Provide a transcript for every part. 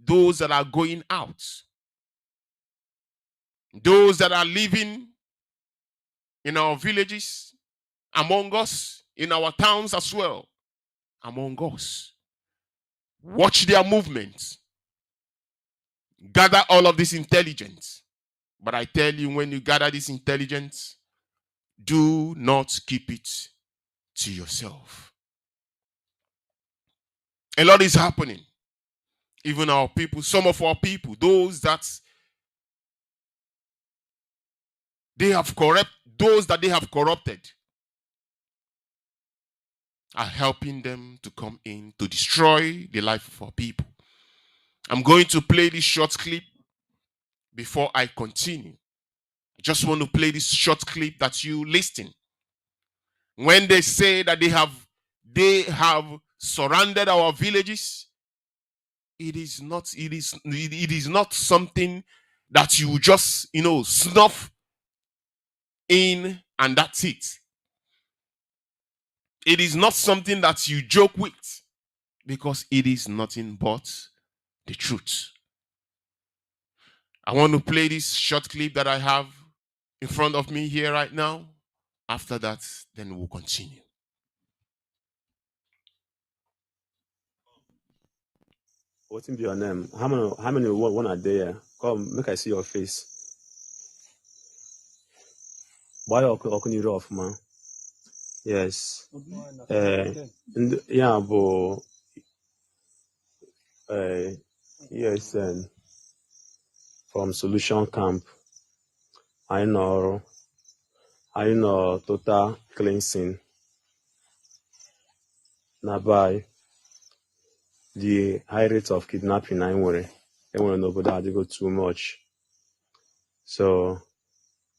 those that are going out, those that are living in our villages, among us, in our towns as well, among us. Watch their movements. Gather all of this intelligence. But I tell you, when you gather this intelligence, do not keep it to yourself. A lot is happening. Even our people, some of our people, those that they have corrupted, are helping them to come in to destroy the life of our people. I'm going to play this short clip before I continue. I just want to play this short clip that you listen. When they say that they have surrounded our villages, it is not something that you just snuff in and that's it. It is not something that you joke with, because it is nothing but the truth. I want to play this short clip that I have in front of me here right now. After that, then we'll continue. What's in your name? How many one are there? Come, make I see your face. Why are you rough, man? Yes. Yeah, but yes, from Solution Camp, I know total cleansing. Now by the high rate of kidnapping, I worry nobody had to go too much. So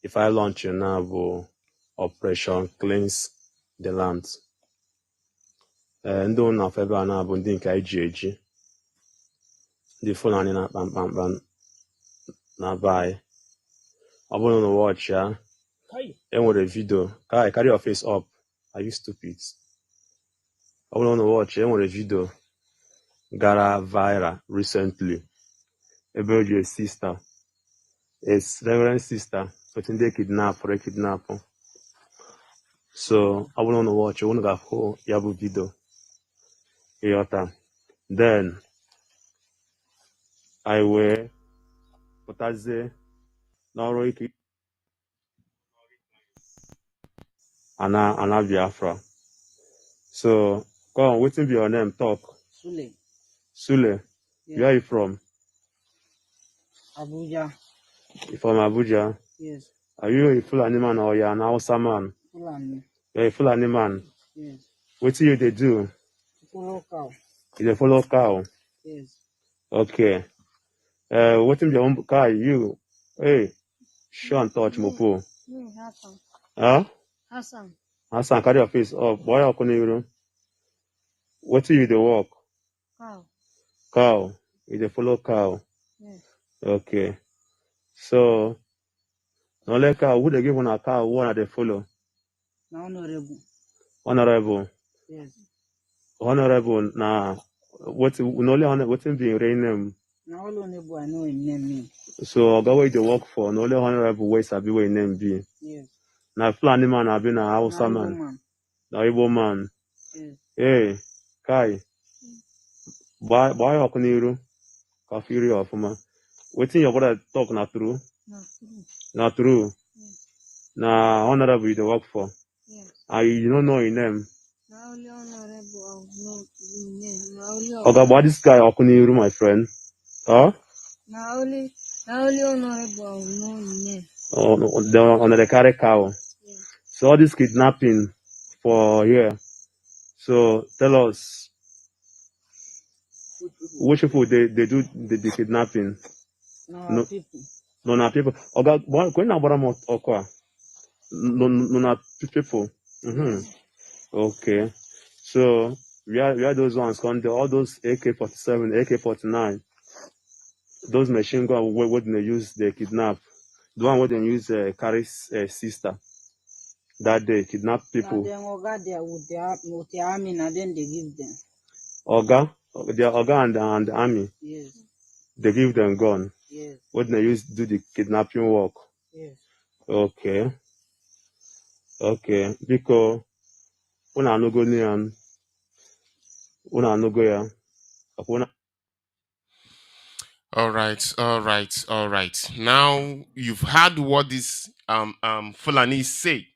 if I launch a now operation cleanse the land, ndị ụlọ afọ ebe a na-abụ ndị nke anyị ji eji, ndị Fulani na-akpa mkpamkpa na be anyị. Ọ bụrụ na watch ya, enwere video. Carry your face up. Are you stupid? Ọ bụrụ na watch, enwere video gara viral recently ebe o ji sister, a reverend sister, otu ndị kidnap. So I will not watch. I want to go yabu video. Yota. Then I will potaze Noroiki Ana Biafra. So come on, waiting for your name. Talk. Sule. Yeah. Where are you from? Abuja. You from Abuja? Yes. Are you a Fulani man or you're an Hausa man? Fulani. You're a Fulani man? Yes. What do you do? Follow cow. You follow cow? Yes. Okay. What in your car? You? Hey, show and touch Mopo. Hassan. Huh? Hassan, carry your face up. Why are you? What do you walk? Cow. Cow. You follow cow? Yes. Okay. So, no like cow. Who they give on a cow? What are they follow? Honorable. Honorable. Yes. Honorable. Nah. What's being rename? Now honorable, I know his name. So, go where they work for. No only honorable ways I be where name be. Yes. Now, Fulani man, I been a Hausa man. Now, Igbo man. Yes. Hey, Kai. Why are you Kafiri of man? Waiting your brother talk not true. Not true. Yes. Now, honorable you work for. Yes. You don't know your name. Now only honorable, no name. Okay, why this guy Okuniru, my friend? Huh? Now only honorable, no name. Oh, on the carry cow. Yes. So all this kidnapping for here. So tell us, which people they do the kidnapping? No people. No, not people. Okay, when I bought okwa. No, not people. Okay. So where those ones come? All those AK-47, AK-49, those machine gun what they use they kidnap. The one where they use carry sister. That day kidnap people. Then Oga there with the army, and then they give them. Oga, their Oga and the army. Yes. They give them gun. Yes. What they use to do the kidnapping work. Yes. Okay. Okay. Because una anugo ni una anugo ya. All right, all right, all right. Now you've heard what this Fulani say.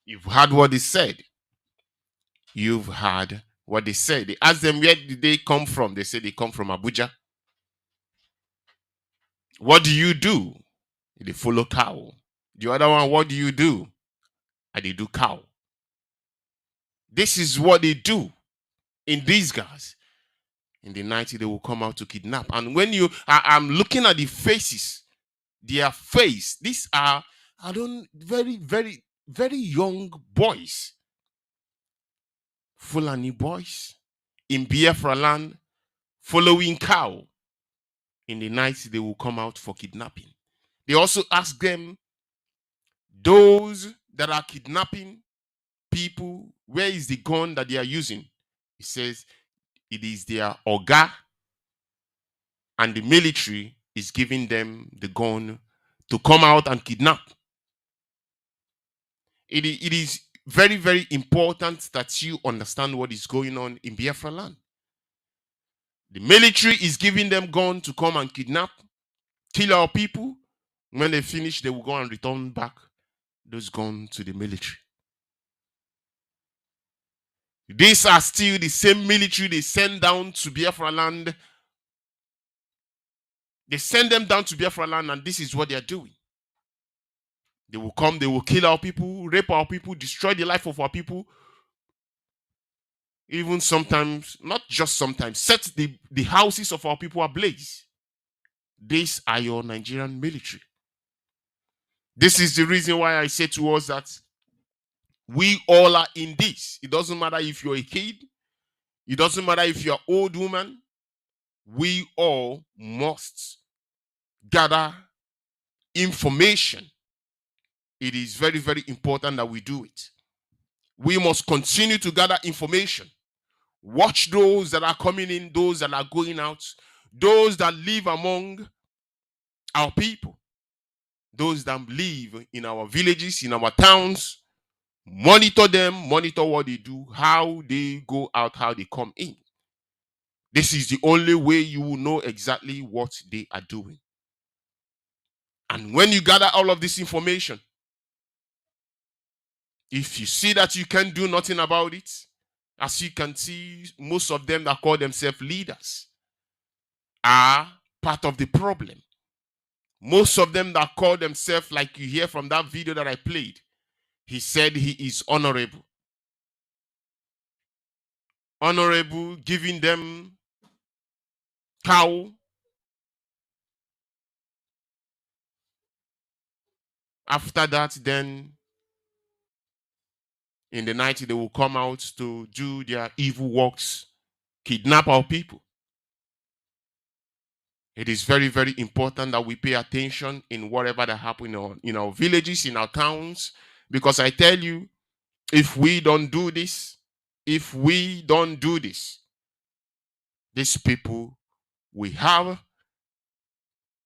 You've heard what they said. You've heard what they said. They asked them where did they come from. They said they come from Abuja. What do you do? They follow cow. The other one, what do you do? And they do cow. This is what they do in these guys. In the night, they will come out to kidnap. And when I'm looking at the faces, their face, these are, very, very, very young boys. Fulani boys in Biafra land following cow. In the night, they will come out for kidnapping. They also ask them, those that are kidnapping people, where is the gun that they are using? He says it is their Oga, and the military is giving them the gun to come out and kidnap. It is very, very important that you understand what is going on in Biafra land. The military is giving them gun to come and kidnap, kill our people. When they finish, they will go and return back those guns to the military. These are still the same military they send down to Biafra land. They send them down to Biafra land, and this is what they are doing. They will come, they will kill our people, rape our people, destroy the life of our people. Even sometimes, not just sometimes, set the houses of our people ablaze. These are your Nigerian military. This is the reason why I say to us that we all are in this. It doesn't matter if you're a kid. It doesn't matter if you're an old woman. We all must gather information. It is very, very important that we do it. We must continue to gather information. Watch those that are coming in, those that are going out, those that live among our people, those that live in our villages, in our towns. Monitor them, monitor what they do, how they go out, how they come in. This is the only way you will know exactly what they are doing. And when you gather all of this information, if you see that you can do nothing about it, as you can see, most of them that call themselves leaders are part of the problem. Most of them that call themselves, like you hear from that video that I played, he said he is honorable. Honorable, giving them cow. After that, then in the night, they will come out to do their evil works, kidnap our people. It is very, very important that we pay attention in whatever that happens in our villages, in our towns, because I tell you, if we don't do this, these people, we have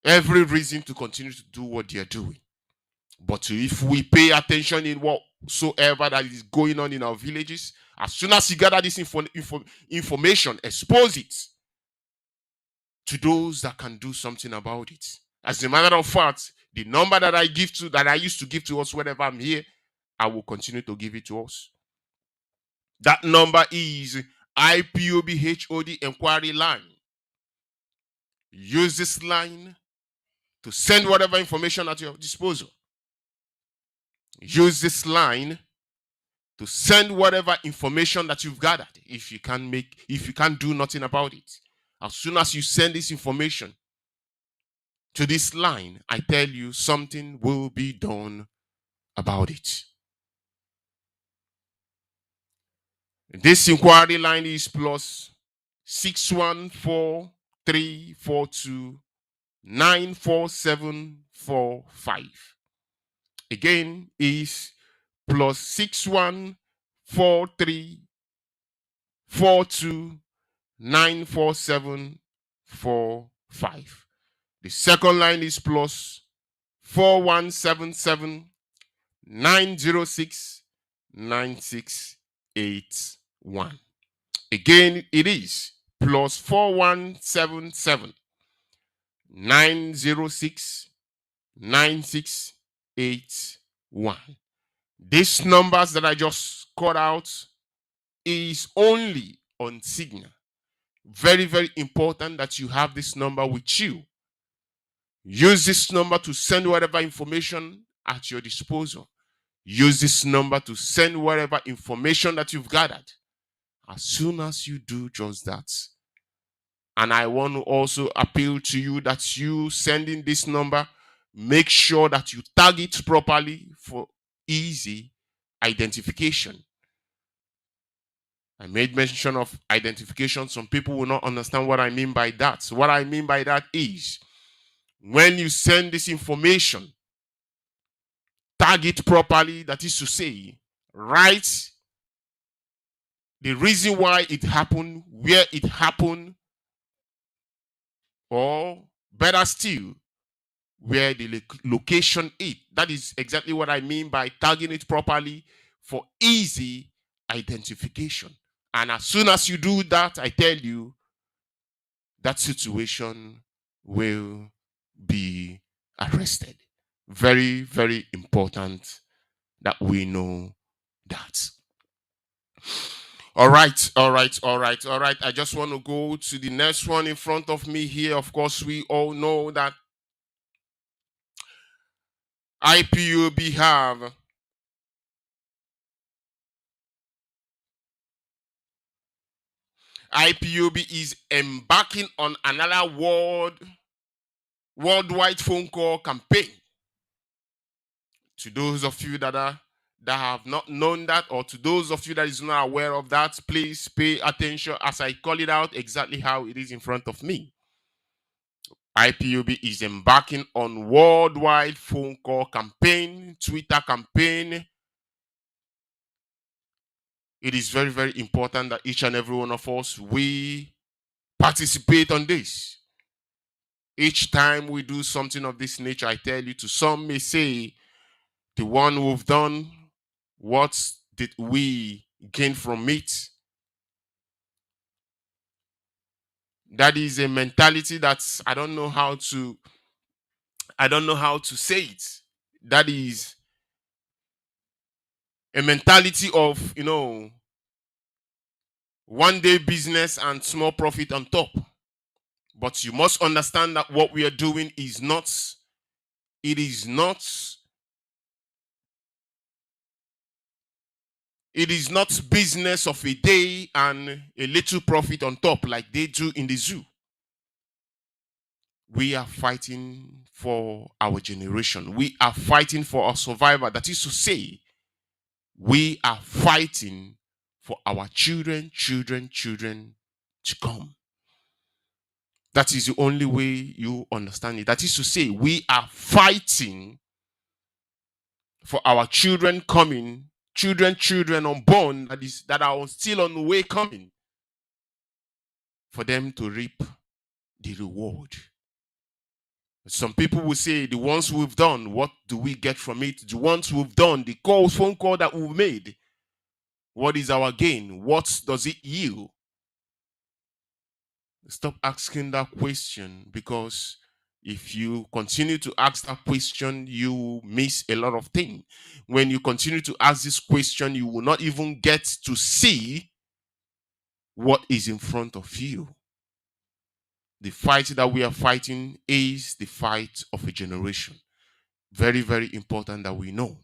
every reason to continue to do what they are doing. But if we pay attention in whatsoever that is going on in our villages, as soon as you gather this information, expose it to those that can do something about it. As a matter of fact, the number that I used to give to us whenever I'm here, I will continue to give it to us. That number is IPOBHOD inquiry line. Use this line to send whatever information at your disposal. Use this line to send whatever information that you've gathered. If you can't do nothing about it, as soon as you send this information to this line, I tell you, something will be done about it. This inquiry line is plus 614-342-94745. Again, is plus 614-342-94745. The second line is plus 4177 906 9681. Again, it is plus 4177 906 9681. These numbers that I just called out is only on Signal. Very, very important that you have this number with you. Use this number to send whatever information at your disposal. Use this number to send whatever information that you've gathered. As soon as you do just that, and I want to also appeal to you that you sending this number, make sure that you tag it properly for easy identification. I made mention of identification. Some people will not understand what I mean by that. So what I mean by that is, when you send this information, tag it properly. That is to say, write the reason why it happened, where it happened, or better still, where the location is. That is exactly what I mean by tagging it properly for easy identification. And as soon as you do that, I tell you, that situation will be arrested. Very, very important that we know that. All right. I just want to go to the next one in front of me here. Of course, we all know that IPOB have IPOB is embarking on another worldwide phone call campaign. To those of you that have not known that, or to those of you that is not aware of that, please pay attention as I call it out exactly how it is in front of me. IPOB is embarking on worldwide phone call campaign, Twitter campaign. It is very, very important that each and every one of us, we participate on this. Each time we do something of this nature, I tell you, to some may say, the one who've done, what did we gain from it? That is a mentality that's, I don't know how to say it. That is a mentality of, one day business and small profit on top. But you must understand that what we are doing is not business of a day and a little profit on top like they do in the zoo. We are fighting for our generation. We are fighting for our survival. That is to say, we are fighting for our children to come. That is the only way you understand it. That is to say, we are fighting for our children coming, children unborn that are still on the way coming, for them to reap the reward. Some people will say, the ones we've done, what do we get from it? The ones we've done, the phone call that we've made, what is our gain? What does it yield? Stop asking that question, because if you continue to ask that question, you miss a lot of things. When you continue to ask this question, you will not even get to see what is in front of you. The fight that we are fighting is the fight of a generation. Very, very important that we know.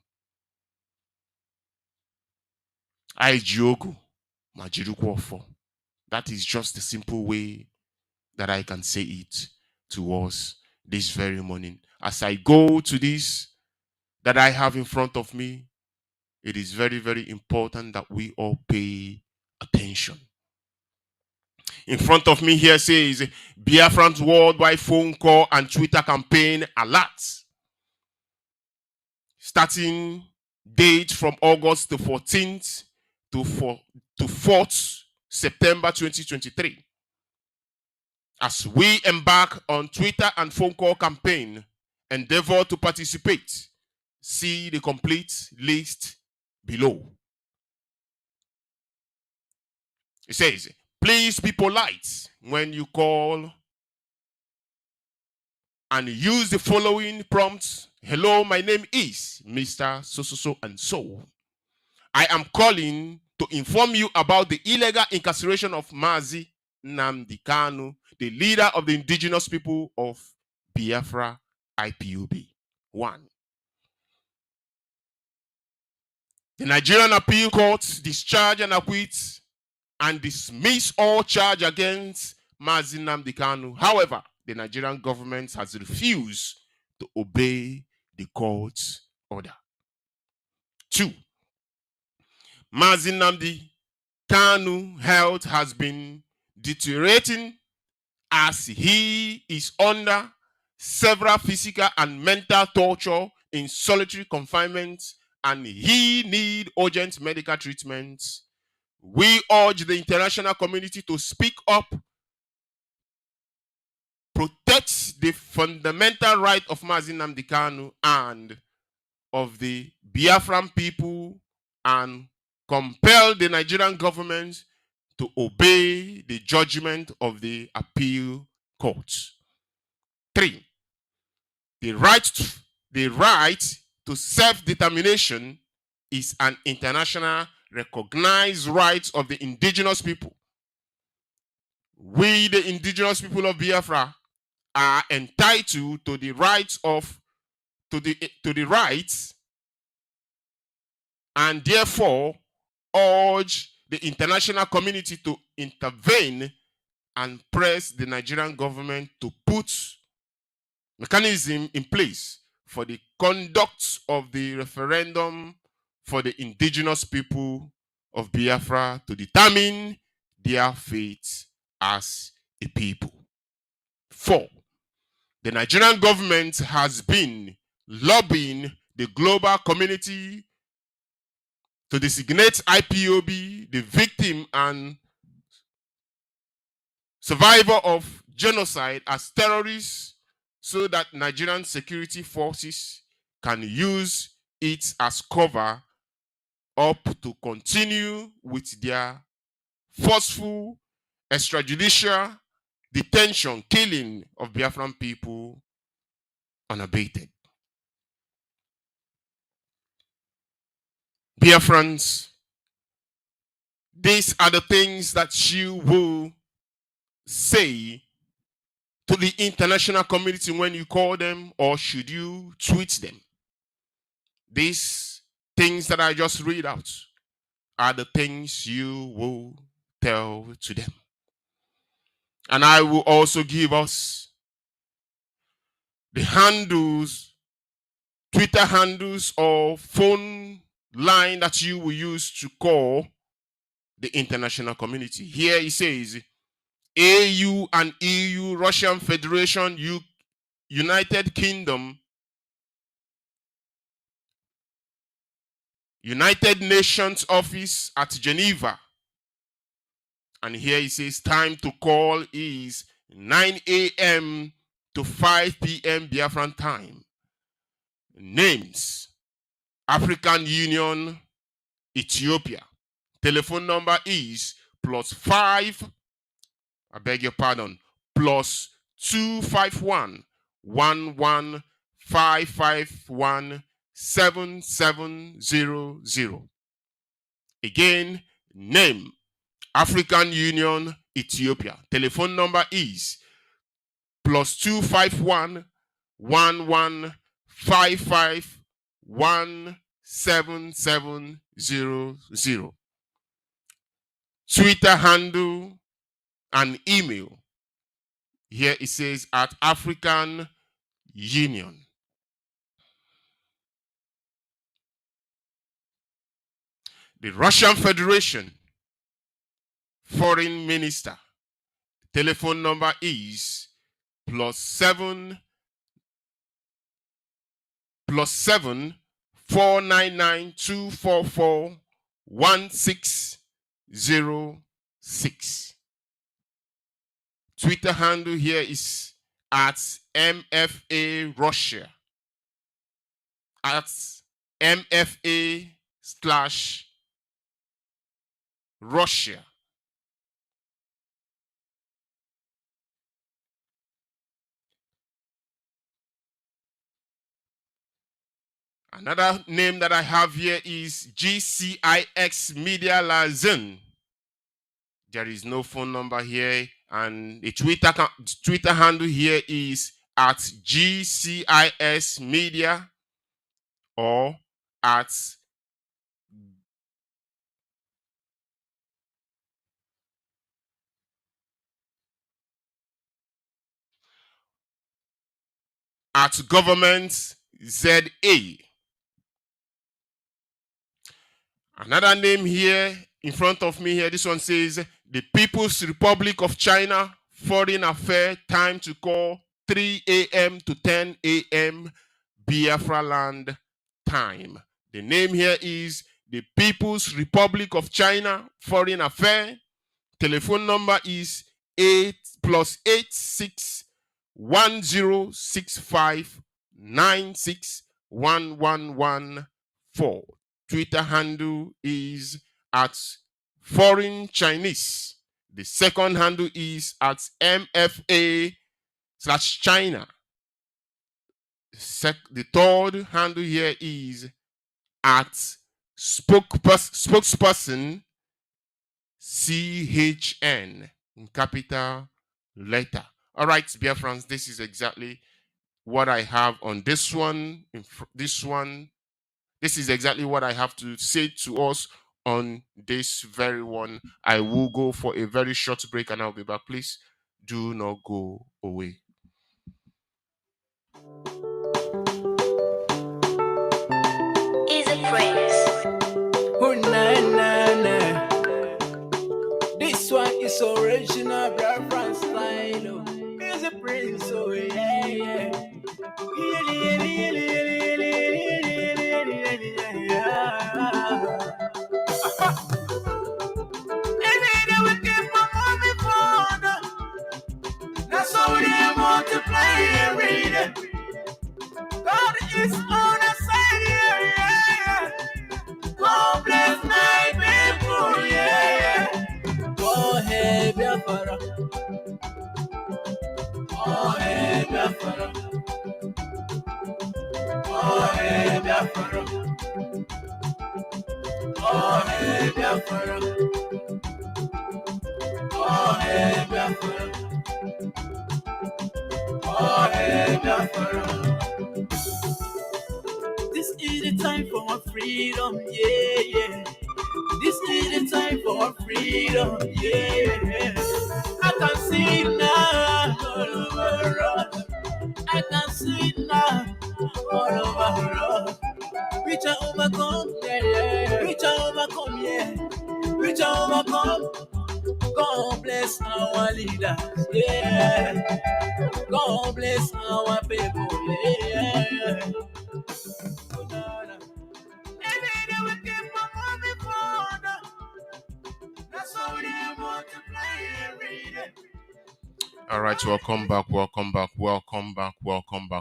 Aijiogu Majirukwofo. That is just the simple way that I can say it to us this very morning. As I go to this that I have in front of me, it is very, very important that we all pay attention. In front of me here says, Biafrans worldwide phone call and Twitter campaign alert. Starting date from August the 14th to 4th September 2023. As we embark on Twitter and phone call campaign, endeavor to participate. See the complete list below. It says, please be polite when you call and use the following prompts. Hello, my name is Mr. So and so. I am calling to inform you about the illegal incarceration of Mazi Nnamdi Kanu, the leader of the indigenous people of Biafra IPOB. 1. The Nigerian Appeal Court discharge and acquit and dismiss all charge against Mazi Nnamdi Kanu. However, the Nigerian government has refused to obey the court's order. 2. Mazi Nnamdi Kanu health has been deteriorating as he is under several physical and mental torture in solitary confinement and he needs urgent medical treatment. We urge the international community to speak up, protect the fundamental right of Mazi Nnamdi Kanu and of the Biafran people and compel the Nigerian government to obey the judgment of the appeal court. 3. The right to self-determination is an international recognized right of the indigenous people. We, the indigenous people of Biafra, are entitled to the rights and therefore urge the international community to intervene and press the Nigerian government to put mechanism in place for the conduct of the referendum for the indigenous people of Biafra to determine their fate as a people. 4. The Nigerian government has been lobbying the global community to designate IPOB the victim and survivor of genocide as terrorists so that Nigerian security forces can use it as cover up to continue with their forceful extrajudicial detention, killing of Biafran people unabated. Biafrans, these are the things that you will say to the international community when you call them, or should you tweet them? These things that I just read out are the things you will tell to them. And I will also give us the handles, Twitter handles or phone line that you will use to call the international community. Here it says AU and EU, Russian Federation, United Kingdom, United Nations Office at Geneva. And here it says time to call is 9 a.m. to 5 p.m. Biafran time. Names: African Union, Ethiopia. Telephone number is +5, I beg your pardon, +251 11551 7700. Again, name: African Union, Ethiopia. Telephone number is +251 11551 7700. Twitter handle and email. Here it says at African Union. The Russian Federation Foreign Minister. Telephone number is +7 499 244 1606. Twitter handle here is at MFA Russia. At MFA/Russia. Another name that I have here is GCIX Media Liaison. There is no phone number here, and the Twitter handle here is at GCIS Media or at Government ZA. Another name here in front of me here, this one says the People's Republic of China Foreign Affairs, time to call 3 a.m. to 10 a.m. Biafra land time. The name here is the People's Republic of China Foreign Affairs. Telephone number is 8+86 1065 96114. Twitter handle is at Foreign Chinese. The second handle is at MFA/China. The third handle here is at spokesperson CHN in capital letter. All right, Biafrans, this is exactly what I have on this one. This is exactly what I have to say to us on this very one. I will go for a very short break and I'll be back. Please do not go away. Easy Prince. Oh, nah, nah, nah. This one is original Biafran style. Oh. Easy Prince, oh yeah, yeah. That's how we multiply every day. God is on our side, yeah, yeah. God bless my people, yeah, yeah. Go ahead, Biafra. Go ahead, Biafra. Go ahead, Biafra. Go ahead, Biafra. Go ahead, Biafra. Go ahead, Biafra. This is the time for our freedom, yeah, yeah. This is the time for our freedom, yeah. I can see it now all over us. I can see it now all over us. We shall overcome, yeah, yeah. We shall overcome, yeah. We shall overcome. God bless our leaders, yeah. God bless our people, yeah. All right, welcome back.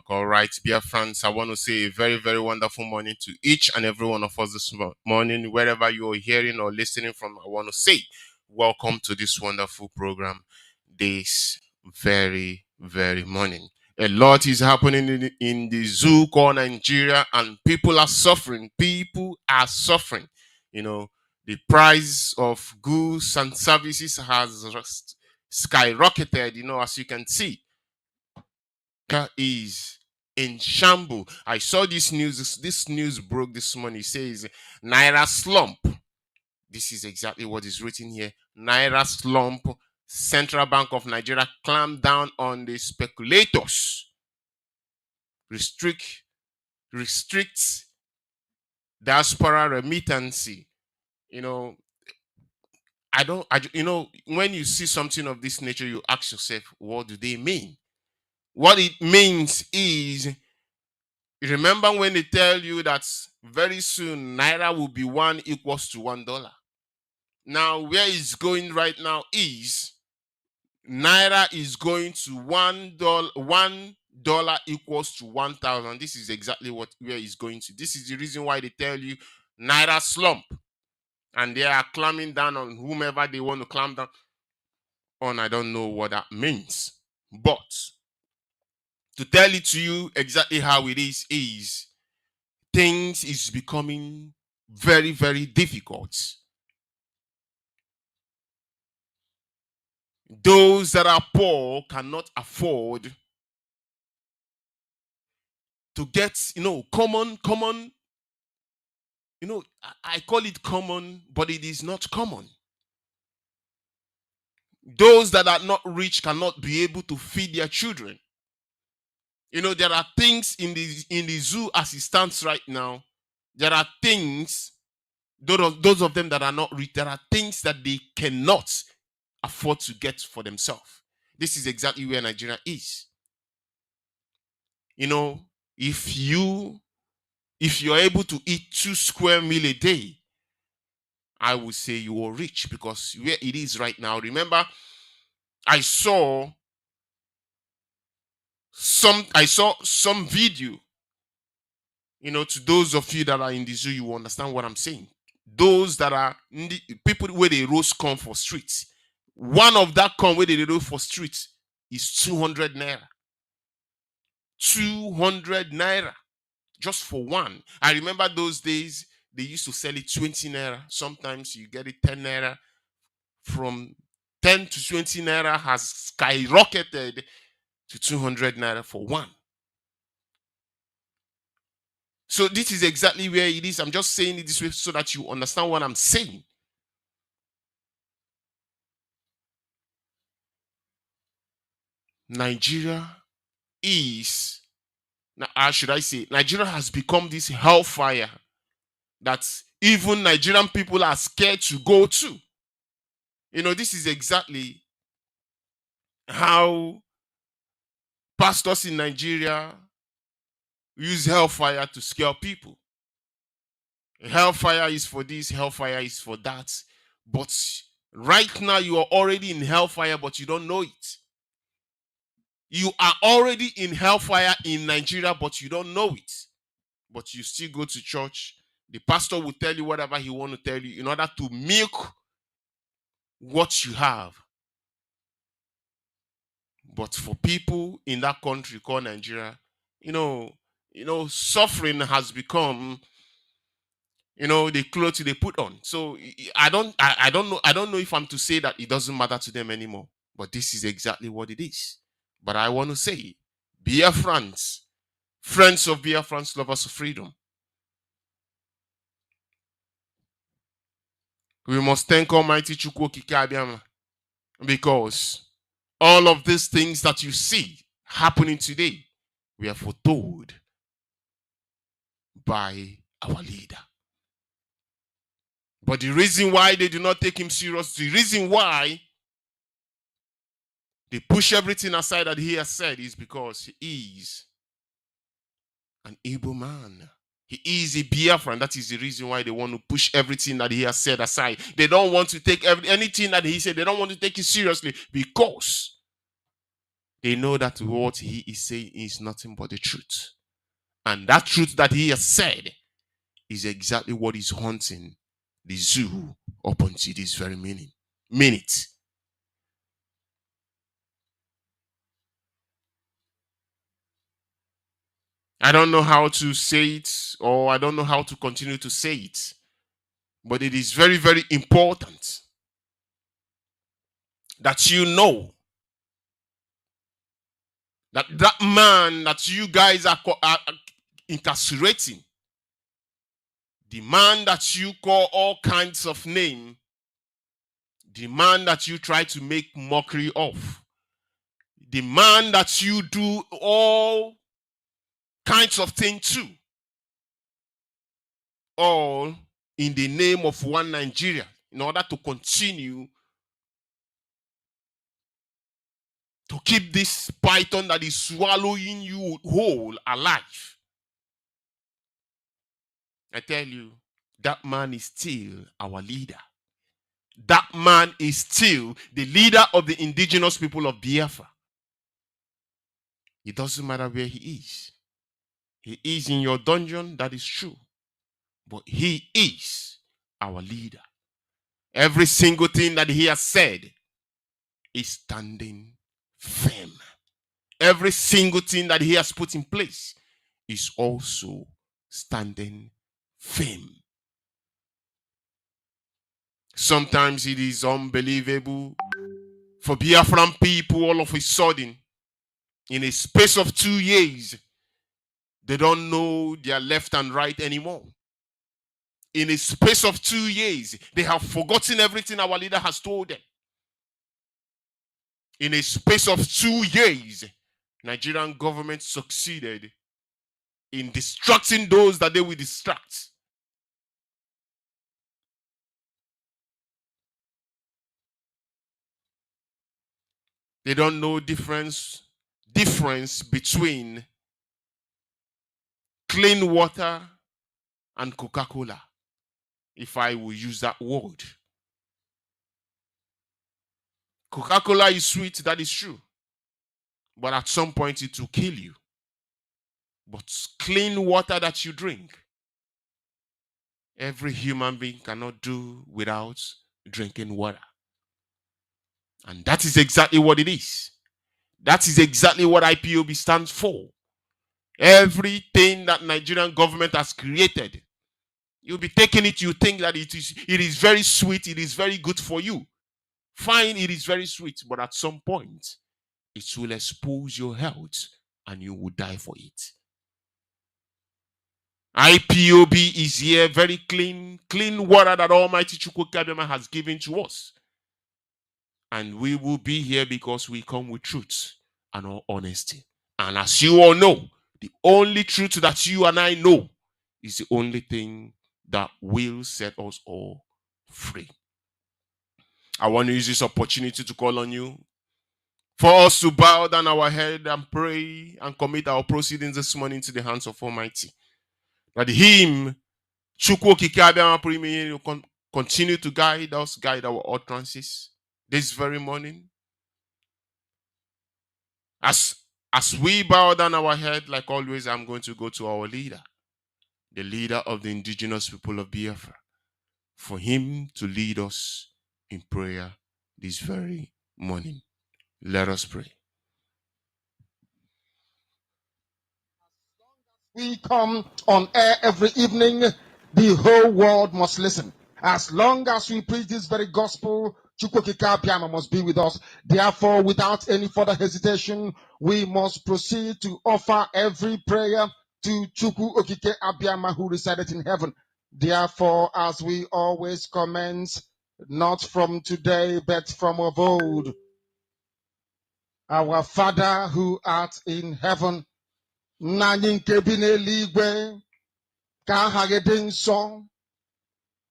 All right, Biafrans, I want to say a very, very wonderful morning to each and every one of us this morning. Wherever you are hearing or listening from, I want to say welcome to this wonderful program this very, very morning. A lot is happening in the zoo called Nigeria, and people are suffering. You know, the price of goods and services has just skyrocketed, as you can see. Is in shambles. I saw this news broke this morning. It says Naira slump. This is exactly what is written here. Naira slump. Central Bank of Nigeria clamped down on the speculators. Restricts diaspora remittance. When you see something of this nature, you ask yourself, what do they mean? What it means is, remember when they tell you that very soon Naira will be 1 equals to $1. Now, where it's going right now is Naira is going to $1. $1 equals to 1,000. This is exactly where it's going to. This is the reason why they tell you Naira slump, and they are clamping down on whomever they want to clamp down on. I don't know what that means, but to tell it to you exactly how it is things is becoming very, very difficult. Those that are poor cannot afford to get, common, I call it common, but it is not common. Those that are not rich cannot be able to feed their children. There are things in the zoo as it stands right now. There are things, those of them that are not rich, there are things that they cannot afford to get for themselves. This is exactly where Nigeria is. If you're able to eat 2 square meal a day, I would say you are rich, because where it is right now, remember, I saw some video, to those of you that are in the zoo, you understand what I'm saying. Those that are people where they roast corn for streets, one of that corn where they roast for streets is 200 naira. 200 naira just for one. I remember those days they used to sell it 20 naira. Sometimes you get it 10 naira. From 10 to 20 naira has skyrocketed to 200 naira for one. So this is exactly where it is. I'm just saying it this way so that you understand what I'm saying. Nigeria is, now, should I say, Nigeria has become this hellfire that even Nigerian people are scared to go to. This is exactly how pastors in Nigeria use hellfire to scare people. Hellfire is for this, hellfire is for that. But right now you are already in hellfire, but you don't know it. You are already in hellfire in Nigeria, but you don't know it. But you still go to church. The pastor will tell you whatever he wants to tell you in order to milk what you have. But for people in that country called Nigeria, suffering has become, the clothes they put on. So I don't know if I'm to say that it doesn't matter to them anymore. But this is exactly what it is. But I want to say, Biafrans, friends of Biafrans, lovers of freedom, we must thank Almighty Chukwu Okike Abiama, because all of these things that you see happening today were foretold by our leader. But the reason why they do not take him serious, the reason why they push everything aside that he has said, is because he is an Igbo man. He is a Biafran. That is the reason why they want to push everything that he has said aside. They don't want to take anything that he said. They don't want to take it seriously, because they know that what he is saying is nothing but the truth. And that truth that he has said is exactly what is haunting the zoo up until this very minute. I don't know how to say it, or I don't know how to continue to say it, but it is very, very important that you know that man that you guys are incarcerating, the man that you call all kinds of name, the man that you try to make mockery of, the man that you do all kinds of things to, all in the name of one Nigeria, in order to continue to keep this python that is swallowing you whole alive. I tell you, that man is still our leader. that man is still the leader of the indigenous people of Biafra. It doesn't matter where he is. He is in your dungeon, that is true. But he is our leader. Every single thing that he has said is standing firm. Every single thing that he has put in place is also standing firm. Sometimes it is unbelievable for Biafran people all of a sudden, in a space of 2 years, they don't know their left and right anymore. In a space of 2 years, they have forgotten everything our leader has told them. In a space of 2 years, Nigerian government succeeded in distracting those that they will distract. They don't know difference between clean water and Coca-Cola, if I will use that word. Coca-Cola is sweet, that is true. But at some point it will kill you. But clean water that you drink, every human being cannot do without drinking water. And that is exactly what it is. That is exactly what IPOB stands for. Everything that Nigerian government has created, you'll be taking it, you think that it is very sweet, it is very good for you. Fine, it is very sweet, but at some point, it will expose your health and you will die for it. IPOB is here, very clean water that Almighty Chukwukabiyama has given to us. And we will be here because we come with truth and honesty. And as you all know, the only truth that you and I know is the only thing that will set us all free. I want to use this opportunity to call on you for us to bow down our head and pray and commit our proceedings this morning to the hands of Almighty. That Him, Chukwu Okike Abiyama Premier, will continue to guide us, guide our utterances this very morning. As we bow down our head, like always, I'm going to go to our leader, the leader of the indigenous people of Biafra, for him to lead us in prayer this very morning. Let us pray. We come on air every evening, the whole world must listen. As long as we preach this very gospel, Chukwu Okike Abiyama must be with us. Therefore, without any further hesitation, we must proceed to offer every prayer to Chukwu Okike Abiyama who resided in heaven. Therefore, as we always commence, not from today, but from of old, our Father who art in heaven, Nna anyị nke bi n'eluigwe, ka aha gị dị nsọ,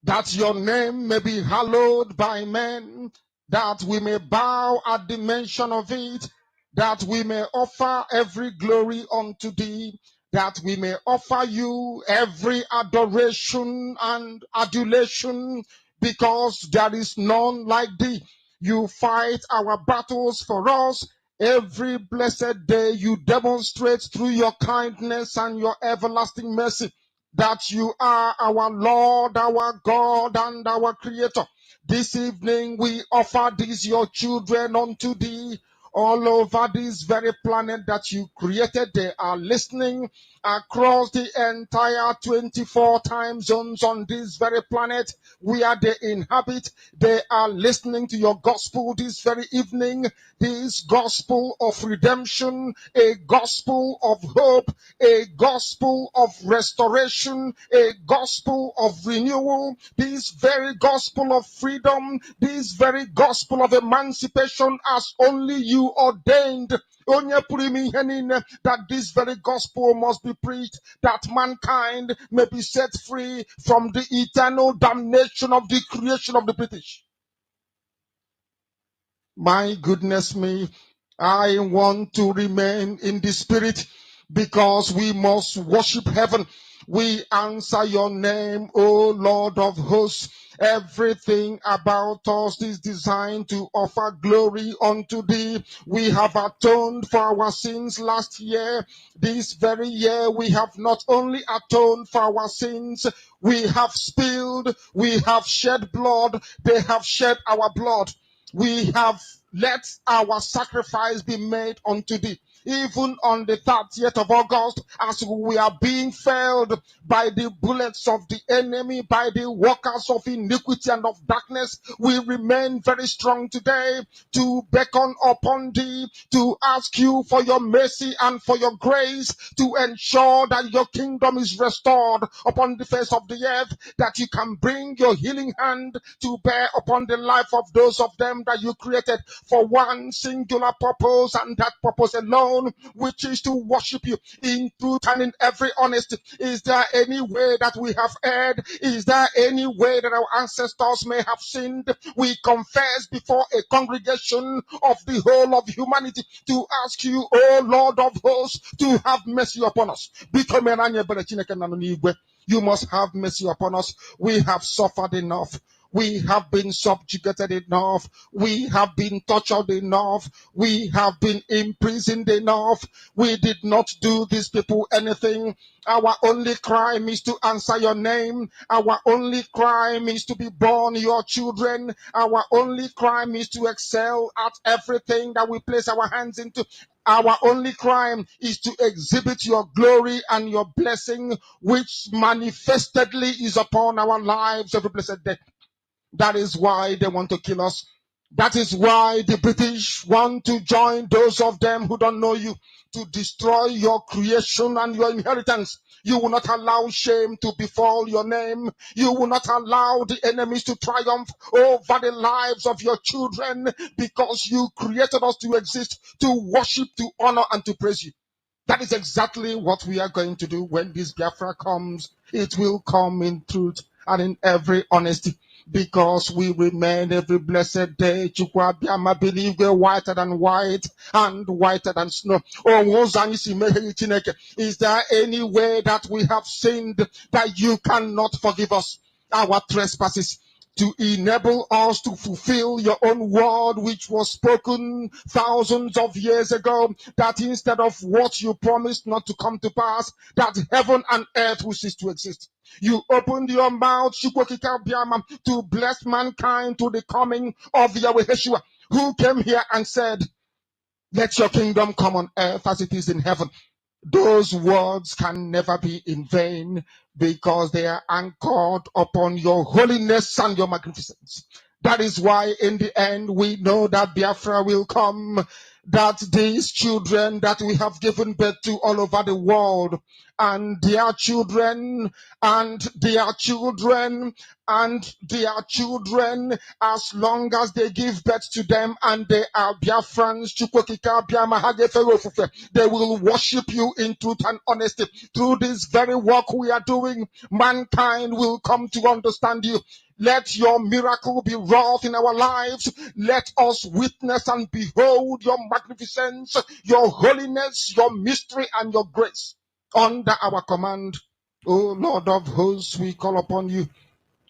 that your name may be hallowed by men, that we may bow at the mention of it, that we may offer every glory unto thee, that we may offer you every adoration and adulation, because there is none like thee. You fight our battles for us. Every blessed day you demonstrate through your kindness and your everlasting mercy that you are our Lord, our God, and our Creator. This evening we offer these your children unto thee. All over this very planet that you created, they are listening across the entire 24 time zones on this very planet where they inhabit. They are listening to your gospel this very evening, this gospel of redemption, a gospel of hope, a gospel of restoration, a gospel of renewal, this very gospel of freedom, this very gospel of emancipation as only you ordained. Onye pụrụ ime ihe niile, that this very gospel must be preached, that mankind may be set free from the eternal damnation of the creation of the British. My goodness me, I want to remain in the spirit because we must worship heaven. We answer your name, O Lord of hosts. Everything about us is designed to offer glory unto thee. We have atoned for our sins last year. This very year, we have not only atoned for our sins, we have spilled, we have shed blood, they have shed our blood. We have let our sacrifice be made unto thee. Even on the 30th of August, as we are being felled by the bullets of the enemy, by the workers of iniquity and of darkness, we remain very strong today to beckon upon thee, to ask you for your mercy and for your grace, to ensure that your kingdom is restored upon the face of the earth, that you can bring your healing hand to bear upon the life of those of them that you created for one singular purpose, and that purpose alone, which is to worship you in truth and in every honesty. Is there any way that we have erred? Is there any way that our ancestors may have sinned? We confess before a congregation of the whole of humanity to ask you, O Lord of hosts, to have mercy upon us. You must have mercy upon us. We have suffered enough. We have been subjugated enough. We have been tortured enough. We have been imprisoned enough. We did not do these people anything. Our only crime is to answer your name. Our only crime is to be born your children. Our only crime is to excel at everything that we place our hands into. Our only crime is to exhibit your glory and your blessing, which manifestedly is upon our lives every blessed day. That is why they want to kill us. That is why the British want to join those of them who don't know you to destroy your creation and your inheritance. You will not allow shame to befall your name. You will not allow the enemies to triumph over the lives of your children, because you created us to exist, to worship, to honor, and to praise you. That is exactly what we are going to do when this Biafra comes. It will come in truth and in every honesty, because we remain every blessed day. Chukwuabiama, believe we're whiter than white and whiter than snow. Is there any way that we have sinned that you cannot forgive us our trespasses, to enable us to fulfill your own word, which was spoken thousands of years ago, that instead of what you promised not to come to pass, that heaven and earth will cease to exist? You opened your mouth, to bless mankind to the coming of Yahweh Yeshua, who came here and said, let your kingdom come on earth as it is in heaven. Those words can never be in vain, because they are anchored upon your holiness and your magnificence. That is why in the end we know that Biafra will come, that these children that we have given birth to all over the world, and their children, and their children, and their children, as long as they give birth to them and they are Biafrans, they will worship you in truth and honesty. Through this very work we are doing, mankind will come to understand you. Let your miracle be wrought in our lives. Let us witness and behold your magnificence, your holiness, your mystery, and your grace under our command. O Lord of hosts, we call upon you.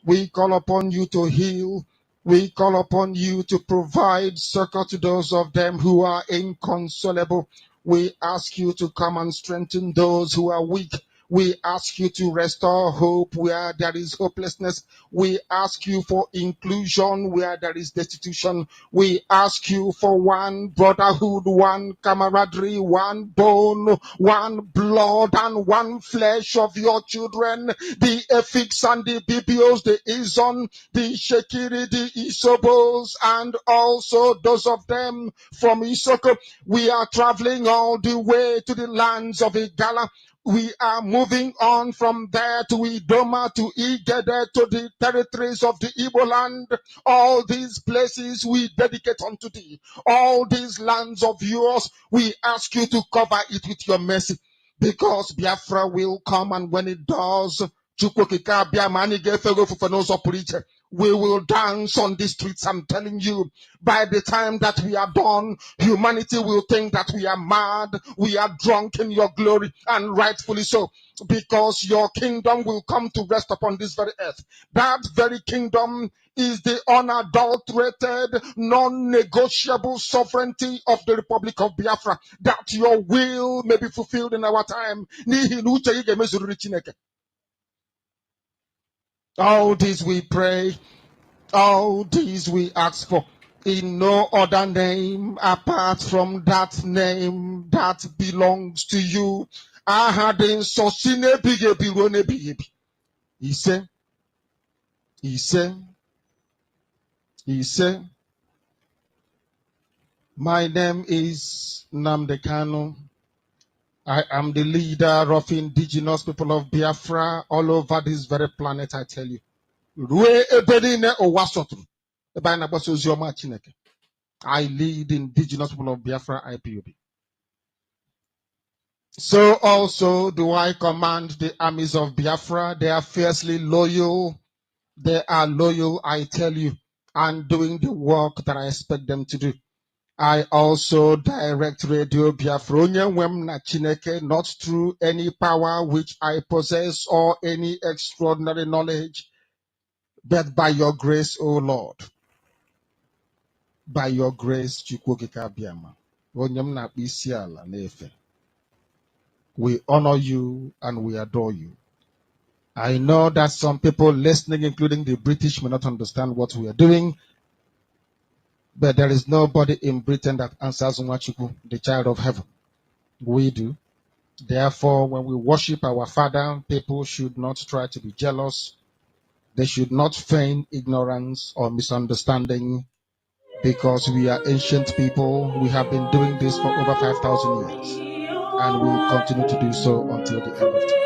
We call upon you to heal. We call upon you to provide succor to those of them who are inconsolable. We ask you to come and strengthen those who are weak. We ask you to restore hope where there is hopelessness. We ask you for inclusion where there is destitution. We ask you for one brotherhood, one camaraderie, one bone, one blood, and one flesh of your children. The Efiks and the Bibios, the Izon, the Shekiri, the Isobos, and also those of them from Isoko. We are traveling all the way to the lands of Igala. We are moving on from there to Idoma, to Igede, to the territories of the Igbo land. All these places we dedicate unto thee. All these lands of yours, we ask you to cover it with your mercy, because Biafra will come, and when it does, we will dance on the streets. I'm telling you, by the time that we are done, humanity will think that we are mad, we are drunk in your glory, and rightfully so, because your kingdom will come to rest upon this very earth. That very kingdom is the unadulterated, non-negotiable sovereignty of the Republic of Biafra, that your will may be fulfilled in our time. All this we pray, all this we ask for, in no other name apart from that name that belongs to you. He said, my name is Nnamdi Kanu. I am the leader of indigenous people of Biafra all over this very planet, I tell you. I lead indigenous people of Biafra IPOB. So also do I command the armies of Biafra. They are fiercely loyal. They are loyal, I tell you, and doing the work that I expect them to do. I also direct Radio Biafra onye nwe m na Chineke, not through any power which I possess or any extraordinary knowledge, but by your grace, O Lord. By your grace, Chukwu Okike Abiama. Onye m na-akpọ isi ala na-efe. We honor you and we adore you. I know that some people listening, including the British, may not understand what we are doing, but there is nobody in Britain that answers Nwachukwu, the child of heaven. We do. Therefore, when we worship our Father, people should not try to be jealous. They should not feign ignorance or misunderstanding, because we are ancient people. We have been doing this for over 5,000 years, and we will continue to do so until the end of time.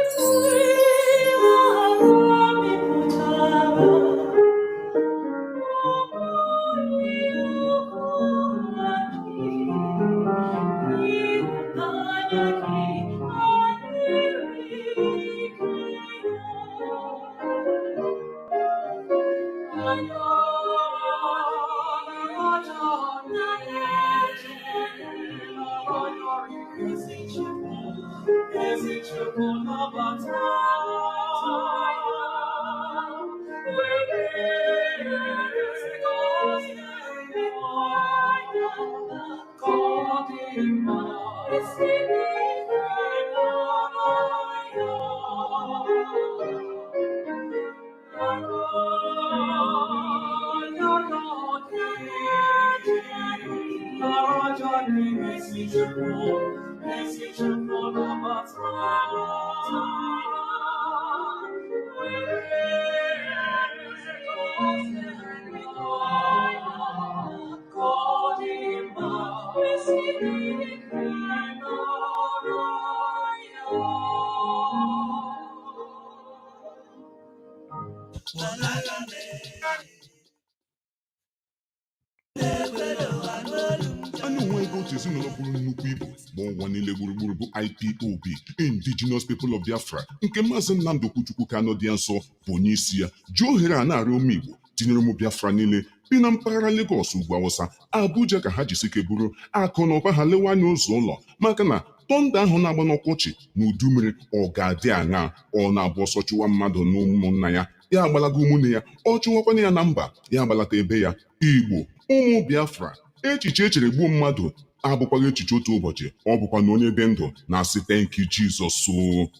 ezinụlọ bụrụ nnukwu ibu bụ ụwa niile gburugburu bụ IPOB, Indigenous People of Biafra, nke Mazi Nnamdi Okwuchukwu Kanu dị nso bụ onye isi ya, ji ohere a na-arịọ ụmụ Igbo tinyere ụmụ Biafra niile bi na mpaghara Lagos, Ugwu Awụsa, Abuja ka ha jisike buru akụ na ụba ha lewe anya ụzọ ụlọ, maka na tọnda ahụ na-agba n'ọkọchị na udu mmiri ọ ga-adị aṅaa, ọ na-abụ ọsọ chụwa mmadụ na ụmụnna ya, ya agbalaga ụmụnne ya, ọ chụwakwana ya na mba, ya agbalata ebe ya. Igbo, ụmụ Biafra, echiche echere gbuo mmadụ abụkwaghị echiche otu ụbọchị, ọ bụkwa na onye dị ndụ na-asị thank you Jesus.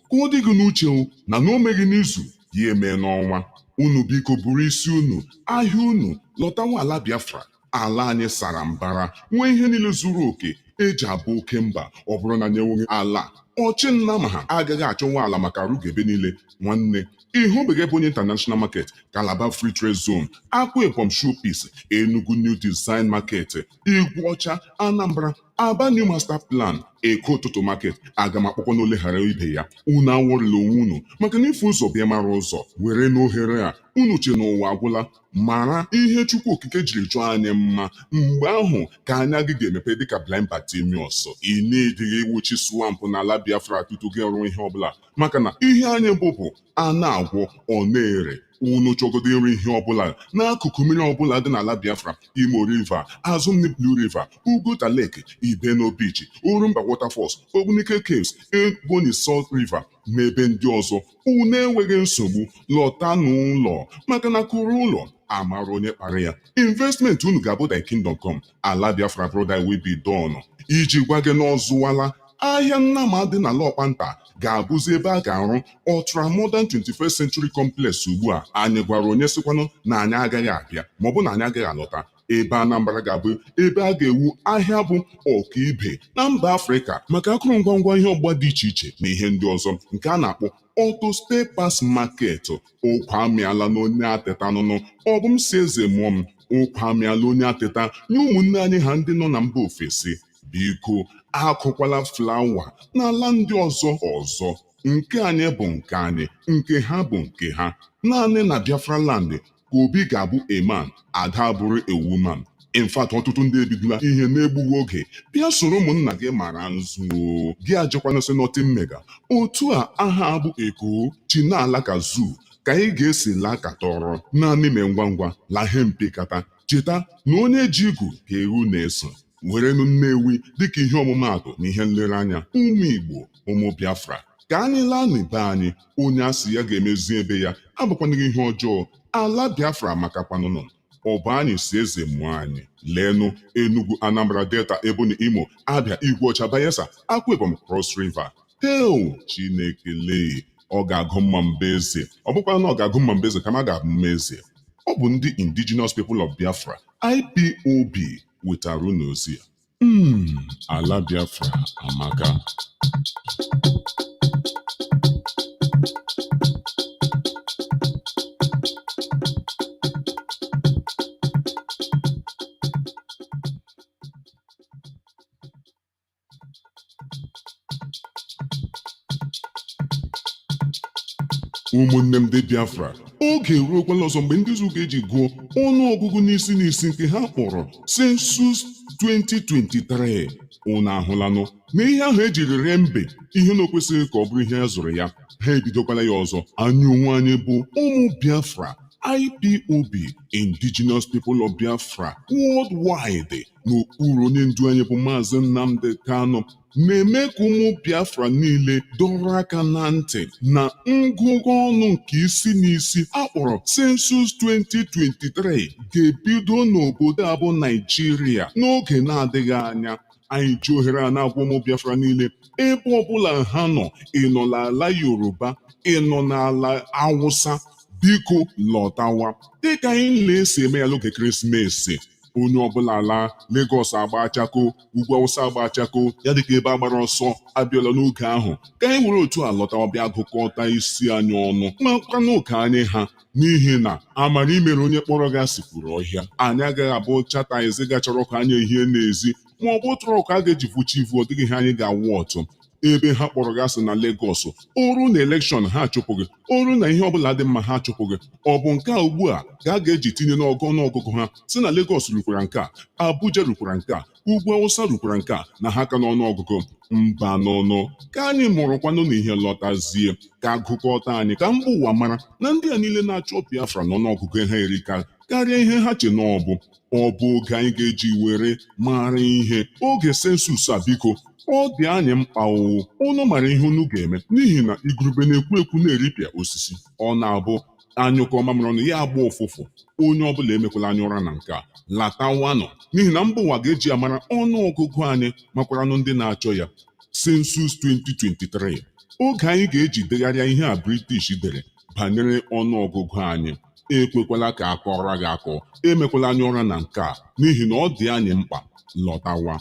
Ka ọ dị gị n'uche na o meghị n'izu ya eme n'ọnwa. Unu biko buru isi unu, ahịa unu, lọtawa ala Biafra. Ala anyị sara mbara, nwee ihe niile zuru oke eji abụ oke mba. Ọ bụrụ na nyewoghị ala, ọchị nna ma ha agaghị achọnwa ala maka arụgebe niile. Nwanne, ịhụbeghị ebe onye International Market, Calabar Free Trade Zone, Akwa Ibom Showpiece, Enugu New Design Market, Igwe Ọcha, Anambra, Aba New Master Plan, Eko Ụtụtụ Market, aga m akpọkwa n'ole ghara ibe ya. Unu anwụrịla onwe unu maka na ife ụzọ bịa mara ụzọ were n'ohere a. Unu che n'ụwa agwụla, mara ihe Chukwu Okike jiri chọọ anyị mma. Mgbe ahụ ka anya gị ga-emepe dịka Blind Bartimaeus. Ị na-edighị iwuchi swamp n'ala Biafra tutu gị ọrụ ihe ọbụla, maka na ihe anyị bụ a na-agwọ ọ na-ere. unu chọgodo nri ihe ọbụla n'akụkụ mmiri ọbụla dị n'ala Biafra, Imo River, Azụmni Blue River, Ugota Lake, Ibeno Beach, Urumba Waterfalls, Ogbunike Caves, Ebonyi Salt River na ebe ndị ọzọ, unu enweghị nsogbu, lọta n'ụlọ maka na kụrụ ụlọ amara onye kpara ya. Investment unu ga-abụ the kingdom come, ala Biafra brother will be done. Iji gwa gị n'ọzụwala, ahịa Nnamdi na ala Ọkpanta ga-abụzi ebe a ga-arụ ultra modern 21st century complex. Ugbu a anyị gwara onye sịkwanụ na anyị agaghị abịa maọbụ na anyị agaghị alọta. Ebe Anambra ga-abụ ebe a ga-ewu ahịa bụ ọkaibe na mba Afrịka maka akụrụngwa ihe ọgba dị iche iche na ihe ndị ọzọ nke a na-akpọ auto spare parts market. Ụkwa amịala n'onye ateta nụnụ, ọ bụ m si eze mụọ m, ụkwa amịala onye ateta nye ụmụnne anyị ha ndị nọ na mba ofesi. Biko akụkwala flawa n'ala ndị ọzọ. Nke anyị bụ nke anyị, nke ha bụ nke ha. Naanị na Biafra land ka obi ga-abụ a man, ada bụrụ a woman. In fact, ọtụtụ ndị ebidola ihe na-egbughị oge. Bịa soro ụmụnna gị mara nzu gị ajọkwana sị nọtin mega. Otu a aha bụ Eko Chinala ka zoo ka ị ga-esi laa ka tọrọ naanị me ngwa lahe mpekata. Cheta na onye ji igu ka ewu na-eso. Werenụ Nnewi dịka ihe ọmụmaatụ na ihe nlereanya. Ụmụ Igbo, ụmụ Biafra, ka anyị laa n'ebe anyị. Onye asị ya ga-emezi ebe ya abụkwanaghị ihe ọjọọ. Ala Biafra maka kwanụnụ, ọ bụ anyị si eze mụọ anyị. Leenụ Enugu, Anambra, Delta, Ebonyi, Imo, Abia, Igwe-Ọcha, Bayelsa, Akwa Ibom, Cross River. Heo Chineke lee, ọ ga-agụ mma mba eze. Ọ bụkwa na ọ ga-agụ mma mba eze kama ga-abụ mma eze. Ọ bụ ndị Indigenous People of Biafra, IPOB, wetara unu ozi ya. Ala Biafra amaka. Ụmụnne m ndị Biafra, oge eruokwala ọzọ mgbe ndị Izu ga-eji gụọ ọnụọgụgụ n'isi nke ha kpọrọ Census 2023. Unu ahụlanụ na ihe ahụ ejiri ree mbe ihe na o kwesịghị ka ọ bụrụ ihe ya zụrụ ya. Ha ebidokwala ya ọzọ. Anyị onwe anyị bụ ụmụ Biafra, IPOB, Indigenous People of Biafra worldwide, n'okpuru onye ndu anyị bụ Mazi Nnamdi Kanu, na-eme ka ụmụ Biafra niile dọrọ aka na ntị na ngụgụ ọnụ nke isi n'isi akpọrọ Census 2023 ga-ebido n'obodo a bụ Naijiria n'oge na-adịghị anya. Anyị ji ohere a na-agwa ụmụ Biafra niile ebe ọbụla ha nọ, ịnọ n'ala Yoruba, ịnọ n'ala Awụsa, biko lọtawa dịka anyị na-esi eme ya n'oge ekeresimesi. Onye ọbụla ala Lagos agba achako, Ugwu Awụsa agba achako, ya dịka ebe agbara ọsọ abịala n'oge ahụ. Ka anyị were otu a lọtawa bịa gụkọta isi anyị ọnụ makwa n'oke anyị ha, n'ihi na amara imere onye kpọrọ gị asị kwuru ọhịa. Anyị agaghị abụ chata eziga chọrọ ka anyị ehie n'ezi ma ọ bụ tụrụ ka a ga-eji vuchi ivu. Ọ dịghị ihe anyị ga-awụ ọtụ. Ebe ha kpọrọ gị asị na Lagos, oru na elekshọn ha achụpụ gị, oru na ihe ọbụla dị mma ha achụpụ gị. Ọ bụ nke a ugbu a ka a ga-eji tinye n'ọnụọgụgụ ha si na Lagos rukwara nke a, Abuja rukwara nke a, Ugwu Awụsa rukwara nke a, na ha ka n'ọnụọgụgụ. Mba n'ọnụ ka anyị mụrụkwanụ na ihe lọtazie ka agụkọta anyị ka mba ụwa mara na ndị a niile na-achọ Biafra n'ọnụọgụgụ ha erika karịa ihe ha che na ọ bụ oge anyị ga-eji were mara ihe. Oge sensus a, biko ọ dị anyị mkpa unu mara ihe unu ga-eme, n'ihi na igurube na-ekwu ekwu na-eripịa osisi. Ọ na-abụ anyụkọ mamịrị ọnụ ya agba ụfụfụ. Onye ọbụla emekwala anya ụra na nke a, latawanụ, n'ihi na mba ụwa ga-eji amara ọnụọgụgụ anyị makwaranụ ndị na-achọ ya. Census 2023, oge anyị ga-eji degharịa ihe a British dere banyere ọnụọgụgụ anyị. Ekwekwala ka akọrọ gị akọ, emekwala anya ụra na nke a, n'ihi na ọ dị anyị mkpa. Lọtawa,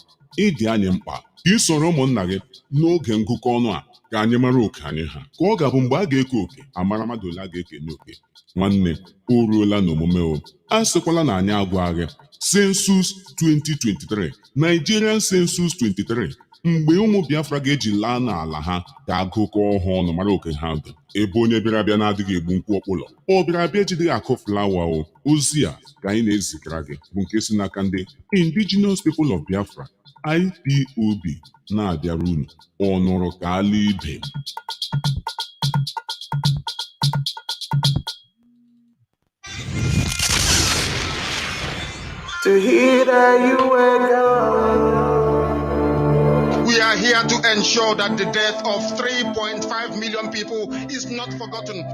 ịdị anyị mkpa ka ị soro ụmụnna gị n'oge ngụkọ ọnụ a ka anyị mara oke anyị ha, ka ọ ga-abụ mgbe a ga-eke oke amara mmadụ ole a ga-ekenye oke. Nwanne, o ruola n'omume o, a sịkwala na anyị agwaghị. Census 2023, Nigerian Census 23, mgbe ụmụ Biafra ga-eji laa n'ala ha ka agụkọ ọhụụ ọnụ mara oke ha dị. Ebe onye bịara abịa na-adịghị egbu nkwụ ọkpụlọ, ọ bịara abịa ejideghị akụ flawa o. Ozi a ka anyị na-ezigara gị bụ nke si n'aka ndị Indigenous People of Biafra, IPOB, na-abịara unu. Ọ nụrụ ka ala ibe. We are here to ensure that the death of 3.5 million people is not forgotten.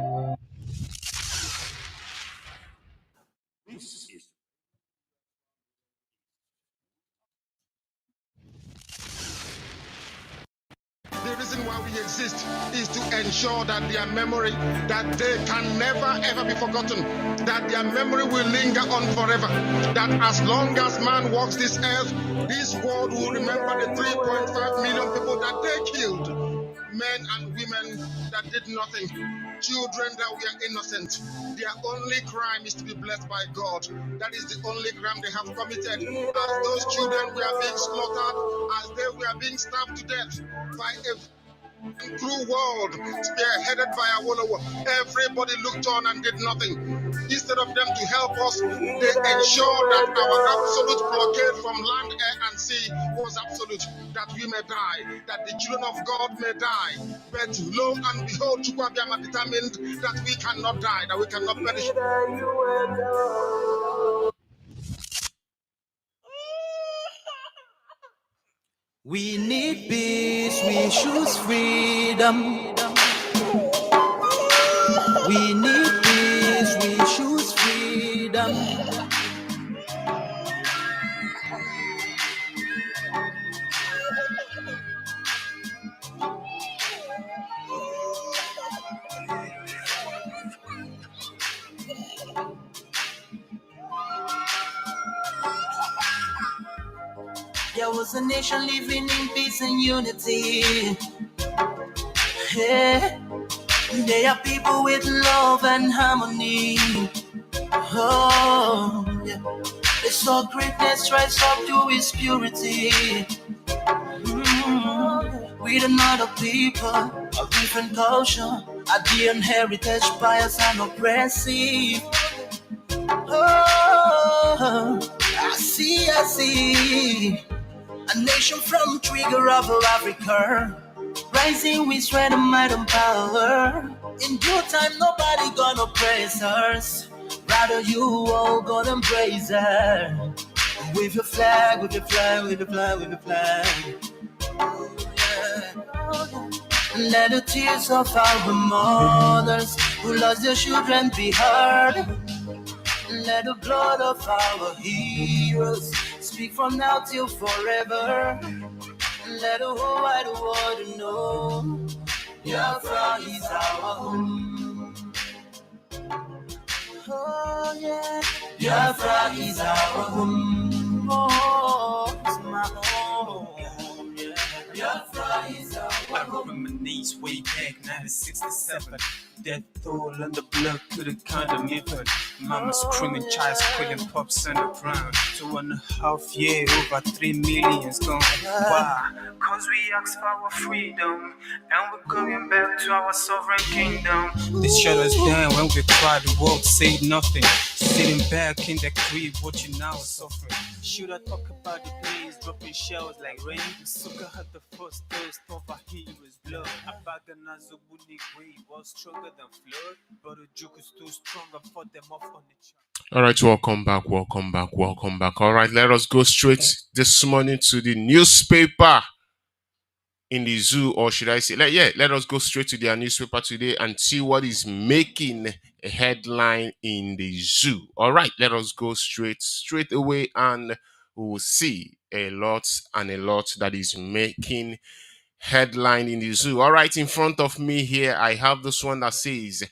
The reason why we exist is to ensure that their memory, that they can never ever be forgotten, that their memory will linger on forever, that as long as man walks this earth, this world will remember the 3.5 million people that they killed, men and women that did nothing, children that were innocent. Their only crime is to be blessed by God. That is the only crime they have committed. As those children were being slaughtered, as they were being stabbed to death by a cruel world spearheaded by Awolowo, everybody looked on and did nothing. Instead of them to help us, they ensured that our absolute blockade from land, air, and sea was absolute, that we may die, that the children of God may die. But lo and behold, Chukwuabiama determined that we cannot die, that we cannot perish. We need peace, we choose freedom. We need peace, we choose freedom. There was a nation living in peace and unity. Yeah. They are people with love and harmony. Oh, yeah. They saw greatness rise up to its purity. With another people of different culture, a different heritage, bias and oppressive. Oh, I see. A nation from trigger of Africa, rising with strength and might and power. In due time, nobody gonna praise us. Rather, you all gonna embrace her. With your flag, with your flag, with your flag, with your flag. Let the tears of our mothers who lost their children be heard. Let the blood of our heroes speak from now till forever. Let the whole wide world know Biafra is our home. Oh yeah, Biafra is our home. Oh, it's my home. Yeah. Biafra is our home. I reminisce way back 1967. Death toll and the blood couldn't kind of even. Mama screaming, child squealing, pops on the ground. 2.5 years, over 3 million's gone. Why? Cause we asked for our freedom, and we're going back to our sovereign kingdom. They shut us down when we cried, the world said nothing. Sitting back in the crib, watching our suffering. Should I talk about the days dropping shells like rain? Suka had the first thirst of our heroes' blood. Abaganazo Bunigwe was stronger than flood, but the juke is too strong and fought them off on the chart. All right, welcome back. All right, let us go straight this morning to the newspaper in the zoo, or should I say, let us go straight to their newspaper today and see what is making a headline in the zoo. All right, let us go straight away, and we will see a lot that is making headline in the zoo. All right, in front of me here, I have this one that says,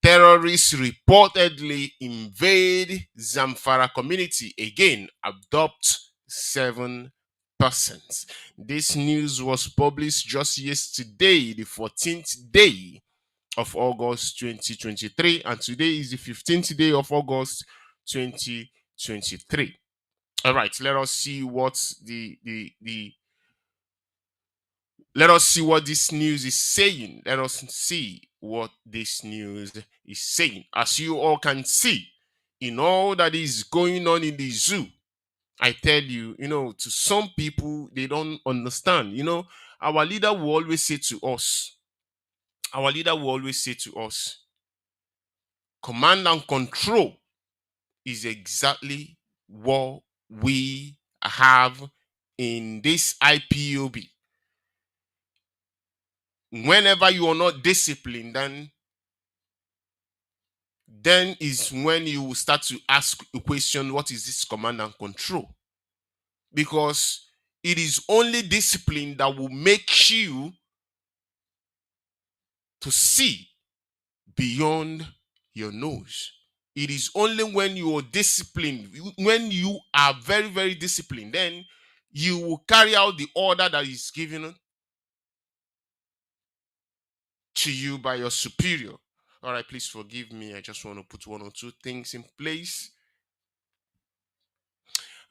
terrorists reportedly invade Zamfara community again, abduct 7 persons. This news was published just yesterday, the 14th day of August 2023, and today is the 15th day of August 2023. All right, let us see what let us see what this news is saying. Let us see what this news is saying. As you all can see, in all that is going on in the zoo, I tell you, to some people, they don't understand. Our leader will always say to us, command and control is exactly what we have in this IPOB. Whenever you are not disciplined, then is when you will start to ask a question, what is this command and control? Because it is only discipline that will make you to see beyond your nose. It is only when you are disciplined, when you are very, very disciplined, then you will carry out the order that is given to you by your superior. All right, please forgive me. I just want to put one or two things in place.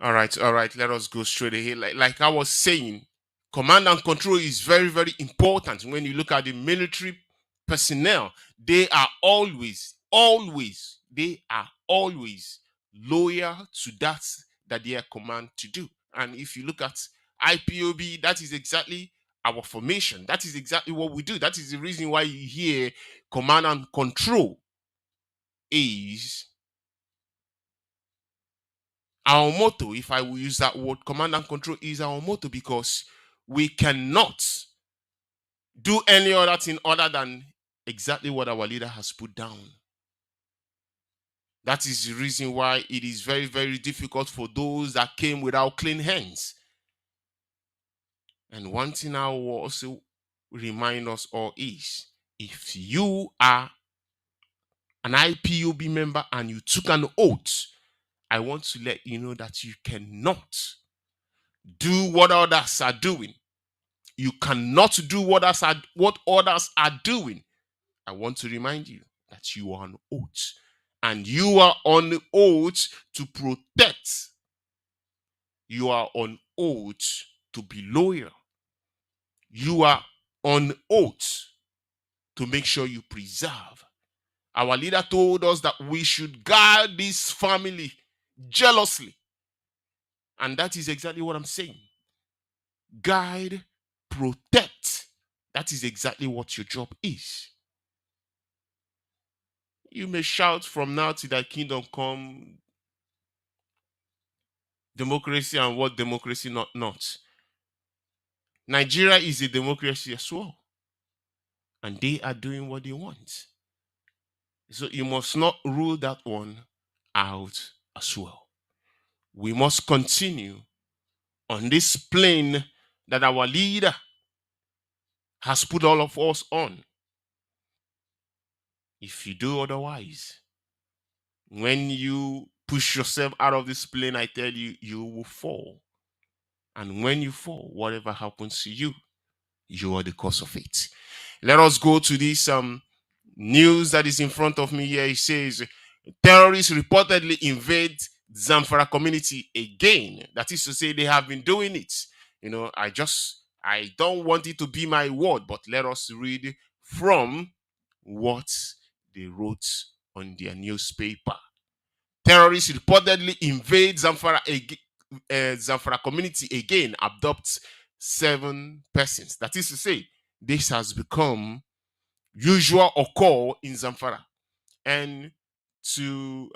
All right. Let us go straight ahead. Like I was saying, command and control is very, very important. When you look at the military personnel, they are always loyal to that they are commanded to do. And if you look at IPOB, that is exactly our formation. That is exactly what we do. That is the reason why you hear command and control is our motto. If I will use that word, command and control is our motto, because we cannot do any other thing other than exactly what our leader has put down. That is the reason why it is very, very difficult for those that came without clean hands. And one thing I will also remind us all is, if you are an IPOB member and you took an oath, I want to let you know that you cannot do what others are doing. You cannot do what others are doing. I want to remind you that you are on oath. And you are on oath to protect. You are on oath to be loyal. You are on oath to make sure you preserve. Our leader told us that we should guard this family jealously. And that is exactly what I'm saying. Guide, protect. That is exactly what your job is. You may shout from now till thy kingdom come, democracy and what democracy not. Nigeria is a democracy as well. And they are doing what they want. So you must not rule that one out as well. We must continue on this plane that our leader has put all of us on. If you do otherwise, when you push yourself out of this plane, I tell you, you will fall. And when you fall, whatever happens to you, you are the cause of it. Let us go to this news that is in front of me here. It says, terrorists reportedly invade Zamfara community again. That is to say, they have been doing it. You know, I don't want it to be my word, but let us read from what they wrote on their newspaper. Terrorists reportedly invade Zamfara community again, abduct 7 persons. That is to say, this has become usual occur in Zamfara. And to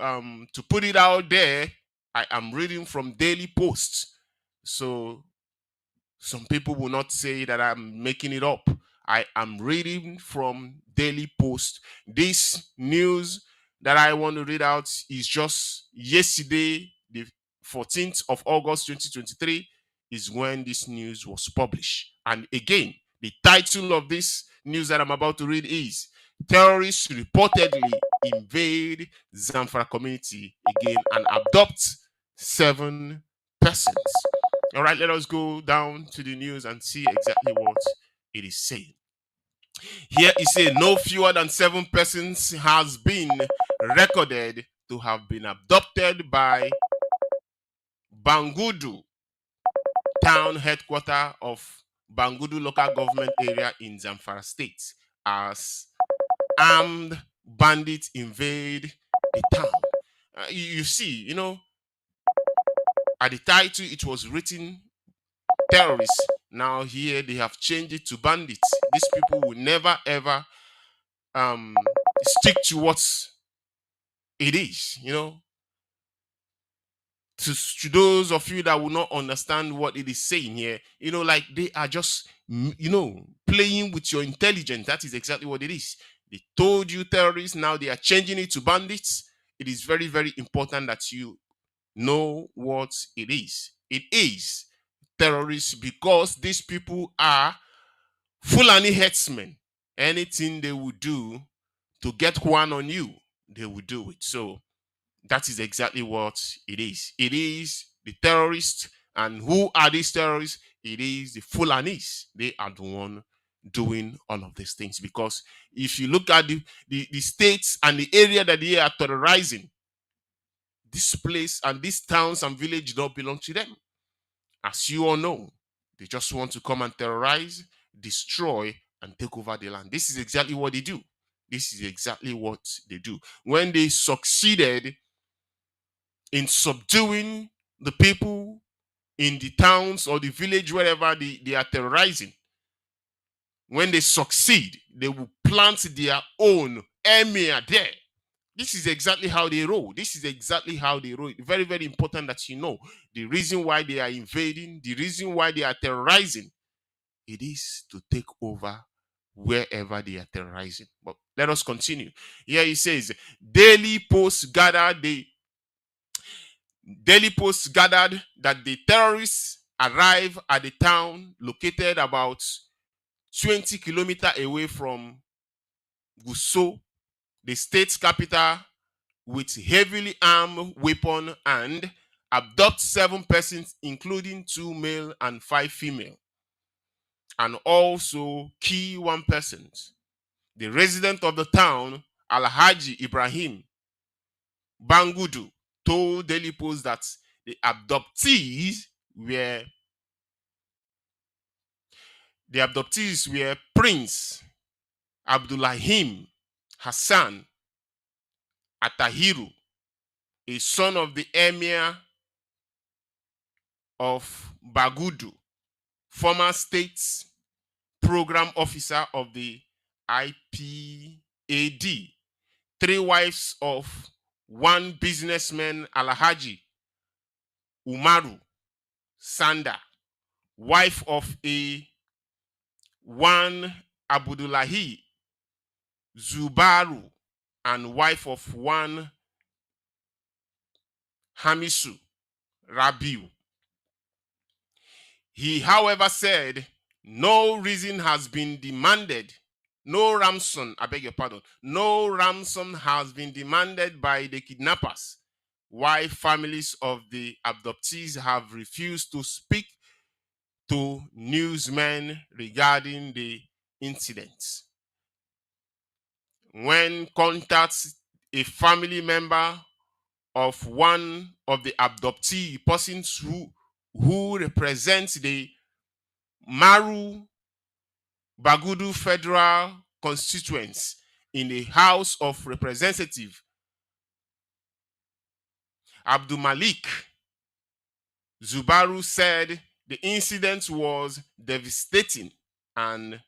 put it out there, I am reading from Daily Post. So some people will not say that I'm making it up. I am reading from Daily Post. This news that I want to read out is just yesterday, the 14th of August 2023, is when this news was published. And again, the title of this news that I'm about to read is, terrorists reportedly invade Zamfara community again and abduct 7 persons. All right, let us go down to the news and see exactly what it is saying. Here it says, no fewer than 7 persons has been recorded to have been abducted by Bangudu, town headquarters of Bangudu local government area in Zamfara state, as armed bandits invade the town. You see, you know, at the title it was written terrorists. Now here they have changed it to bandits. These people will never ever stick to what it is, you know. to those of you that will not understand what it is saying here, like they are just, playing with your intelligence. That is exactly what it is. They told you terrorists, now they are changing it to bandits. It is very, very important that you know what it is. It is terrorists because these people are Fulani headsmen. Anything they will do to get one on you, they will do it. So that is exactly what it is. It is the terrorists. And who are these terrorists? It is the Fulanis. They are the one doing all of these things. Because if you look at the states and the area that they are terrorizing, this place and these towns and villages don't belong to them. As you all know, they just want to come and terrorize, destroy, and take over the land. This is exactly what they do. This is exactly what they do. When they succeeded in subduing the people in the towns or the village, wherever they are terrorizing, when they succeed, they will plant their own emir there. This is exactly how they roll. This is exactly how they roll. Very, very important that you know the reason why they are invading, the reason why they are terrorizing. It is to take over wherever they are terrorizing. But let us continue. Here he says, daily posts gathered that the terrorists arrive at the town located about 20 kilometers away from Gusau, the state's capital, with heavily armed weapon and abduct 7 persons, including 2 male and 5 female, and also kill 1 person. The resident of the town, Alhaji Ibrahim Bangudu, told Daily Post that the abductees were Prince Abdullahim Hassan Atahiru, a son of the emir of Bagudu, former state program officer of the IPAD, 3 wives of 1 businessman, Alhaji Umaru Sanda, wife of one Abdullahi Zubaru, and wife of 1 Hamisu Rabiu. He, however, said no reason has been demanded. No ransom has been demanded by the kidnappers, why families of the abductees have refused to speak to newsmen regarding the incident. When contacts a family member of one of the abductee persons who represents the Maru Bagudu Federal Constituents in the House of Representatives, Abdul Malik Zubaru said the incident was devastating and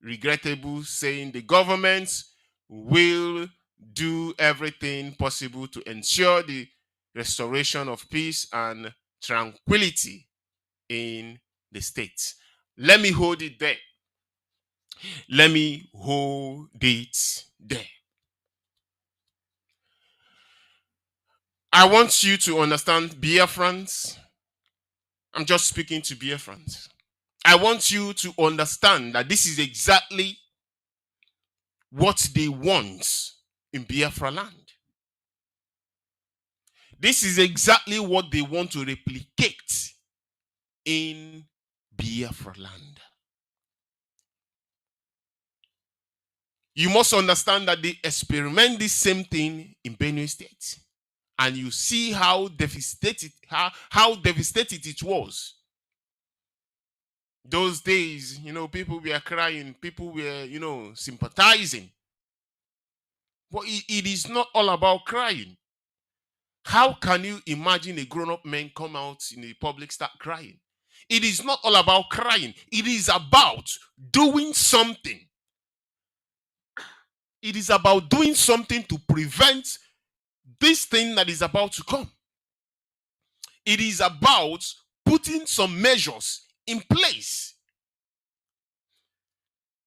regrettable, saying the government will do everything possible to ensure the restoration of peace and tranquility in the state. Let me hold it there. Let me hold it there. I want you to understand, Biafrans. I'm just speaking to Biafrans. I want you to understand that this is exactly what they want in Biafra land. This is exactly what they want to replicate in Biafra land. You must understand that they experiment the same thing in Benue State. And you see how devastated it was. Those days, people were crying, people were, sympathizing. But it is not all about crying. How can you imagine a grown-up man come out in the public start crying? It is not all about crying. It is about doing something. It is about doing something to prevent this thing that is about to come. It is about putting some measures in place.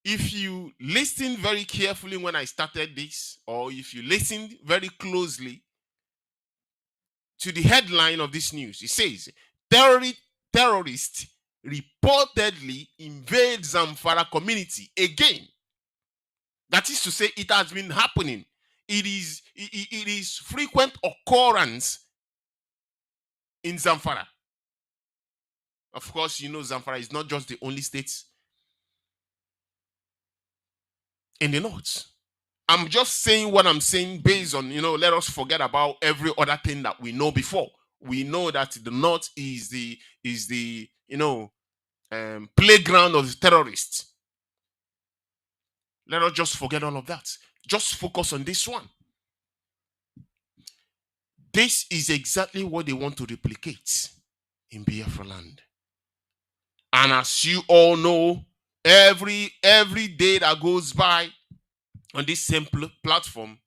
If you listen very carefully when I started this, or if you listen very closely to the headline of this news, it says, terrorists reportedly invade Zamfara community again. That is to say, it has been happening. It is frequent occurrence in Zamfara. Of course, you know Zamfara is not just the only state in the north. I'm just saying what I'm saying based on, let us forget about every other thing that we know before. We know that the north is the playground of the terrorists. Let us just forget all of that. Just focus on this one. This is exactly what they want to replicate in Biafra land. And as you all know, every day that goes by on this same platform,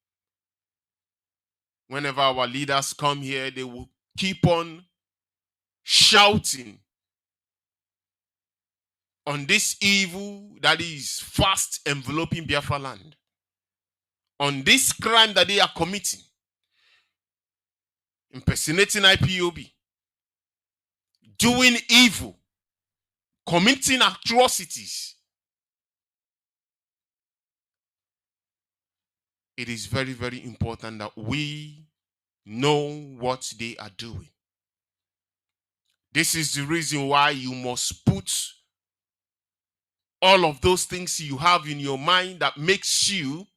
whenever our leaders come here, they will keep on shouting on this evil that is fast enveloping Biafra land, on this crime that they are committing, impersonating IPOB, doing evil, committing atrocities. It is very, very important that we know what they are doing. This is the reason why you must put all of those things you have in your mind that makes you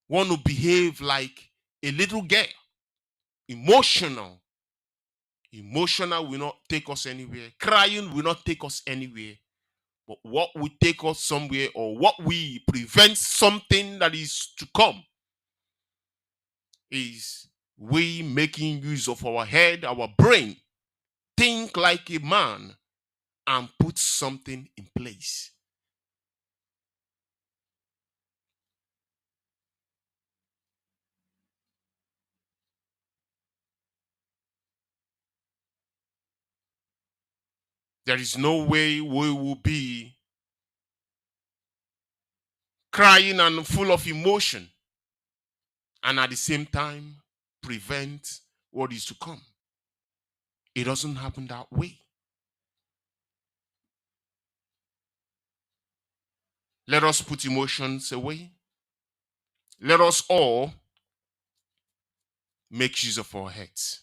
want to behave like a little girl. Emotional will not take us anywhere. Crying will not take us anywhere. But what will take us somewhere, or what will prevent something that is to come, is we making use of our head, our brain, think like a man, and put something in place. There is no way we will be crying and full of emotion and at the same time prevent what is to come. It doesn't happen that way. Let us put emotions away. Let us all make use of our heads.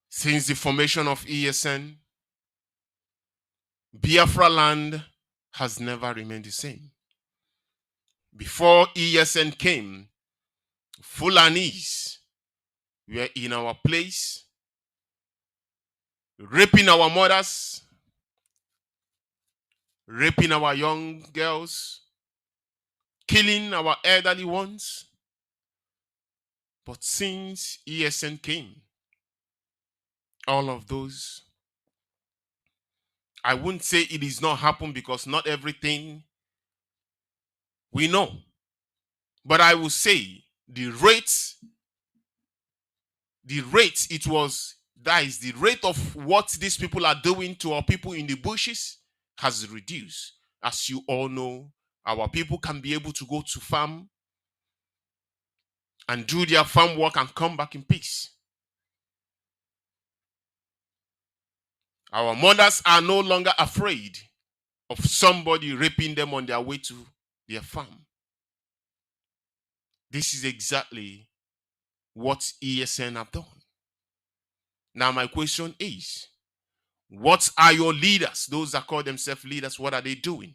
Since the formation of ESN, Biafra land has never remained the same. Before ESN came, Fulanis were in our place, raping our mothers, raping our young girls, killing our elderly ones. But since ESN came, all of those, I wouldn't say it is not happened, because not everything we know. But I will say the rate of what these people are doing to our people in the bushes has reduced. As you all know, our people can be able to go to farm and do their farm work and come back in peace. Our mothers are no longer afraid of somebody raping them on their way to their farm. This is exactly what ESN have done. Now my question is, what are your leaders, those that call themselves leaders, what are they doing?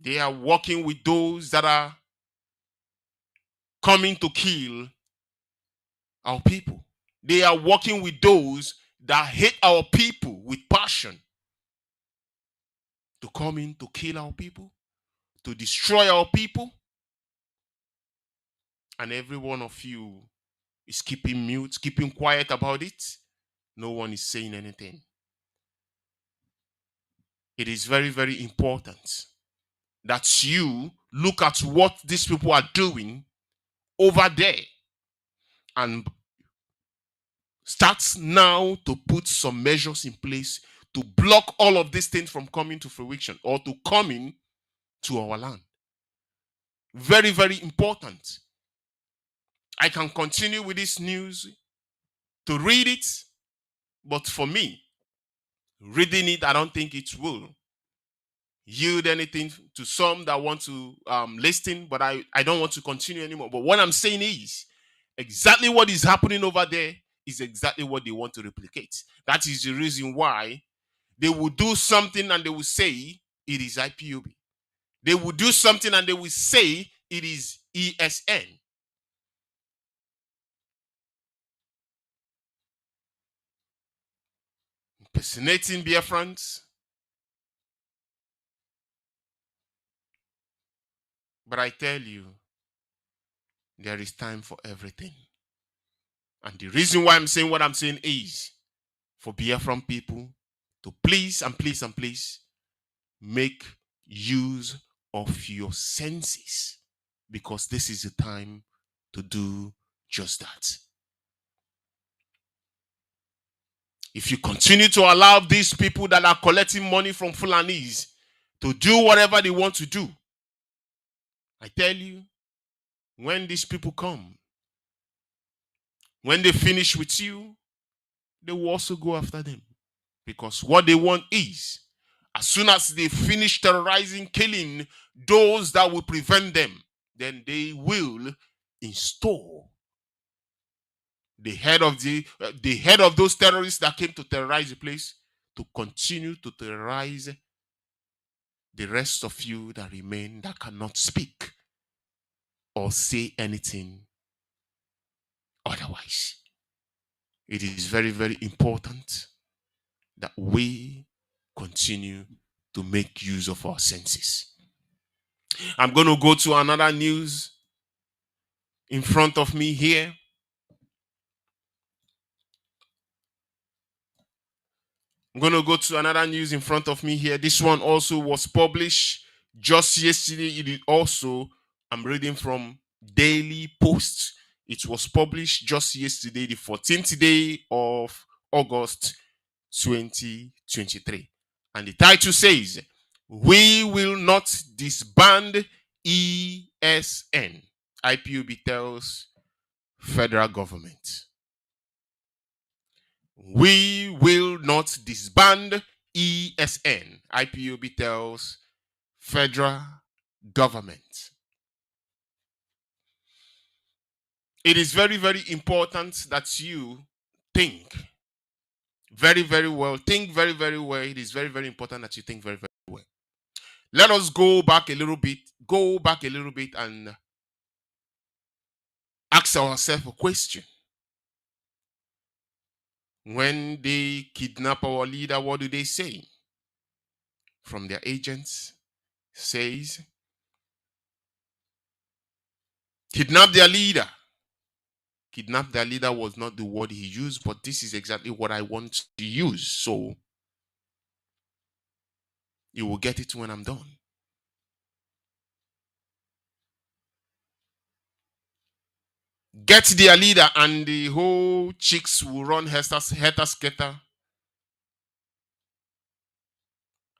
They are working with those that are coming to kill our people. They are working with those that hate our people with passion, to come in to kill our people, to destroy our people. And every one of you is keeping mute, keeping quiet about it. No one is saying anything. It is very, very important that you look at what these people are doing over there and starts now to put some measures in place to block all of these things from coming to fruition or to coming to our land. Very, very important. I can continue with this news to read it, but for me, reading it, I don't think it will yield anything to some that want to listen, but I don't want to continue anymore. But what I'm saying is exactly what is happening over there is exactly what they want to replicate. That is the reason why they will do something and they will say it is IPOB. They will do something and they will say it is ESN. Impersonating Biafrans. But I tell you, there is time for everything. And the reason why I'm saying what I'm saying is for Biafran people to please and please and please make use of your senses, because this is the time to do just that. If you continue to allow these people that are collecting money from Fulanis to do whatever they want to do, I tell you, when these people come, when they finish with you, they will also go after them. Because what they want is, as soon as they finish terrorizing, killing those that will prevent them, then they will install the head of those terrorists that came to terrorize the place to continue to terrorize the rest of you that remain, that cannot speak or say anything otherwise. It is very, very important that we continue to make use of our senses. I'm going to go to another news in front of me here. I'm going to go to another news in front of me here. This one also was published just yesterday. It is also, I'm reading from Daily Post. It was published just yesterday, the 14th day of August 2023. And the title says, "We will not disband ESN. IPOB tells federal government." We will not disband ESN. IPOB tells federal government. It is very, very important that you think very, very well. Think very, very well. It is very, very important that you think very, very well. Let us go back a little bit. And ask ourselves a question. When they kidnap our leader, what do they say? From their agents, says, kidnap their leader. Kidnap their leader was not the word he used, but this is exactly what I want to use. So you will get it when I'm done. Get their leader and the whole chicks will run helter-skelter,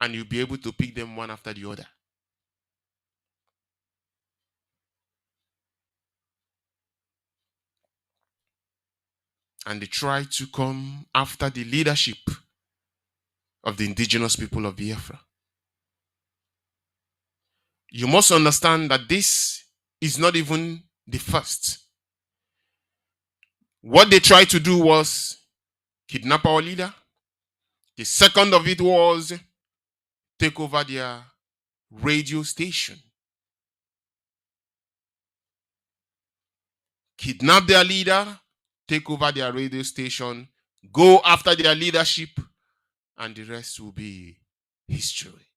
and you'll be able to pick them one after the other. And they try to come after the leadership of the indigenous people of Biafra. You must understand that this is not even the first. What they tried to do was kidnap our leader. The second of it was take over their radio station. Kidnap their leader, take over their radio station, go after their leadership, and the rest will be history.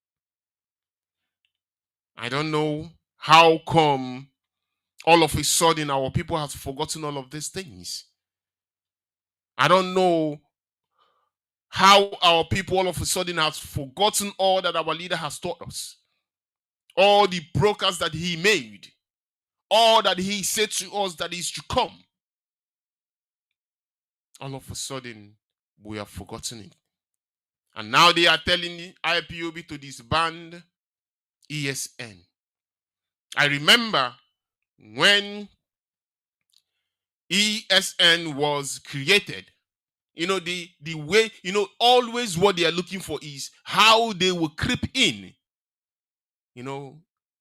I don't know how come all of a sudden our people have forgotten all of these things. I don't know how our people all of a sudden have forgotten all that our leader has taught us. All the brokers that he made, all that he said to us that is to come. all of a sudden, we have forgotten it. And now they are telling IPOB to disband ESN. I remember when ESN was created, the way, always what they are looking for is how they will creep in.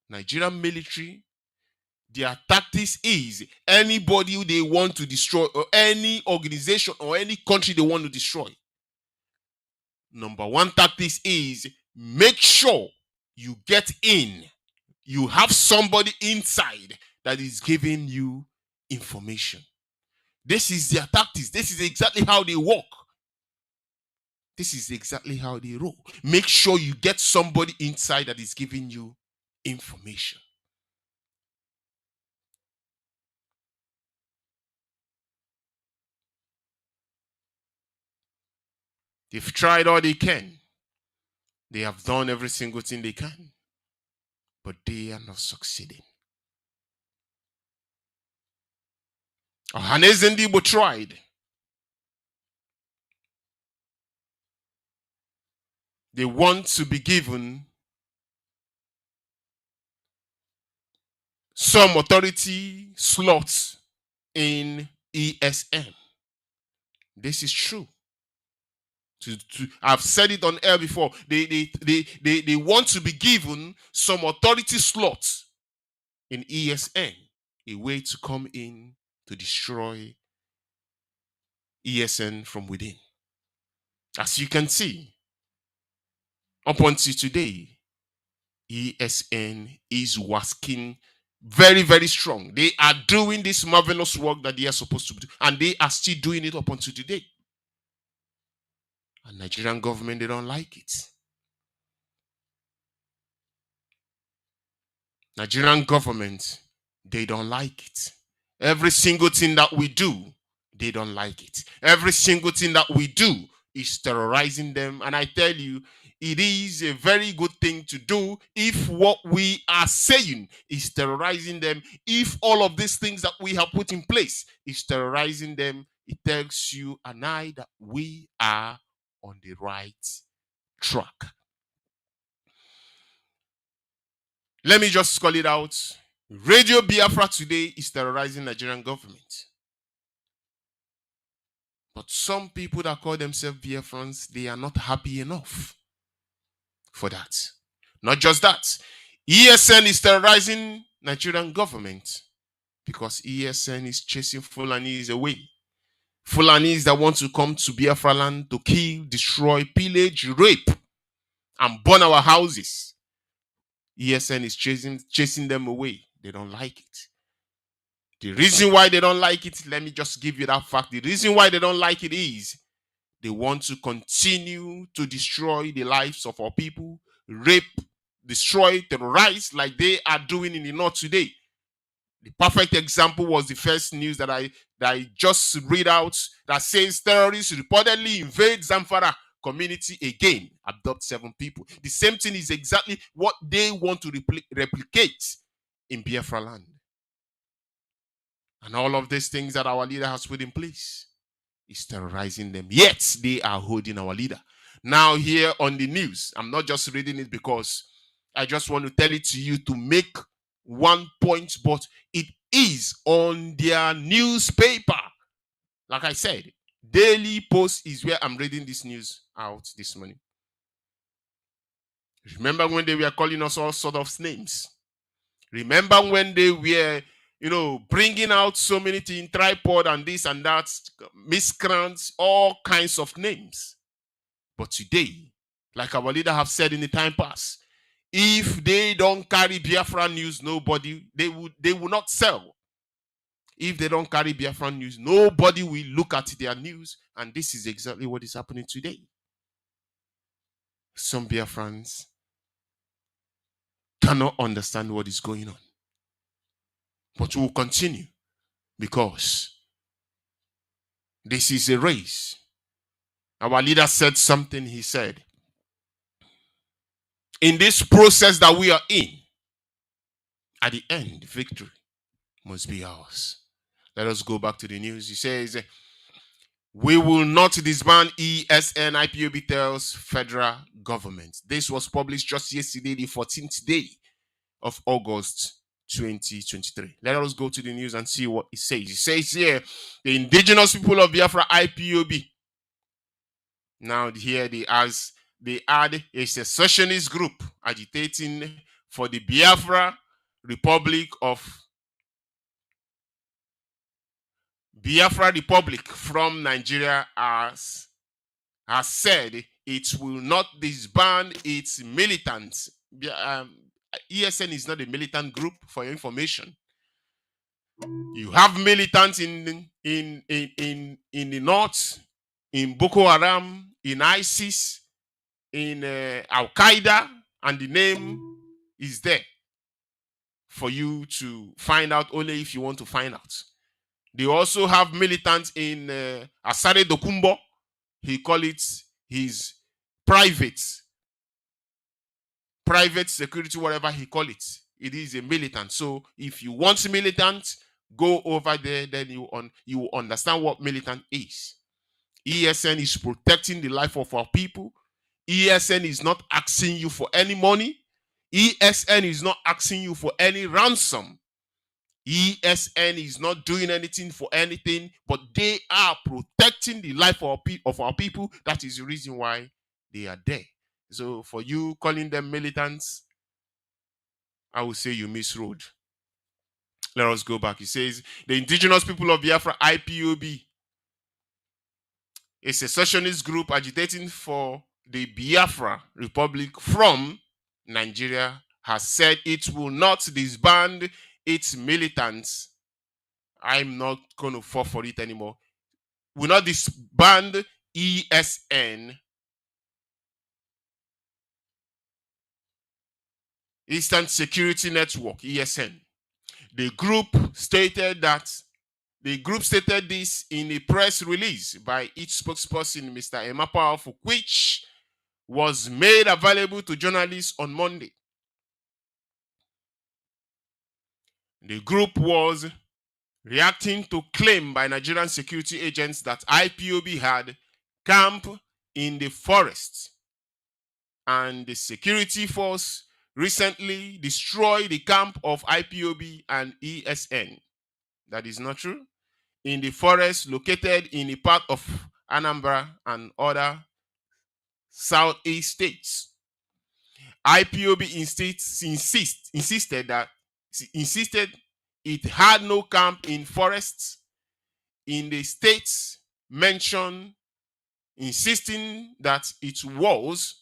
Nigerian military, their tactics is anybody they want to destroy, or any organization or any country they want to destroy. Number one tactics is make sure you get in. You have somebody inside that is giving you information. This is their tactics. This is exactly how they work. This is exactly how they roll. Make sure you get somebody inside that is giving you information. They've tried all they can. They have done every single thing they can. But they are not succeeding. Ohaneze Ndị Igbo tried. They want to be given some authority slots in ESN. This is true. I've said it on air before. They want to be given some authority slots in ESN, a way to come in to destroy ESN from within. As you can see, up until today, ESN is working very, very strong. They are doing this marvelous work that they are supposed to do, and they are still doing it up until today. And Nigerian government, they don't like it. Nigerian government, they don't like it. Every single thing that we do, they don't like it. Every single thing that we do is terrorizing them. And I tell you, it is a very good thing to do if what we are saying is terrorizing them. If all of these things that we have put in place is terrorizing them, it tells you and I that we are on the right track. Let me just call it out. Radio Biafra today is terrorizing Nigerian government. But some people that call themselves Biafrans, they are not happy enough for that. Not just that. ESN is terrorizing Nigerian government because ESN is chasing Fulanis away. Fulanis that want to come to Biafra land to kill, destroy, pillage, rape, and burn our houses. ESN is chasing them away. They don't like it. The reason why they don't like it, let me just give you that fact. The reason why they don't like it is they want to continue to destroy the lives of our people, rape, destroy, terrorize like they are doing in the north today. The perfect example was the first news that I just read out that says terrorists reportedly invade Zamfara community again, abduct 7 people. The same thing is exactly what they want to replicate in Biafra land. And all of these things that our leader has put in place is terrorizing them. Yet they are holding our leader. Now here on the news, I'm not just reading it because I just want to tell it to you to make one point, but it is on their newspaper. Like I said, Daily Post is where I'm reading this news out this morning. Remember when they were calling us all sort of names? Remember when they were, bringing out so many things, tripod and this and that, miscreants, all kinds of names. But today, like our leader have said in the time past, if they don't carry Biafra news, they will not sell. If they don't carry Biafra news, nobody will look at their news. And this is exactly what is happening today. Some Biafrans cannot understand what is going on. But we will continue because this is a race. Our leader said something. He said, in this process that we are in, at the end, victory must be ours. Let us go back to the news. He says, We will not disband ESN, IPOB tells federal government. This was published just yesterday, the 14th day of August 2023. Let us go to the news and see what it says. It says here, the indigenous people of Biafra, IPOB. Now here they add a secessionist group agitating for the Biafra Republic from Nigeria has said it will not disband its militants. ESN is not a militant group, for your information. You have militants in the north, in Boko Haram, in ISIS, in Al Qaeda, and the name is there for you to find out only if you want to find out. They also have militants in Asare Dokumbo. He call it his private security, whatever he call it. It is a militant. So if you want militant, go over there. Then you will understand what militant is. ESN is protecting the life of our people. ESN is not asking you for any money. ESN is not asking you for any ransom. ESN is not doing anything for anything, but they are protecting the life of our people. That is the reason why they are there. So for you calling them militants, I would say you misrode. Let us go back. It says, the indigenous people of Biafra, IPOB, a secessionist group agitating for the Biafra Republic from Nigeria, has said it will not disband its militants. I'm not going to fall for it anymore. Will not disband ESN, Eastern Security Network, ESN. The group stated this in a press release by its spokesperson, Mr. Emma Powerful, which was made available to journalists on Monday. The group was reacting to claim by Nigerian security agents that IPOB had camped in the forest, and the security force recently destroyed the camp of IPOB and ESN. That is not true. In the forest located in a part of Anambra and other southeast states. IPOB insisted it had no camp in forests in the states mentioned, insisting that it was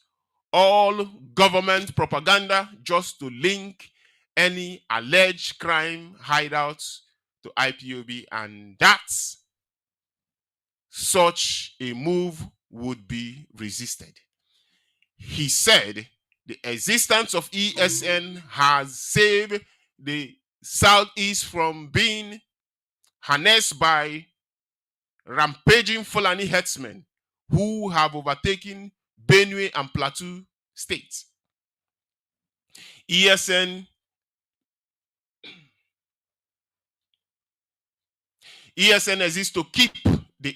all government propaganda just to link any alleged crime hideouts to IPOB, and that such a move would be resisted. He said the existence of ESN has saved the Southeast from being harnessed by rampaging Fulani herdsmen who have overtaken Benue and Plateau states. ESN exists to keep the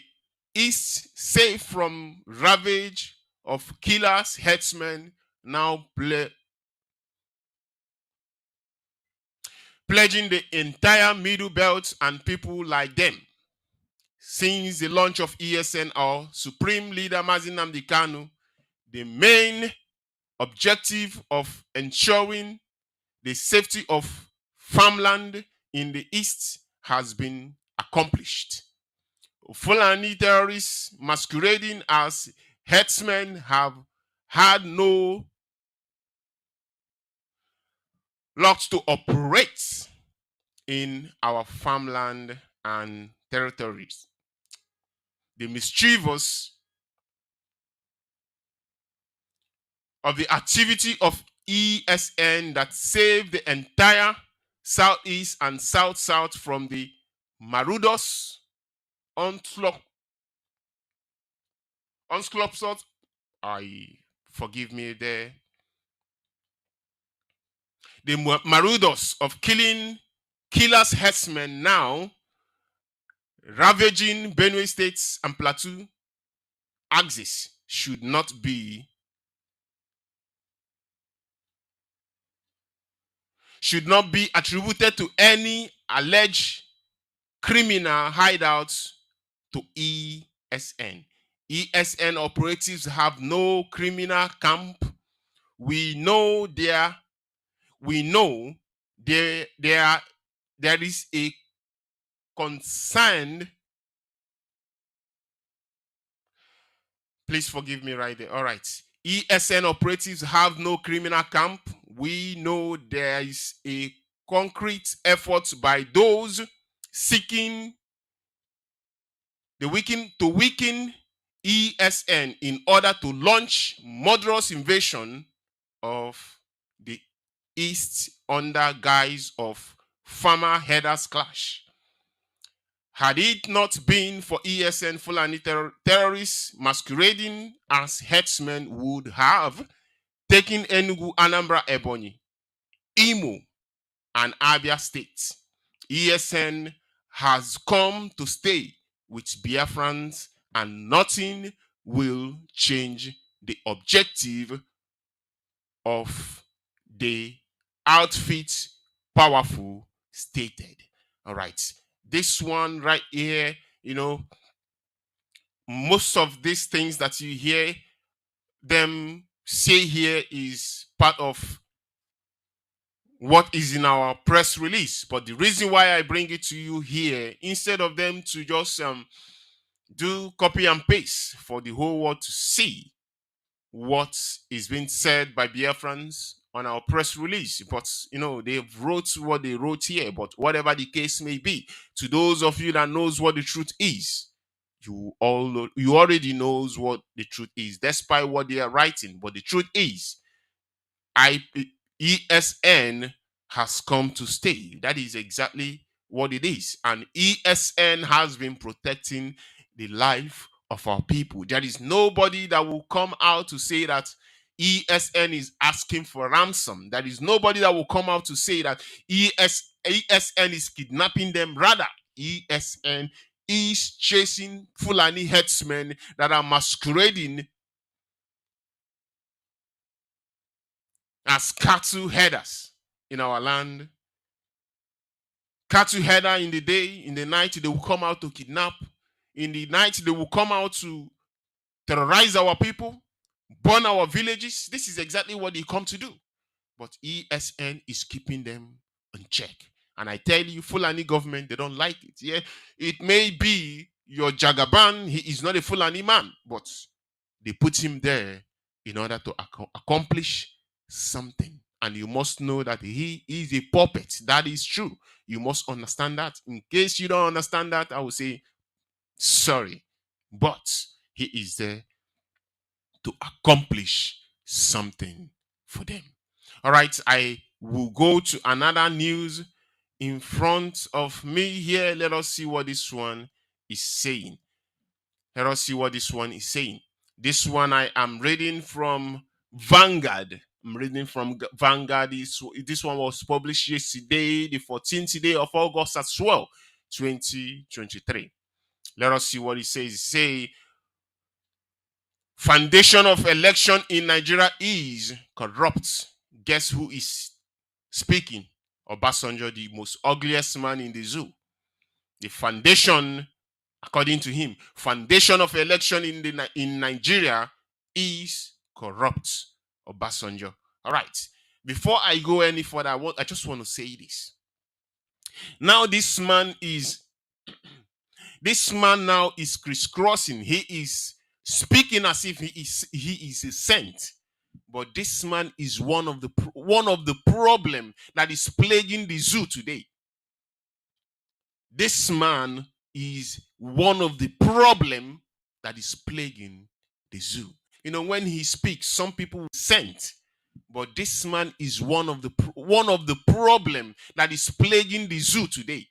East safe from ravage of killers, herdsmen, now pledging the entire Middle Belt and people like them. Since the launch of ESN, our Supreme Leader Mazi Nnamdi Kanu, the main objective of ensuring the safety of farmland in the East has been accomplished. Fulani terrorists masquerading as herdsmen have had no luck to operate in our farmland and territories. The mischievous of the activity of ESN that saved the entire Southeast and South from the marauders, onslaught. Forgive me there. The marauders of killers, herdsmen now ravaging Benue States and Plateau axis should not be attributed to any alleged criminal hideouts to ESN. ESN operatives have no criminal camp. We know there is a concern. Please forgive me right there. All right. ESN operatives have no criminal camp. We know there is a concrete effort by those seeking to weaken ESN in order to launch murderous invasion of the East under guise of farmer headers clash. Had it not been for ESN, Fulani terrorists masquerading as headsmen would have taken Enugu, Anambra, Ebonyi, Imo, and Abia states. ESN has come to stay with Biafrans, and nothing will change the objective of the outfit powerful stated. All right. This one right here, most of these things that you hear them say here is part of what is in our press release. But the reason why I bring it to you here, instead of them to just do copy and paste for the whole world to see what is being said by Biafrans on our press release, but they wrote what they wrote here. But whatever the case may be, to those of you that knows what the truth is, you already knows what the truth is, despite what they are writing. But the truth is, ESN has come to stay. That is exactly what it is. And ESN has been protecting the life of our people. There is nobody that will come out to say that ESN is asking for ransom. There is nobody that will come out to say that ESN is kidnapping them. Rather, ESN is chasing Fulani headsmen that are masquerading as cattle headers in our land. Cattle header in the day, in the night, they will come out to kidnap. In the night, they will come out to terrorize our people, burn our villages. This is exactly what they come to do. But ESN is keeping them in check. And I tell you, Fulani government, they don't like it. Yeah, it may be your Jagaban, he is not a Fulani man, but they put him there in order to accomplish something. And you must know that he is a puppet. That is true. You must understand that. In case you don't understand that, I will say, sorry. But he is there to accomplish something for them. All right, I will go to another news in front of me here. Let us see what this one is saying. Let us see what this one is saying. This one I am reading from Vanguard. I'm reading from Vanguard. This one was published yesterday, the 14th day of August as well, 2023. Let us see what it says. It says, foundation of election in Nigeria is corrupt. Guess who is speaking? Obasanjo, the most ugliest man in the zoo. The foundation, according to him, foundation of election in Nigeria is corrupt. Obasanjo. All right. Before I go any further, I just want to say this. Now this man now is crisscrossing. He is speaking as if he is a saint. But this man is one of the problem that is plaguing the zoo today. This man is one of the problem that is plaguing the zoo. When he speaks, some people sent, but this man is one of the problem that is plaguing the zoo today.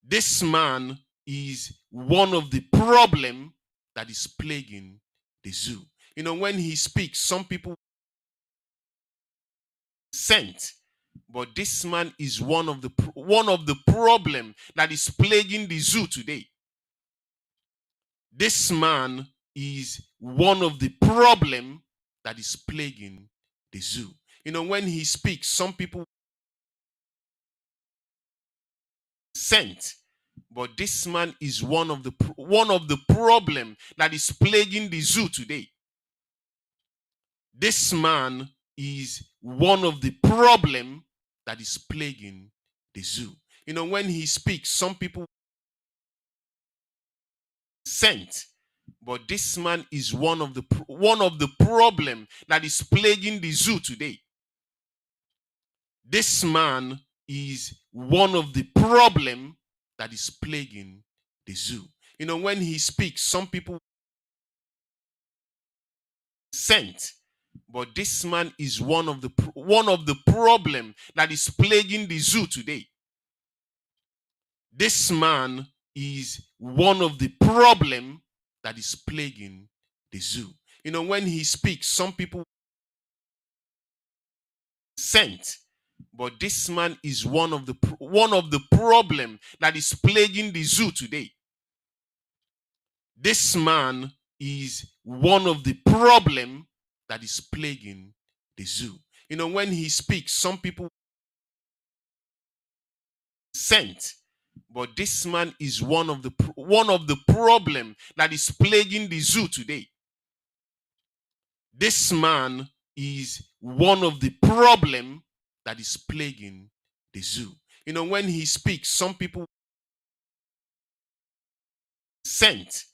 This man is one of the problem that is plaguing the zoo. When he speaks, some people sent, But this man is one of the problem that is plaguing the zoo today. This man is one of the problem that is plaguing the zoo. When he speaks, some people sent, but this man is one of the problem that is plaguing the zoo today. This man is one of the problem that is plaguing the zoo. When he speaks, some people sent, but this man is one of the problem that is plaguing the zoo today. This man is one of the problem that is plaguing the zoo. When he speaks, some people sent, but this man is one of the problem that is plaguing the zoo today. This man is one of the problem that is plaguing the zoo. When he speaks, some people sent, but this man is one of the problem that is plaguing the zoo today. This man is one of the problem that is plaguing the zoo. When he speaks, some people sent, but this man is one of the problem that is plaguing the zoo today. This man is one of the problem that is plaguing the zoo. When he speaks, some people sent,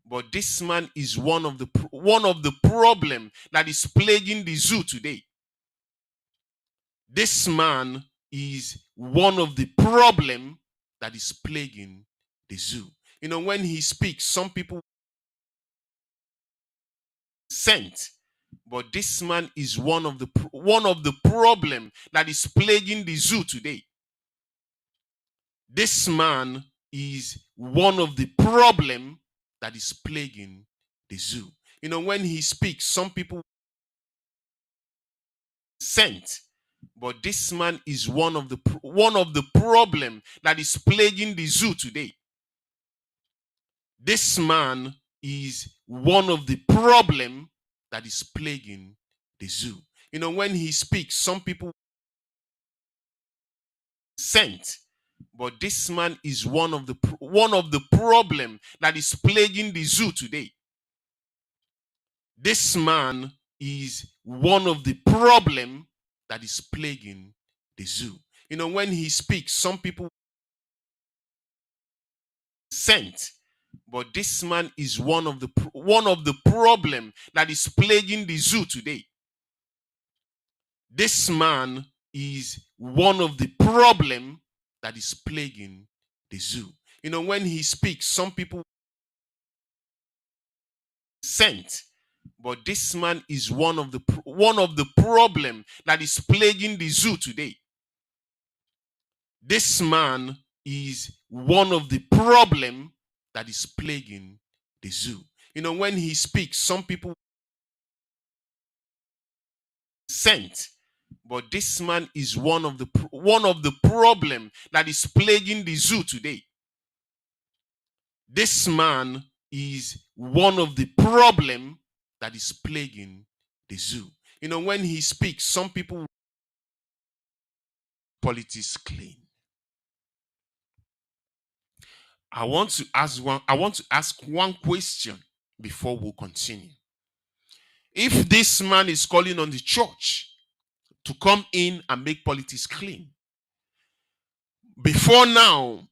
but this man is one of the problem that is plaguing the zoo today. This man is one of the problem that is plaguing the zoo. When he speaks, some people sent, but this man is one of the problem that is plaguing the zoo today. This man is one of the problem that is plaguing the zoo. When he speaks, some people sent, but this man is one of the problem that is plaguing the zoo today. This man is one of the problem that is plaguing the zoo. When he speaks, some people sent, but this man is one of the problem that is plaguing the zoo today. This man is one of the problem that is plaguing the zoo. When he speaks, some people sent, but this man is one of the problem that is plaguing the zoo today. This man is one of the problem that is plaguing the zoo. When he speaks, some people sent, but this man is one of the problem that is plaguing the zoo today. This man is one of the problem that is plaguing the zoo. When he speaks, some people sent, but this man is one of the problem that is plaguing the zoo today. This man is one of the problem that is plaguing the zoo. When he speaks, some people politics clean. I want to ask one question before we continue. If this man is calling on the church to come in and make politics clean, before now,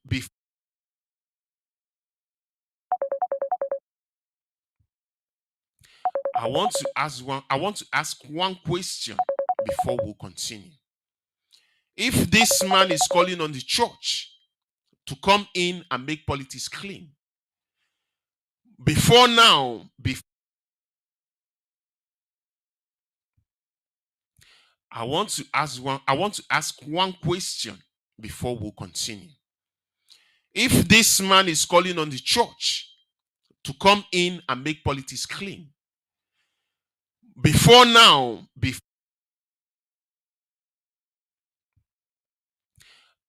I want to ask one question before we continue. If this man is calling on the church to come in and make politics clean, before now, I want to ask one question before we continue. If this man is calling on the church to come in and make politics clean, before now,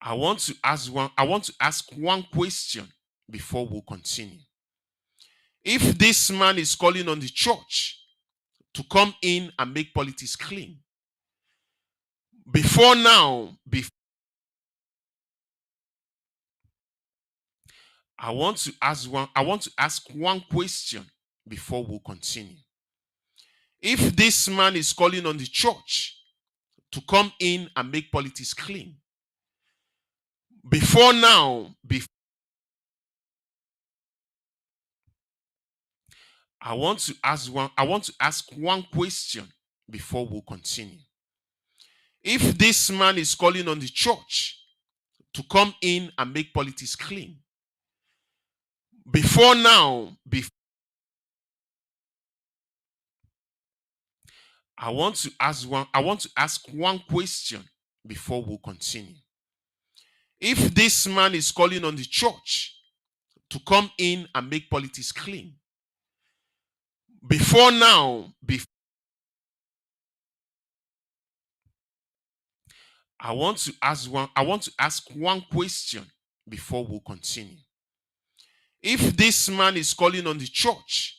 I want to ask one question before we continue. If this man is calling on the church to come in and make politics clean, before now, I want to ask one question before we continue. If this man is calling on the church to come in and make politics clean, before now, I want to ask one question before we continue. If this man is calling on the church to come in and make politics clean, before now, I want to ask one question before we continue. If this man is calling on the church to come in and make politics clean, before now, I want to ask one question before we continue. If this man is calling on the church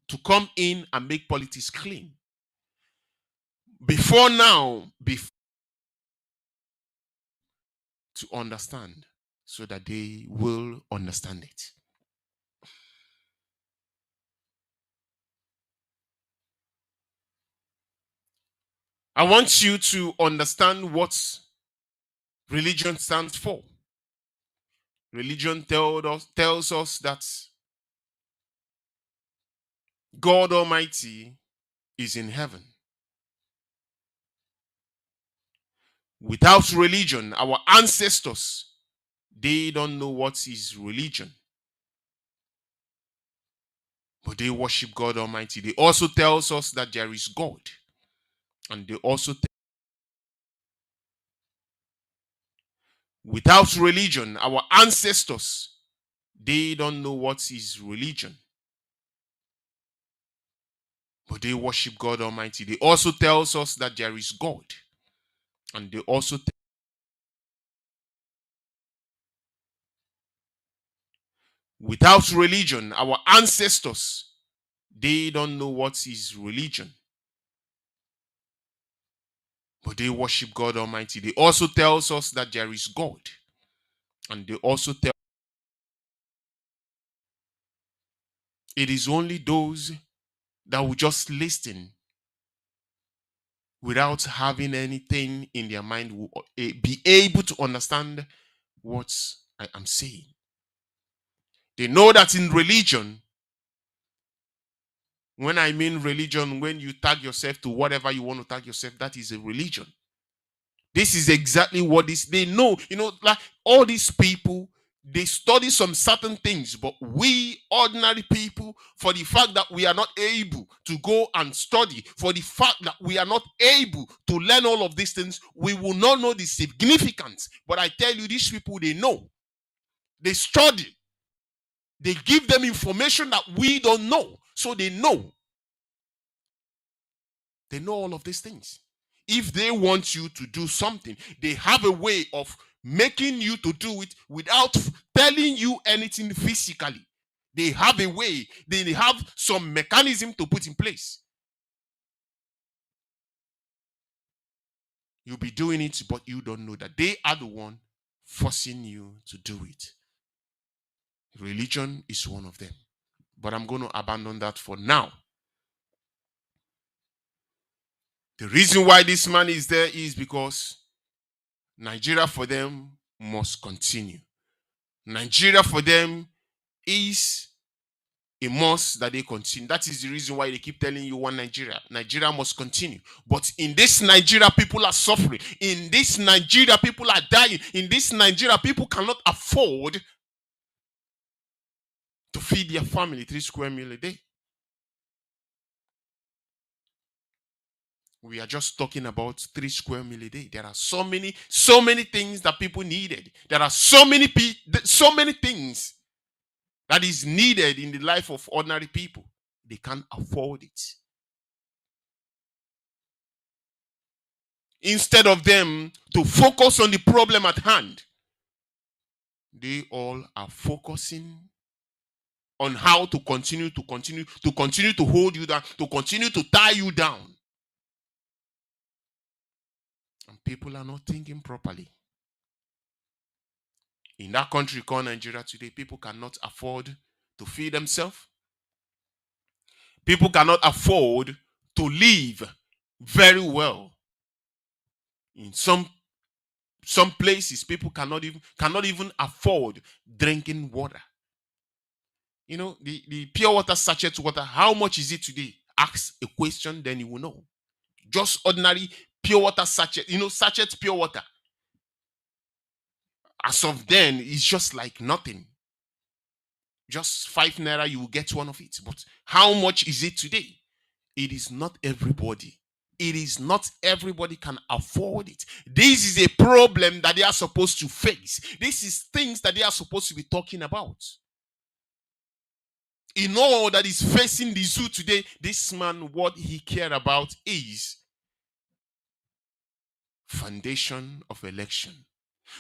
to come in and make politics clean, before now, to understand, so that they will understand it. I want you to understand what religion stands for. Religion tells us that God Almighty is in heaven. Without religion, our ancestors, they don't know what is religion, but they worship God Almighty. They also tells us that there is God, and they also without religion, our ancestors, they don't know what is religion, but they worship God Almighty. They also tells us that there is God, and they also without religion, our ancestors, they don't know what is religion, but they worship God Almighty. They also tells us that there is God, and they also tell it is only those that will just listen without having anything in their mind will be able to understand what I am saying. They know that in religion, when I mean religion, when you tag yourself to whatever you want to tag yourself, that is a religion. This is exactly what they know. Like all these people, they study some certain things, but we ordinary people, for the fact that we are not able to go and study, for the fact that we are not able to learn all of these things, we will not know the significance. But I tell you, these people, they know. They study. They give them information that we don't know. So they know. They know all of these things. If they want you to do something, they have a way of making you to do it without telling you anything physically. They have a way. They have some mechanism to put in place. You'll be doing it, but you don't know that they are the one forcing you to do it. Religion is one of them. But I'm going to abandon that for now. The reason why this man is there is because Nigeria for them must continue. Nigeria for them is a must that they continue. That is the reason why they keep telling you one Nigeria. Nigeria must continue. But in this Nigeria, people are suffering. In this Nigeria, people are dying. In this Nigeria, people cannot afford to feed their family 3 square meals a day. We are just talking about 3 square meals a day. There are so many things that people needed. There are so many things that is needed in the life of ordinary people. They can't afford it. Instead of them to focus on the problem at hand, they all are focusing on how to continue to hold you down, to continue to tie you down. And people are not thinking properly. In that country called Nigeria today, people cannot afford to feed themselves. People cannot afford to live very well. In some places, people cannot even afford drinking water. You know, the pure water sachet water, how much is it today? Ask a question, then you will know. Just ordinary pure water sachet, sachet pure water. As of then, it's just like nothing. Just 5 naira, you will get one of it. But how much is it today? It is not everybody. It is not everybody can afford it. This is a problem that they are supposed to face. This is things that they are supposed to be talking about. In all that is facing the zoo today, this man, what he cared about is foundation of election.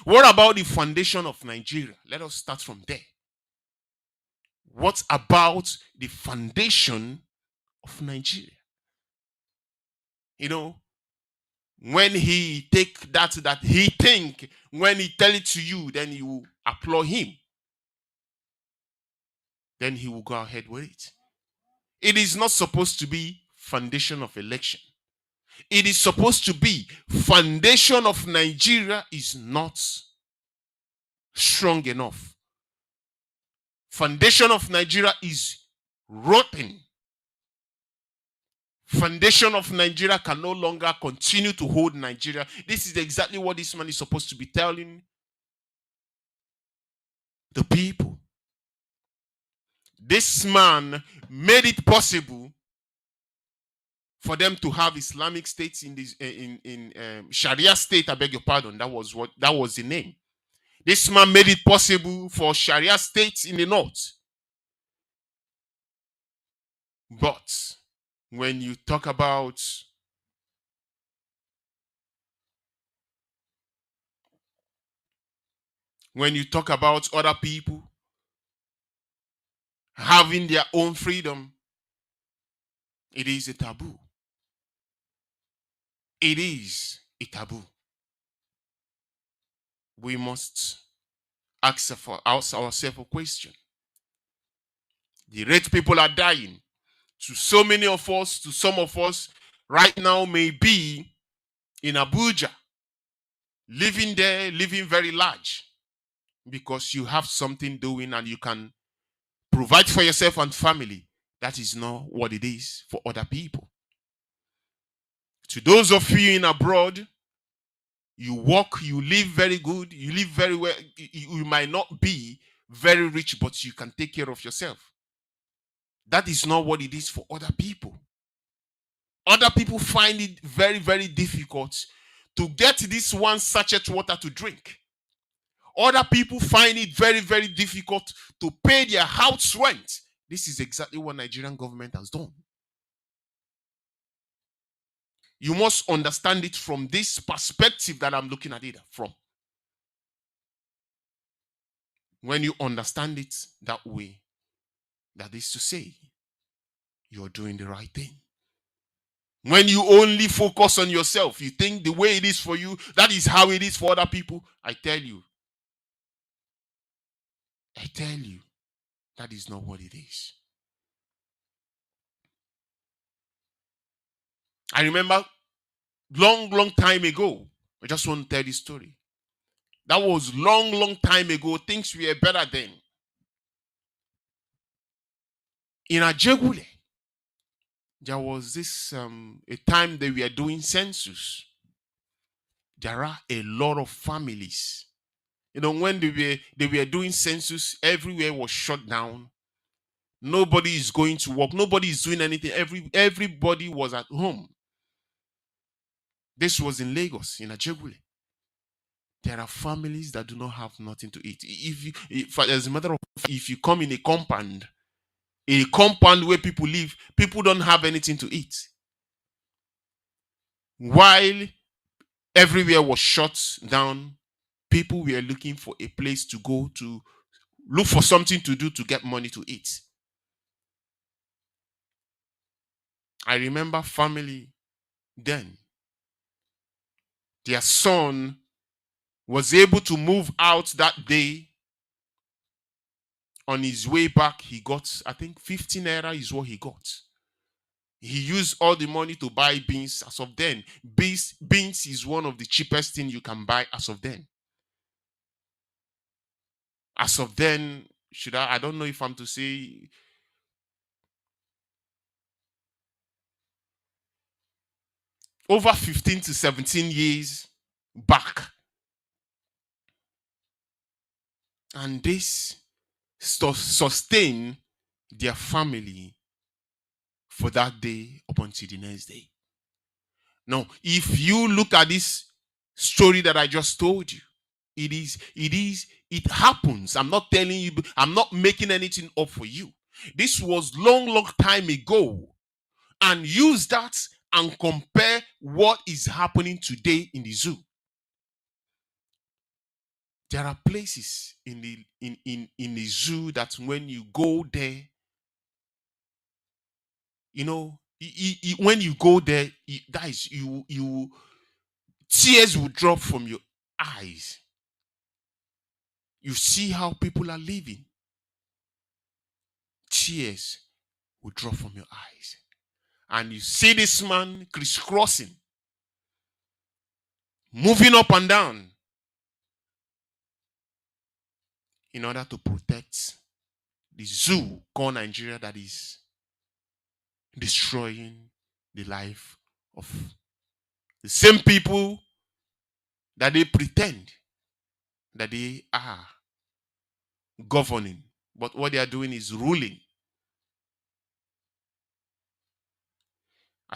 What about the foundation of Nigeria? Let us start from there. What about the foundation of Nigeria? You know, when he take that he think, when he tell it to you, then you applaud him. Then he will go ahead with it. It is not supposed to be foundation of election. It is supposed to be foundation of Nigeria is not strong enough. Foundation of Nigeria is rotten. Foundation of Nigeria can no longer continue to hold Nigeria. This is exactly what this man is supposed to be telling the people. This man made it possible for them to have Islamic states in this Sharia state. I beg your pardon. That was the name. This man made it possible for Sharia states in the north. But when you talk about other people having their own freedom, it is a taboo. It is a taboo. We must ask ourselves a question. The rate people are dying. To so many of us, to some of us, right now may be in Abuja, living there, living very large, because you have something doing and you can provide for yourself and family. That is not what it is for other people. To those of you in abroad, you work, you live very good, you live very well. You might not be very rich, but you can take care of yourself. That is not what it is for other people. Other people find it very, very difficult to get this one sachet water to drink. Other people find it very, very difficult to pay their house rent. This is exactly what Nigerian government has done. You must understand it from this perspective that I'm looking at it from. When you understand it that way, that is to say, you're doing the right thing. When you only focus on yourself, you think the way it is for you, that is how it is for other people. I tell you, that is not what it is. I remember long time ago, I just want to tell this story. That was long time ago. Things were better then. In Ajegule, there was this a time they were doing census. There are a lot of families. You know, when they were doing census, everywhere was shut down. Nobody is going to work. Nobody is doing anything. Everybody was at home. This was in Lagos, in Ajegule. There are families that do not have nothing to eat. As a matter of fact, if you come in a compound where people live, people don't have anything to eat. While everywhere was shut down, People were looking for a place to go to look for something to do to get money to eat. I remember family then. Their son was able to move out that day. On his way back, he got, I think, 15 naira is what he got. He used all the money to buy beans. As of then, beans is one of the cheapest things you can buy as of then. As of then, I don't know if I'm to say, over 15 to 17 years back. And this sustain their family for that day up until the next day. Now, if you look at this story that I just told you, it happens. I'm not telling you, I'm not making anything up for you. This was long time ago. And use that and compare what is happening today in the zoo. There are places in the zoo that when you go there, you know, when you go there, guys, you tears will drop from your eyes. You see how people are living. Tears will drop from your eyes. And you see this man crisscrossing, moving up and down in order to protect the zoo called Nigeria that is destroying the life of the same people that they pretend that they are governing. But what they are doing is ruling.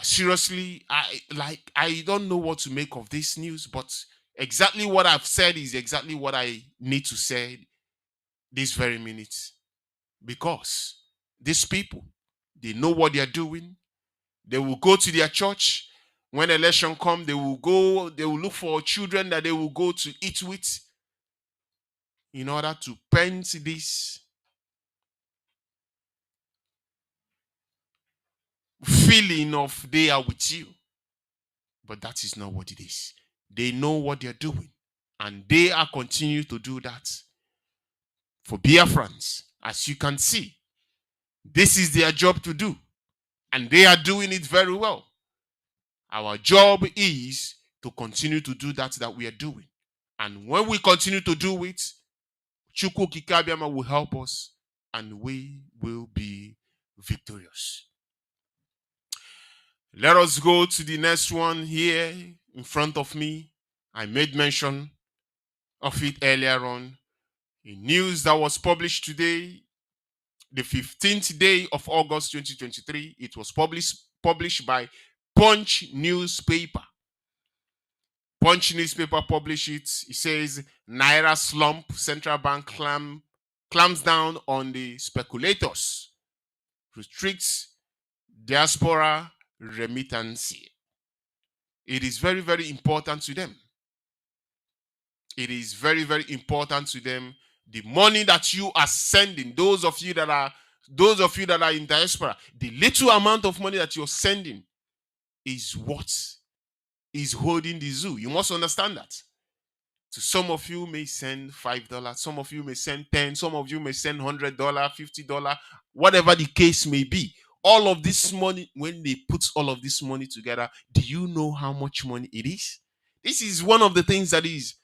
Seriously, I don't know what to make of this news, but exactly what I've said is exactly what I need to say this very minute. Because these people, they know what they are doing. They will go to their church. When election comes, they will look for children that they will go to eat with in order to paint this feeling of they are with you. But that is not what it is. They know what they're doing. And they are continuing to do that for Biafrans. As you can see, this is their job to do. And they are doing it very well. Our job is to continue to do that we are doing. And when we continue to do it, Chukwu Kikabiama will help us and we will be victorious. Let us go to the next one here in front of me. I made mention of it earlier on. A news that was published today, the 15th day of August 2023. It was published by Punch newspaper. Punch newspaper published it. It says, Naira slump, central bank clamps down on the speculators, restricts diaspora remittance. It is very, very important to them. It is very, very important to them. The money that you are sending, those of you that are in diaspora, the little amount of money that you're sending is what is holding the zoo. You must understand that. So some of you may send $5, some of you may send $10, some of you may send $100, $50, whatever the case may be. All of this money, when they put all of this money together, do you know how much money it is? This is one of the things that is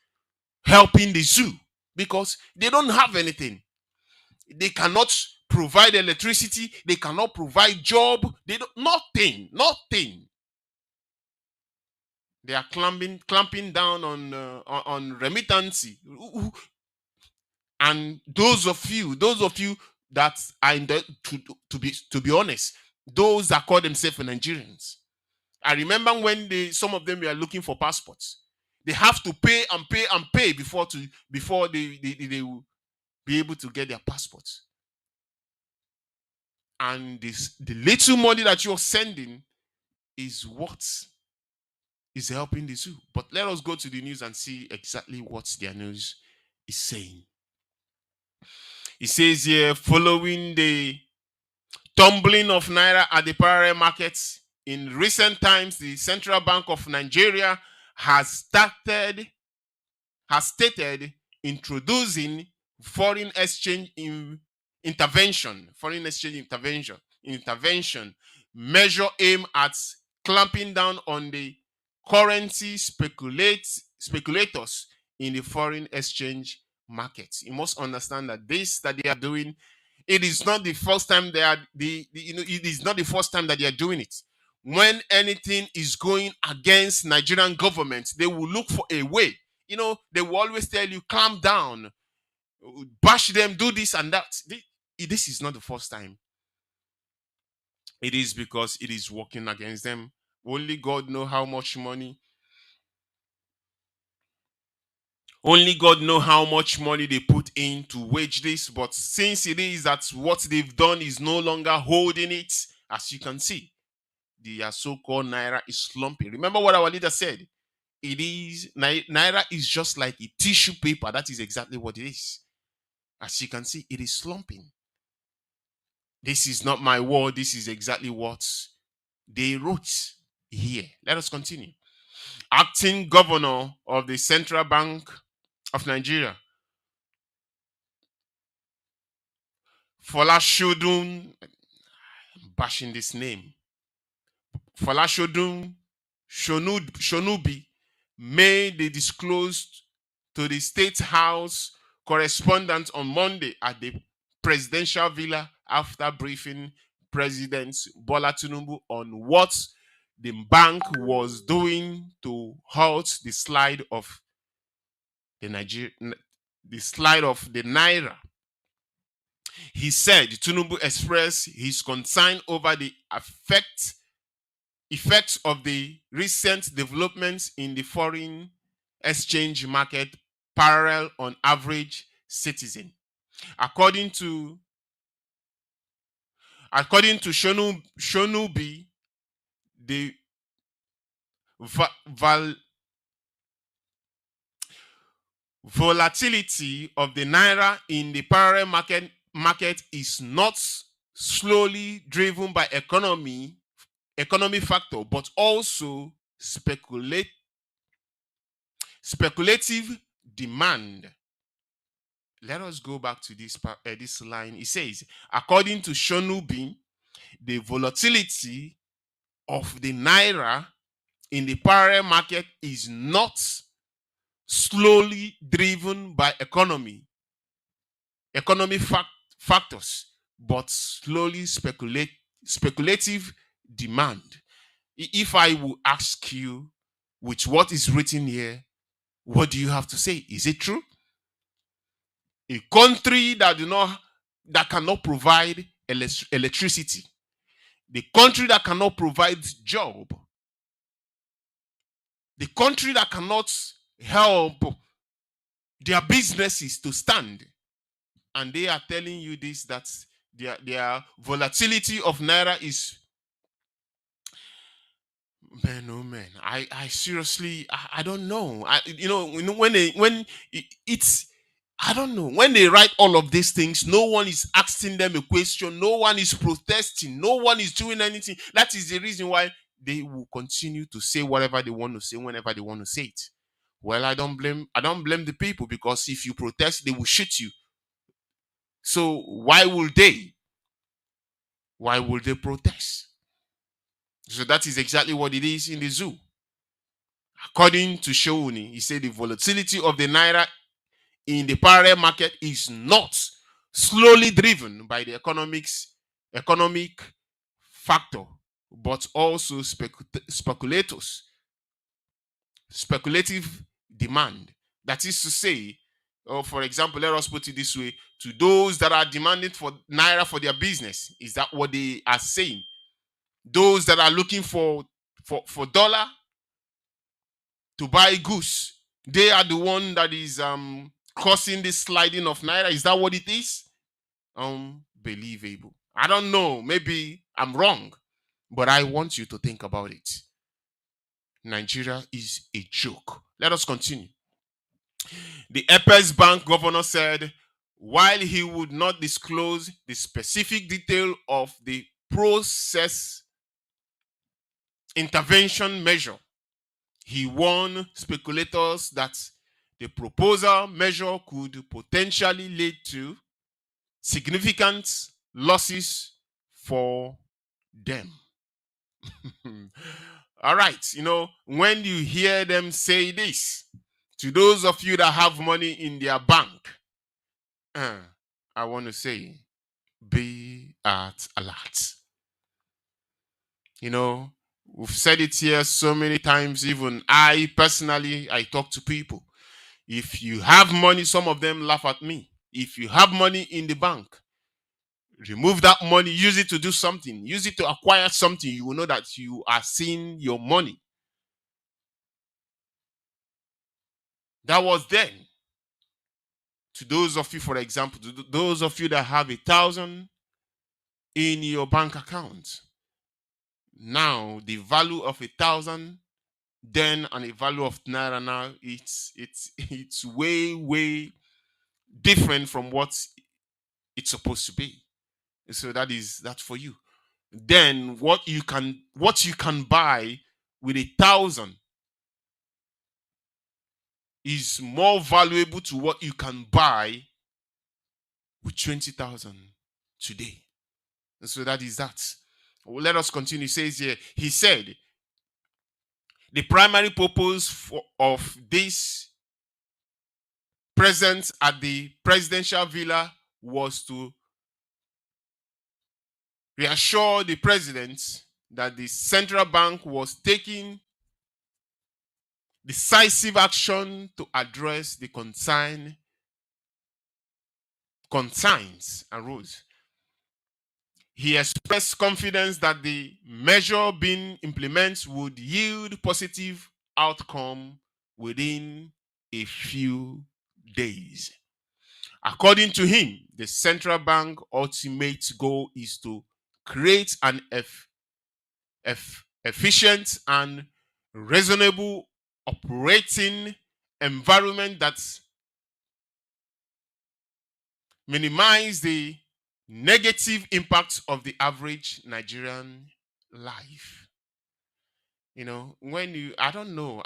helping the zoo because they don't have anything. They cannot provide electricity. They cannot provide job. They don't, nothing. They are clamping down on remittance. And those of you that are in the, to be honest, those that call themselves Nigerians. I remember when some of them were looking for passports. They have to pay and pay before they will be able to get their passports. And the little money that you're sending is what is helping the zoo. But let us go to the news and see exactly what their news is saying. It says here, following the tumbling of naira at the parallel markets in recent times, the Central Bank of Nigeria has stated introducing foreign exchange intervention measure aimed at clamping down on the currency speculators in the foreign exchange markets. You must understand that this that they are doing, it is not the first time it is not the first time that they are doing it. When anything is going against Nigerian government, they will look for a way. They will always tell you, calm down, bash them, do this and that. This is not the first time. It is because it is working against them. Only God knows how much money. Only God knows how much money they put in to wage this. But since it is that what they've done is no longer holding it, as you can see, the so-called naira is slumping. Remember what our leader said? It is naira is just like a tissue paper. That is exactly what it is. As you can see, it is slumping. This is not my word. This is exactly what they wrote here. Let us continue. Acting Governor of the Central Bank of Nigeria, Folashodun, bashing this name, Folashodun Shonubi, made the disclosed to the State House correspondent on Monday at the presidential villa after briefing President Bola Tinubu on what the bank was doing to halt the slide of the naira. He said Tinubu expressed his concern over the effects of the recent developments in the foreign exchange market parallel on average citizen. According to Shonubi, the volatility of the naira in the parallel market is not slowly driven by economic factor, but also speculative demand. Let us go back to this line. It says, according to Shonubi, the volatility of the naira in the parallel market is not slowly driven by economic factors, but slowly speculative demand. If I will ask you with what is written here, what do you have to say? Is it true? A country that cannot provide electricity, the country that cannot provide job, the country that cannot help their businesses to stand, and they are telling you this, that their volatility of naira is, man, oh man, I seriously, I don't know. I don't know, when they write all of these things, no one is asking them a question, no one is protesting, no one is doing anything. That is the reason why they will continue to say whatever they want to say whenever they want to say it. Well, I don't blame the people, because if you protest, they will shoot you. So why would they protest? So that is exactly what it is in the zoo. According to Shouni, he said the volatility of the naira in the parallel market is not slowly driven by the economic factor, but also speculative demand. That is to say, for example, let us put it this way: to those that are demanding for naira for their business, is that what they are saying? Those that are looking for dollar to buy goods, they are the one that is causing this sliding of naira. Is that what it is? Unbelievable. I don't know. Maybe I'm wrong, but I want you to think about it. Nigeria is a joke. Let us continue. The Apex Bank governor said while he would not disclose the specific detail of the process intervention measure, he warned speculators that the proposal measure could potentially lead to significant losses for them. All right, when you hear them say this, to those of you that have money in their bank, I want to say, be at alert. We've said it here so many times. Even I personally, I talk to people. If you have money, some of them laugh at me. If you have money in the bank, remove that money, use it to do something, use it to acquire something. You will know that you are seeing your money. That was then. To those of you, for example, to those of you that have 1,000 in your bank account, now the value of 1,000 then and the value of naira now, it's way different from what it's supposed to be. So that's for you. Then what you can buy with 1,000 is more valuable to what you can buy with 20,000 today. And so that is that. Well, let us continue. It says here, he said, the primary purpose of this presence at the presidential villa was to reassure the president that the central bank was taking decisive action to address the concerns arose. He expressed confidence that the measure being implemented would yield positive outcome within a few days. According to him, the central bank ultimate goal is to create an efficient and reasonable operating environment that minimize the negative impact of the average Nigerian life. I don't know.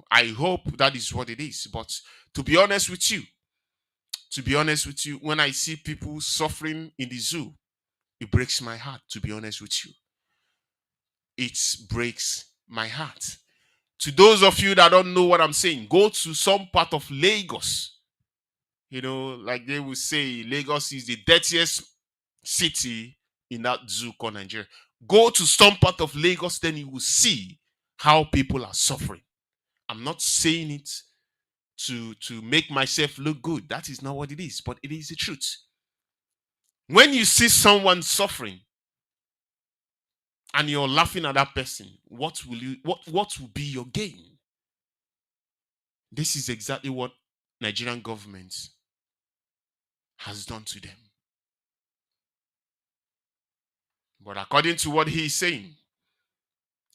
I hope that is what it is. But to be honest with you, when I see people suffering in the zoo, it breaks my heart, to be honest with you. It breaks my heart. To those of you that don't know what I'm saying, go to some part of Lagos. Like they will say, Lagos is the dirtiest city in that zoo called Nigeria. Go to some part of Lagos, then you will see how people are suffering. I'm not saying it to make myself look good. That is not what it is, but it is the truth. When you see someone suffering and you're laughing at that person, what will be your gain? This is exactly what Nigerian government has done to them. But according to what he is saying,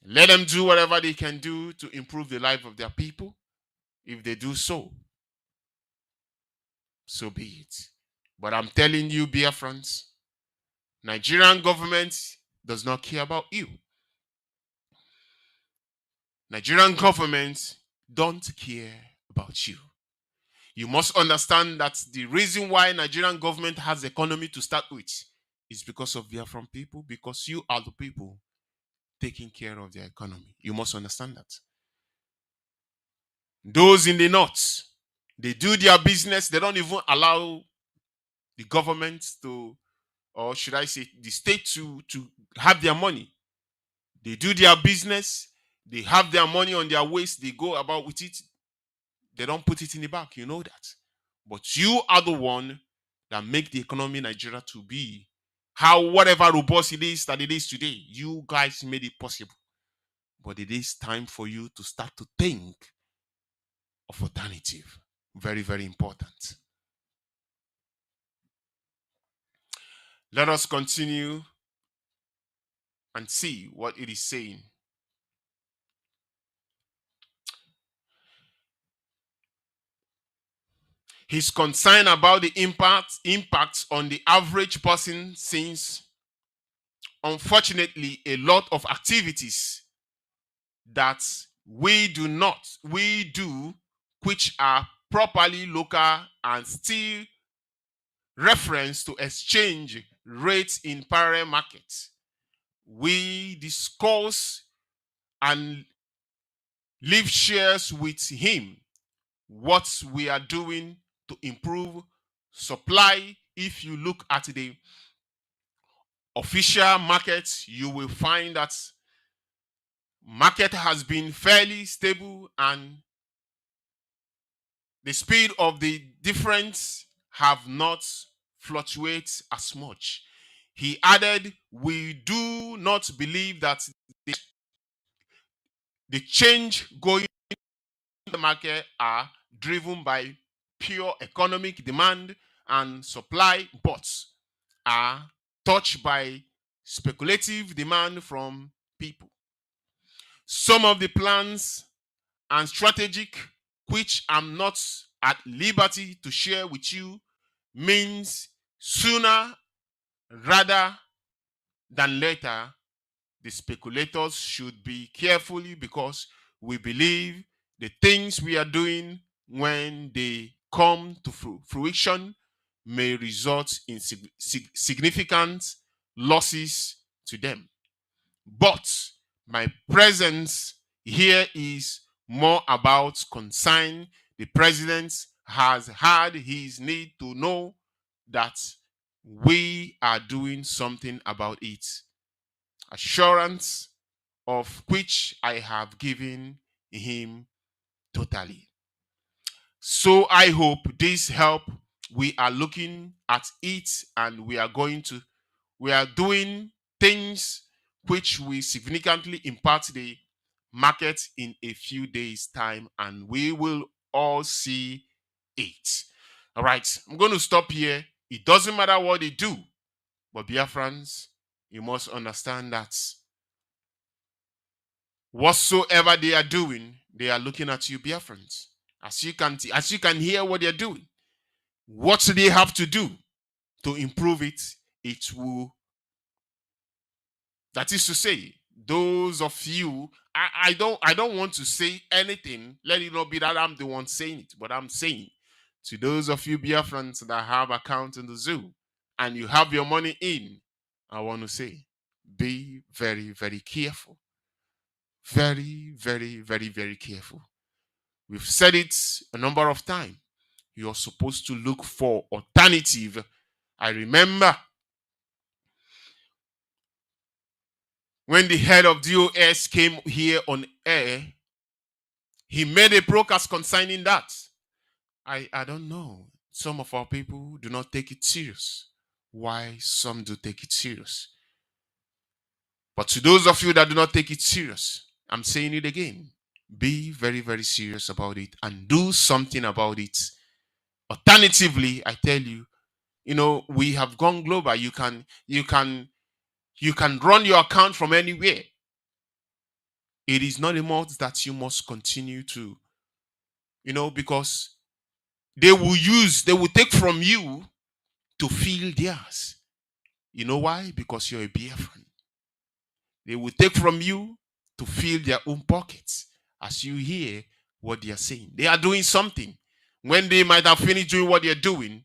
let them do whatever they can do to improve the life of their people. If they do so, so be it. But I'm telling you, Biafrans, Nigerian government does not care about you. Nigerian government don't care about you. You must understand that the reason why Nigerian government has economy to start with is because of Biafran people, because you are the people taking care of their economy. You must understand that. Those in the north, they do their business. They don't even allow the government to, or should I say, the state to have their money. They do their business. They have their money on their waist. They go about with it. They don't put it in the bank. You know that. But you are the one that make the economy in Nigeria to be whatever robust it is that it is today. You guys made it possible. But it is time for you to start to think of alternative. Very, very important. Let us continue and see what it is saying. He's concerned about the impact on the average person, since unfortunately a lot of activities that we do, which are properly local and still reference to exchange rates in parallel markets. We discuss and leave shares with him what we are doing to improve supply. If you look at the official market, you will find that market has been fairly stable and the speed of the difference have not fluctuated as much. He added, we do not believe that the change going in the market are driven by pure economic demand and supply, but are touched by speculative demand from people. Some of the plans and strategic, which I'm not at liberty to share with you, means sooner rather than later, the speculators should be carefully, because we believe the things we are doing, when they come to fruition, may result in significant losses to them. But my presence here is more about concern. The president has had his need to know that we are doing something about it. Assurance of which I have given him totally. So I hope this help. We are looking at it and we are doing things which will significantly impact the market in a few days' time, and we will all see it. All right, I'm going to stop here. It doesn't matter what they do, but Biafrans, you must understand that whatsoever they are doing, they are looking at you, Biafrans. As you can hear what they are doing, what they have to do to improve it, it will. That is to say, those of you, I don't want to say anything. Let it not be that I'm the one saying it, but I'm saying to those of you Biafrans that have account in the zoo and you have your money in, I want to say, be very, very careful. Very, very, very, very careful. We've said it a number of times. You're supposed to look for alternative. I remember when the head of DOS came here on air, he made a broadcast concerning that. I don't know. Some of our people do not take it serious. Why some do take it serious. But to those of you that do not take it serious, I'm saying it again. Be very, very serious about it and do something about it. Alternatively, I tell you, we have gone global. You can run your account from anywhere. It is not a must that you must continue to, because they will take from you to fill theirs. You know why? Because you're a Biafran. They will take from you to fill their own pockets. As you hear what they are saying, they are doing something. When they might have finished doing what they're doing,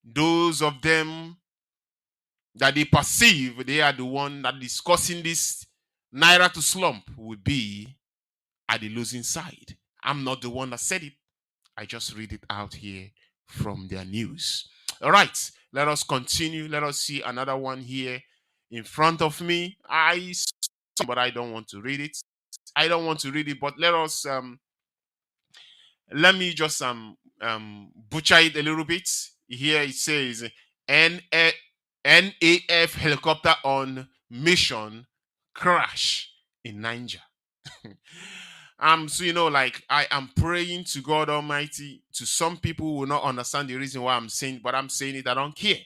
those of them that they perceive they are the one that is causing this naira to slump will be at the losing side. I'm not the one that said it. I just read it out here from their news. All right, let us continue. Let us see another one here in front of me. But I don't want to read it. But let me just butcher it a little bit. Here it says NAF helicopter on mission crash in Niger. So I am praying to God Almighty. To some people will not understand the reason why I'm saying, but I'm saying it. I don't care.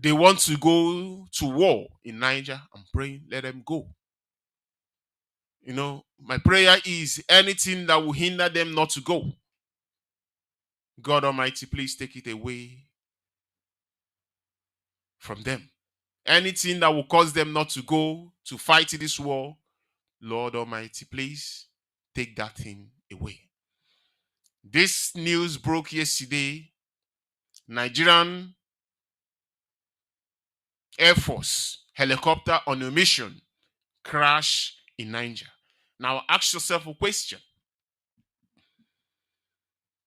They want to go to war in Niger. I'm praying, let them go. My prayer is anything that will hinder them not to go. God Almighty, please take it away from them. Anything that will cause them not to go to fight this war, Lord Almighty, please take that thing away. This news broke yesterday. Nigerian Air Force helicopter on a mission crash in Niger. Now ask yourself a question.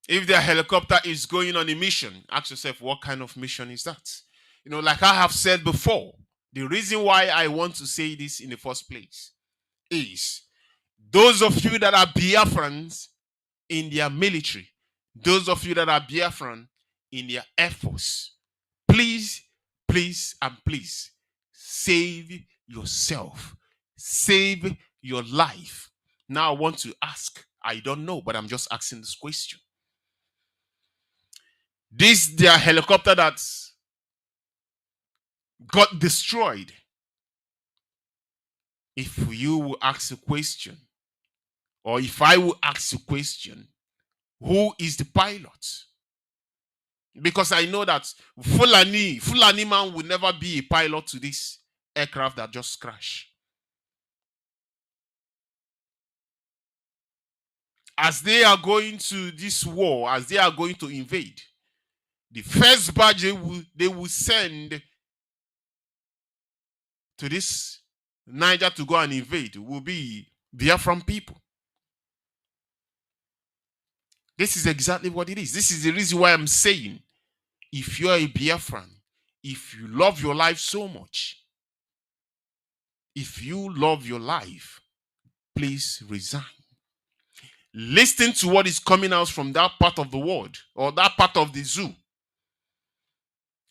If the helicopter is going on a mission, ask yourself, what kind of mission is that? Like I have said before, the reason why I want to say this in the first place is those of you that are Biafrans in their military, those of you that are Biafran in their Air Force, please, please, and please save yourself. Save your life. Now I want to ask, I don't know, but I'm just asking this question. Their helicopter that got destroyed. If you will ask a question, or if I will ask a question, who is the pilot? Because I know that Fulani man will never be a pilot to this aircraft that just crashed. As they are going to this war, as they are going to invade, the first batch they will send to this Niger to go and invade will be Biafran people. This is exactly what it is. This is the reason why I'm saying, if you're a Biafran, if you love your life so much, if you love your life, please resign. Listen to what is coming out from that part of the world or that part of the zoo.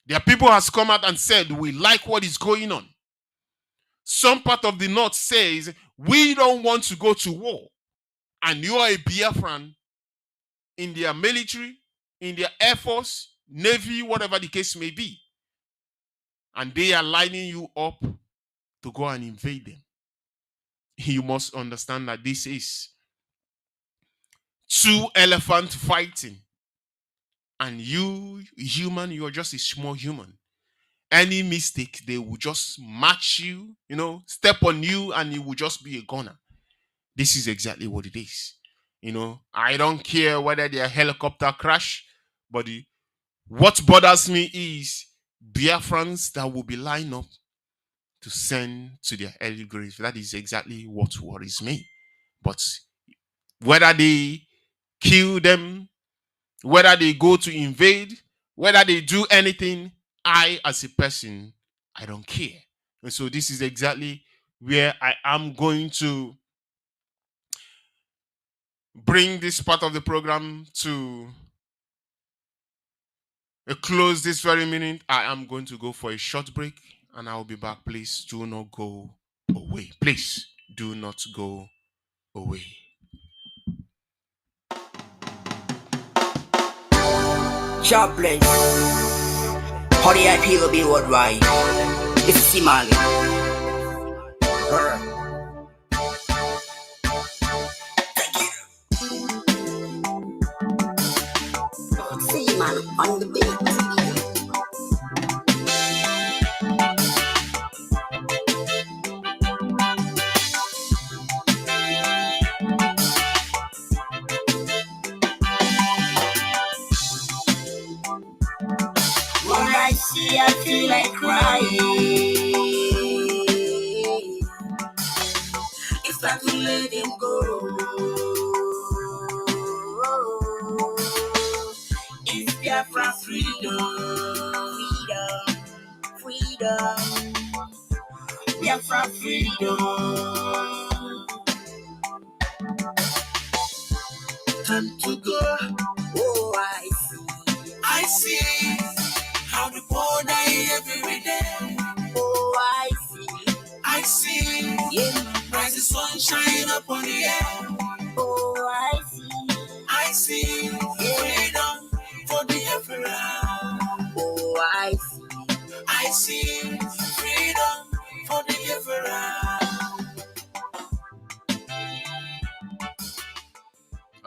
Their people has come out and said, we like what is going on. Some part of the north says, we don't want to go to war. And you are a Biafran in their military, in their air force, navy, whatever the case may be. And they are lining you up to go and invade them. You must understand that this is two elephants fighting. And you, human, you're just a small human. Any mistake, they will just match you, step on you, and you will just be a goner. This is exactly what it is. I don't care whether their helicopter crash, but what bothers me is Biafrans that will be lined up to send to their early grave. That is exactly what worries me. But whether they kill them, whether they go to invade, whether they do anything, I, as a person, I don't care. And so this is exactly where I am going to bring this part of the program to a close this very minute. I am going to go for a short break and I'll be back. Please do not go away. Please do not go away. Jobless. How the IP will be worldwide. This is Simali. Seaman on the beat. When I see, I feel like crying. It's time to let him go. It's Biafra freedom, freedom, Biafra freedom. Time to go. Oh, I see how the poor die every day. Oh, I see, yeah. Rise the sunshine up on the air. Oh, I see, yeah. Freedom for the Biafra. Oh, I see, freedom for the Biafra.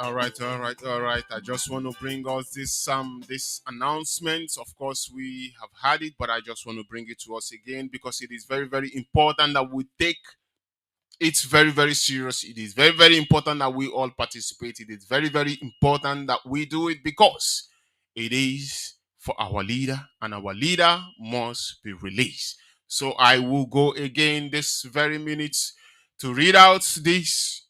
I just want to bring us this announcement. Of course, we have had it, but I just want to bring it to us again because it is very, very important that we take it very, very serious. It is very, very important that we all participate. It is very, very important that we do it because it is for our leader, and our leader must be released. So I will go again this very minute to read out this.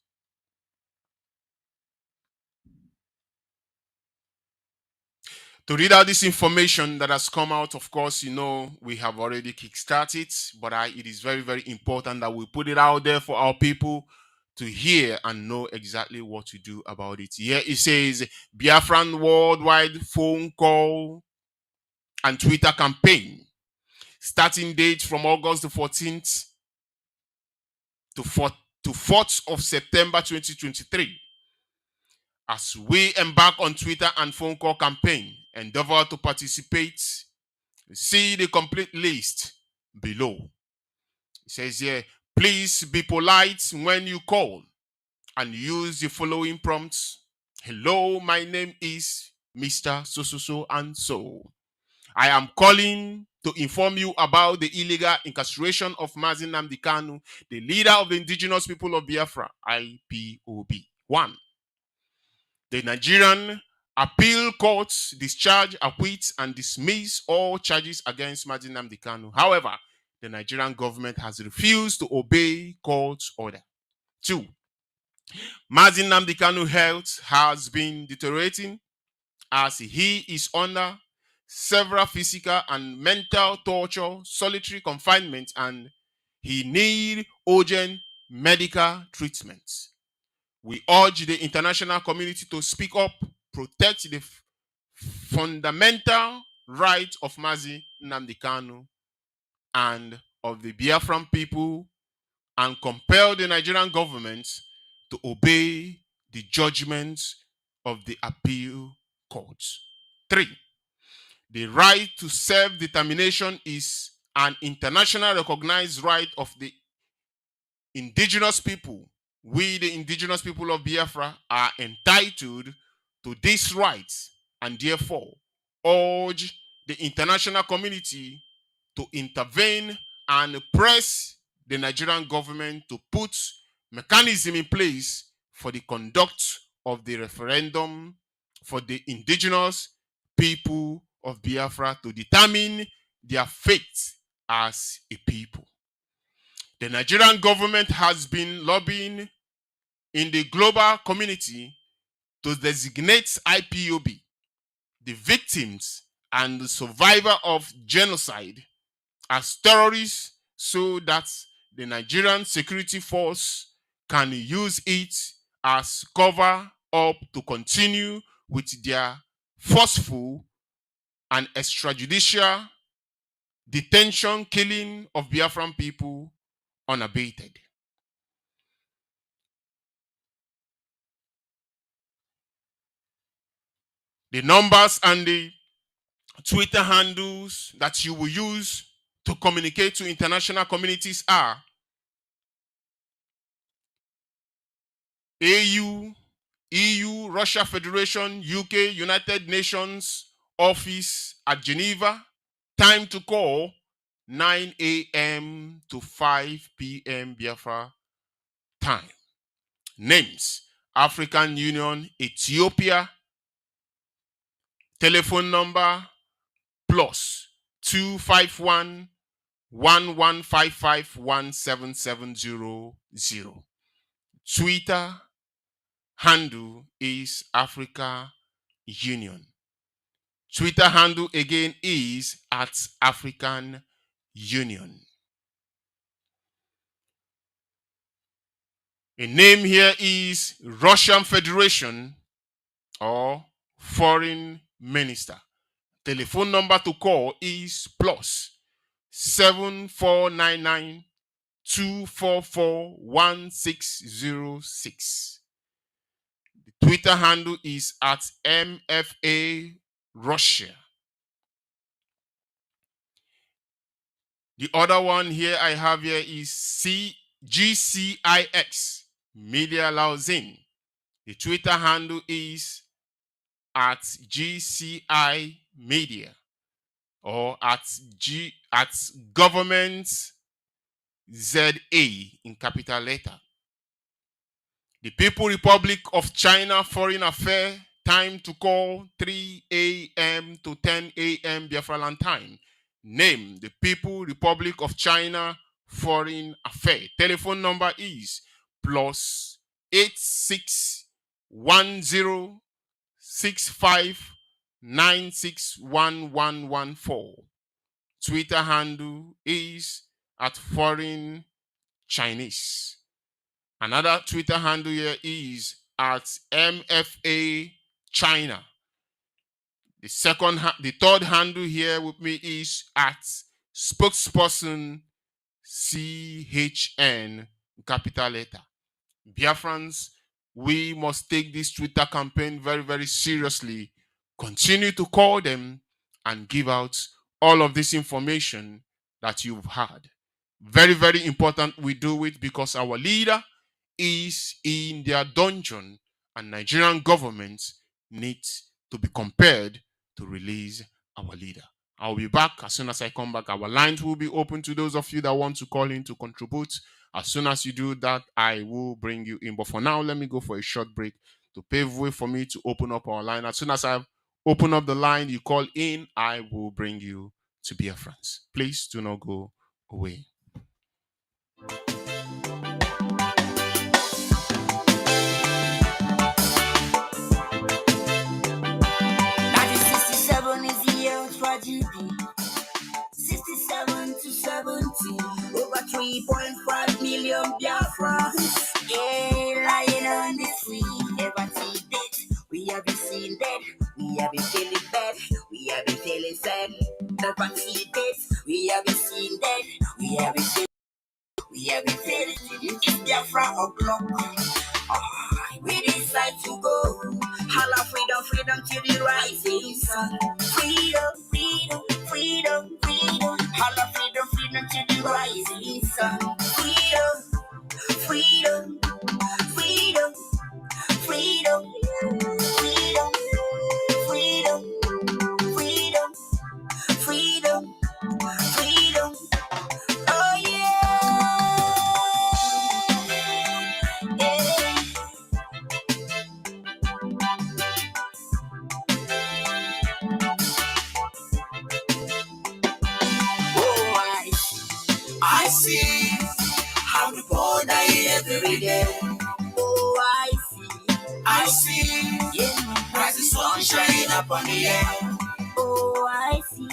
To read out this information that has come out, of course, we have already kickstarted, but it is very, very important that we put it out there for our people to hear and know exactly what to do about it. Here it says Biafran worldwide phone call and Twitter campaign. Starting date from August the 14th to 4th of September 2023. As we embark on Twitter and phone call campaign, endeavor to participate. See the complete list below. It says here, please be polite when you call and use the following prompts. Hello, my name is Mr. So and so. I am calling to inform you about the illegal incarceration of Mazi Nnamdi Kanu, the leader of the indigenous people of Biafra, IPOB. 1. The Nigerian Appeal Courts discharge, acquit, and dismiss all charges against Mazi Nnamdi Kanu. However, the Nigerian government has refused to obey court's order. 2. Mazi Nnamdi Kanu's health has been deteriorating as he is under several physical and mental torture, solitary confinement, and he needs urgent medical treatment. We urge the international community to speak up, protect the fundamental rights of Mazi Nnamdi Kanu and of the Biafran people, and compel the Nigerian government to obey the judgments of the appeal courts. 3. The right to self-determination is an internationally recognized right of the indigenous people. We, the indigenous people of Biafra, are entitled to these rights and therefore urge the international community to intervene and press the Nigerian government to put mechanism in place for the conduct of the referendum for the indigenous people of Biafra to determine their fate as a people. The Nigerian government has been lobbying in the global community to designate IPOB, the victims and the survivor of genocide, as terrorists so that the Nigerian security force can use it as cover up to continue with their forceful and extrajudicial detention, killing of Biafran people unabated. The numbers and the Twitter handles that you will use to communicate to international communities are AU, EU, Russia Federation, UK, United Nations office at Geneva. Time to call 9 a.m. to 5 p.m. Biafra time. Names: African Union, Ethiopia. Telephone number plus 251 1155 17700. Twitter handle is Africa Union. Twitter handle again is at African Union. A name here is Russian Federation or Foreign Minister. Telephone number to call is plus 7499 244 1606. The Twitter handle is at MFA Russia. The other one here I have here is GCIX Media Lauzin. The Twitter handle is at GCI Media or at Government ZA in capital letter. The People Republic of China Foreign Affairs, time to call 3 a.m. to 10 a.m. Biafra land time. Name, the People Republic of China Foreign Affairs. Telephone number is +861065961114. Twitter handle is at Foreign Chinese. Another Twitter handle here is at MFA China. The third handle here with me is at spokesperson CHN capital letter. Biafrans, we must take this Twitter campaign very, very seriously. Continue to call them and give out all of this information that you've had. Very, very important we do it because our leader is in their dungeon and Nigerian government needs to be compelled to release our leader. I'll be back as soon as I come back. Our lines will be open to those of you that want to call in to contribute. As soon as you do that, I will bring you in. But for now, let me go for a short break to pave way for me to open up our line. As soon as I've opened up the line, you call in, I will bring you to Biafrans. Please do not go away. Tragedy. 67 to 70, over 3.5 million Biafrans. Yeah, lying on the street, never see death. We have been seen dead, we have been feeling bad, we have been feeling sad. Never see death, we have been seen dead, we have been feeling. It's Biafra o'clock. We decide to go. Holla freedom to the rising sun. Freedom. Holla freedom to the rising sun. Freedom. Oh yeah. I see how the poor die every day. Oh, I see, yeah, as the sun shining up on the air. Oh, I see.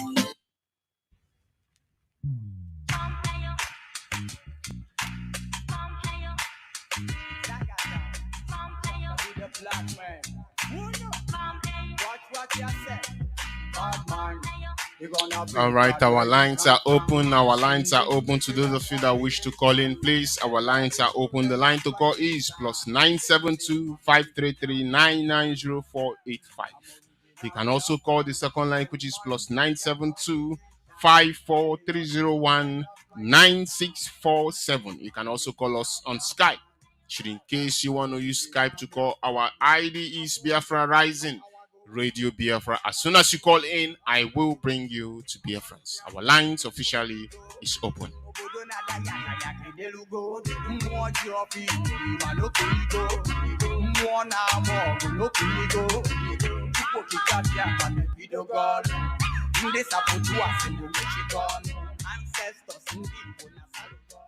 All right, our lines are open. Our lines are open to those of you that wish to call in. Please, our lines are open. The line to call is +972 533 990485. You can also call the second line, which is +972 54301 9647. You can also call us on Skype. Should in case you want to use Skype to call, our ID is Biafra Rising Radio Biafra. As soon as you call in, I will bring you to Biafrans. Our lines officially is open.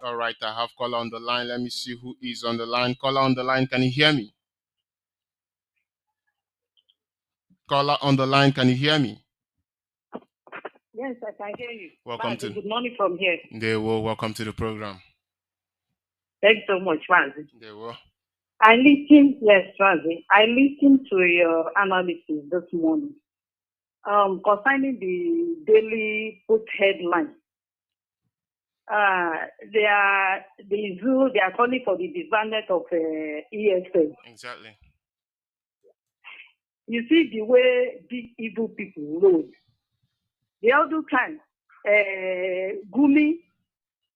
All right, I have caller on the line. Let me see who is on the line. Caller on the line, can you hear me? Caller on the line, can you hear me? Yes, I can hear you. Welcome Mazi, good morning from here. They will. Welcome to the program. Thanks so much, Mazi. They will. I listened to your analysis this morning concerning the daily post headline. They are calling for the disbandment of ESL. Exactly. You see the way these evil people rode. The other time, Gumi,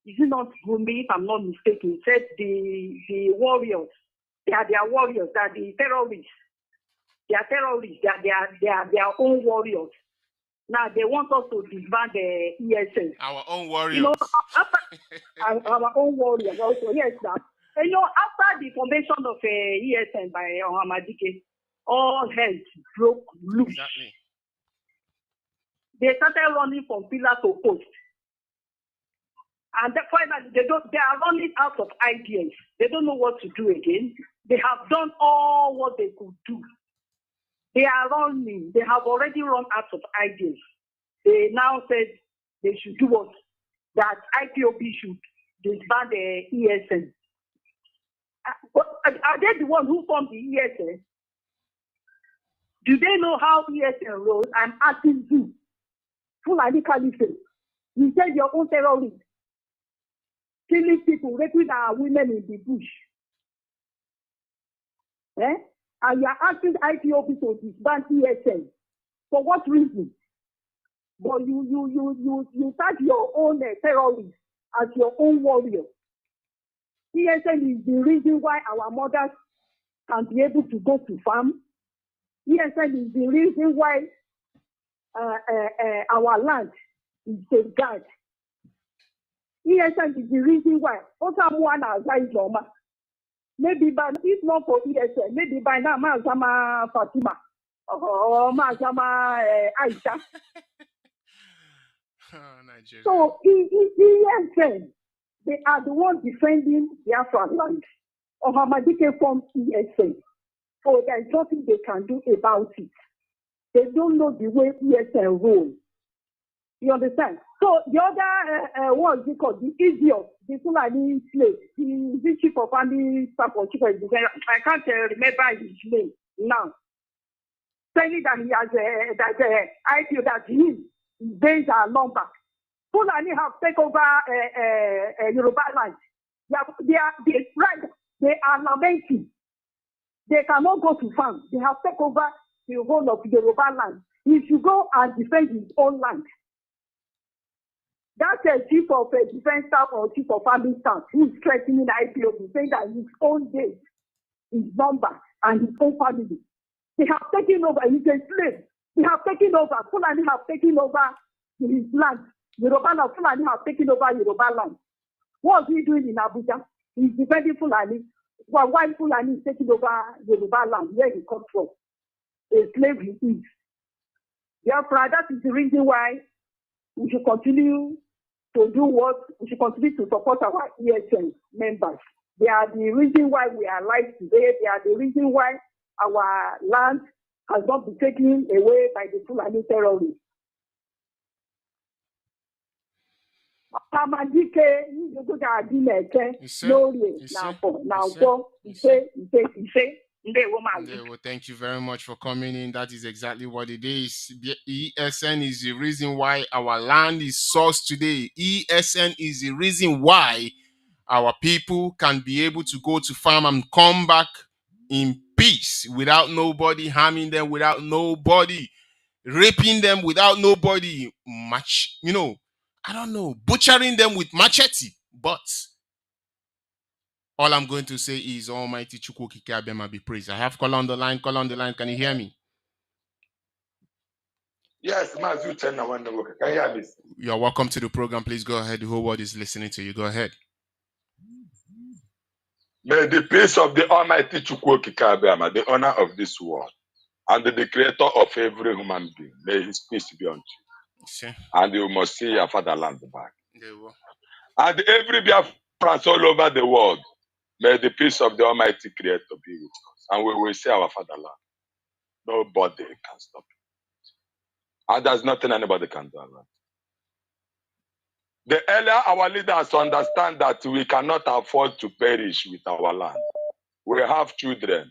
is it not Gumi, if I'm not mistaken, said the warriors, They are their warriors. They are the terrorists. They are terrorists. They are their own warriors. Now they want us to disband the ESN. Our own warriors. You know, after our own warriors also. Yes, that. And you know, after the formation of ESN by Ohamadike, all hell broke loose. Exactly. They started running from pillar to post. And finally, they are running out of ideas. They don't know what to do again. They have done all what they could do. They are running. They have already run out of ideas. They now said they should do what? That IPOB should disband the ESN. Are they the ones who formed the ESN? Do they know how ESN rolls? I'm asking you. Fulani Caliphate. You said your own terrorists. Killing people, raping our women in the bush. And you are asking IPOB to disband ESN. For what reason? But you start your own terrorists as your own warrior. ESN is the reason why our mothers can be able to go to farm. ESN is the reason why our land is safeguarded. ESN is the reason why. Maybe by if not for ESN, maybe by now Mazama Fatima or Mazama Aisha. So ESN, they are the ones defending Biafra land. Ohamadike formed ESN. So there is nothing they can do about it. They don't know the way ESN rolls. You understand? So the other what is it called? The idiot, the Fulani slave, the chief of army staff or chief of I can't remember his name now. Saying that he has I feel that his days are numbered. Fulani have taken over Yoruba land. They are lamenting. They cannot go to farm. They have taken over the whole of Yoruba land. He should go and defend his own land. That's a chief of defense staff or chief of army staff who is threatening the IPOB, saying that his own days is numbered and his own family. They have taken over. He's a slave. They have taken over. Fulani have taken over his land. Yoruba land. Fulani have taken over Yoruba land. What is he doing in Abuja? He's defending Fulani. Well, why Fulani is taking over Yoruba land, where he comes from? A slave he is. Therefore, that is the reason why we should continue to do what we should continue to support our ESN members. They are the reason why we are alive today. They are the reason why our land has not been taken away by the Fulani terrorists. Thank you very much for coming in. That is exactly what it is. The ESN is the reason why our land is sourced today. ESN is the reason why our people can be able to go to farm and come back in peace without nobody harming them, without nobody raping them, without nobody butchering them with machete. But all I'm going to say is Almighty Chukwu Abema be praised. I have call on the line. Call on the line. Can you hear me? Yes, Mazi Uchenna Obilo. Can you hear me? You're welcome to the program. Please go ahead. The whole world is listening to you. Go ahead. May the peace of the Almighty Chukwu Abema, the owner of this world, and the creator of every human being, may his peace be unto you. See? And you must see your fatherland back. There we go. And every Biafrans all over the world, may the peace of the Almighty Creator be with us. And we will see our fatherland. Nobody can stop it. And there's nothing anybody can do about it. The earlier our leaders understand that we cannot afford to perish with our land. We have children.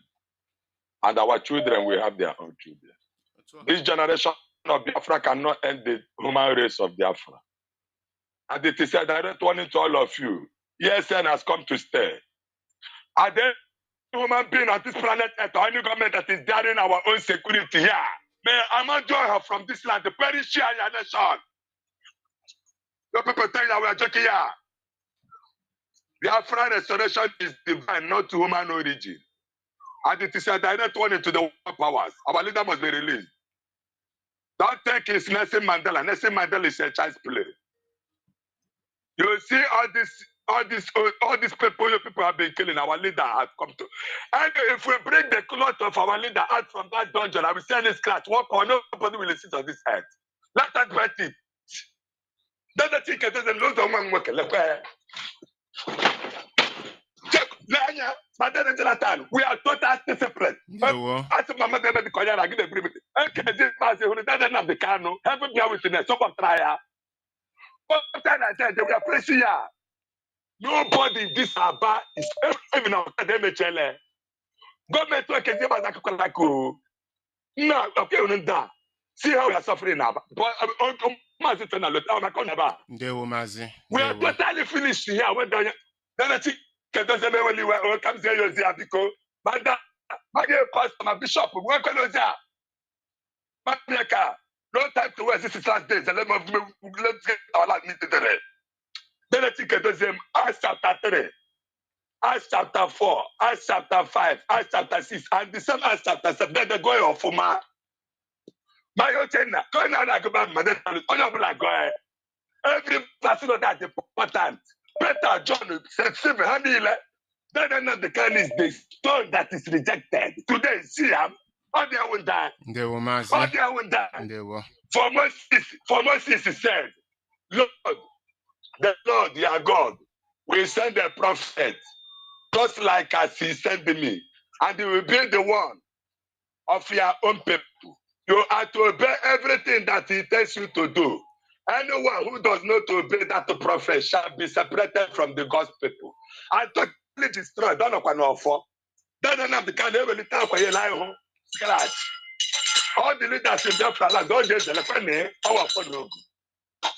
And our children will have their own children. This generation of Biafra cannot end the human race of Biafra. And it is a direct warning to all of you. ESN has come to stay. Are there human being on this planet Earth or any government that is daring our own security here? May I join her from this land to perish here in your nation. The people think that we are joking here. Biafra restoration is divine, not human origin. And it is a direct warning to the world powers. Our leader must be released. Don't take his Nelson Mandela. Nelson Mandela is a child's play. You see all these people have been killing. Our leader has come to. And if we bring the cloth of our leader out from that dungeon, I will say this class, nobody will sit on this earth. Let that breath it. That's the thing that doesn't lose the man work. We are totally separate. As Mama David the Koya, I give the brief. Okay, this man who doesn't have the Kanu, heaven be witness, so of trial. But then I said, they were pressing ya. Nobody in this Abba is even on the MHL. Government work is about Nakalako. No, okay, on that. See how we are suffering now. But Mazi Uchenna Obilo, we are totally finished here. We're done. Then I think when comes here, you're there because my dear pastor, my bishop, we're going to there. No time to waste. This is last days. Let's get our last meeting today. Then I think Acts chapter 3, Acts chapter 4, Acts chapter 5, Acts chapter 6, and the same Acts chapter 7. Then they go off for my Uchenna. Go on and go back, man. Every person that is important. Peter, John, Stephen, Hanile. Then the kind is the stone that is rejected. Today, see him. All they will die. They will mass. All they will die. They will. For Moses, he said, Lord, the Lord, your God, will send a prophet, just like as he sent me, and he will be the one of your own people. You are to obey everything that he tells you to do. Anyone who does not obey that prophet shall be separated from the God's people and totally destroyed. Don't know for. Don't have the kind of time for your life. Scratch. All the leaders in Biafra don't get the penny. Powerful no.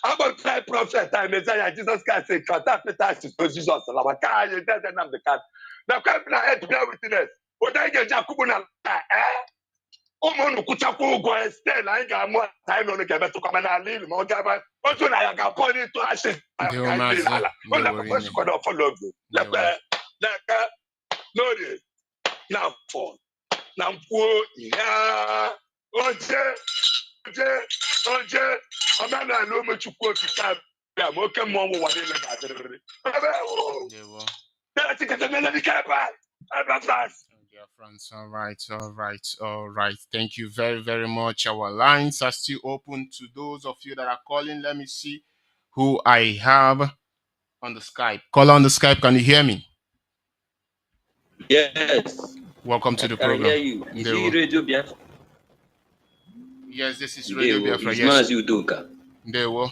I'm about to try prophet and Messiah. Jesus Christ said, "Contact Peter to Jesus." Our car, you doesn't have the car. Now come to head to bear witness. What I get Jakubuna. Kuchaku go stay like I'm more time on the Gaba to come and leave. More Gaba. Also, I got put into ashes. I can't follow you. No, now for now, yeah. Oje, I'm not know much to quote to time. I'm okay, mom. What is it? I think it's another caravan. Biafrans, all right. Thank you very, very much. Our lines are still open to those of you that are calling. Let me see who I have on the Skype. Call on the Skype. Can you hear me? Yes. Welcome to the program. I hear you. Is it Radio Biafra? Yes, this is Radio Biafra. It's Yes. Mazi Udoka. Ndewo.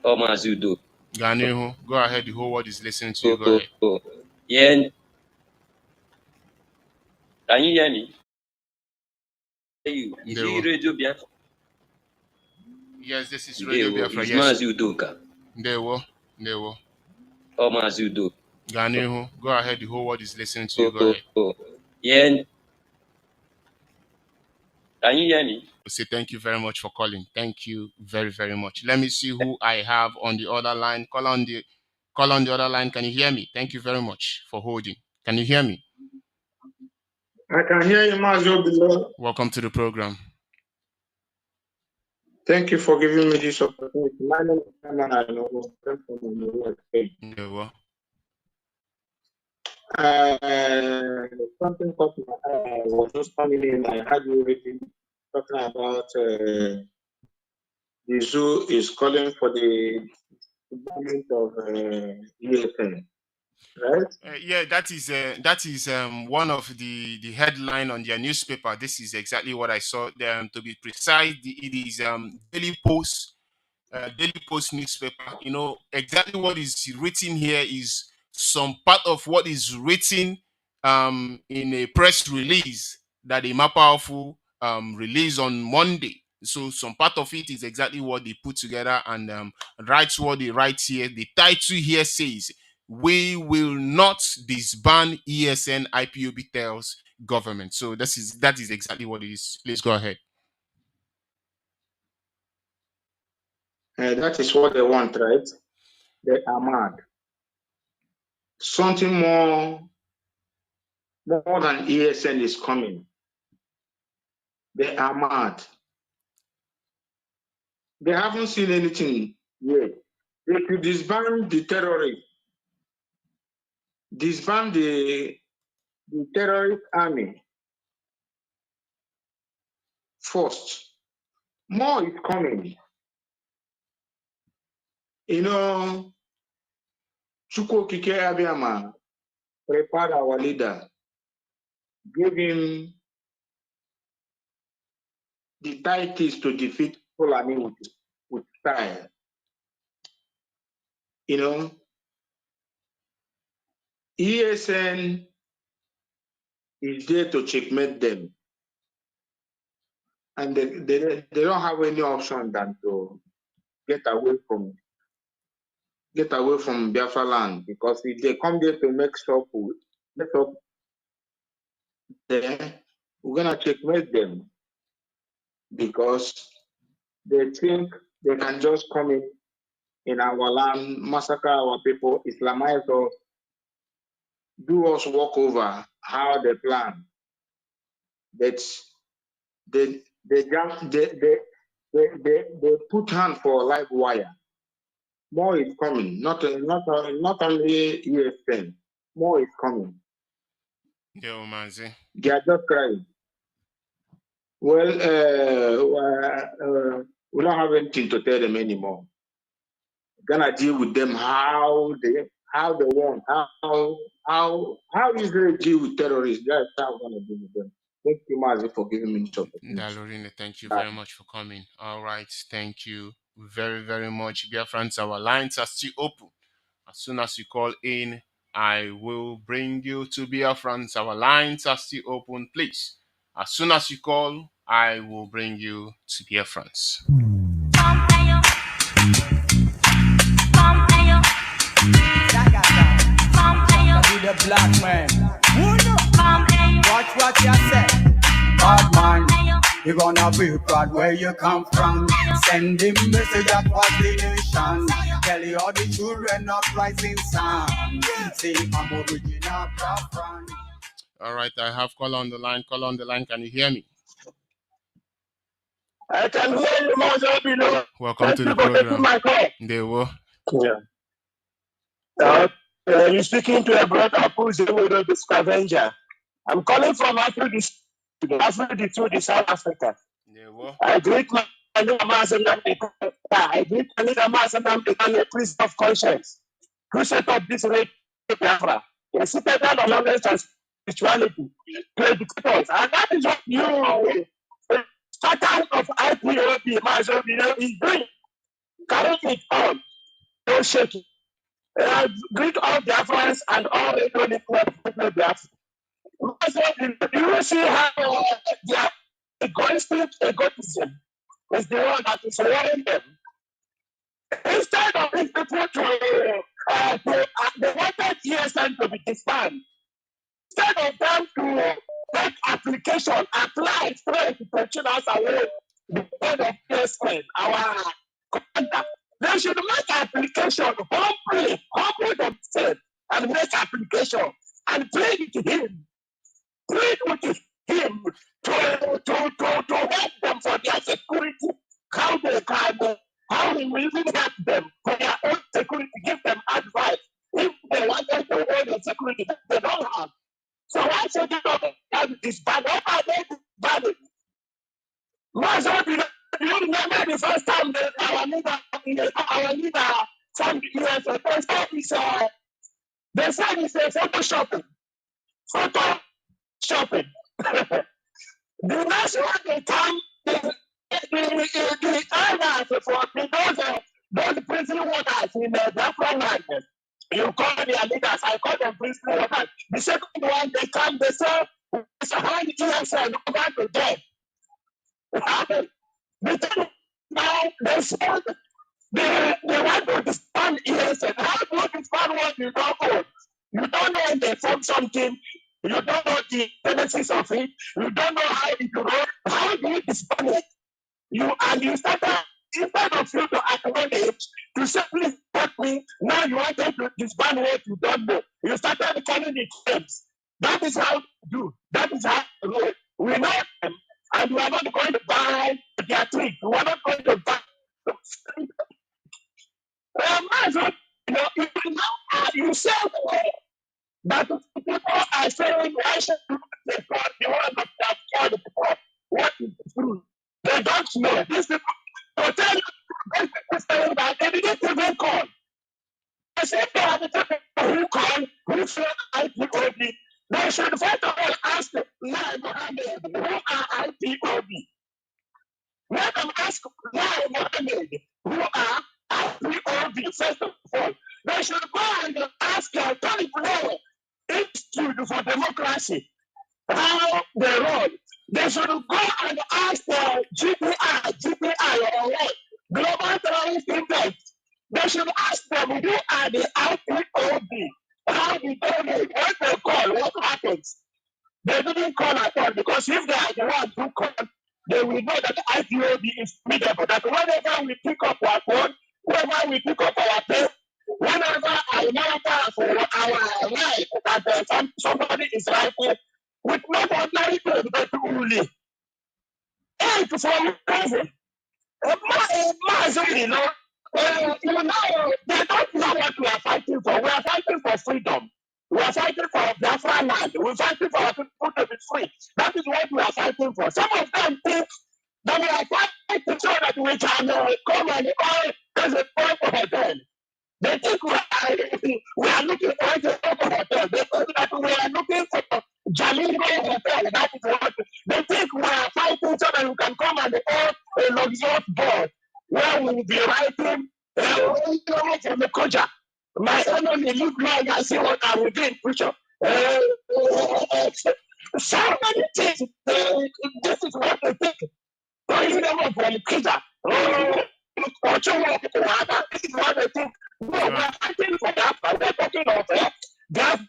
Oh, Mazi Udoka. Ganehu, go ahead. The whole world is listening to you. Go ahead. Yeah. Can you hear me? Is it Radio Biafra? Yes, this is Radio Biafra. It's Yes. Mazi Udoka. Ndewo. Oh, Mazi Udoka. Ganehu, go ahead. The whole world is listening to you. Go ahead. Yeah. Can you hear me? Say thank you very much for calling. Thank you very, very much. Let me see who I have on the other line. Call on the other line. Can you hear me? Thank you very much for holding. Can you hear me? I can hear you, Mazi Uchenna. Welcome to the program. Thank you for giving me this opportunity. My name is Kanu, and I know from the work. Something caught my eye. I was just coming in. I had you reading, talking about the zoo is calling for the government of ESN, right? Yeah, that is one of the headline on their newspaper. This is exactly what I saw. To be precise, it is Daily Post newspaper. You know exactly what is written here is some part of what is written in a press release that the Mapowerful released on Monday. So some part of it is exactly what they put together and writes what they write here. The title here says, "We will not disband ESN IPOB tells government." So that is exactly what it is. Please go ahead. That is what they want, right? They are mad. Something more more than ESN is coming. They are mad. They haven't seen anything yet. They could disband the terrorists, disband the terrorist army first. More is coming. You know, Chukwu Kike Abiyama prepared our leader, gave him the titles to defeat Fulani with style. You know, ESN is there to checkmate them. And they don't have any option than to get away from Biafra land, because if they come there to make up there, we're gonna checkmate them, because they think they can just come in our land, massacre our people, Islamize us, do us walk over how they plan. That they put hand for live wire. More is coming. Not only ESN. More is coming. Yo, Mazi. They are just crying. Well, we don't have anything to tell them anymore. We're gonna deal with them how they want, how Israel deal with terrorists. That's how we're gonna deal with them. Thank you, Mazi, for giving me this opportunity. Dalorine, thank you very much for coming. All right, thank you very, very much. Biafrans, our lines are still open. As soon as you call in, I will bring you to Biafrans. Our lines are still open, please. As soon as you call, I will bring you to Biafrans. The black man. Watch what you say. Bad man, you gonna be proud where you come from. Send him message across the nation. Tell you all the children of rising sun. Say I'm original Biafran. All right, I have call on the line. Call on the line. Can you hear me? I can hear you, Mazi Uchenna. Welcome to the program. My call. They were. Yeah. You're speaking to a brother who's the scavenger. I'm calling from Africa, the South Africa. I greet my Mazi Nnamdi. I greet my Mazi Nnamdi, a priest of conscience, who set up this radio Biafra. He seated down on knowledge and spirituality, predictors, and that is what you, starter of IPOB, Mazi Uchenna, is doing. Carry it on. Don't shake it. Greet all Biafrans and all economic Biafrans. Do you see how their egotism is the one that is worrying them? Instead of these people they wanted ESN to be disbanded. Instead of them to take application, apply straight to pension us away the head of ESN, our conduct. They should make application humbly themselves, and make application and plead with him. Plead with him to help them for their security. How he will even help them for their own security, give them advice. If they want them to hold the security that they don't have. So why should they not have this bad? What are they disbanding? Do you remember the first time that our leader from the US, the first time they said it's a photo shopping. The next one they come, the others for those prison waters in the Biafra land. You call their leaders, I call them prison waters. The second one they come, they say, it's a high ESN over to them. Now they say they want to disband ESN. How do you disband what you don't own? You don't know when they form something. You don't know the genesis of it. You don't know how it works. How do you disband it? You started, instead of you to acknowledge, to say, please help me, now you want them to disband what you don't know. You started calling it claims. That is how do. That is how we know them, and we are not going to buy their trick. We are not going to buy. You say that people are saying, why should they call the one that have killed the people? What is the truth? They don't know. These people will tell you saying that they didn't even call. As if they are the people who call, who say IPOB. They should first of all ask Lai Mohammed, who are IPOB? Let them ask Lai Mohammed, who are IPOB, first of all. They should go and ask their Tony Blair Institute for Democracy how they run. They should go and ask the GPI or what, Global Terrorist Index. They should ask them who are the IPOB. How did they know? What they call, what happens? They didn't call at all because if they are the ones who call, they will know that the IPOB is formidable. That whenever we pick up our phone, whenever we pick up our pen, whenever I matter for our life that somebody is writing with not ordinary pen but only 8 from prison. Mazi, they don't know what we are fighting for. We are fighting for freedom. We are fighting for Biafra land. We are fighting for our people to be free. That is what we are fighting for. Some of them think that we are fighting so that we can come and there's a point of them. They think we are looking for the hotel. They think that we are looking for Jalingo Hotel. That is what they think we are fighting so that we can come and own a luxurious board where we will be writing from the culture. My enemy look like I see what I will do in future. So many things. This is what they think. You never from Peter. This is what they think. No, we are fighting for that. We are talking of that.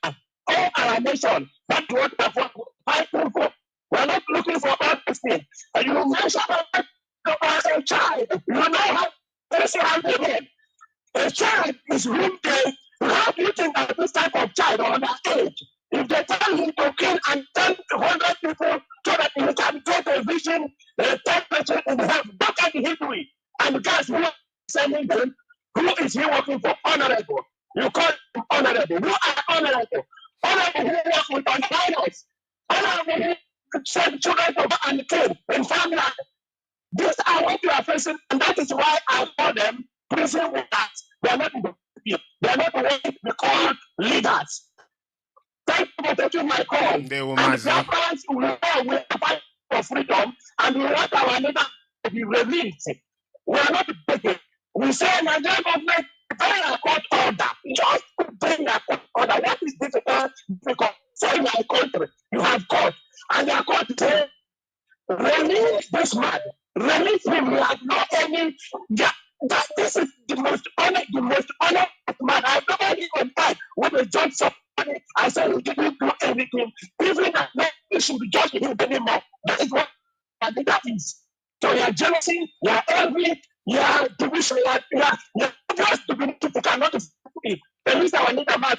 All our nation. That's what we are fighting for. We are not looking for all these things. And you mentioned about a child. You know how they say how they live. A child is wounded. How do you think that this type of child on that age, if they tell him to kill and 100 people so that he can get a vision, a temperature in heaven, what can he do it? And guys, who are sending them? Who is he working for? Honorable. You call him honorable. Who are honorable? Honorable who work with finance. Honorable who send children to go and kill in family. These are what you are facing, and that is why I call them prison workers. They are not they are not going to be called leaders. Thank you for taking my call. They were And Mazi. Biafrans will fight for freedom, and we want our leader to be released. We are not begging. We say Nigerian government bring a court order. Just bring a court order. What is difficult? Because say in my country, you have court, and your court say release this man. Release him. We have no any. That this is the most honest man. I've never even time when they judge somebody and say he didn't do anything. Even that man should be judged him anymore. That is what that is. So you are jealousy, you are envy, you are division, you are just divinity. You cannot be. At least our leader man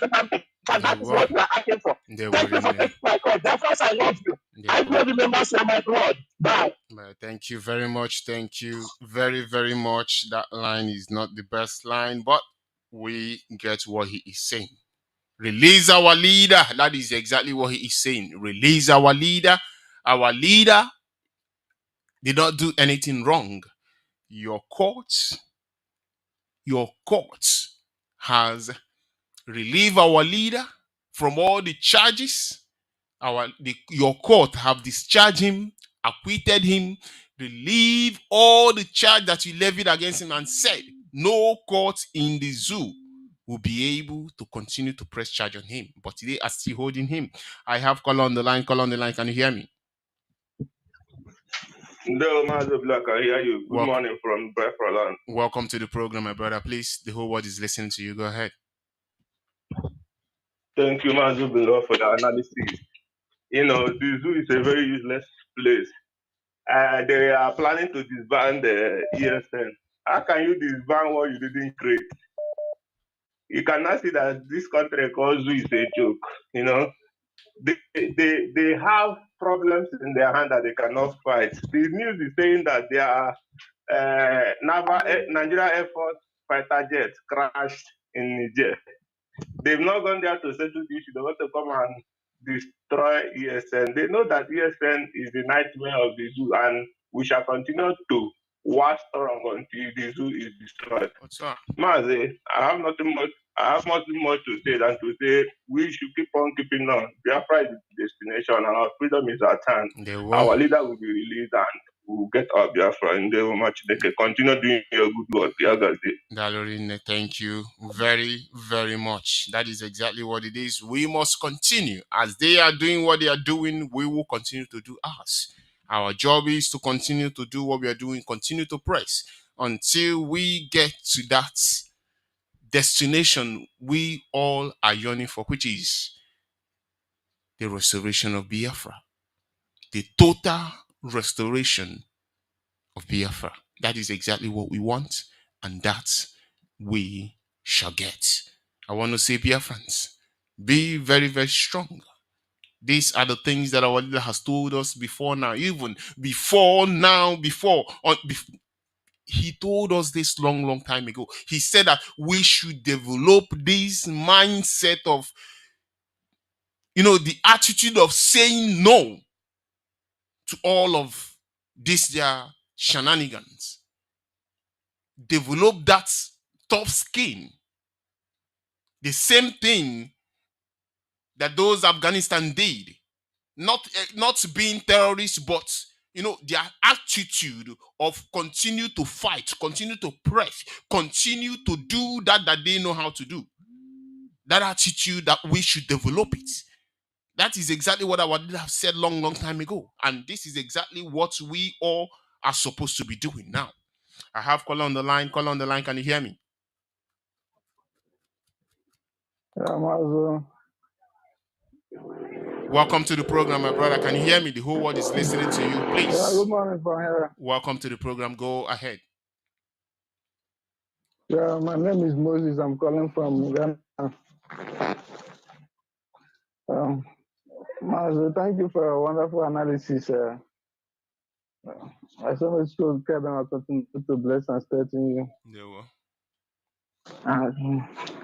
and that is what we are asking for. Thank you for taking my call. Therefore, I love you. I will remember my word. Bye. Thank you very much. Thank you very, very much. That line is not the best line, but we get what he is saying. Release our leader. That is exactly what he is saying. Release our leader. Our leader did not do anything wrong. Your court has relieved our leader from all the charges. Your court have discharged him, acquitted him, relieved all the charge that you levied against him, and said no court in the zoo will be able to continue to press charge on him. But they are still holding him. I have call on the line. Can you hear me? No, Mazi Uchenna, I hear you. Good morning from Biafra. Welcome to the program, my brother. Please, the whole world is listening to you. Go ahead. Thank you, Mazi Uchenna, for the analysis. The zoo is a very useless place. They are planning to disband the ESN. How can you disband what you didn't create? You cannot see that this country called zoo is a joke. they have problems in their hand that they cannot fight. The news is saying that their Nigeria Air Force fighter jet crashed in Niger. They've not gone there to settle the issue. They want to come and destroy ESN. They know that ESN is the nightmare of the zoo, and we shall continue to war strong until the zoo is destroyed. What's up? Mazi, I have nothing much to say than to say we should keep on keeping on. Biafra is the destination, and our freedom is at hand. Our leader will be released, and we will get our Biafra in the much. They can continue doing your good work. Dalorine, thank you very, very much. That is exactly what it is. We must continue. As they are doing what they are doing, we will continue to do ours. Our job is to continue to do what we are doing, continue to press until we get to that destination we all are yearning for, which is the restoration of Biafra, the total restoration of Biafra. That is exactly what we want, and that we shall get. I want to say, Biafrans, be very, very strong. These are the things that our leader has told us before now, even before now, he told us this long time ago. He said that we should develop this mindset of, the attitude of saying no to all of their shenanigans. Develop that tough skin. The same thing that those Afghanistan did. Not being terrorists, but their attitude of continue to fight, continue to press, continue to do that they know how to do. That attitude, that we should develop it. That is exactly what our leader have said long time ago. And this is exactly what we all are supposed to be doing now. I have caller on the line. Caller on the line. Can you hear me? Welcome to the program, my brother. Can you hear me? The whole world is listening to you. Please. Yeah, good morning from here. Welcome to the program. Go ahead. Yeah, my name is Moses. I'm calling from Ghana. Mazi, thank you for a wonderful analysis. I so much to care and continue to bless and strengthen you.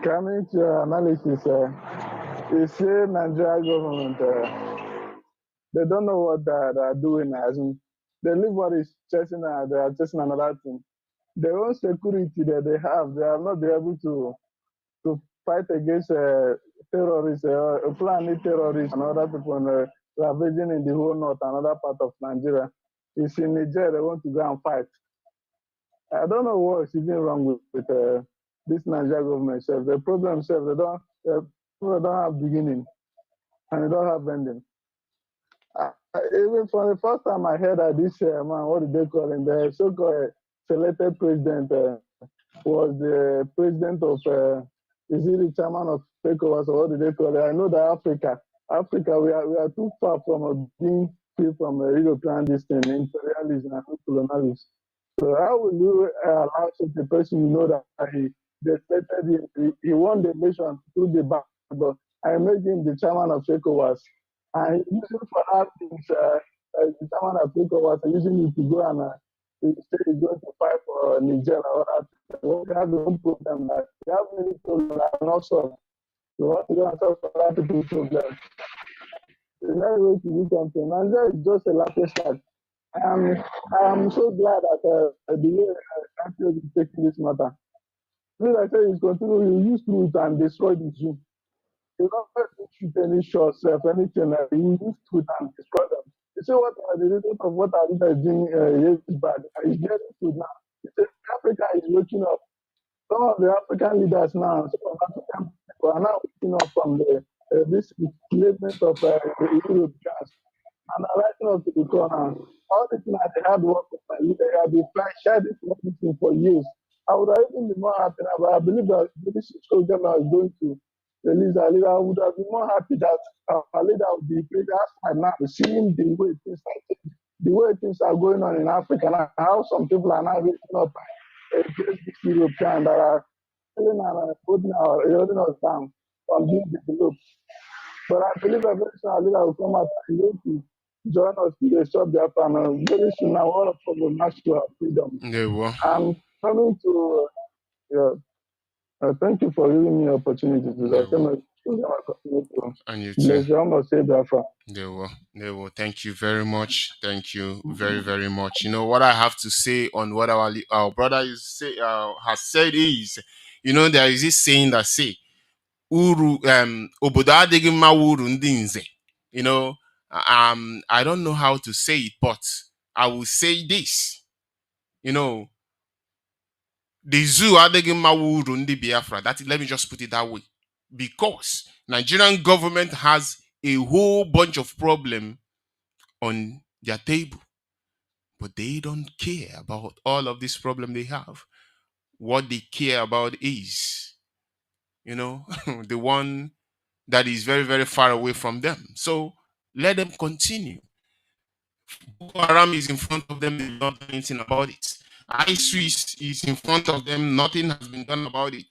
Coming to your analysis, you say Nigeria government, they don't know what they're doing. As in, they leave what is chasing, they are chasing another thing. Their own security that they have not been able to fight against terrorists, planning terrorists and other people ravaging in the whole north and other part of Nigeria. It's in Niger, they want to go and fight. I don't know what's even wrong with this Nigeria government. The problem is they don't have beginning and they don't have ending. Even from the first time I heard that this man, what did they call him? The so-called selected president was the president of, is he the chairman of ECOWAS, or what did they call it? I know that Africa, we are too far from being free from European imperialism and colonialism. So how will you allow such a person, that he won the election through the back, but I made him the chairman of ECOWAS. And he used it for other things, the chairman of ECOWAS, using it to go and say he's going to fight for Niger or that. We have the own problem. We have many problems that are not solved. We want to go and solve other people's problems. The next way to do something, Nigeria is just a laughing stock. I am so glad that the way Africa is taking this matter. Please, I say, he's continuing to use truth and destroy the zoo. You don't have to shoot any shots, anything. You use truth and destroy them. You see what the result of what our leader is doing is bad. He's getting to now. He says Africa is waking up. Some of the African leaders now, some of African people are now waking up from this enslavement of the Europeans and are rising up to the corner. All this now, the hard work of my leader, I have been sharing this for years. I would have even been more happy, but I believe that this soldier now is going to release our leader. I would have been more happy that our leader would be played outside now, seeing the way things are going on in Africa now, how some people are now waking up against this European that are holding us down from being developed. But I believe a very soon our leader will come out and going to join us to the shop Biafra. And very soon now all of us will march to our freedom. There we go. I'm coming to, thank you for giving me the opportunity to And you too. bless you. almost say Biafra. There we go. There we go. Thank you very much. Thank you very, very much. You know what I have to say on what our brother has said is, there is this saying that say, uru obodo adịghị mma uru ndị nze. I don't know how to say it, but I will say this. The zoo adịghị mma uru ndị Biafra. Let me just put it that way. Because Nigerian government has a whole bunch of problem on their table, but they don't care about all of this problem they have. What they care about is, the one that is very, very far away from them. So let them continue. Boko Haram is in front of them, they've not done anything about it. ISIS is in front of them, nothing has been done about it.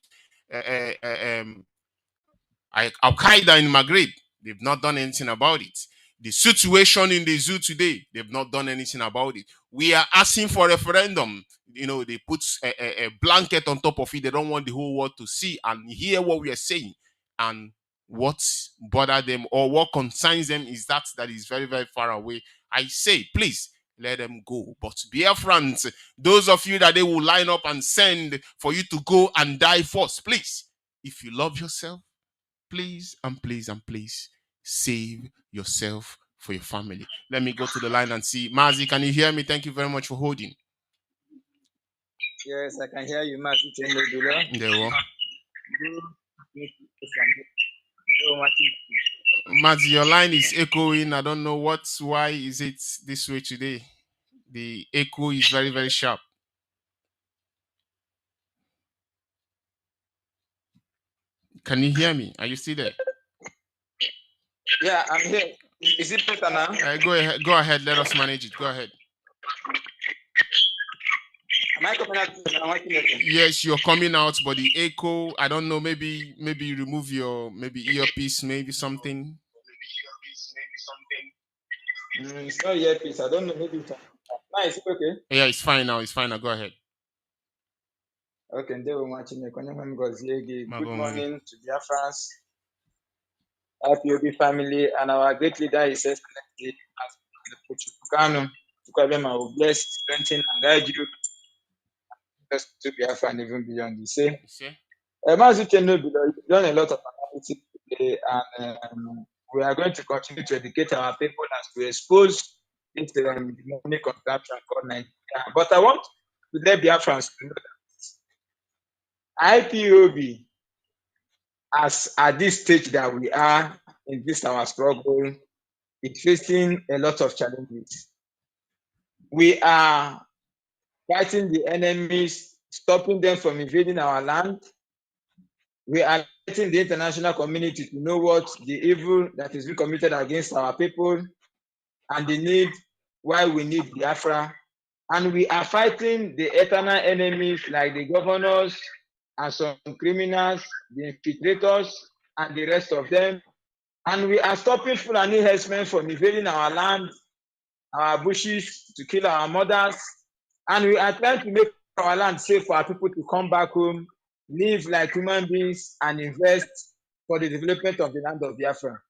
Al Qaeda in Maghreb, they've not done anything about it. The situation in the zoo today, they've not done anything about it. We are asking for a referendum. They put a blanket on top of it. They don't want the whole world to see and hear what we are saying. And what bothers them or what concerns them is that is very, very far away. I say, please, let them go. But Biafrans, those of you that they will line up and send for you to go and die first, please, if you love yourself, please and please and please save yourself for your family. Let me go to the line and see. Mazi, can you hear me? Thank you very much for holding. Yes, I can hear you, Mazi Uchenna Obilo. There we are. Mazi, your line is echoing. I don't know why is it this way today. The echo is very, very sharp. Can you hear me? Are you still there? Yeah, I'm here. Is it better now? Go ahead. Go ahead. Let us manage it. Go ahead. Am I coming out? Yes, you're coming out, but the echo, I don't know, maybe you remove your earpiece, maybe something. It's not earpiece. I don't know. Maybe it's now. Is it okay? Yeah, it's fine now. It's fine now. Go ahead. Okay, they were watching me. Good morning to Biafrans, IPOB family, and our great leader, His Excellency, Kanu. Will bless, strengthen, and guide you to Biafra and even beyond. You say, Mazi Uchenna Obilo, you've done a lot of analysis today, and we are going to continue to educate our people as we expose this money contraption called Nigeria. But I want to let Biafrans know that IPOB, as at this stage that we are in this our struggle, is facing a lot of challenges. We are fighting the enemies, stopping them from invading our land. We are letting the international community to know what the evil that is being committed against our people and the need why we need Biafra. And we are fighting the eternal enemies like the governors and some criminals, the infiltrators, and the rest of them. And we are stopping Fulani herdsmen from invading our land, our bushes, to kill our mothers. And we are trying to make our land safe for our people to come back home, live like human beings, and invest for the development of the land of Biafra.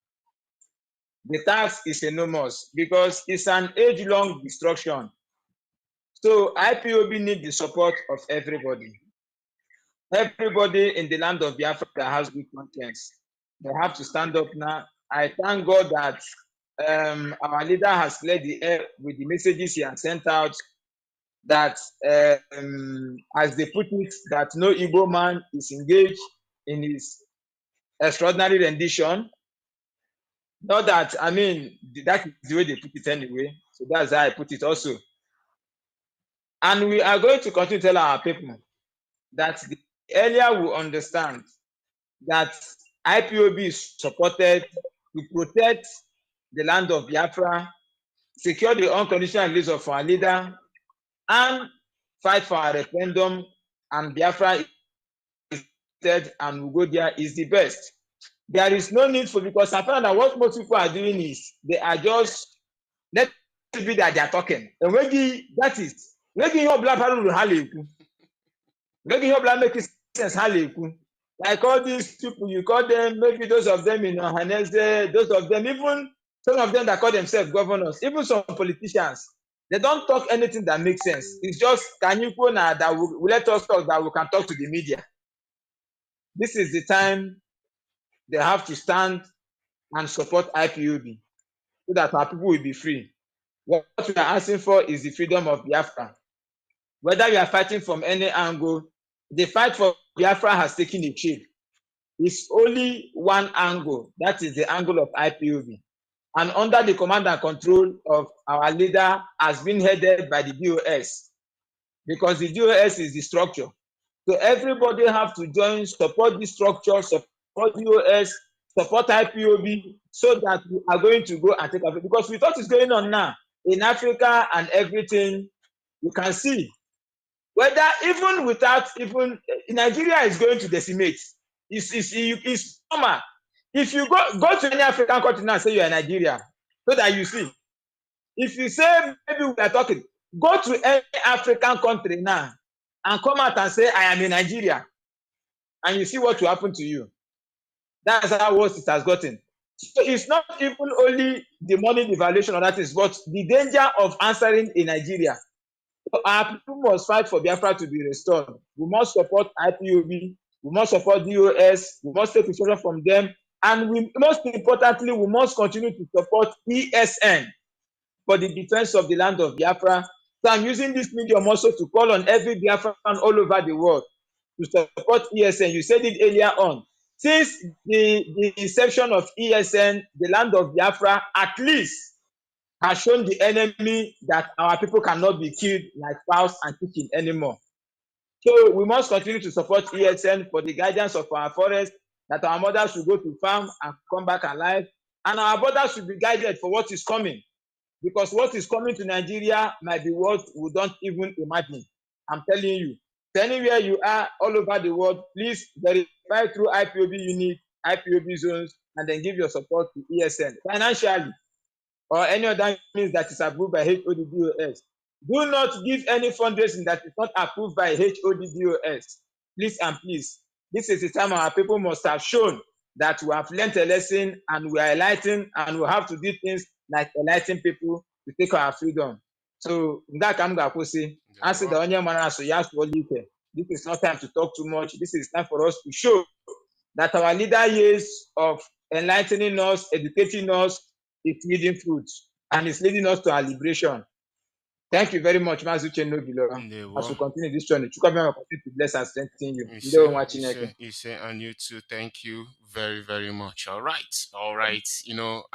The task is enormous because it's an age-long destruction. So IPOB needs the support of everybody. Everybody in the land of Biafra that has good conscience. They have to stand up now. I thank God that our leader has cleared the air with the messages he has sent out that, as they put it, that no Igbo man is engaged in his extraordinary rendition. Not that, I mean, that is the way they put it anyway. So that's how I put it also. And we are going to continue to tell our people that the earlier we understand that IPOB is supported to protect the land of Biafra, secure the unconditional release of our leader, and fight for our referendum, and Biafra is dead and will go there is the best. There is no need for, because I found that what most people are doing is they are just, let it be that they are talking. And maybe that is, maybe your black people will haliku. Maybe your black make sense haliku. Like all these people, you call them, maybe those of them in Ohanese, those of them, even some of them that call themselves governors, even some politicians, they don't talk anything that makes sense. It's just, can you go now that will let us talk, that we can talk to the media. This is the time they have to stand and support IPOB so that our people will be free. What we are asking for is the freedom of Biafra. Whether we are fighting from any angle, the fight for Biafra has taken a shape. It's only one angle, that is the angle of IPOB. And under the command and control of our leader has been headed by the DOS, because the DOS is the structure. So everybody have to join, support the structure, support DOS, support IPOB, so that we are going to go and take Africa. Because with what is going on now in Africa and everything, you can see whether even without even Nigeria is going to decimate. It's normal. If you go to any African country now and say you are Nigeria, so that you see. If you say maybe we are talking, go to any African country now and come out and say I am in Nigeria, and you see what will happen to you. That's how worse it has gotten. So it's not even only the money devaluation or that is, but the danger of answering in Nigeria. So our people must fight for Biafra to be restored. We must support IPOB, we must support DOS, we must take instruction from them, and we most importantly, we must continue to support ESN for the defense of the land of Biafra. So I'm using this medium also to call on every Biafran all over the world to support ESN. You said it earlier on. Since the inception of ESN, the land of Biafra at least has shown the enemy that our people cannot be killed like fowls and chicken anymore. So we must continue to support ESN for the guidance of our forest, that our mothers should go to farm and come back alive, and our brothers should be guided for what is coming. Because what is coming to Nigeria might be what we don't even imagine. I'm telling you. So anywhere you are all over the world, please verify through IPOB unit, IPOB zones, and then give your support to ESN financially or any other means that is approved by HODDOS. Do not give any fundraising that is not approved by HODDOS. Please and please. This is the time our people must have shown that we have learned a lesson and we are enlightened, and we have to do things like enlighten people to take our freedom. So that I'm going to say, answer the onion man, so yes, this is not time to talk too much. This is time for us to show that our leader years of enlightening us, educating us, is yielding fruit, and it's leading us to our liberation. Thank you very much, Mazi Uchenna Obilo. As we continue this journey, continue to bless and strengthen you. You say, and you too. Thank you very, very much. All right. You know,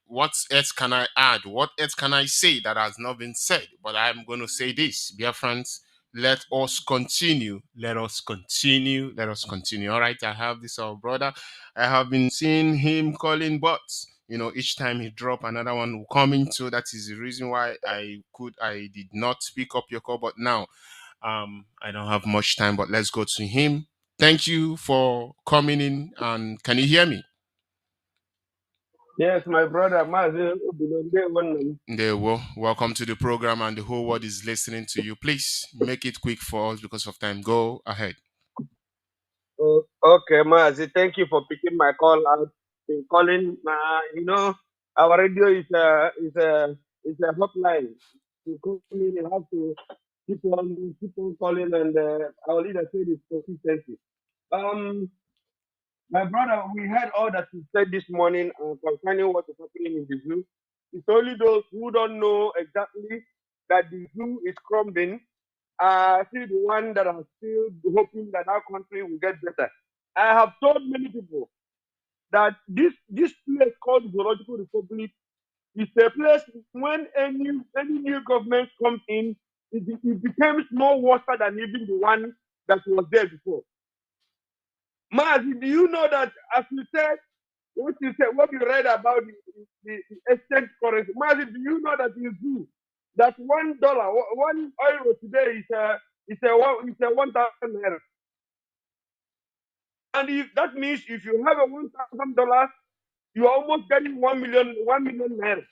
what else can I add? What else can I say that has not been said? But I'm going to say this, dear friends. Let us continue. Let us continue. Let us continue. All right. I have this our brother. I have been seeing him calling bots. You know, each time he drop, another one will come into. That is the reason why I did not pick up your call. But now, I don't have much time, but let's go to him. Thank you for coming in. And can you hear me? Yes, my brother Mazi Uchenna. There we welcome to the program, and the whole world is listening to you. Please make it quick for us because of time. Go ahead. Okay, Mazi, thank you for picking my call out. Calling, our radio is a hotline. You call in, you have to keep on calling, and our leader said it's consistency. My brother, we heard all that you said this morning concerning what is happening in the zoo. It's only those who don't know exactly that the zoo is crumbling still the one that are still hoping that our country will get better. I have told many people that this place called Zoological Republic is a place when any new government comes in, it becomes more worse than even the one that was there before. Mazi, do you know that as you said, what you read about the exchange currency? Mazi, do you know that in zoo that $1, 1 euro today is a 1,000 naira? And if that means if you have a $1,000, you are almost getting 1 million naira.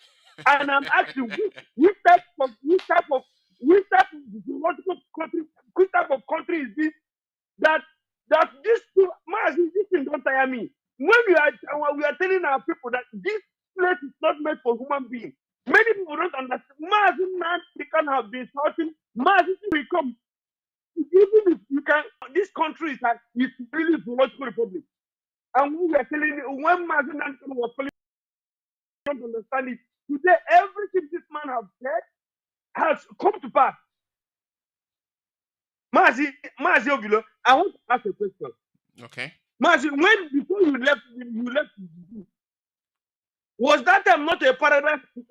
And I'm asking which type of zoological country, which type of country is this that this this thing don't tire me. When we are telling our people that this place is not made for human beings, many people don't understand. They can have been shouting, will come. Even if you can, this country is like it's really zoological republic. And we were telling when Mazi was telling, don't understand it. Today, everything this man has said has come to pass. Mazi Uchenna, I want to ask a question. Okay. Mazi, before you left, was that time not a paradise to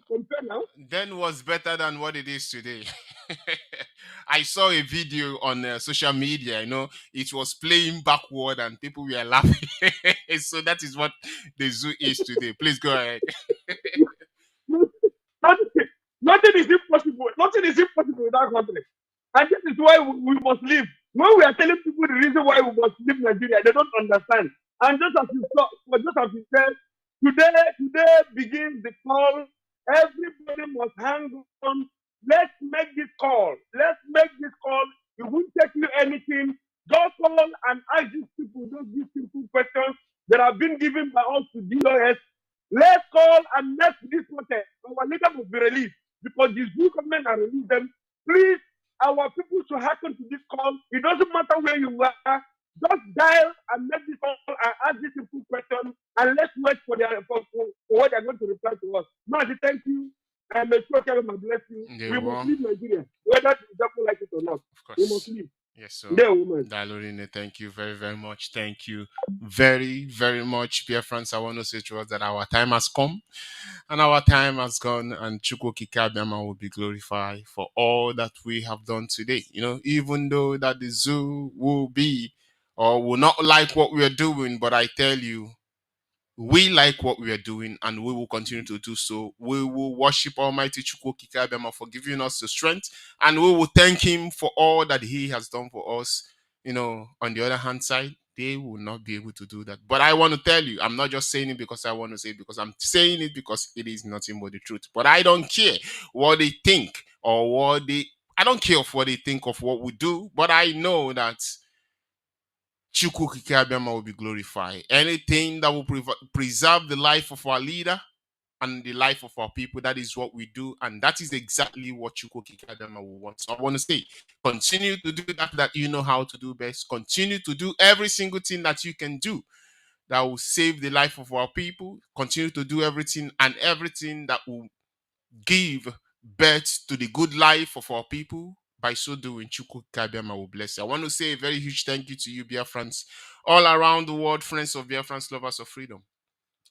compare now? Then was better than what it is today. I saw a video on social media. It was playing backward and people were laughing. So that is what the zoo is today. Please go ahead. Nothing is impossible. Nothing is impossible in that country. And this is why we must live. When we are telling people the reason why we must leave Nigeria, they don't understand. And just as you said, today begins the call. Everybody must hang on. Let's make this call. It won't take you anything. Just call and ask these people these simple questions that have been given by us to DOS. Let's call and make this protest. Our leader must be released because this new government has released them. Please, our people should happen to this call. It doesn't matter where you are. Just dial and make this call and ask this simple question, and let's wait for what they're going to reply to us. Mazi, thank you. And may God bless you. We must leave Nigeria, whether the devil like it or not. Of course. We must leave. Yes, sir. Dalorine, thank you very, very much. Thank you very, very much, Biafrans. I want to say to us that our time has come and our time has gone, and Chukwu Kikabiama will be glorified for all that we have done today. Even though that the zoo will be or will not like what we are doing, but I tell you, we like what we are doing and we will continue to do so. We will worship Almighty Chukwu Kikabiama for giving us the strength, and we will thank him for all that he has done for us. On the other hand side, they will not be able to do that. But I want to tell you, I'm not just saying it because I want to say it, because I'm saying it because it is nothing but the truth. But I don't care what they think or I don't care what they think of what we do, but I know that Chukwu Kikabiama will be glorified. Anything that will preserve the life of our leader and the life of our people, that is what we do. And that is exactly what Chukwu Kikabiama will want. So I want to say, continue to do that you know how to do best. Continue to do every single thing that you can do that will save the life of our people. Continue to do everything that will give birth to the good life of our people. By so doing, Chukwu Kikabiama will bless you. I want to say a very huge thank you to you, Biafrans, all around the world, friends of Biafrans, lovers of freedom.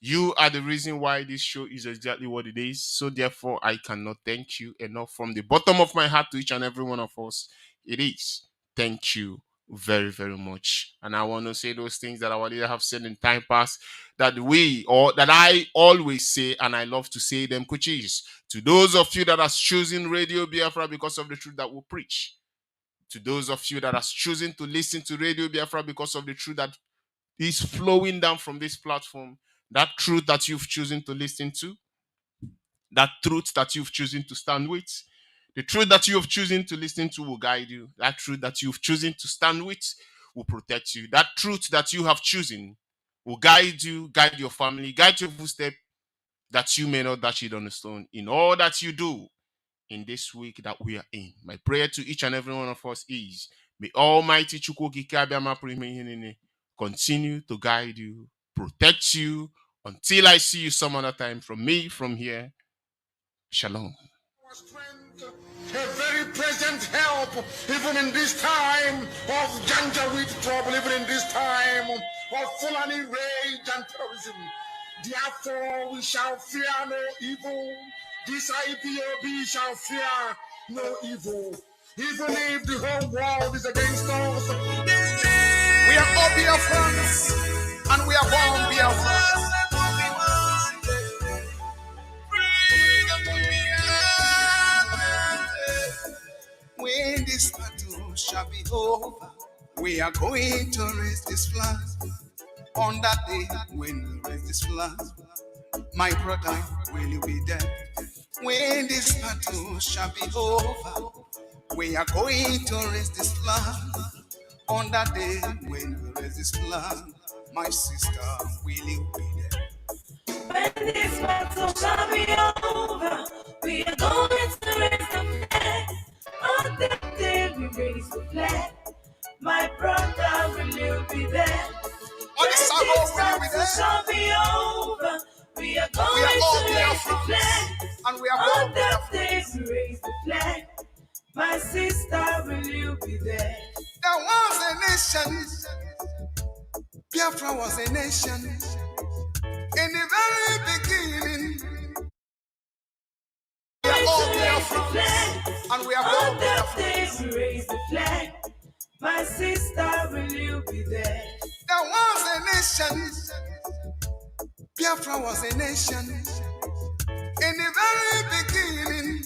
You are the reason why this show is exactly what it is. So therefore, I cannot thank you enough from the bottom of my heart to each and every one of us. It is. Thank you very, very much. And I want to say those things that our leader have said in time past, that I always say, and I love to say them, which is, to those of you that are choosing Radio Biafra because of the truth that we preach, to those of you that are choosing to listen to Radio Biafra because of the truth that is flowing down from this platform, that truth that you've chosen to listen to, that truth that you've chosen to stand with, the truth that you've chosen to listen to will guide you. That truth that you've chosen to stand with will protect you. That truth that you have chosen will guide you, guide your family, guide your footstep, that you may not dash it on the stone in all that you do in this week that we are in. My prayer to each and every one of us is, may Almighty Chukwu Kikabiama continue to guide you, protect you, until I see you some other time. From me, from here, Shalom. A very present help, even in this time of Janjaweed trouble, even in this time of Fulani rage and terrorism. Therefore, we shall fear no evil. This IPOB shall fear no evil. Even if the whole world is against us, we are all Biafrans, and we are born Biafrans. When this battle shall be over, We are going to raise this flag on that day when we raise this flag. My brother, will you be there? When this battle shall be over, we are going to raise this flag on that day when we raise this flag. My sister, will you be there? When this battle shall be over, we are going to raise the flag. On that day we raise the flag. My brother, will you be there? When this battle shall be over, we are going to raise the flag. And we are on that day we raise the flag. My sister, will you be there? There was a nation. Biafra was a nation. In the very beginning, we are all Biafrans, and we are all Biafrans. We raise the flag. My sister, will you be there? There was a nation. Biafra was a nation. In the very beginning,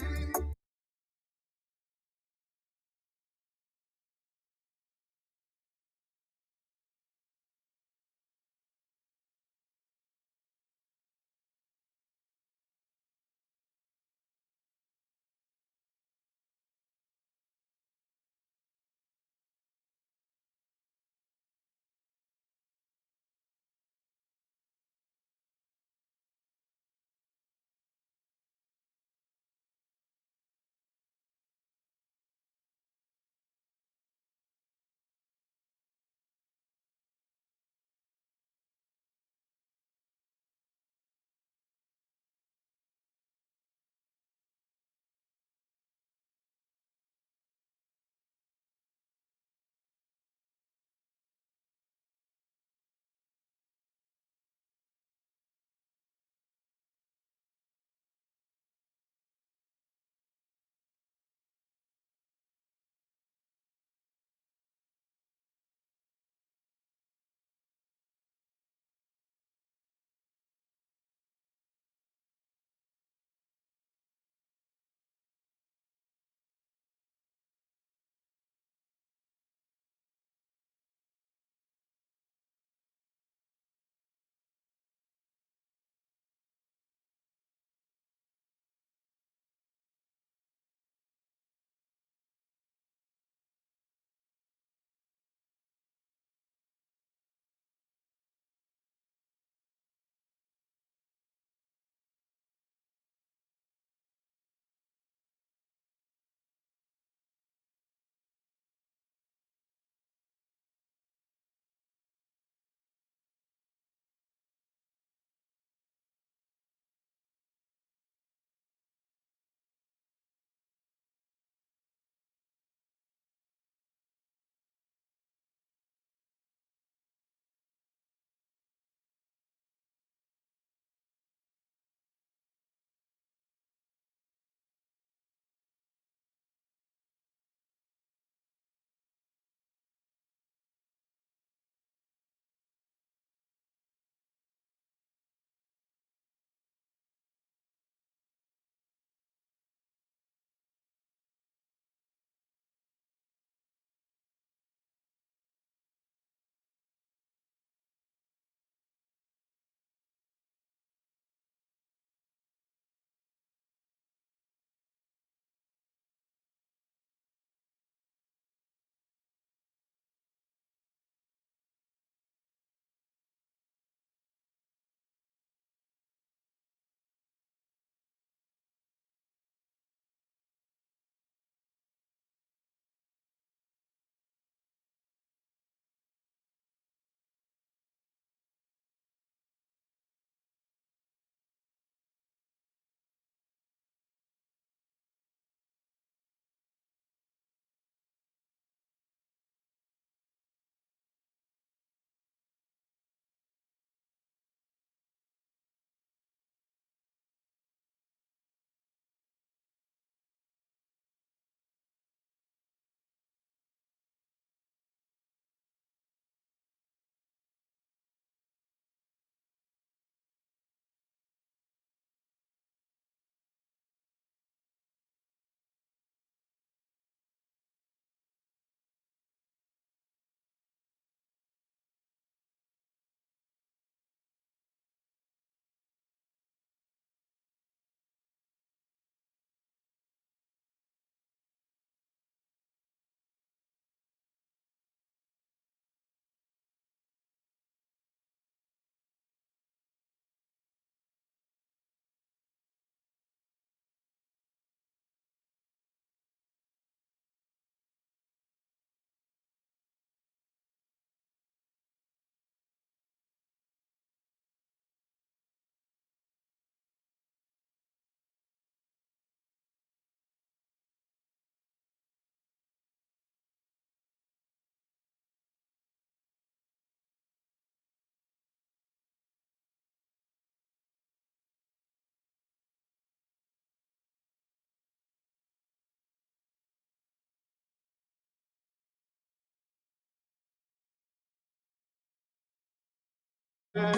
Nnamdi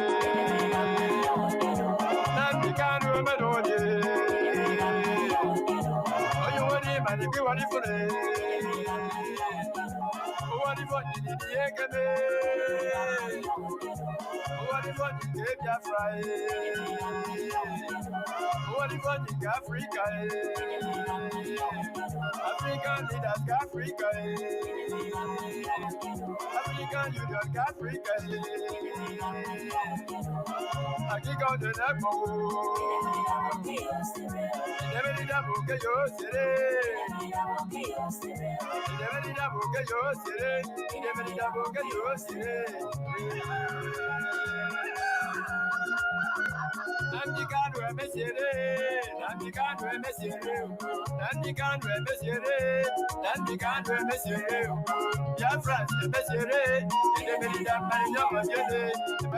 Kanu Omelode. Oh, you want him and if you want it for it. Oh, what if what did he get? Oh, what if what did he Biafra? Oh, what if what did Africa? African leaders, Africa. African Union, Africa. I kick out the level. Never did I book a yo city. Never did I book a yo city. Never did I book a yo city. Nnamdi Kanu emesiere, Nnamdi Kanu emesiere, Nnamdi Kanu emesiere, Nnamdi Kanu emesiere, Biafrans emesiere, idemeli dambali nyama jene,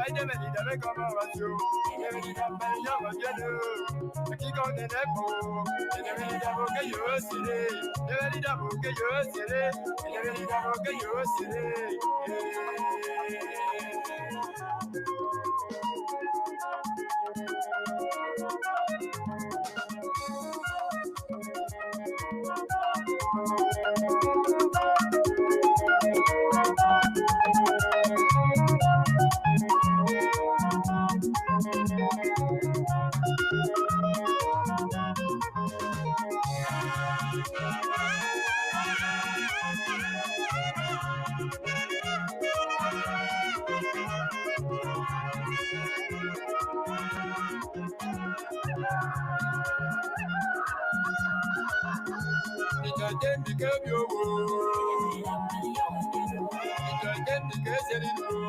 idemeli dame kama wasyo, idemeli dambali nyama jene, akiko neneko, idemeli damoke yosire, idemeli damoke yosire, idemeli damoke yosire. Then became your woe. Then became your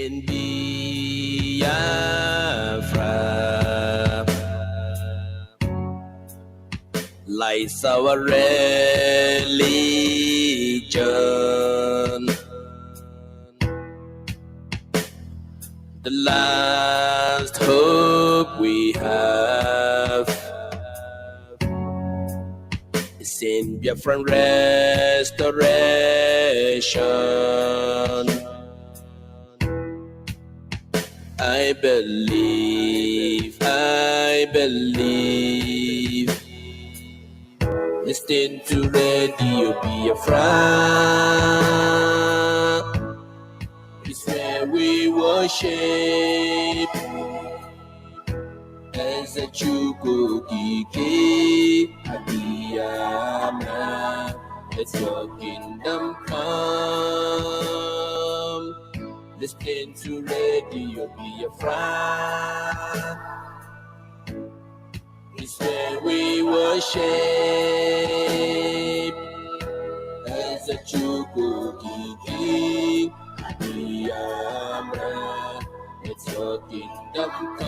in Biafra lies our religion, the last hope we have is in Biafran restoration. I believe. Listen to Radio Biafra. It's where we worship as a Chukukiki Adiyama. Let your kingdom come. Listen to Radio Biafra. It's where we worship as a Chukukiki Adiyama. Let your kingdom come.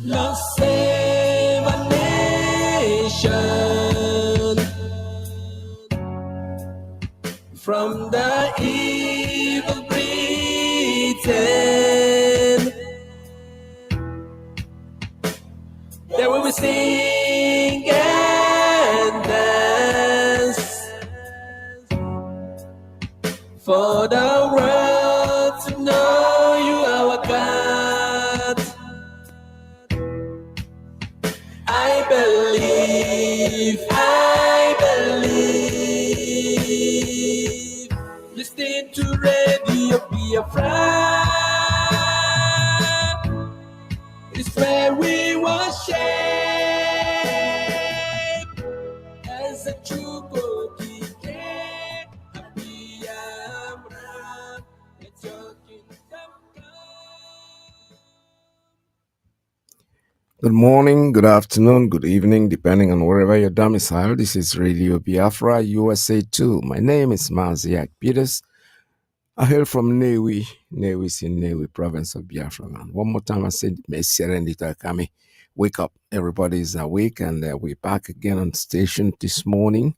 Lord, save our nation from the evil Britain. There we will sing and dance Good morning, good afternoon, good evening, depending on wherever you're domiciled. This is Radio Biafra, USA 2. My name is Mazi Uchenna. I hail from Newi. Newi is in Newi, province of Biafra land. One more time, I said, Messerendita Kami. Wake up. Everybody's awake, and we're back again on station this morning.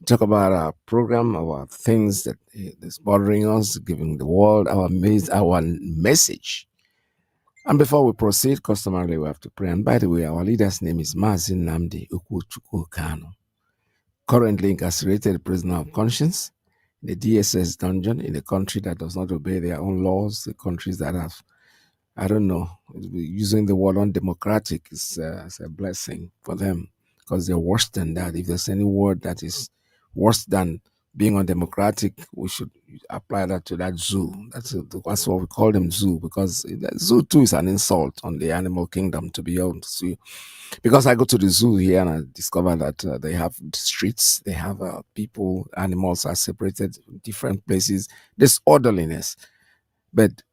Talk about our program, about things that is bothering us, giving the world our message. And before we proceed, customarily we have to pray. And by the way, our leader's name is Mazi Nnamdi Kanu, currently incarcerated prisoner of conscience in the DSS dungeon in a country that does not obey their own laws, the countries that have, I don't know, using the word undemocratic is a blessing for them because they're worse than that. If there's any word that is worse than being undemocratic, we should apply that to that zoo. That's what we call them, zoo, because zoo too is an insult on the animal kingdom, to be honest. Because I go to the zoo here and I discover that they have streets, they have people, animals are separated in different places. There's orderliness, but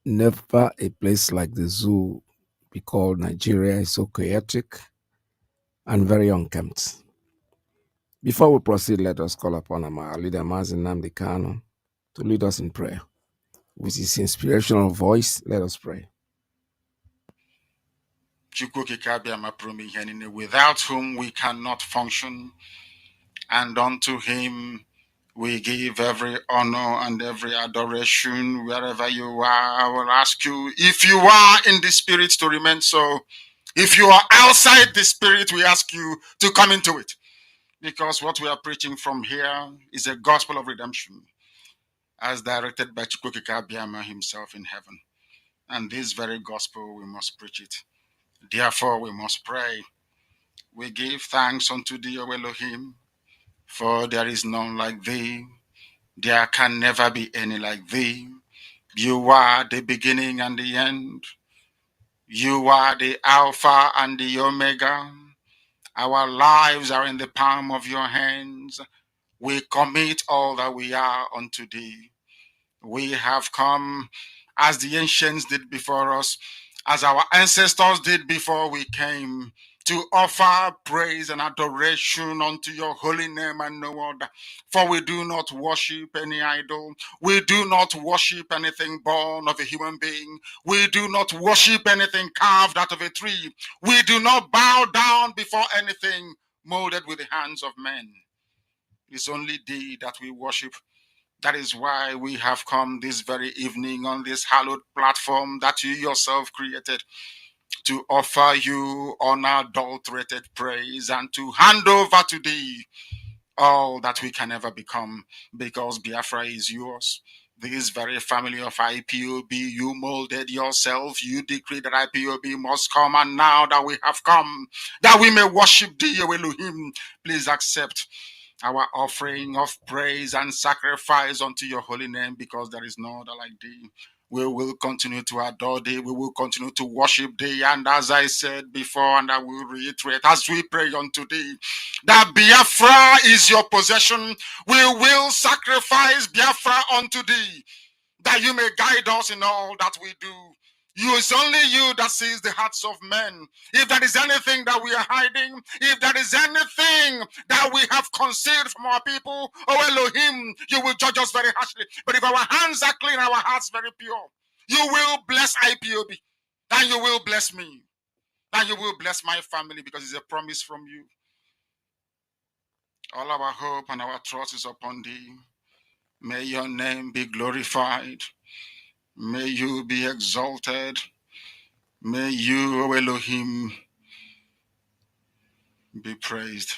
never a place like the zoo we call Nigeria is so chaotic and very unkempt. Before we proceed, let us call upon our leader, Mazi Nnamdi Kanu, to lead us in prayer. With his inspirational voice, let us pray. Without whom we cannot function, and unto him we give every honor and every adoration wherever you are. I will ask you, if you are in the spirit, to remain so. If you are outside the spirit, we ask you to come into it. Because what we are preaching from here is a gospel of redemption, as directed by Chukwukika Abiyama himself in heaven. And this very gospel, we must preach it. Therefore, we must pray. We give thanks unto thee, O Elohim, for there is none like thee. There can never be any like thee. You are the beginning and the end. You are the Alpha and the Omega. Our lives are in the palm of your hands. We commit all that we are unto thee. We have come as the ancients did before us, as our ancestors did before we came, to offer praise and adoration unto your holy name and no other. For we do not worship any idol. We do not worship anything born of a human being. We do not worship anything carved out of a tree. We do not bow down before anything molded with the hands of men. It's only thee that we worship. That is why we have come this very evening on this hallowed platform that you yourself created, to offer you unadulterated praise and to hand over to thee all that we can ever become, because Biafra is yours. This very family of IPOB, you molded yourself. You decreed that IPOB must come, and now that we have come, that we may worship thee, O Elohim, please accept our offering of praise and sacrifice unto your holy name, because there is no other like thee. We will continue to adore thee. We will continue to worship thee. And as I said before, and I will reiterate, as we pray unto thee, that Biafra is your possession, we will sacrifice Biafra unto thee, that you may guide us in all that we do. It's only you that sees the hearts of men. If there is anything that we are hiding, if there is anything that we have concealed from our people, oh Elohim, you will judge us very harshly. But if our hands are clean, our hearts very pure, you will bless IPOB, and you will bless me, and you will bless my family, because it's a promise from you. All our hope and our trust is upon thee. May your name be glorified. May you be exalted. May you, O Elohim, be praised.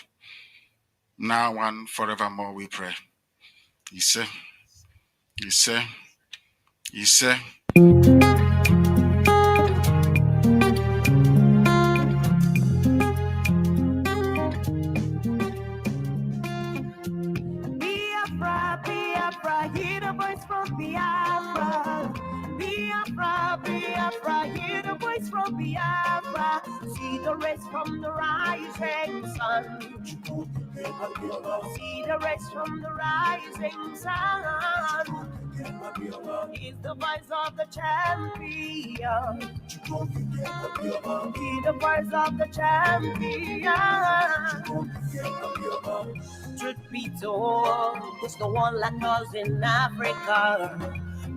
Now and forevermore we pray. Ise, Ise, Ise. Biafra, Biafra, hear the voice from Biafra. Biafra, Biafra, hear the voice from Biafra. See the rays from the rising sun. See the rays from the rising sun. Is the voice of the champion. Hear the voice of the champion. Truth be told, there's no one like us in Africa.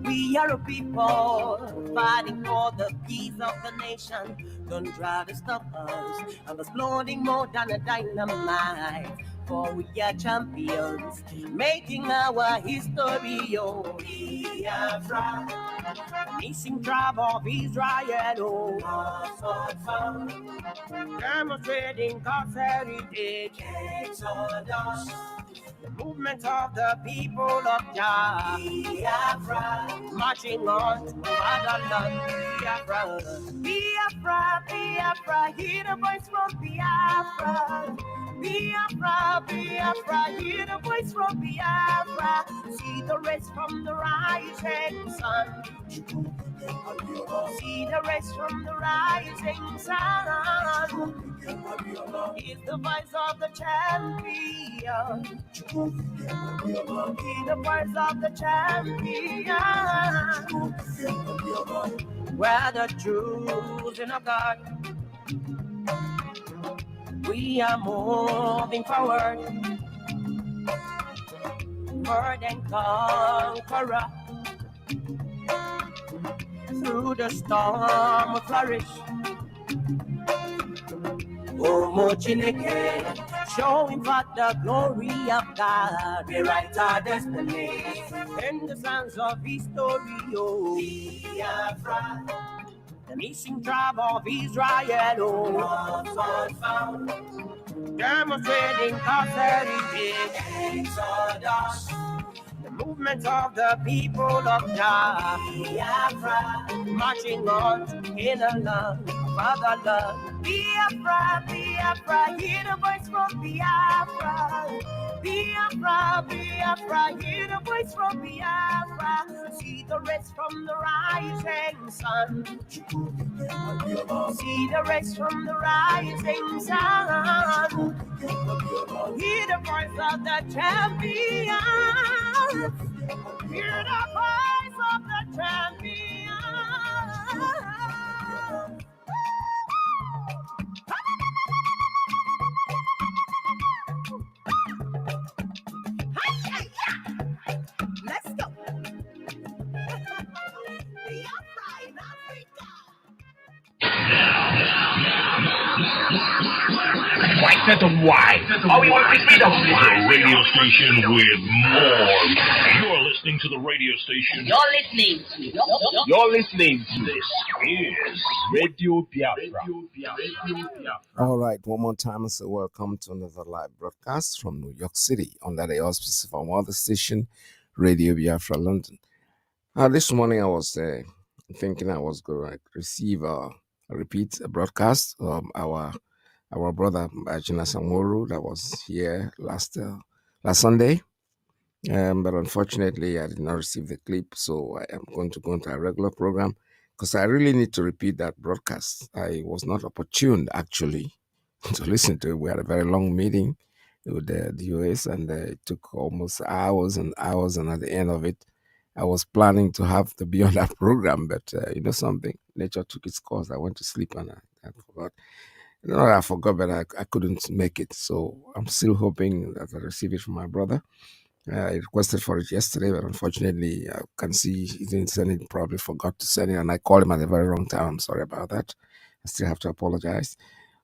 We are a people fighting for the peace of the nation. Don't try to stop us. I'm exploding more than a dynamite. For we are champions, making our history. Oh, Biafra, the nation tribe of Israel. Oh, demonstrating God's heritage. Exodus, the movement of the people of Biafra, marching on to fatherland. Biafra, Biafra, Biafra, hear the voice from Biafra. Biafra, Biafra, hear the voice from Biafra. See the rays from the rising sun. See the rays from the rising sun. Is the voice of the champion. Hear the voice of the champion. We're the children of God. We are moving forward. More than conqueror. Through the storm we flourish. Omo Chineke, showing for the glory of God. We write our destiny in the sands of history. Oh, Biafra, the nation tribe of Israel. Oh, found, demonstrating God's heritage. Exodus, the movement of the people of Biafra, marching on in a land of fatherland. Biafra, Biafra, hear the voice from Biafra. Biafra, Biafra, hear the voice from Biafra. See the rays from the rising sun. See the rays from the rising sun. Hear the voice of the champion. Hear the voice of the champion. Let's go. Biafra in Africa. White set of white. Oh, we want to be the radio station with more. You're listening to the radio station. You're listening to This is Radio Biafra. All right, one more time. So, welcome to another live broadcast from New York City under the auspices of our mother station, Radio Biafra London. This morning, I was thinking I was going to receive a broadcast of our brother Uchenna Obilo that was here last Sunday. But unfortunately, I did not receive the clip, so I am going to go into a regular program because I really need to repeat that broadcast. I was not opportune, actually, to listen to it. We had a very long meeting with the US, and it took almost hours and hours, and at the end of it, I was planning to have to be on that program, but you know something? Nature took its course. I went to sleep, and I forgot. No, I forgot, but I couldn't make it, so I'm still hoping that I receive it from my brother. I requested for it yesterday, but unfortunately, I can see he didn't send it, probably forgot to send it, and I called him at the very wrong time. I'm sorry about that. I still have to apologize.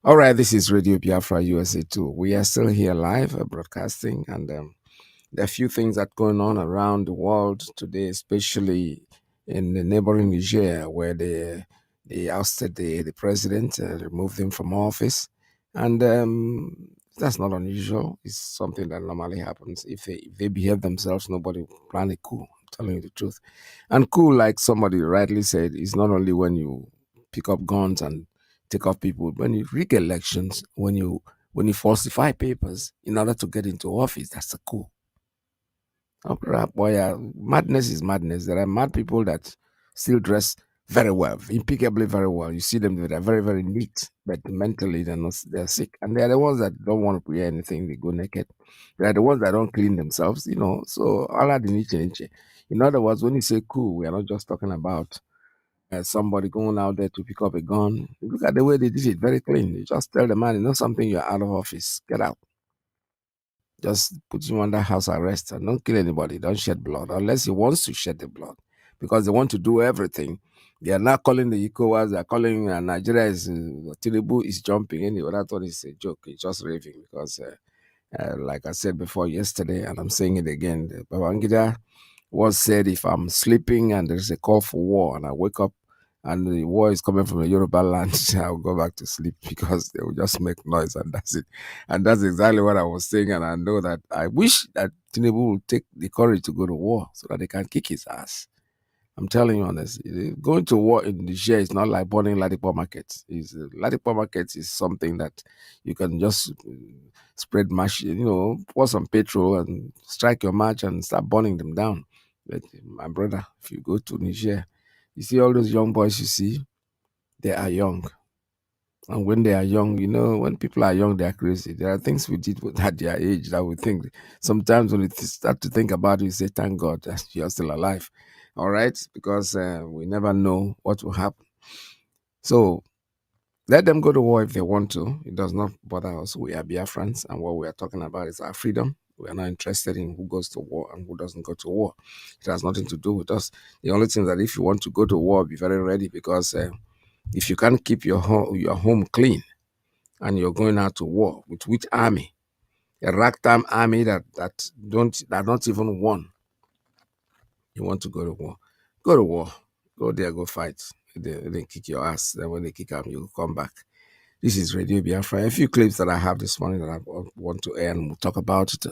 All right, this is Radio Biafra USA 2. We are still here live broadcasting, and there are a few things that are going on around the world today, especially in the neighboring Niger, where they ousted the president, removed him from office, and that's not unusual. It's something that normally happens. If they behave themselves, nobody will plan a coup. I'm telling you the truth. And coup, like somebody rightly said, is not only when you pick up guns and take off people. When you rig elections, when you falsify papers in order to get into office, that's a coup. Oh, boy, madness is madness. There are mad people that still dress very well, impeccably very well. You see them, they're very, very neat, but mentally they're sick. And they're the ones that don't want to wear anything, they go naked. They're the ones that don't clean themselves, So all that in other words, when you say cool, we are not just talking about somebody going out there to pick up a gun. Look at the way they did it, very clean. You just tell the man, something, you're out of office, get out. Just put you under house arrest and don't kill anybody. Don't shed blood unless he wants to shed the blood, because they want to do everything. They are not calling the ECOWAS. They are calling Nigeria is Tinubu is jumping anyway. That one is a joke. It's just raving because, like I said before yesterday, and I'm saying it again, Babangida once said, if I'm sleeping and there's a call for war and I wake up and the war is coming from the Yoruba land, I'll go back to sleep because they will just make noise and that's it. And that's exactly what I was saying. And I know that I wish that Tinubu would take the courage to go to war so that they can kick his ass. I'm telling you honestly, going to war in Niger is not like burning Ladipo markets. Ladipo markets is something that you can just spread match, pour some petrol and strike your match and start burning them down. But my brother, if you go to Niger, you see all those young boys you see, they are young. And when they are young, when people are young, they are crazy. There are things we did at their age that we think. Sometimes when you start to think about it, you say, thank God that you're still alive. All right? Because we never know what will happen. So let them go to war if they want to. It does not bother us. We are Biafrans, and what we are talking about is our freedom. We are not interested in who goes to war and who doesn't go to war. It has nothing to do with us. The only thing that if you want to go to war, be very ready, because if you can't keep your home clean and you're going out to war, with which army? A ragtime army that not even won. You want to go to war? Go to war. Go there, go fight. They kick your ass. Then when they kick out, you come back. This is Radio Biafra. A few clips that I have this morning that I want to air, and we'll talk about it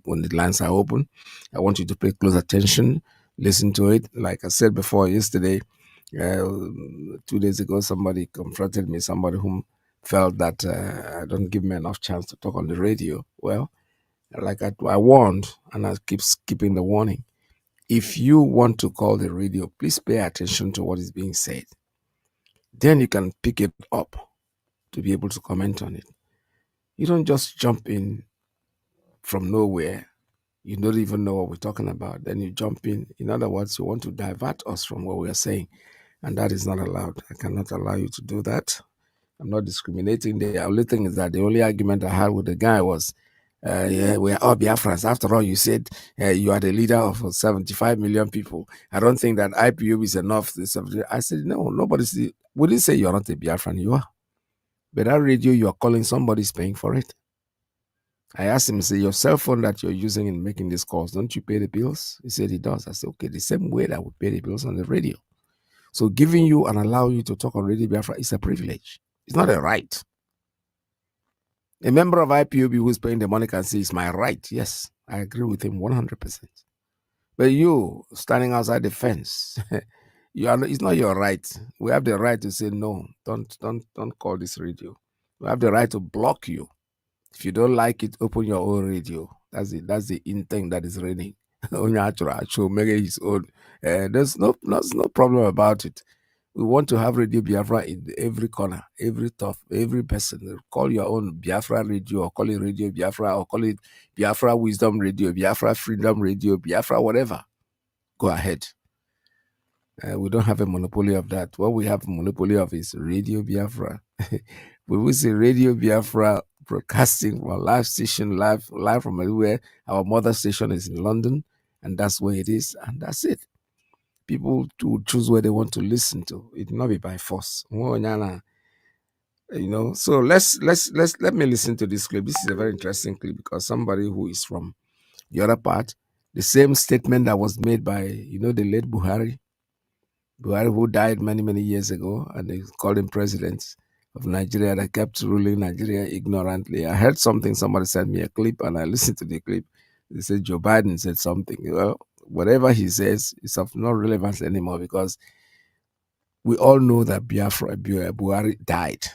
when the lines are open. I want you to pay close attention, listen to it. Like I said before, yesterday, 2 days ago, somebody confronted me, somebody whom felt that I don't give me enough chance to talk on the radio. Well, like I warned, and I keep skipping the warning. If you want to call the radio, please pay attention to what is being said. Then you can pick it up to be able to comment on it. You don't just jump in from nowhere. You don't even know what we're talking about. Then you jump in. In other words, you want to divert us from what we are saying. And that is not allowed. I cannot allow you to do that. I'm not discriminating. The only thing is that the only argument I had with the guy was, yeah, we are all Biafrans. After all, you said you are the leader of 75 million people. I don't think that IPOB is enough. I said, no, we didn't say you're not a Biafran. You are. But that radio you are calling, somebody's paying for it. I asked him, say, your cell phone that you're using in making these calls, don't you pay the bills? He said he does. I said, okay, the same way that I would pay the bills on the radio. So giving you and allowing you to talk on Radio Biafra is a privilege. It's not a right. A member of IPOB who is paying the money can say it's my right. Yes, I agree with him 100%. But you standing outside the fence, it's not your right. We have the right to say no. Don't call this radio. We have the right to block you. If you don't like it, open your own radio. That's it. That's the in thing that is raining. Make his own. There's no problem about it. We want to have Radio Biafra in every corner, every top, every person. Call your own Biafra radio, or call it Radio Biafra, or call it Biafra Wisdom Radio, Biafra Freedom Radio, Biafra whatever. Go ahead. We don't have a monopoly of that. What we have a monopoly of is Radio Biafra. We will say Radio Biafra broadcasting from a live station, live from everywhere. Our mother station is in London, and that's where it is, and that's it. People to choose where they want to listen to. It will not be by force. So let me listen to this clip. This is a very interesting clip because somebody who is from the other part, the same statement that was made by the late Buhari, who died many, many years ago, and they called him president of Nigeria that kept ruling Nigeria ignorantly. I heard something, somebody sent me a clip, and I listened to the clip. They said Joe Biden said something. Well, whatever he says is of no relevance anymore because we all know that Buhari died.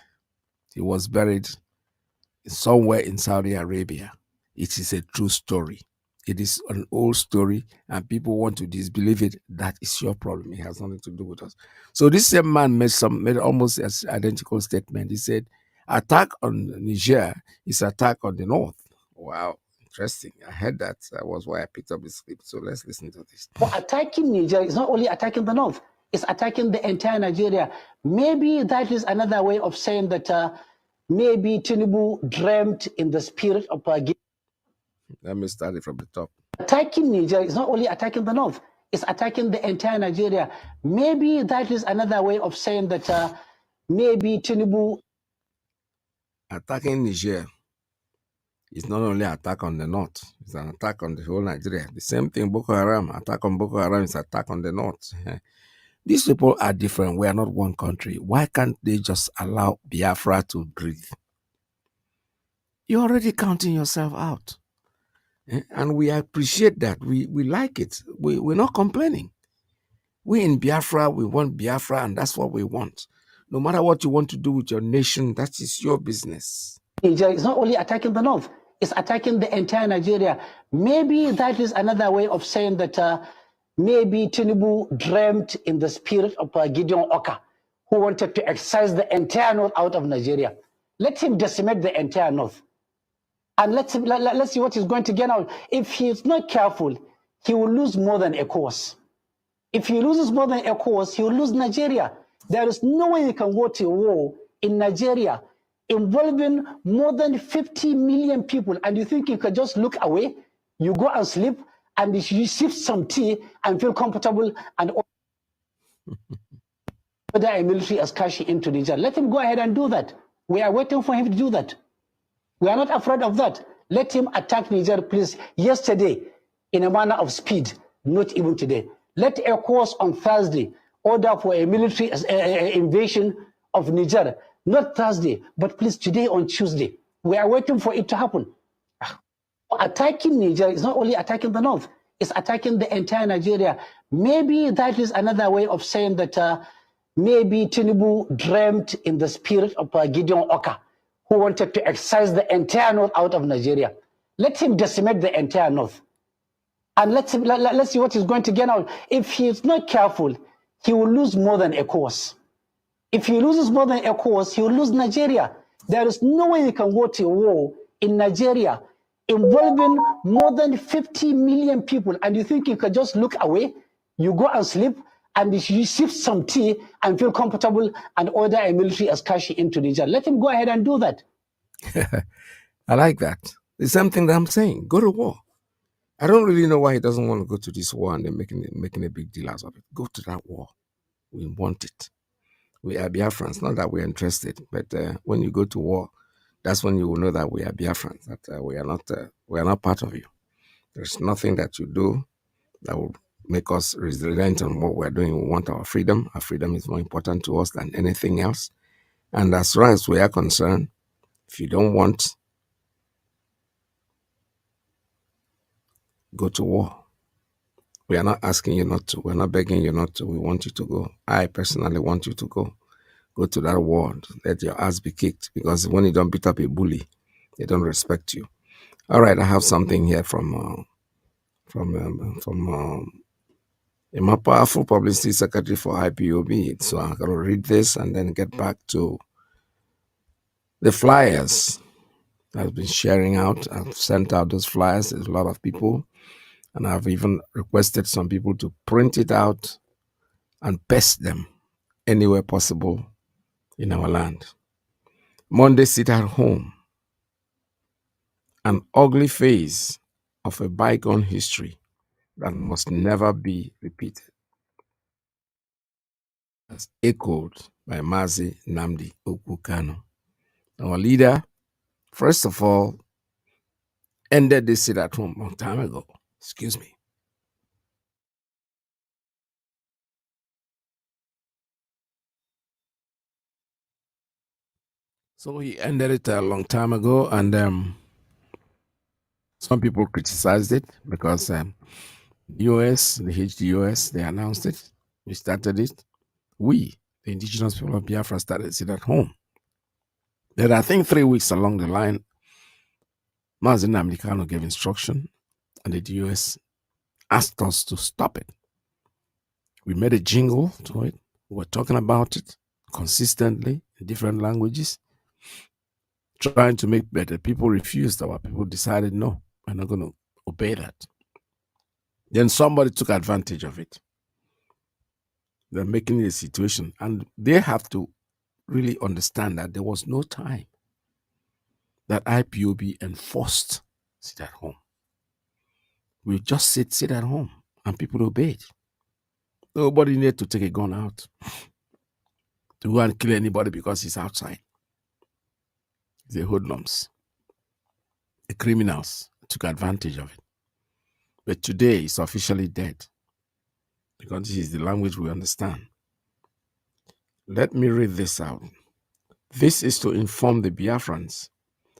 He was buried somewhere in Saudi Arabia. It is a true story. It is an old story and people want to disbelieve it. That is your problem. It has nothing to do with us. So this same man made almost as identical statement. He said, attack on Niger is attack on the North. Wow, interesting. I heard that. That was why I picked up this clip. So let's listen to this. For attacking Niger is not only attacking the North, it's attacking the entire Nigeria. Maybe that is another way of saying that maybe Tinubu dreamt in the spirit of Let me start it from the top. Attacking Niger is not only attacking the North, it's attacking the entire Nigeria. Maybe that is another way of saying that maybe Tinubu. Attacking Niger is not only an attack on the North, it's an attack on the whole Nigeria. The same thing, Boko Haram. Attack on Boko Haram is attack on the North. These people are different. We are not one country. Why can't they just allow Biafra to breathe? You're already counting yourself out. And we appreciate that. We like it. We're not complaining. We in Biafra, we want Biafra, and that's what we want. No matter what you want to do with your nation, that is your business. Niger is not only attacking the North, it's attacking the entire Nigeria. Maybe that is another way of saying that maybe Tinubu dreamt in the spirit of Gideon Oka, who wanted to excise the entire North out of Nigeria. Let him decimate the entire North. And let's see what he's going to get out. If he's not careful, he will lose more than a course. If he loses more than a course, he will lose Nigeria. There is no way you can go to a war in Nigeria involving more than 50 million people, and you think you can just look away, you go and sleep, and you sip some tea and feel comfortable and order a military excursion into Niger. Let him go ahead and do that. We are waiting for him to do that. We are not afraid of that. Let him attack Niger, please. Yesterday, in a manner of speed, not even today. Let a course on Thursday order for a military invasion of Niger. Not Thursday, but please today on Tuesday. We are waiting for it to happen. Attacking Niger is not only attacking the North, it's attacking the entire Nigeria. Maybe that is another way of saying that maybe Tinubu dreamt in the spirit of Gideon Oka, who wanted to excise the entire North out of Nigeria. Let him decimate the entire North. And let's see what he's going to get out. If he's not careful, he will lose more than a course. If he loses more than a course, he will lose Nigeria. There is no way you can go to a war in Nigeria involving more than 50 million people, and you think you can just look away, you go and sleep, and you sip some tea and feel comfortable and order a military excursion into Niger. Let him go ahead and do that. I like that. The same thing that I'm saying. Go to war. I don't really know why he doesn't want to go to this war and they're making a big deal out of it. Go to that war. We want it. We are Biafrans. Not that we're interested, but when you go to war, that's when you will know that we are Biafrans. That we are not part of you. There's nothing that you do that will make us resilient on what we're doing. We want our freedom. Our freedom is more important to us than anything else. And as far as we are concerned, if you don't want, go to war. We are not asking you not to. We're not begging you not to. We want you to go. I personally want you to go. Go to that war. Let your ass be kicked. Because when you don't beat up a bully, they don't respect you. All right, I have something here from my powerful publicity secretary for IPOB. So I'm going to read this and then get back to the flyers I've been sharing out. I've sent out those flyers. There's a lot of people. And I've even requested some people to print it out and paste them anywhere possible in our land. Monday, sit at home. An ugly phase of a bygone history that must never be repeated. As echoed by Mazi Nnamdi Kanu. Our leader, first of all, ended this sit at home a long time ago. Excuse me. So he ended it a long time ago, and some people criticized it because the HDUS, they announced it. We started it. We, the indigenous people of Biafra, started sit at home. Then I think 3 weeks along the line, Mazi Nnamdi Kanu gave instruction, And the US asked us to stop it. We made a jingle to it. We were talking about it consistently in different languages, trying to make better. People refused. Our people decided, no, we're not going to obey that. Then somebody took advantage of it. They're making it a situation. And they have to really understand that there was no time that IPOB enforced sit at home. We just sit at home and people obeyed. Nobody needed to take a gun out to go and kill anybody because he's outside. The hoodlums, the criminals took advantage of it. But today it's officially dead because this is the language we understand. Let me read this out. This is to inform the Biafrans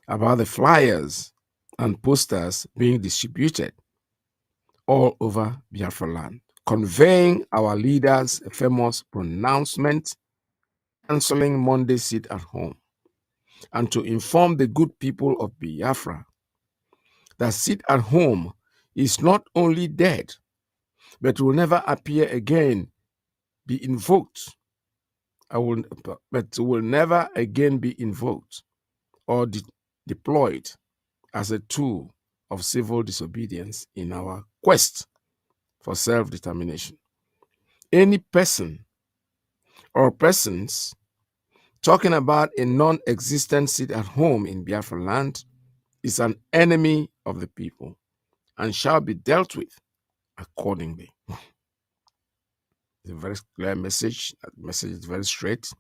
about the flyers and posters being distributed all over Biafra land, conveying our leaders' famous pronouncement, cancelling Monday sit at home, and to inform the good people of Biafra that sit at home is not only dead, but will never appear again, be invoked. But will never again be invoked or deployed as a tool of civil disobedience in our quest for self-determination. Any person or persons talking about a non-existent seat at home in Biafra land is an enemy of the people and shall be dealt with accordingly. It's a very clear message. That message is very straight.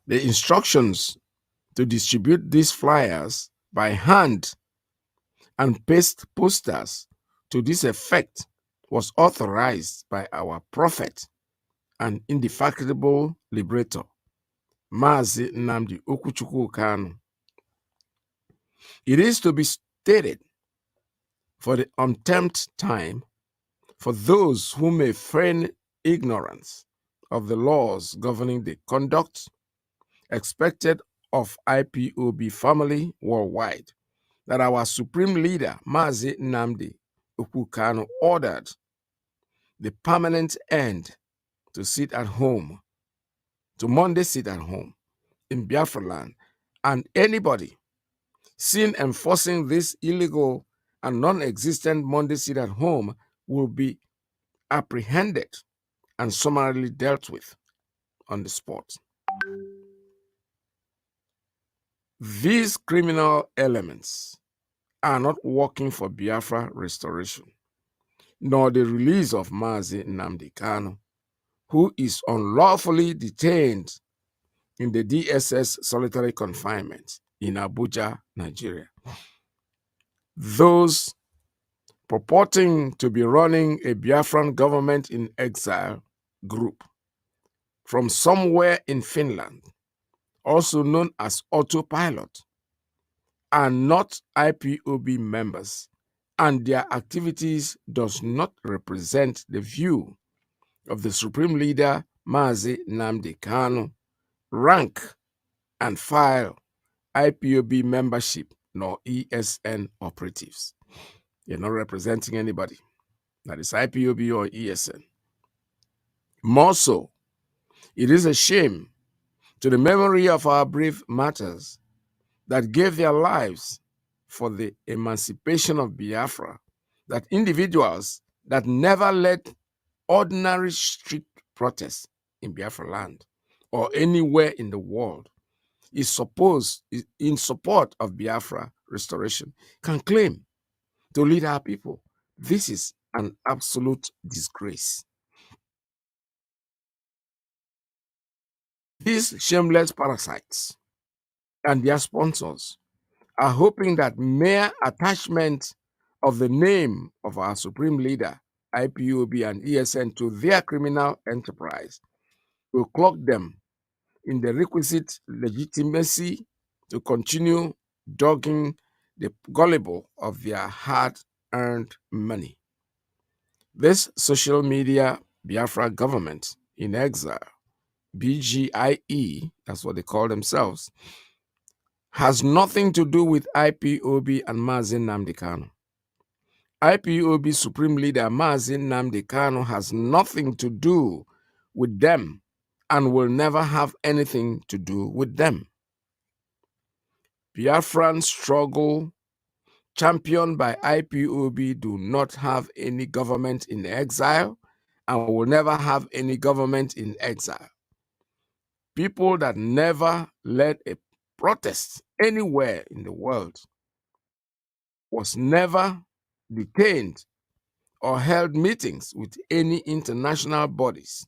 The instructions to distribute these flyers by hand and paste posters to this effect was authorized by our prophet and indefatigable liberator, Mazi Nnamdi Kanu. It is to be stated for the umpteenth time for those who may feign ignorance of the laws governing the conduct expected of IPOB family worldwide, that our supreme leader, Mazi Nnamdi Kanu, ordered the permanent end to sit at home, to Monday sit at home in Biafra land, and anybody seen enforcing this illegal and non-existent Monday sit at home will be apprehended and summarily dealt with on the spot. These criminal elements are not working for Biafra restoration, nor the release of Mazi Nnamdi Kanu, who is unlawfully detained in the DSS solitary confinement in Abuja, Nigeria. Those purporting to be running a Biafran government in exile group from somewhere in Finland, also known as Autopilot, are not IPOB members, and their activities does not represent the view of the Supreme Leader, Mazi Nnamdi Kanu, rank and file IPOB membership, nor ESN operatives. You're not representing anybody, that is IPOB or ESN. More so, it is a shame to the memory of our brave martyrs that gave their lives for the emancipation of Biafra, that individuals that never led ordinary street protests in Biafra land or anywhere in the world is in support of Biafra restoration can claim to lead our people. This is an absolute disgrace. These shameless parasites and their sponsors are hoping that mere attachment of the name of our supreme leader, IPOB and ESN, to their criminal enterprise will clock them in the requisite legitimacy to continue dogging the gullible of their hard-earned money. This social media Biafra government in exile, BGIE, that's what they call themselves, has nothing to do with IPOB and Mazi Nnamdi Kanu. IPOB Supreme Leader Mazi Nnamdi Kanu has nothing to do with them and will never have anything to do with them. Biafran struggle championed by IPOB do not have any government in exile and will never have any government in exile. People that never led a protest anywhere in the world was never detained or held meetings with any international bodies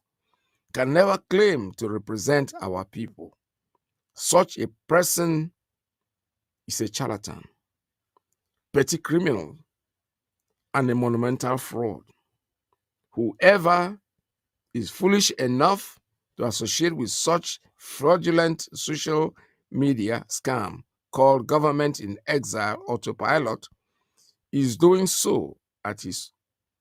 can never claim to represent our people. Such a person is a charlatan, petty criminal, and a monumental fraud. Whoever is foolish enough to associate with such fraudulent social media scam called government in exile autopilot is doing so at his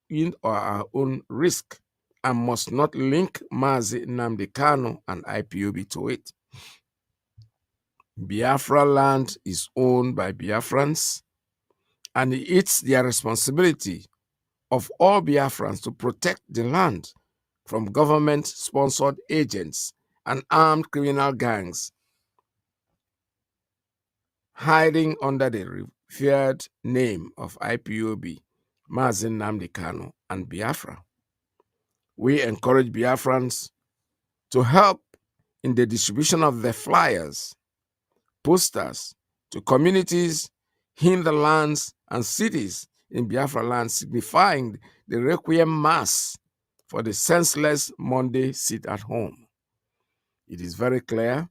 in or our own risk and must not link Mazi Nnamdi Kanu and IPOB to it. Biafra land is owned by Biafrans, and it's their responsibility of all Biafrans to protect the land from government-sponsored agents and armed criminal gangs hiding under the revered name of IPOB, Mazi Nnamdi Kanu, and Biafra. We encourage Biafrans to help in the distribution of the flyers, posters to communities, hinterlands, and cities in Biafra land, signifying the Requiem Mass for the senseless Monday sit at home. It is very clear.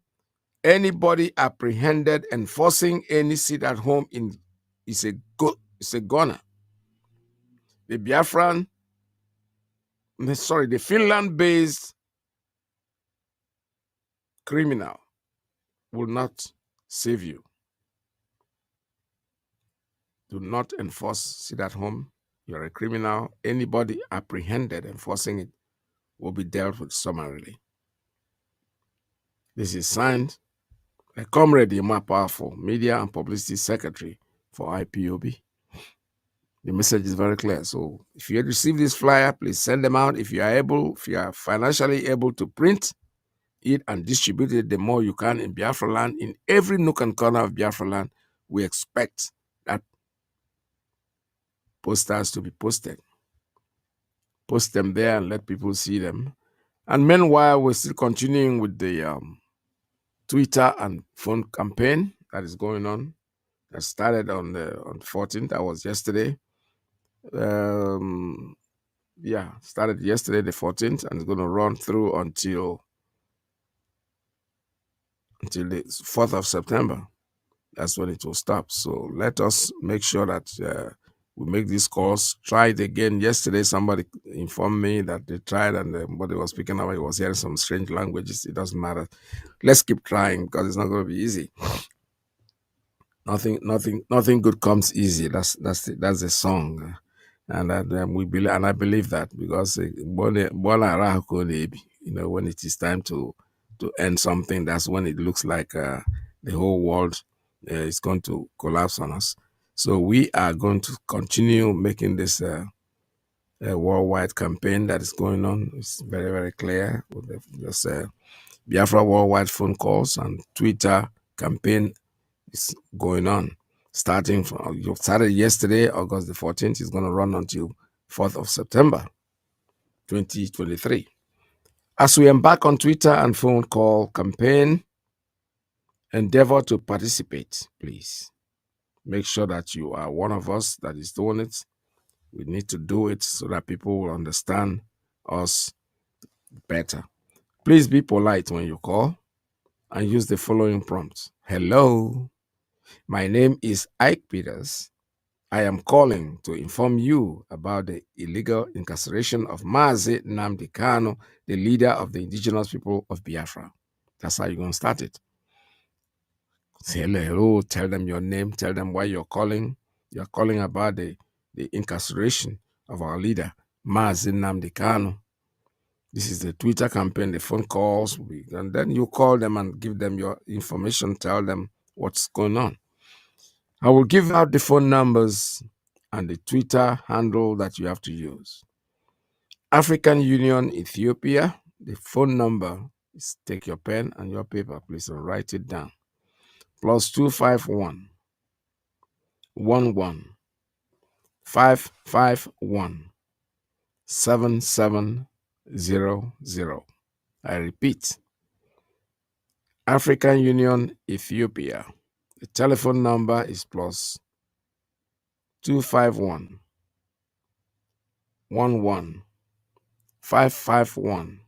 Anybody apprehended enforcing any sit at home is a goner. The the Finland-based criminal will not save you. Do not enforce sit at home. You're a criminal. Anybody apprehended enforcing it will be dealt with summarily. This is signed by Comrade Yema Powerful, Media and Publicity Secretary for IPOB. The message is very clear. So if you receive this flyer, please send them out. If you are financially able to print it and distribute it the more you can in Biafra land, in every nook and corner of Biafra land, we expect that posters to be posted. Post them there and let people see them. And meanwhile, we're still continuing with the Twitter and phone campaign that is going on. That started on the 14th. That was yesterday. Started yesterday, the 14th, and it's going to run through until the 4th of September. That's when it will stop. So let us make sure that we make these calls. Try it again. Yesterday, somebody informed me that they tried and what they were speaking about, he was hearing some strange languages. It doesn't matter. Let's keep trying because it's not going to be easy. Nothing good comes easy. That's the song. And we believe, and I believe that because when it is time to end something, that's when it looks like the whole world is going to collapse on us. So we are going to continue making this worldwide campaign that is going on. It's very, very clear. There's Biafra worldwide phone calls and Twitter campaign is going on. Starting from, you started yesterday, August the 14th, is going to run until 4th of September, 2023. As we embark on Twitter and phone call campaign, endeavor to participate, please. Make sure that you are one of us that is doing it. We need to do it so that people will understand us better. Please be polite when you call and use the following prompts. Hello, my name is Ike Peters. I am calling to inform you about the illegal incarceration of Mazi Nnamdi Kanu, the leader of the indigenous people of Biafra. That's how you're going to start it. Say hello, tell them your name, tell them why you're calling. You're calling about the incarceration of our leader, Mazi Nnamdi Kanu. This is the Twitter campaign, the phone calls, and then you call them and give them your information, tell them what's going on. I will give out the phone numbers and the Twitter handle that you have to use. African Union Ethiopia, the phone number is, take your pen and your paper, please, and write it down. +251 11 551 7700. I repeat, African Union Ethiopia. The telephone number is +251 11 551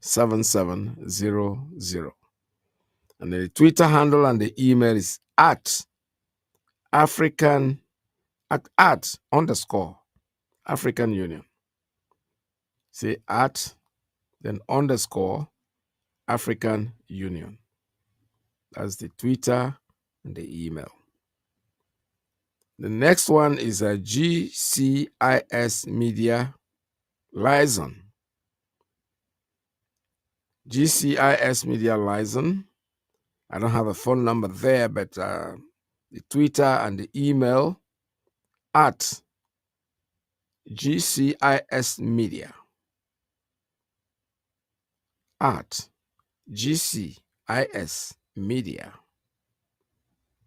7700. And the Twitter handle and the email is at African at underscore African Union. Say at, then underscore African Union. That's the Twitter and the email. The next one is a GCIS Media Liaison. GCIS Media Liaison. I don't have a phone number there, but the Twitter and the email at GCIS Media. At GCIS Media.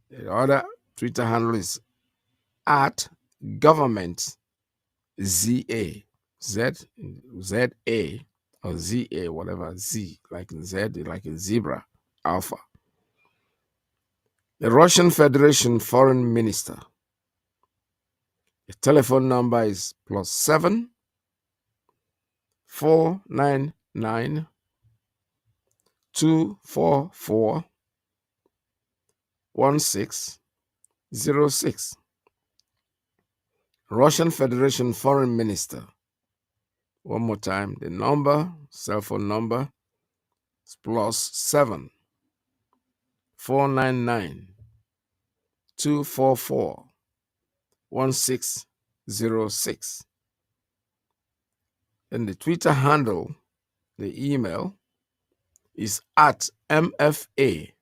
The other Twitter handle is at Government ZA. Z-A or ZA, whatever, Z, like in Z, like in zebra, alpha. The Russian Federation Foreign Minister. The telephone number is +7 499 244 1606. Russian Federation Foreign Minister. One more time, the number, cell phone number, is +7 499 244 1606. And the Twitter handle, the email, is at MFA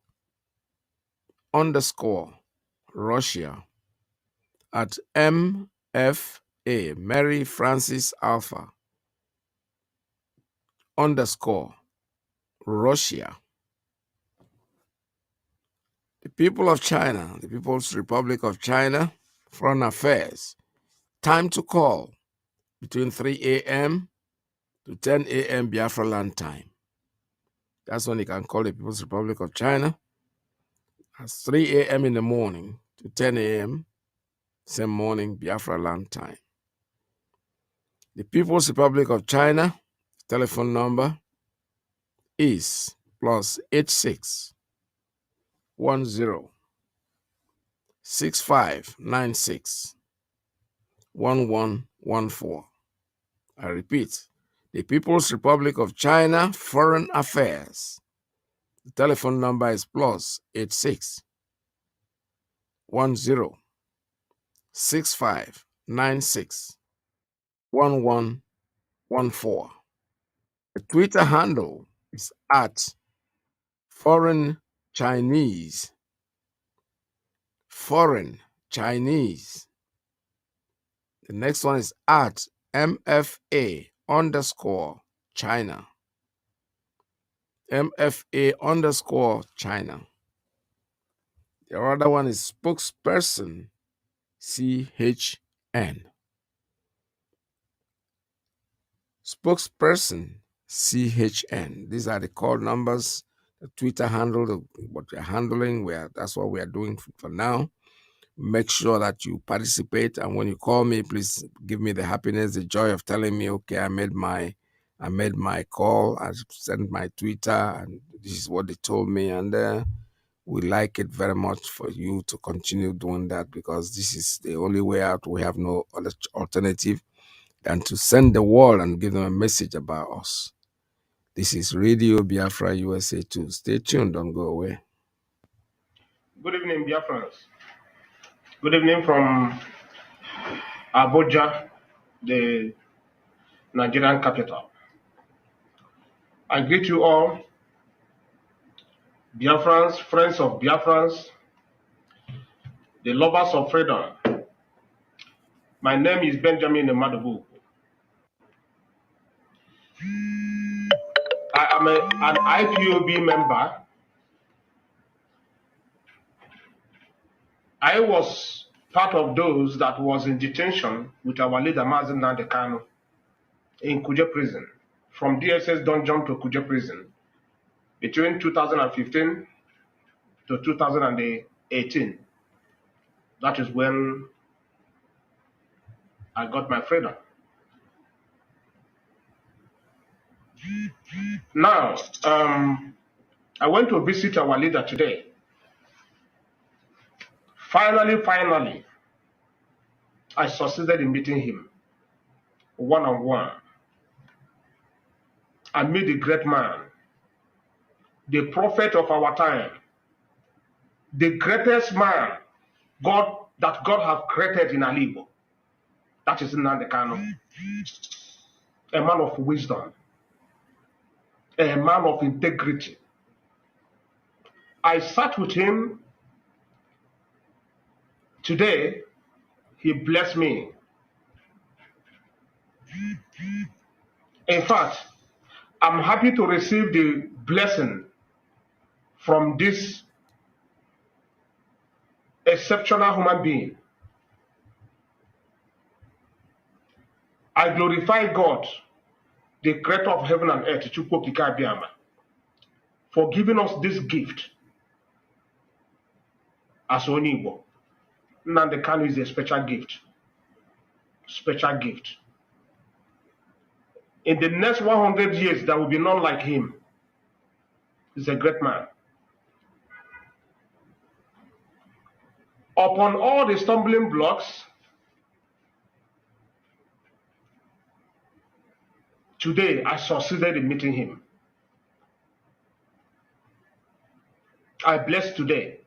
underscore Russia, at MFA Mary Francis Alpha underscore Russia. The people of China, the People's Republic of China, Foreign Affairs, time to call between 3 a.m. to 10 a.m. Biafra land time. That's when you can call the People's Republic of China. That's 3 a.m. in the morning to 10 a.m. same morning Biafra land time. The People's Republic of China telephone number is +86 10 6596 1114. I repeat, the People's Republic of China Foreign Affairs. The telephone number is +86 10 6596 1114. The Twitter handle is at Foreign Chinese. Foreign Chinese. The next one is at MFA underscore China. MFA underscore China. The other one is spokesperson CHN. Spokesperson CHN. These are the call numbers, the Twitter handle, what we're handling. That's what we are doing for now. Make sure that you participate, and when you call me, please give me the happiness, the joy of telling me, okay, I made my call, I sent my Twitter, and this is what they told me, and we like it very much for you to continue doing that, because this is the only way out. We have no other alternative than to send the world and give them a message about us. This is Radio Biafra USA 2. Stay tuned, don't go away. Good evening, Biafrans. Good evening from Abuja, the Nigerian capital. I greet you all, Biafrans, friends of Biafrans, the lovers of freedom, My name is Benjamin Madubu. I am an IPOB member. I was part of those that was in detention with our leader Mazi Kanu in Kuje prison, from DSS dungeon to Kuje prison between 2015 to 2018. That is when I got my freedom. Now, I went to visit our leader today. Finally, I succeeded in meeting him one-on-one. I met the great man, the prophet of our time, the greatest man God have created in Alibo. That is Nnamdi Kanu. A man of wisdom, a man of integrity. I sat with him today. He blessed me. In fact, I'm happy to receive the blessing from this exceptional human being. I glorify God, the creator of heaven and earth, Chukwu Okike Abiama, for giving us this gift as Onigbo. Nnamdi Kanu is a special gift. Special gift. In the next 100 years, there will be none like him. He's a great man. Upon all the stumbling blocks, today I succeeded in meeting him. I bless today.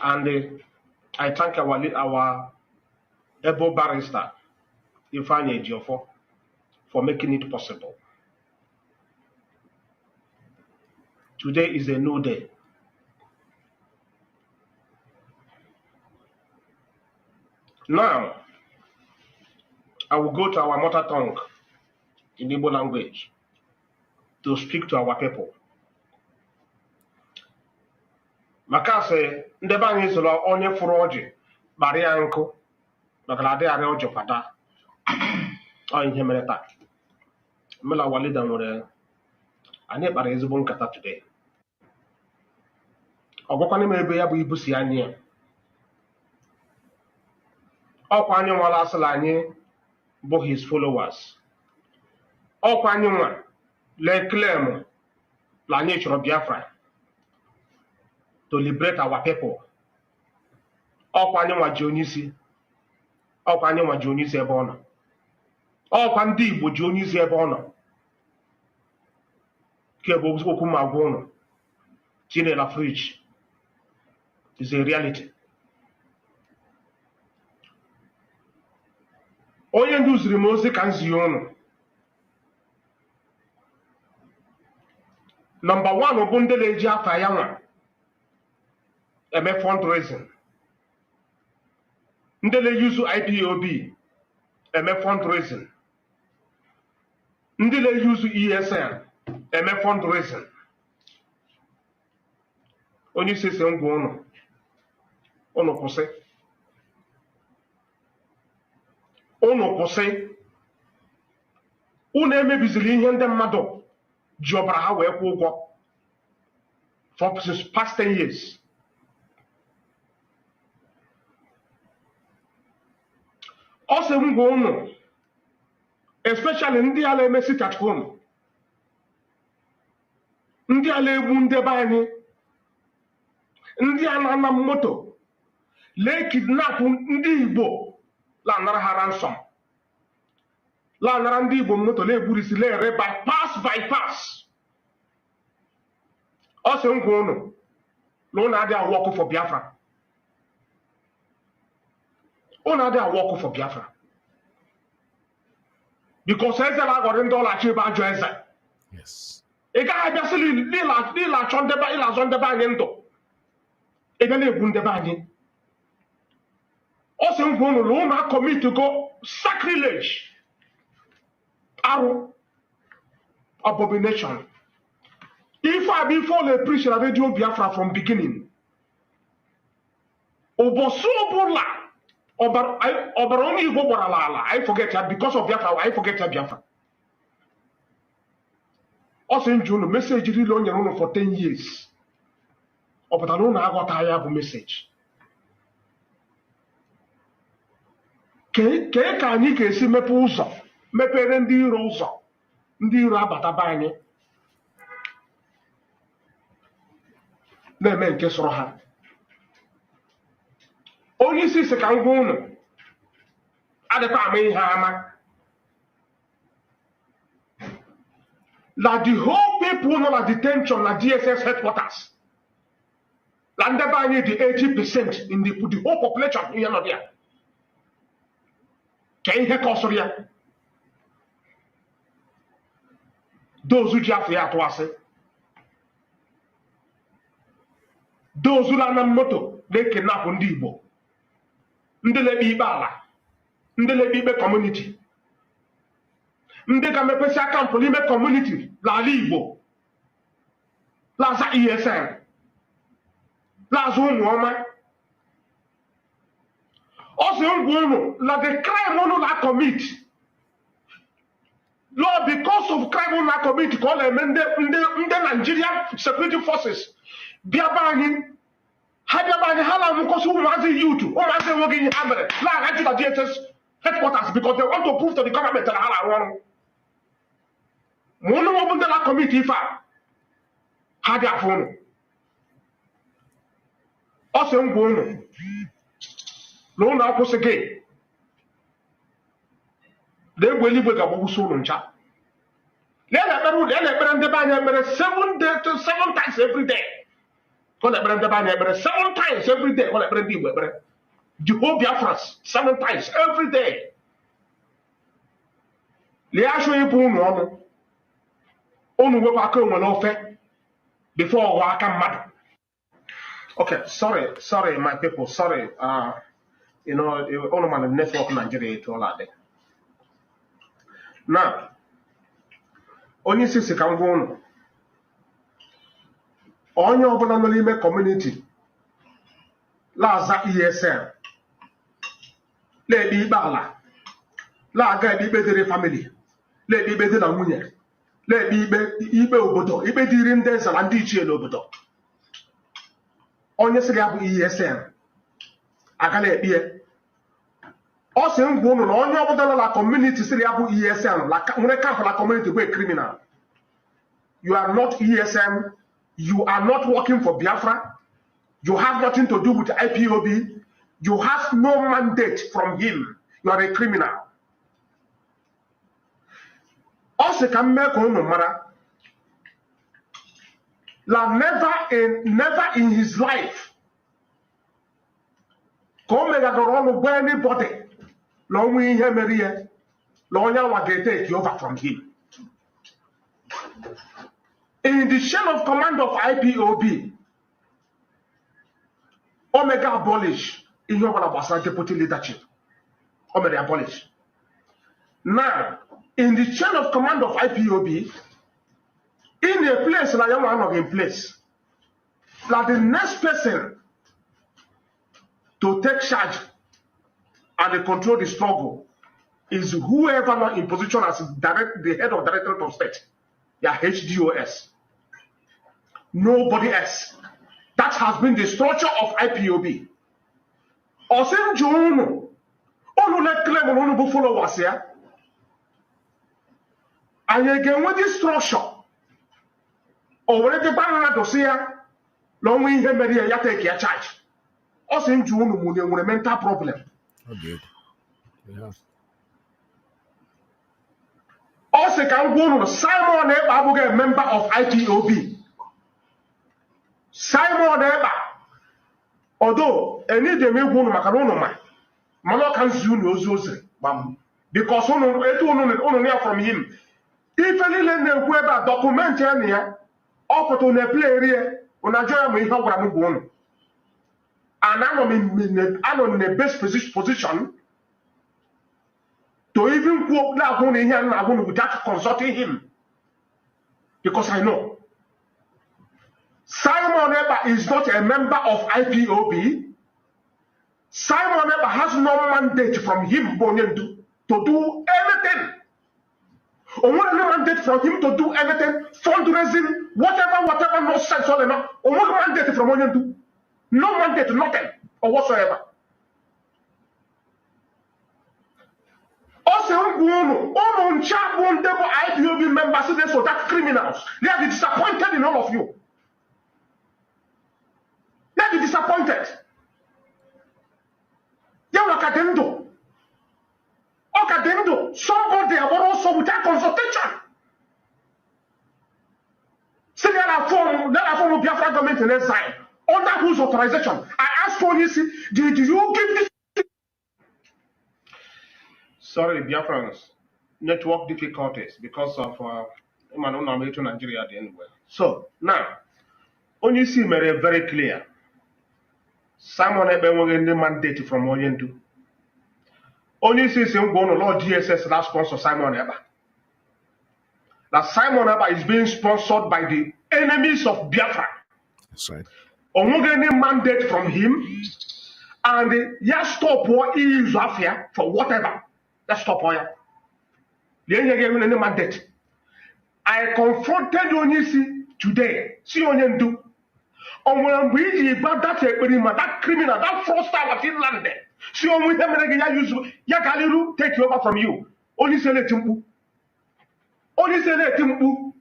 And I thank our able barrister, Ifeanyi Ejiofor, for making it possible. Today is a new day. Now, I will go to our mother tongue in Igbo language to speak to our people. Makase ndebe anyị zụrụ onye fụrụ ọjị kpara ya nkụ maka na adịghị arịa ọjị kwada. Ọ ihe mere taa. Mela Walida nwere anyị kpara ezigbo nkata today. Ọ gwakwana m ebe ya bụ ibu si anyị ya. Ọkwa anyị nwala asịla anyị bụ his followers. Ọkwa anyị nwa le claim la anyị chọrọ Biafra to liberate our people. Ọkwa anyị nwa ji onye isi. Ọkwa anyị nwa ji onye isi ebe ọ nọ. Ọkwa ndị Igbo ji onye isi ebe ọ nọ. Ke bụ okwu ma gwa ụnụ. Chinela fridge is a reality. Onye nduziri m ozi ka nzi ụnụ. Number 1 bụ ndị na-eji afa ya nwa eme fundraising. Ndị na-use IPOB eme fundraising. Ndị na-use ESN eme fundraising. Onye isi ese ngwa ụnụ kwụsị. Ụnụ kwụsị. Ụnụ emebizili ihe ndị mmadụ ji ọbara ha wee kwụ ụgwọ for past 10 years. Ọ sị ngwa ụnụ, especially ndị ala eme sit at home, ndị ala egbu ndebe anyị, ndị a na-ana moto, lee kidnap ndị Igbo lanara ha ransom, lanara ndị Igbo moto na-egburisi lere bypass. Ọ sị ngwa ụnụ na ụnụ adịghị awụ ọkụ for Biafra. Ụnụ adịghị awụ ọkụ for Biafra. Because eze na-aghọrị ndị ọlachi ebe ajọ eze. Ị gaghị abịasị ịla azọ ndebe anyị ndụ. Ị ga na-egbu ndebe anyị. Also, I commit to go sacrilege, abomination. If I before the preacher I radio Biafra from beginning, I forget that because of Biafra, I forget that Biafra. Also in June, message really long for 10 years. But I don't know how I have a message. Can you see me pusa? Me parent di rosa. Ndi rabata banye. Na men kesoro ha. Only si se kan gunu. Ade pa me ha ama. La the whole people know la detention la DSS headquarters. La ndebanye the 80% in the whole population here not there. Can you hear those who just here to us? Those who are not moto, they kidnap Ndibo. Ndelebi Bala. Ndelebi community. Ndega mepesa kampoli me community. La Libo. La za ESN. La Zumwama. Also, la the crime on la commit. Lord, because of crime on la commit, call them the Nigerian security forces. Biabani, Hadiabani, Hala Mukosu, Mazi Yutu, or Mazi working Hammer, La Rajuda DSS headquarters because they want to prove to the government that Hala wrong. Mono open the la committee for Hadiafon. Also, no, now post again. They will live with a Bogusu and chat. Let a 7 times every day. Call a brand the 7 times every day. Call a brand the whole Biafrans 7 times every day. Liasho Ibu only work on offer before I come mad. Okay, sorry, my people, sorry. You know, all my network Nigeria to all that. Now, only 6 can go on. On your Bonanolime community, Laza ESL, Lady Bala, La Gadi Bedere family, Lady Bedena Munya, Lady Ibe Obodo, Ibe Dirim Dance and Dichi Obodo. On your Sagabu ESL, I can let be. Also, on your Bodala community, Sagabu ESL, like when I come from a community where criminal. You are not ESM. You are not working for Biafra. You have nothing to do with IPOB. You have no mandate from him. You are a criminal. Also, can make no matter. Never in his life. Come make a go with anybody. Long we hear Maria. Long will take over from him. In the chain of command of IPOB, Omega abolish in your deputy leadership. Omega abolish. Now, in the chain of command of IPOB, in a place like one in place, like the next person to take charge and control the struggle is whoever not in position as the head of Directorate of State, HDOS. Nobody else. That has been the structure of IPOB. Osim Juno, all let claim on who follow us here. And again with this structure, or when the banana to see long we hear Maria take your charge. Osim Juno with a mental problem. Okay. Yeah. Also can go on Simon Eba, member of IPOB. Simon Eba. Although any day may go on Macaronoma, Malo can zoom those because only from him. If any lender whoever document here, offer to the play area, on a job we have one. And I'm in the best position to even quote that one here and without consulting him. Because I know Simon Eber is not a member of IPOB. Simon Eber has no mandate from him to do anything. Or no mandate from him to do anything, fundraising, whatever nonsense all enough. Or no mandate from him to no mandate, nothing or whatsoever. Also, IPOB members, so that criminals, they are disappointed in all of you. They are disappointed. They are Okadendo. Somebody have also without consultation. See, there are form of Biafra government in exile. Under whose authorization? I asked for you, did you give this? Sorry, Biafrans. Network difficulties because of Nigeria anyway. So now, only see very clear. Simon Ebe the mandate from Oyendu. Only see him going to Lord DSS last sponsor Simon Ebe. That Simon Ebe is being sponsored by the enemies of Biafra. That's right. Any mandate from him, and yes, stop what he is after for whatever. Let's stop here. Any mandate. I confronted Onyisi today. See Onyendu. On when we about that criminal, that fraudster was in land. See on with them Yakaliru take you over from you. Only say let him. Only say let him.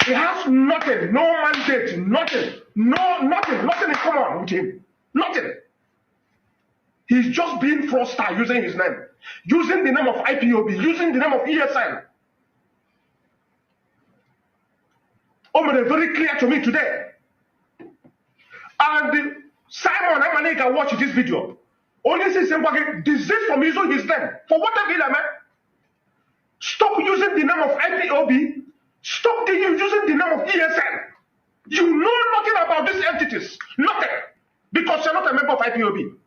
He has nothing, no mandate, nothing is coming on with him. Nothing. He's just being fraudster using his name, using the name of IPOB, using the name of ESN. Very clear to me today. And Simon Amaneka watched this video. Only say somebody desist from using his name. For whatever he man. Stop using the name of IPOB. Stop using the name of ESN. You know nothing about these entities. Nothing. Because you're not a member of IPOB.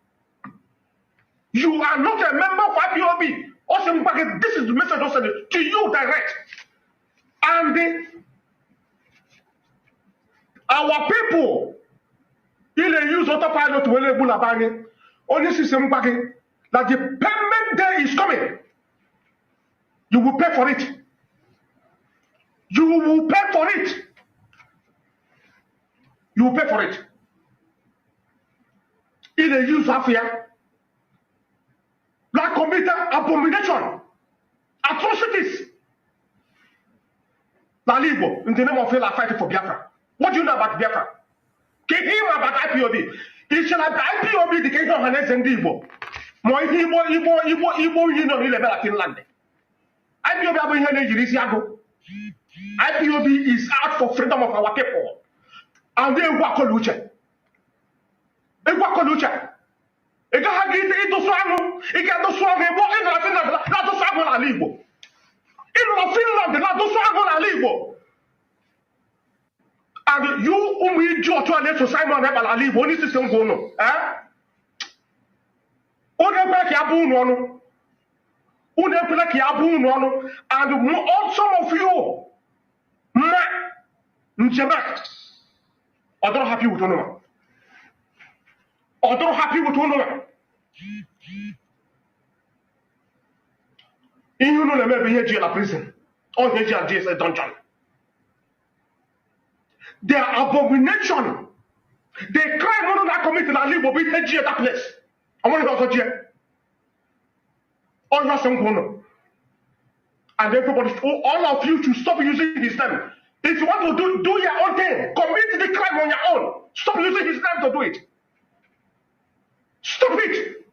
You are not a member of IPOB. Also, this is the message also to you direct. And our people, they use autopilot to enable Abani. Only system that the payment day is coming. You will pay for it. You will pay for it. You will pay for it. In a use affair, like committed abomination, atrocities. Lalibo, in the name of Allah fighting for Biafra. What do you know about Biafra? Can you hear about IPOB? It shall have IPOB the king of Hanes and Igbo. More Igbo, you know, really better Finland. IPOB IPOB is out for freedom of our people. And they work on Lucha. They work on Lucha. They got to get into Swam. They got to Swam. They walk in the Finland, not to Swam on Alibo. In Finland, not to Swam on Alibo. And you, we draw to a Simon Rebel Alibo, only system go no. Eh? And some of you, I don't happy with one. I don't happy with one. You know, maybe here jail prison or here jail JS dungeon. They are abomination. They crime on that committed and live over here that place. I want to go to jail. All your son and everybody, all of you should stop using his name. If you want to do your own thing, commit the crime on your own. Stop using his name to do it. Stop it.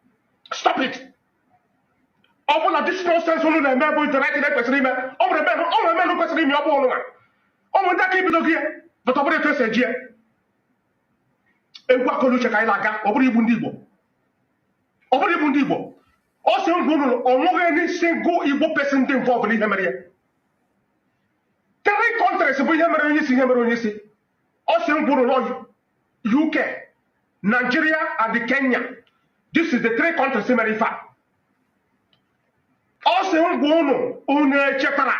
Stop it. All of this nonsense on the member interacting with him. All the men who question him, you're born. Oh, that keep it here. But over the first year. And what can you check? I like over the Bundibo. Over the Bundibo. Also, any single Igbo person involved in him. 3 countries, we have a see. Also, UK, Nigeria, and the Kenya. This is the three countries in America. Also, une chetara.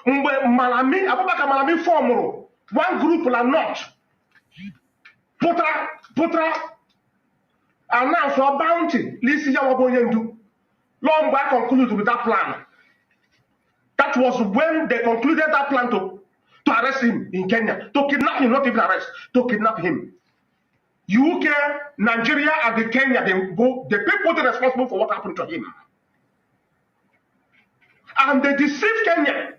Mgbe Malami, Abubakar Malami formulu, one group la not. Putra, announce a bounty, Lisi Yawabonyendu. Long back concluded with that plan. That was when they concluded that plan to arrest him in Kenya, to kidnap him, not even arrest, to kidnap him. UK, Nigeria, and the Kenya, the people that are responsible for what happened to him. And they deceived Kenya.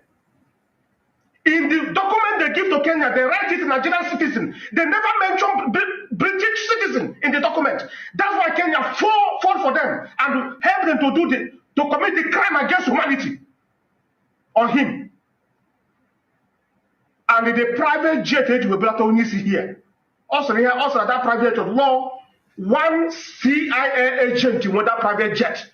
In the document they give to Kenya, they write it Nigerian citizen. They never mention British citizen in the document. That's why Kenya fought for them and helped them to commit the crime against humanity on him. And the private jet will be able to see here. Also that private jet of law, one CIA agent in that private jet.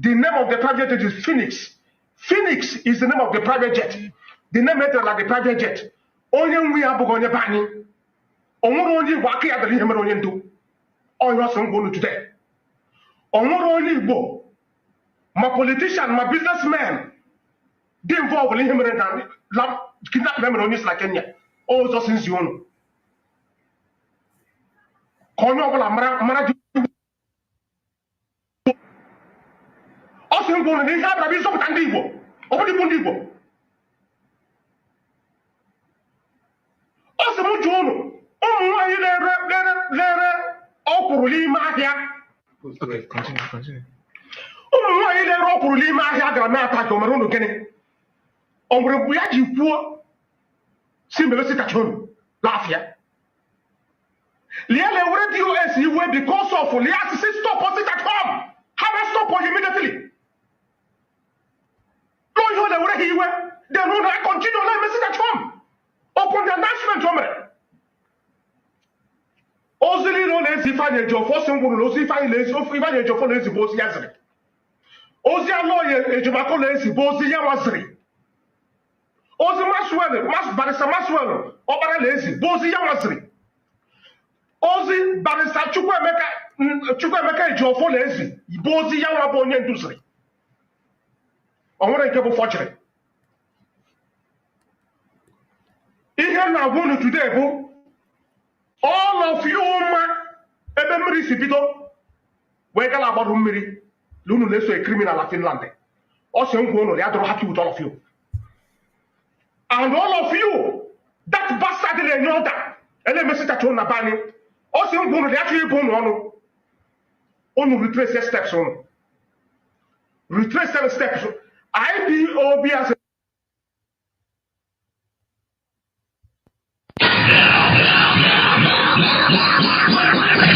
The name of the private jet is Phoenix. Phoenix is the name of the private jet. The name is like the private jet. Only we are going to ban. Only waki at the Himmer do. Or you are going to today. Only bo. My politician, my businessman, they involved in him and kidnap them on this like Kenya. Oh, so since you know. Also, going to have a some Tandibo. Open the Bundibo. Also, Mujono. Okay, continue. Because of Lias stop us at home. Have a stop immediately. Don't you know where he went? They know that I continue to message at home. Open the announcement from it. Ozili no lazy fine job for some good lazy fine lazy of even job for lazy boss yazri. Ozia lawyer ejumako lazy boss yamazri. Ozi maswell, mas barisa maswell, obara lazy boss yamazri. Ozi barisa Chukwemeka job for lazy boss yamabonye industry. On what I cable forgery. Here now going today, boo. All of you, Ebemri Sibito, where can I about Miri? Lunu Leso a criminal of Finland. Also, I'm going to happy with all of you. And all of you, that bastard in the other, and let me sit at home, Nabani. Also, I'm going to actually go on retrace the steps on. Retrace the steps. IPOB as a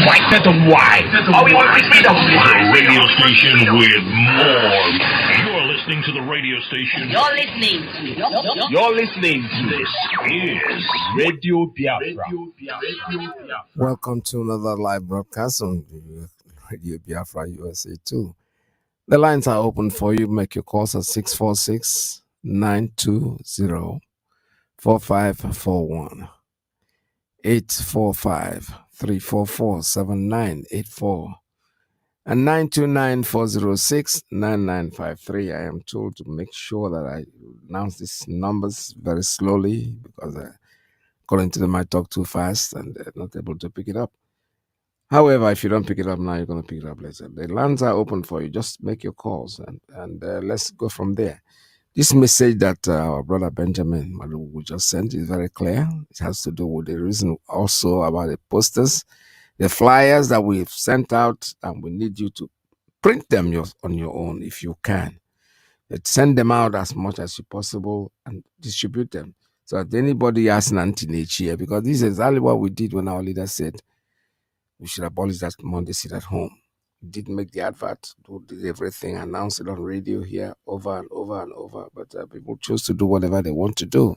White, set them white. Oh, we want to see them white. Radio station with more. You're listening to the radio station. You're listening to This is Radio Biafra. Welcome to another live broadcast on Radio Biafra USA 2. The lines are open for you. Make your calls at 646-920-4541. 845-344-7984 and 929-406-9953. I am told to make sure that I announce these numbers very slowly because according to them I talk too fast and they're not able to pick it up. However, if you don't pick it up now, you're going to pick it up later. The lines are open for you. Just make your calls and let's go from there. This message that our brother Benjamin Malugu just sent is very clear. It has to do with the reason also about the posters, the flyers that we've sent out, and we need you to print them on your own if you can. Send them out as much as possible and distribute them. So that anybody has an anti-nature here, because this is exactly what we did when our leader said we should abolish that Monday sit at home. Did make the advert, did everything, announce it on radio here over and over and over, but people chose to do whatever they want to do.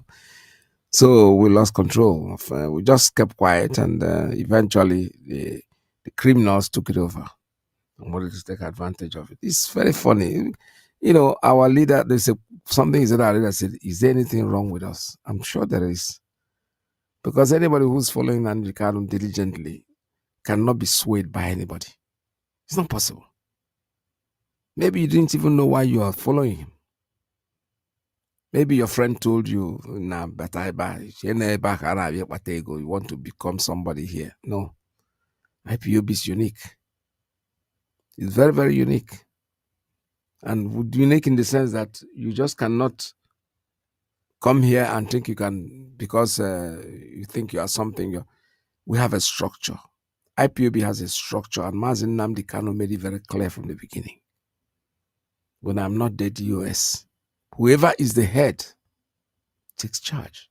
So we lost control. We just kept quiet, and eventually the criminals took it over and wanted to take advantage of it. It's very funny. You know, our leader, they said something is that our leader said, is there anything wrong with us? I'm sure there is. Because anybody who's following Nnamdi Kanu diligently cannot be swayed by anybody. It's not possible. Maybe you didn't even know why you are following him. Maybe your friend told you, nah, but you want to become somebody here. No. IPOB is unique. It's very, very unique. And unique in the sense that you just cannot come here and think you can, because you think you are something. We have a structure. IPOB has a structure, and Mazi Nnamdi Kanu made it very clear from the beginning. When I'm not dead, US, whoever is the head takes charge.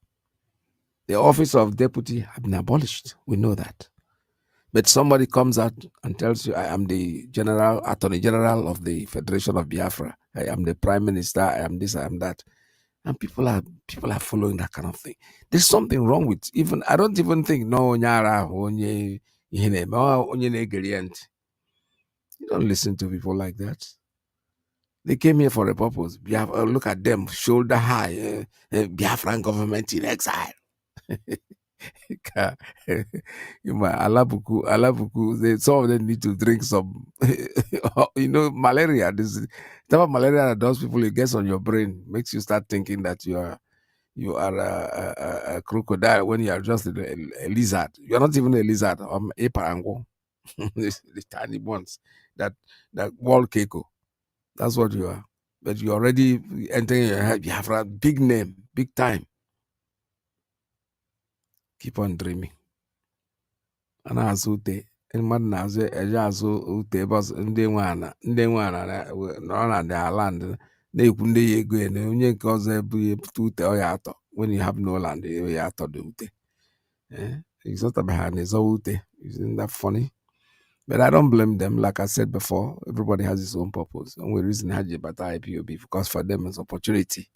The office of deputy have been abolished. We know that. But somebody comes out and tells you, I am the attorney general of the Federation of Biafra. I am the prime minister. I am this, I am that. And people are following that kind of thing. There's something wrong with even, I don't even think, no, nyara, onye, onye negerient. You don't listen to people like that. They came here for a purpose. Look at them, shoulder high, Biafran government in exile. Alabuku, some of them need to drink some, malaria. This type of malaria that those people, it gets on your brain, makes you start thinking that you are a crocodile when you are just a lizard. You are not even a lizard. A parango, the tiny ones that wall keiko. That's what you are. But you already entering your head. You have a big name, big time. Keep on dreaming. And as ute, and man as a ute bus and they want no their land. They couldn't go and only cause a two when you have no land, you have to do it. It's not a behind his ute. Isn't that funny? But I don't blame them. Like I said before, everybody has his own purpose. And we reason Haji but IPOB because for them it's opportunity.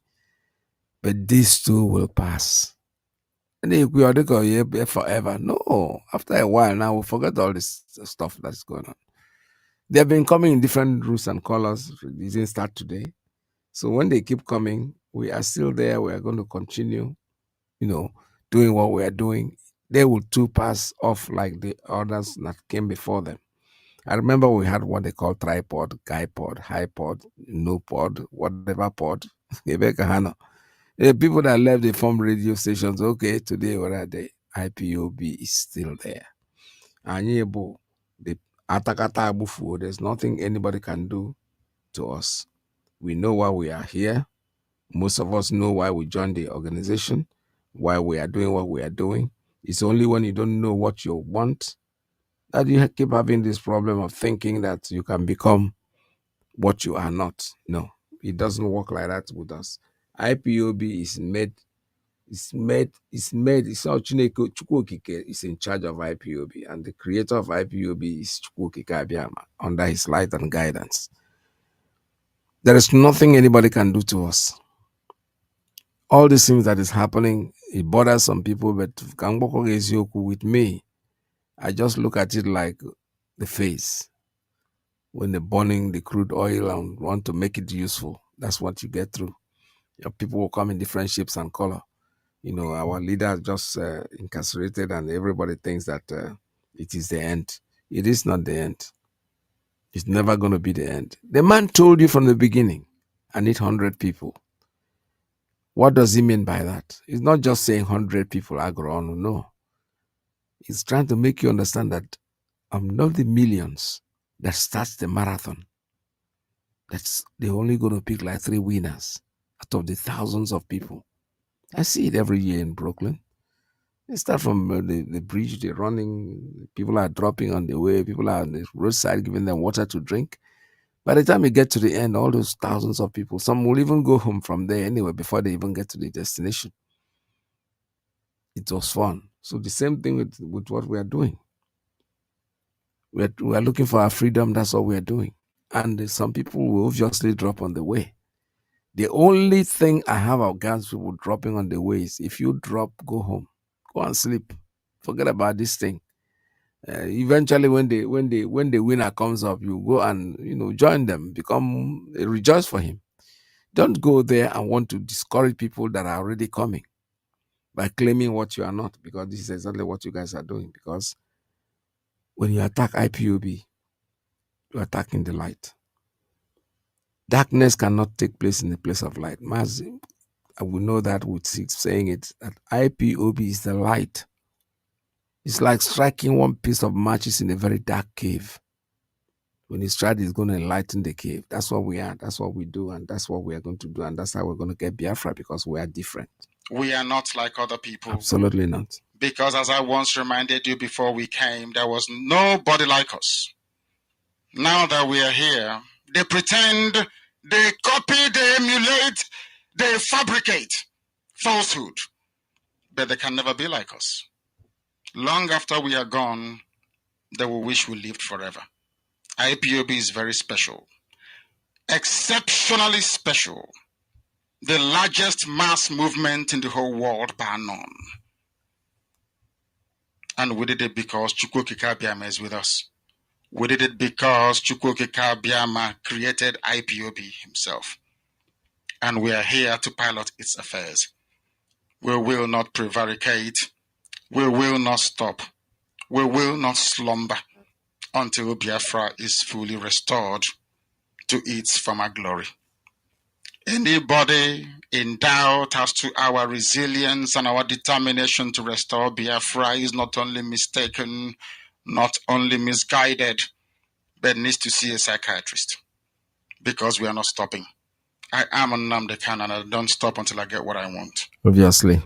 But these two will pass. And if we are here forever. No. After a while now, we'll forget all this stuff that's going on. They have been coming in different routes and colors. It didn't start today. So when they keep coming, we are still there. We are going to continue, doing what we are doing. They will too pass off like the others that came before them. I remember we had what they call tripod, guy pod, high pod, no pod, whatever pod. People that left, they formed radio stations. Okay, today what are they? IPOB is still there. Anyebo, the atakata abufu, there's nothing anybody can do to us. We know why we are here. Most of us know why we joined the organization, why we are doing what we are doing. It's only when you don't know what you want that you keep having this problem of thinking that you can become what you are not. No, it doesn't work like that with us. IPOB is made. It's not Chineke, Chukwokike is in charge of IPOB, and the creator of IPOB is Chukwokike Abiyama under his light and guidance. There is nothing anybody can do to us. All these things that is happening, it bothers some people, but with me, I just look at it like the face. When they're burning the crude oil and want to make it useful, that's what you get through. Your people will come in different shapes and color. Our leader just incarcerated, and everybody thinks that it is the end. It is not the end. It's never going to be the end. The man told you from the beginning, I need 100 people. What does he mean by that? It's not just saying 100 people are grown. No. He's trying to make you understand that I'm not the millions that starts the marathon. They're only going to pick like 3 winners out of the thousands of people. I see it every year in Brooklyn. They start from the bridge, they're running, people are dropping on the way, people are on the roadside giving them water to drink. By the time you get to the end, all those thousands of people, some will even go home from there anyway before they even get to the destination. It was fun. So the same thing with what we are doing. We are looking for our freedom, that's what we are doing. And some people will obviously drop on the way. The only thing I have against people dropping on the way is if you drop, go home. Go and sleep. Forget about this thing. Eventually, when the winner comes up, you go and join them, rejoice for him. Don't go there and want to discourage people that are already coming by claiming what you are not, because this is exactly what you guys are doing. Because when you attack IPOB, you're attacking the light. Darkness cannot take place in the place of light. Mazi, I will know that with saying it, that IPOB is the light. It's like striking one piece of matches in a very dark cave. When you strike, it's going to enlighten the cave. That's what we are. That's what we do. And that's what we are going to do. And that's how we're going to get Biafra, because we are different. We are not like other people. Absolutely not. Because as I once reminded you before we came, there was nobody like us. Now that we are here, they pretend, they copy, they emulate, they fabricate falsehood. But they can never be like us. Long after we are gone, they will wish we lived forever. IPOB is very special. Exceptionally special. The largest mass movement in the whole world, bar none. And we did it because Chukwokika Biama is with us. We did it because Chukwokika Biama created IPOB himself. And we are here to pilot its affairs. We will not prevaricate. We will not stop. We will not slumber until Biafra is fully restored to its former glory. Anybody in doubt as to our resilience and our determination to restore Biafra is not only mistaken, not only misguided, but needs to see a psychiatrist, because we are not stopping. I am Nnamdi Kanu, and I don't stop until I get what I want. Obviously,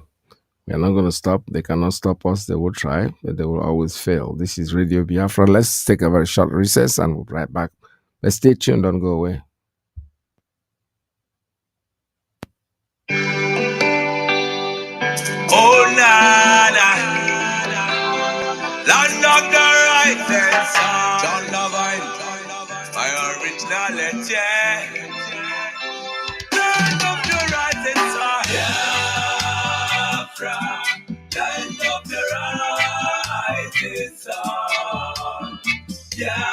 we are not going to stop. They cannot stop us. They will try, but they will always fail. This is Radio Biafra. Let's take a very short recess and we'll be right back. Let's stay tuned. Don't go away. Oh, nana, land of the rising sun. John Lavine, my originality. Land of the rising sun. Biafra, land of the rising sun. Biafra,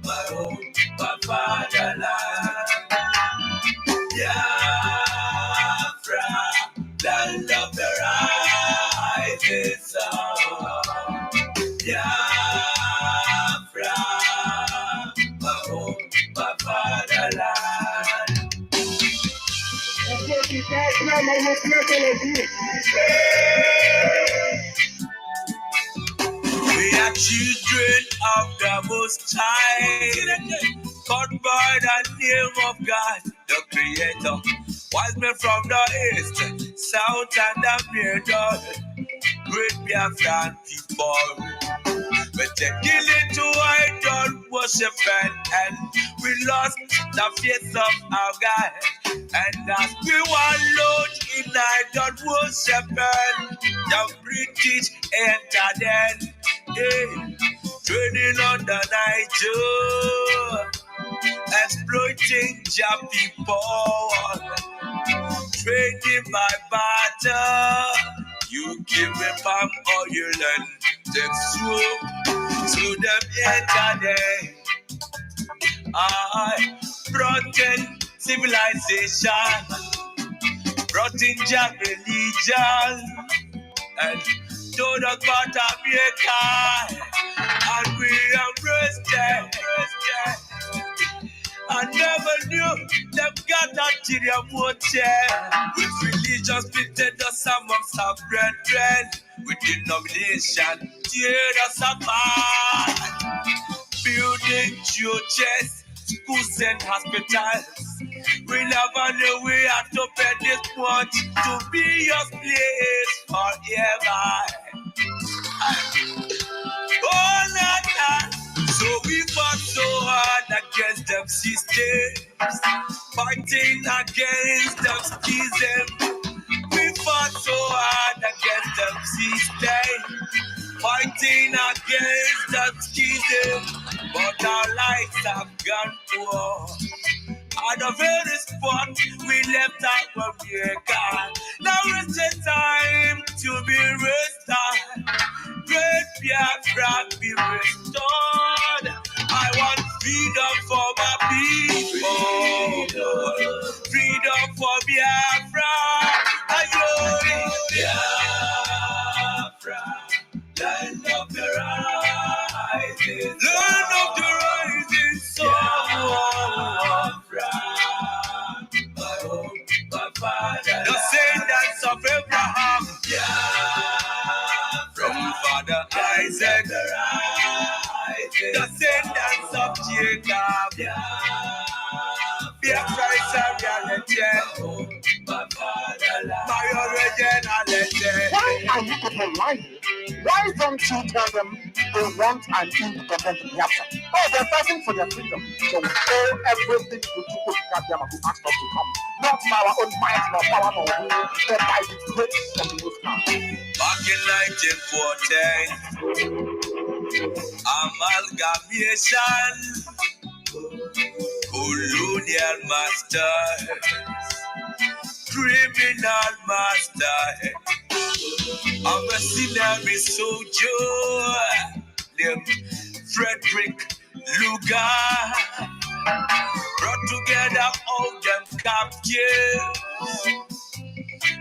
my home, my fatherland. Biafra, land of the rising sun. Biafra, my home, my fatherland. We are children of the Most High, called by the name of God, the Creator. Wise men from the east, south, and the middle, great Biafran people. We take killing to idol worship and we lost the faith of our God. And as we wallowed in idol worship, the British entered in, trading on the Niger, exploiting your people, trading by barter. You give me palm oil and take swoop to them yesterday. I brought in civilization, brought in your religion, and told us about America, and we embraced it. I never knew them got ulterior motive. With religion splitted us amongst our brethren, with denomination teared us apart. Building churches, schools and hospitals. We never knew we had to pay this much to be your place forever. Oh, Nana. So we fought so hard against them systems, fighting against them schisms. We fought so hard against them systems, fighting against them schisms. But our lives have gone poor. At the very spot we left our America. Now is the time to be restored. Great Biafra be restored. I want freedom for my people. Freedom for Biafra. descendants of Abraham, from Father Isaac, descendants of Jacob, Biafra is a reality. My original legend. Why are you people lying? Why don't you tell them they want an independent Biafra? Oh, they're fighting for their freedom. So we owe everything to Kadiama who asked us to come. Not by our own might, nor power, nor will, but by the grace of the Most High. Back in 1914, amalgamation, colonial master, criminal master, a mercenary soldier named Frederick Lugar, brought together all them captives,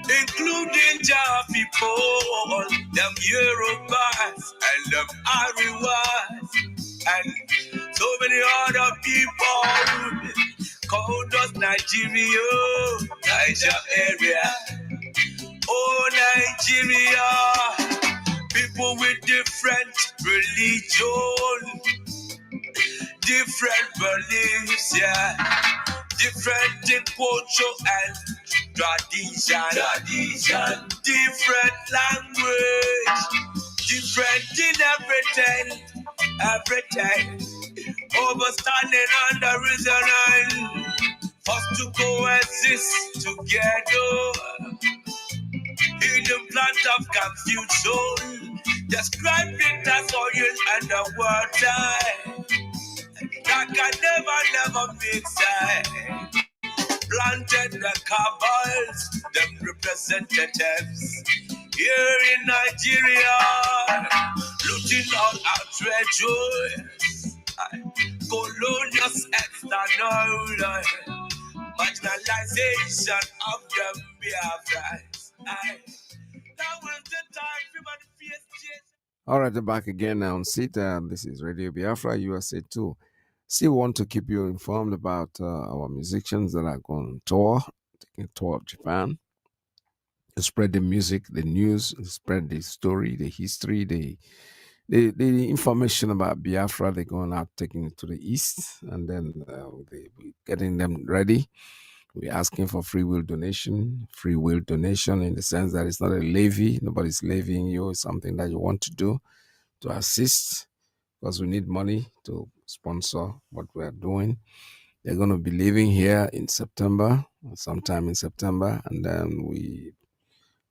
including Java people, them Yorubas and them Ariwas, and so many other people called us Nigeria, Niger area. Oh, Nigeria, people with different religion, different beliefs, yeah, different in culture and tradition, different language, different in everything, overstanding on the reason first to coexist together in the plant of confusion, described it as oil and the water that can never mix. Planted the cabals, them representatives here in Nigeria, looting all our treasures, colonial external marginalization of them Biafrans. That was the time for manifestation. All right, I'm back again now on SIT. This is Radio Biafra, USA 2. Still want to keep you informed about our musicians that are going on tour, taking a tour of Japan, to spread the music, the news, spread the story, the history, the information about Biafra. They're going out, taking it to the east, and then we're getting them ready. We're asking for free will donation in the sense that it's not a levy. Nobody's levying you. It's something that you want to do to assist, because we need money to sponsor what we're doing. They're going to be leaving here in September, sometime in September, and then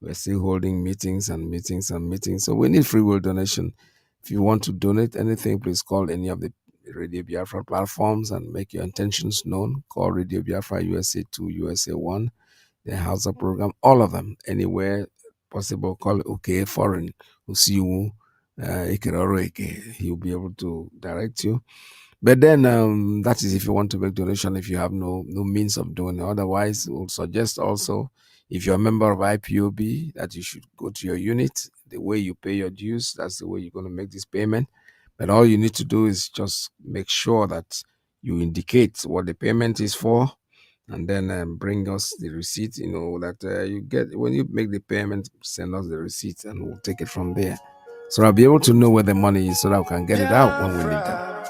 we're still holding meetings. So we need free will donation. If you want to donate anything, please call any of the Radio Biafra platforms and make your intentions known. Call Radio Biafra USA 2, USA 1, the Hausa program, all of them, anywhere possible. Call OK Foreign, who see you, he'll be able to direct you. But then that is if you want to make donation, if you have no means of doing it. Otherwise, we'll suggest also, if you're a member of IPOB, that you should go to your unit. The way you pay your dues, that's the way you're going to make this payment. But all you need to do is just make sure that you indicate what the payment is for, and then bring us the receipt, that you get. When you make the payment, send us the receipt and we'll take it from there. So I'll be able to know where the money is so that we can get it out when we need them.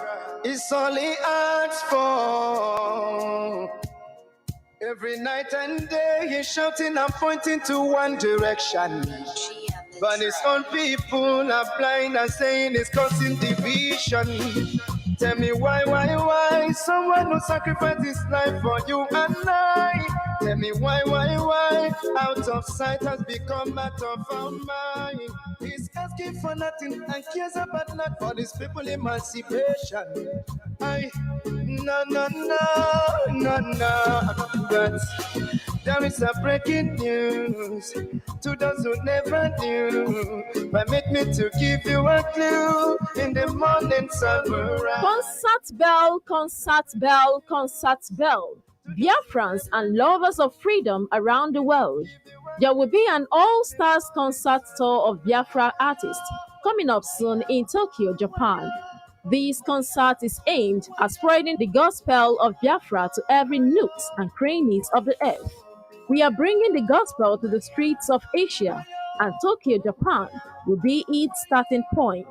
It's all he asks for. Every night and day he's shouting and pointing to one direction. But his own people are blind and saying it's causing division. Tell me why someone who sacrificed his life for you and I. Tell me why out of sight has become out of our mind. He's asking for nothing and cares about not for these people emancipation. No. But there is a breaking news to those who never knew. But make me to give you a clue in the morning sun. Concert bell. Biafrans and lovers of freedom around the world. There will be an all-stars concert tour of Biafra artists coming up soon in Tokyo, Japan. This concert is aimed at spreading the gospel of Biafra to every nooks and crannies of the earth. We are bringing the gospel to the streets of Asia, and Tokyo, Japan will be its starting point.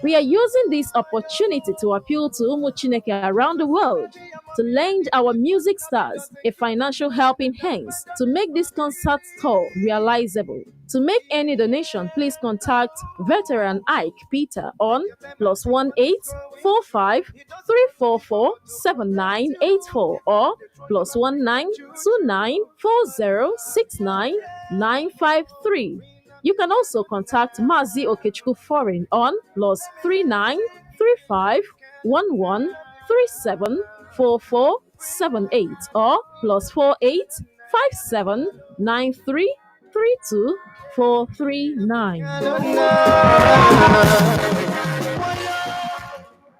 We are using this opportunity to appeal to Umu Chineke around the world to lend our music stars a financial helping hands to make this concert tour realizable. To make any donation, please contact Veteran Ike Peter on +1-845-344-7984 or +19294069-953. You can also contact Mazi Ukechukwu Foreign on +393511374478 or +485793324439.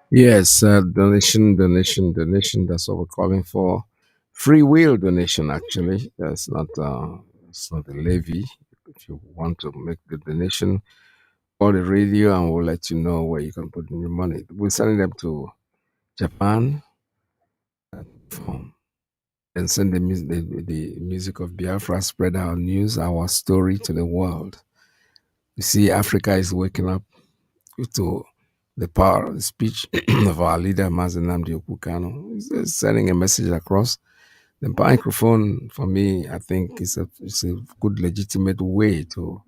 Yes, donation. That's what we're calling for. Free will donation, actually. That's not it's not a levy. If you want to make the donation, call the radio and we'll let you know where you can put in your money. We're sending them to Japan and send the music of Biafra, spread our news, our story to the world. You see, Africa is waking up to the power of the speech of our leader, Mazi Kanu. He's sending a message across. The microphone, for me, I think it's a good, legitimate way to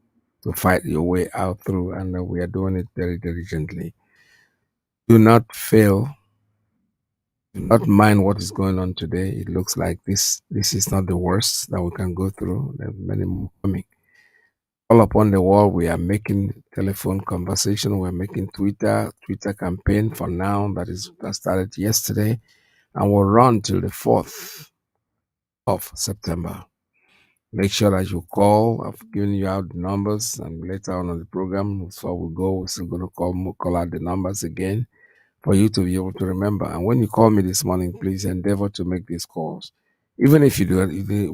fight your way out through, and we are doing it very diligently. Do not fail. Do not mind what is going on today. It looks like this is not the worst that we can go through. There are many more coming. All upon the wall, we are making telephone conversation. We're making Twitter campaign for now that started yesterday, and will run till the 4th of September. Make sure that you call. I've given you out the numbers, and later on the program, before we go, we're still going to call out the numbers again for you to be able to remember. And when you call me this morning, please endeavor to make these calls. Even if you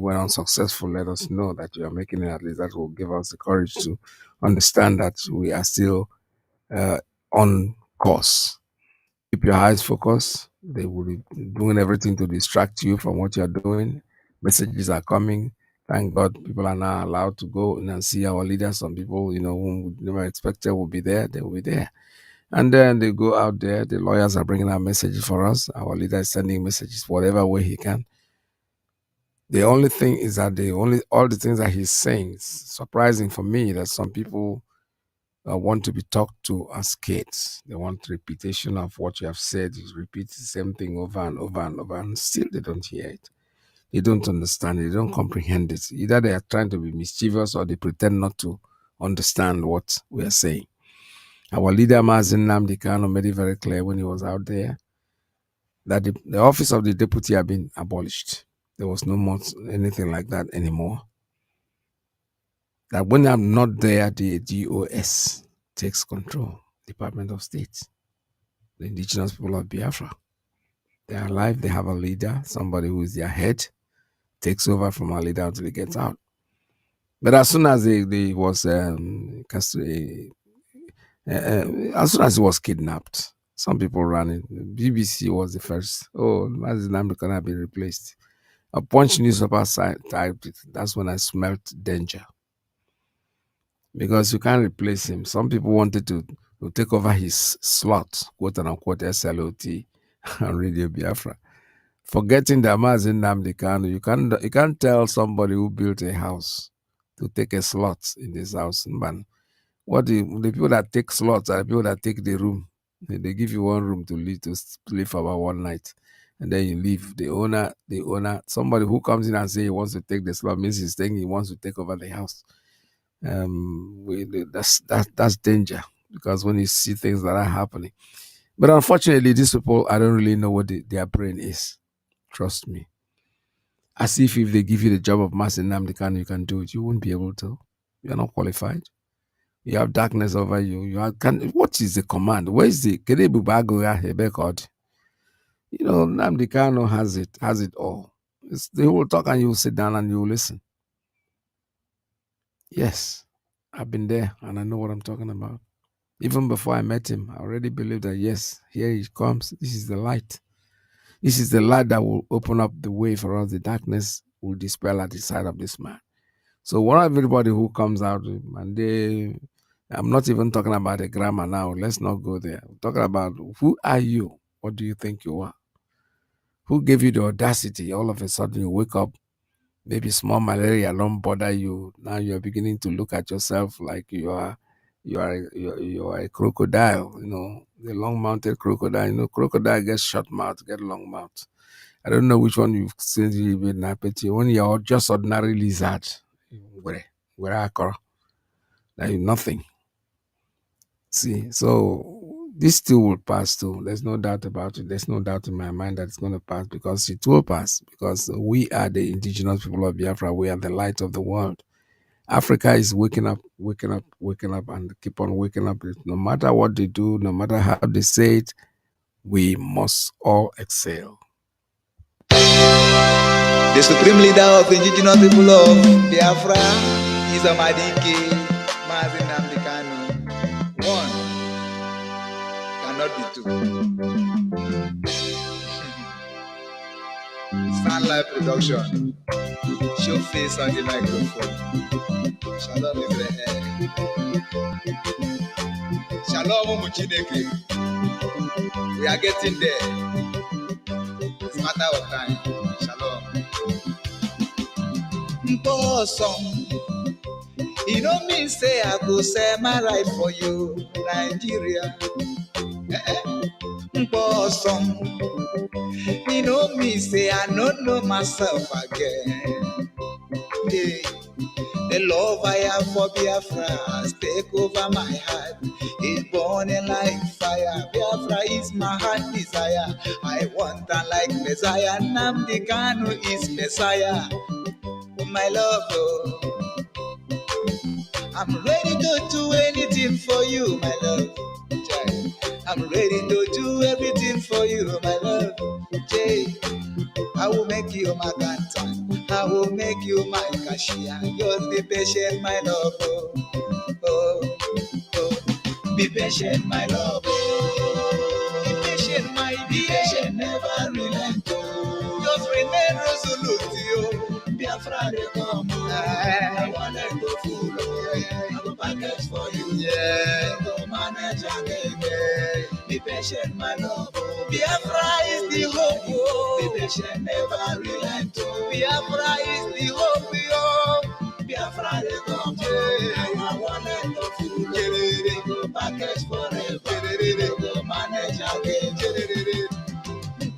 were unsuccessful, let us know that you are making it. At least that will give us the courage to understand that we are still on course. Keep your eyes focused. They will be doing everything to distract you from what you are doing. Messages are coming. Thank God people are now allowed to go and see our leaders. Some people, whom we never expected will be there. They will be there. And then they go out there. The lawyers are bringing out messages for us. Our leader is sending messages whatever way he can. The only thing is that all the things that he's saying, it's surprising for me that some people want to be talked to as kids. They want repetition of what you have said. You repeat the same thing over and over and over, and still they don't hear it. They don't understand it. They don't comprehend it. Either they are trying to be mischievous or they pretend not to understand what we are saying. Our leader, Mazi Nnamdi Kanu, made it very clear when he was out there that the office of the deputy had been abolished. There was no more anything like that anymore. That when I'm not there, the DOS takes control, Department of State, the indigenous people of Biafra. They are alive, they have a leader, somebody who is their head, takes over from our leader until he gets out. But as soon as he was as soon as he was kidnapped, some people ran it. BBC was the first. Oh, Mazi Nnamdi cannot be replaced. A Punch newspaper typed it. That's when I smelt danger. Because you can't replace him. Some people wanted to take over his slot, quote unquote SLOT, on Radio Biafra. Forgetting that Mazi Nnamdi Kanu, you can't tell somebody who built a house to take a slot in this house. Man, what the people that take slots are the people that take the room. They give you one room to live for about one night, and then you leave. The owner, somebody who comes in and say he wants to take the slot means he's saying he wants to take over the house. That's danger, because when you see things that are happening. But unfortunately, these people, I don't really know what their brain is. Trust me. As if they give you the job of Mazi Nnamdi Kanu, you can do it. You won't be able to. You're not qualified. You have darkness over you. What is the command? Where is the Nnamdi Kanu has it all. They will talk and you will sit down and you will listen. Yes, I've been there and I know what I'm talking about. Even before I met him, I already believed that, yes, here he comes. This is the light. This is the light that will open up the way for us. The darkness will dispel at the sight of this man. So what everybody who comes out and I'm not even talking about the grammar now. Let's not go there. I'm talking about who are you? What do you think you are? Who gave you the audacity? All of a sudden you wake up, maybe small malaria don't bother you. Now you're beginning to look at yourself like you are a crocodile, the long-mounted crocodile. Crocodile gets short mouth, get long mouth. I don't know which one you've seen in Apeti. When you're just ordinary lizard, where I call like nothing. See, so this too will pass too. There's no doubt about it. There's no doubt in my mind that it's going to pass because it will pass because we are the indigenous people of Biafra. We are the light of the world. Africa is waking up, and keep on waking up. No matter what they do, no matter how they say it, we must all excel. The supreme leader of the indigenous people of Biafra is Amadike, Mazi Nnamdi Kanu. One cannot be two. Sound live production. Show face on the microphone. Shalom Israel. Shalom Muchineke. We are getting there. It's a matter of time. Shalom. Awesome. You know me say I go say my right for you, Nigeria. Awesome. You know me say I don't know myself again. Hey, the love I have for Biafra has take over my heart. It's burning like fire. Biafra is my heart desire. I want her like Messiah. Nnamdi Kanu is Messiah. My love, oh. I'm ready to do anything for you, my love. Jay. I'm ready to do everything for you, my love. Jay. I will make you my canton. I will make you my cashier. Just be patient, my love. Oh, oh, oh. Be patient, my love. Oh. Be patient, my dear. Be patient, never relent. Oh. Just remain resolute, yo. Biafra, they come. I want to go full. I have a package for you. Yeah. Go manage again. Yeah. Be patient, my love. Oh. Biafra is the hope. Oh. Be patient, never relent. Oh. Biafra is the hope. Oh. Biafra, they come. Yeah. I want to go full. Yeah. Go package forever. Go manage again.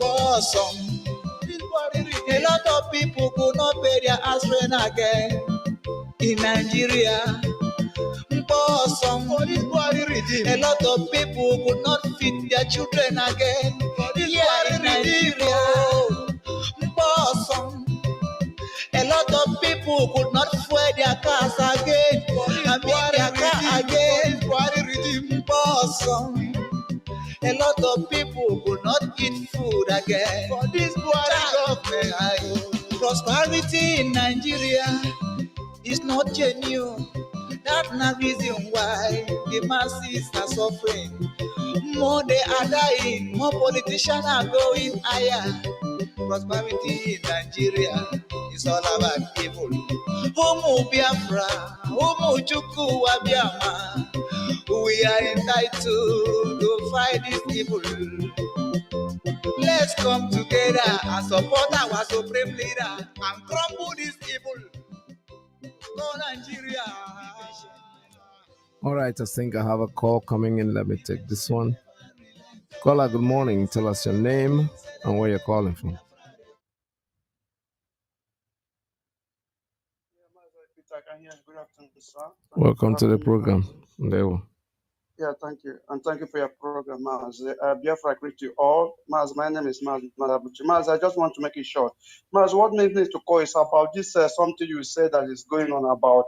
Awesome. A lot of people could not pay their house rent again in Nigeria. Awesome. A lot of people could not feed their children again here in Nigeria. Awesome. A lot of people could not fuel their cars again. I mean their car again. Awesome. A lot of people could not eat food again. For this government, prosperity in Nigeria is not genuine. That's the reason why the masses are suffering. More they are dying, more politicians are going higher. Prosperity in Nigeria is all about evil. Homo Biafra, Homo Chukwu Abiama. We are entitled to fight this evil. Let's come together and support our supreme leader and crumble this evil. Go Nigeria. All right, I think I have a call coming in. Let me take this one. Caller, good morning. Tell us your name and where you're calling from. Good afternoon, sir. Welcome to the program. There. Yeah, thank you. And thank you for your program, Maz. Biafra, greet you all. Maz, my name is Maz. Maz, I just want to make it short. Maz, what made me to call is about this something you said that is going on about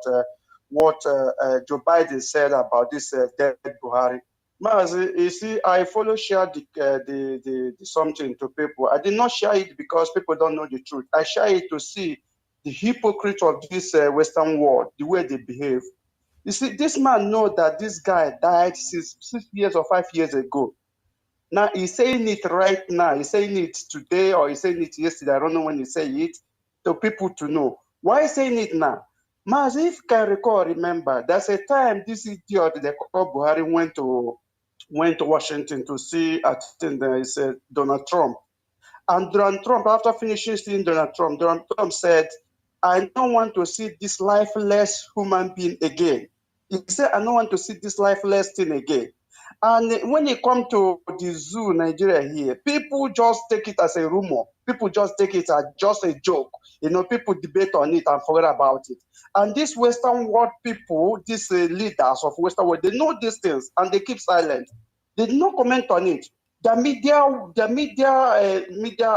what Joe Biden said about this dead Buhari. Maz, you see, I share the something to people. I did not share it because people don't know the truth. I share it to see the hypocrite of this Western world, the way they behave. You see, this man know that this guy died 6 years or 5 years ago. Now he's saying it right now. He's saying it today or he's saying it yesterday. I don't know when he say it. to people to know. Why saying it now? Mas, if you can remember, there's a time this idiot, the Buhari, went to Washington to see, I think there is Donald Trump. And Donald Trump, after finishing seeing Donald Trump said, I don't want to see this lifeless human being again. He said, I don't want to see this lifeless thing again. And when it comes to the zoo, Nigeria here, people just take it as a rumor. People just take it as just a joke. People debate on it and forget about it. And these Western world people, these leaders of Western world, they know these things and they keep silent. They do not comment on it. The media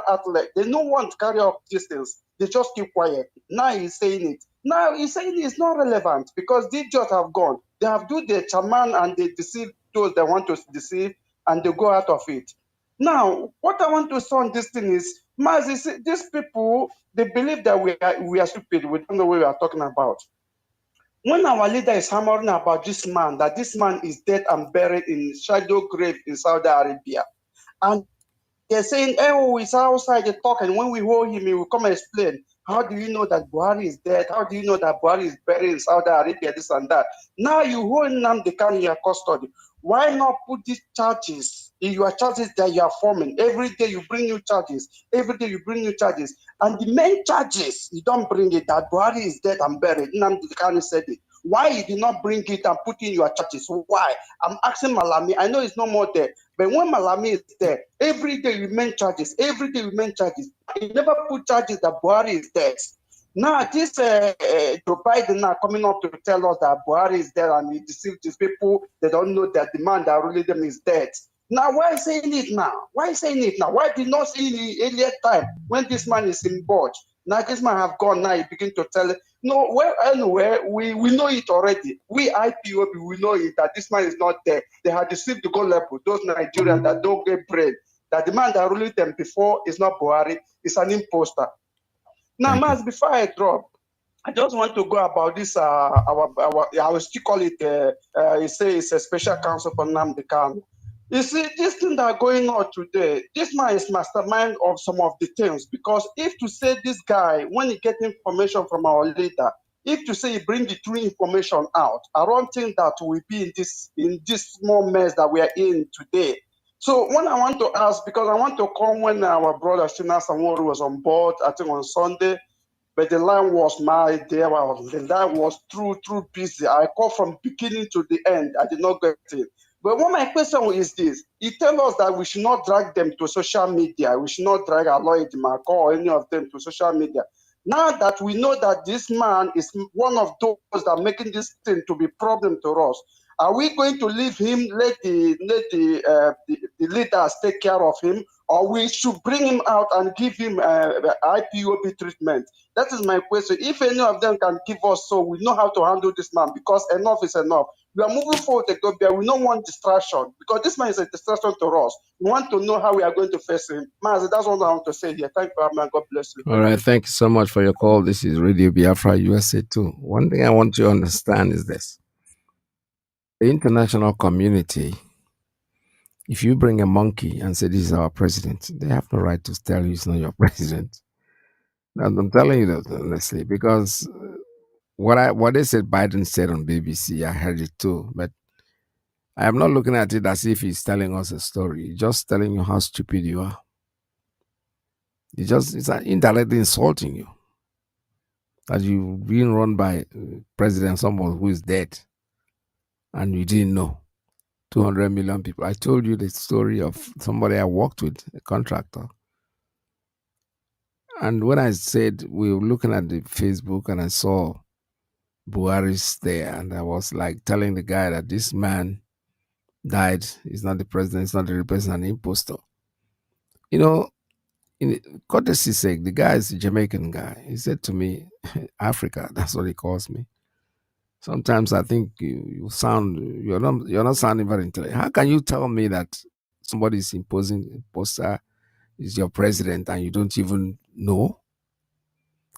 outlet, they don't want to carry up these things. They just keep quiet. Now he's saying it. Now he's saying it's not relevant because these just have gone. They have do the chairman and they deceive those they want to deceive and they go out of it. Now, what I want to say on this thing is, Mazi, these people, they believe that we are stupid. We don't know what we are talking about. When our leader is hammering about this man, that this man is dead and buried in shadow grave in Saudi Arabia, and they're saying, oh, he's outside the talk, and when we hold him, he will come and explain. How do you know that Buhari is dead? How do you know that Buhari is buried in Saudi Arabia, this and that? Now you hold Nnamdi Kanu in your custody. Why not put these charges in your charges that you are forming? Every day you bring new charges. Every day you bring new charges. And the main charges, you don't bring it, that Buhari is dead and buried. Nnamdi Kanu said it. Why you did not bring it and put in your charges? Why? I'm asking Malami. I know it's no more there. But when Malami is there, every day you main charges. Every day you main charges. You never put charges that Buhari is dead. Now, this Joe Biden now coming up to tell us that Buhari is dead and he deceived these people. They don't know that the man that ruling them is dead. Now, why saying it now? Why saying it now? Why did not see the earlier time when this man is in board? Now this man have gone. Now he begin to tell it. No, well, anywhere we know it already. We IPOB we know it that this man is not there. They have deceived the gold level. Those Nigerians that don't get brain. That the man that ruling them before is not Buhari. It's an imposter. Now, Mas, before I drop, I just want to go about this. I will still call it. You say it's a special counsel for Nnamdi Kanu. You see, this thing that are going on today, this man is mastermind of some of the things. Because if to say this guy, when he get information from our leader, if to say he bring the true information out, I don't think that we be in this small mess that we are in today. So when I want to ask, because I want to come when our brother Shina Samori was on board, I think on Sunday, but the line was there. The line was true busy. I called from beginning to the end. I did not get it. But what my question is this: he tells us that we should not drag them to social media. We should not drag Aloy Dimako or any of them to social media. Now that we know that this man is one of those that are making this thing to be problem to us, are we going to leave him, let the leaders take care of him, or we should bring him out and give him IPOB treatment? That is my question. If any of them can give us, so we know how to handle this man, because enough is enough. We are moving forward, Ethiopia. We don't want distraction, because this man is a distraction to us. We want to know how we are going to face him. Mazi, that's what I want to say here. Thank you, man. God bless you. All right, thank you so much for your call. This is Radio Biafra USA 2. One thing I want you to understand is this. The international community, if you bring a monkey and say this is our president, they have no right to tell you it's not your president. Now, I'm telling you that honestly, because what they said Biden said on BBC, I heard it too, but I am not looking at it as if he's telling us a story. He's just telling you how stupid you are. It's indirectly insulting you. That you've been run by President someone who is dead and you didn't know. 200 million people. I told you the story of somebody I worked with, a contractor. And when I said we were looking at the Facebook and I saw Buhari's there, and I was like telling the guy that this man died. He's not the president. He's not the president, an impostor. You know, in courtesy sake, the guy is a Jamaican guy. He said to me, Africa, that's what he calls me. Sometimes I think you're not sounding very intelligent. How can you tell me that somebody is imposter is your president and you don't even know?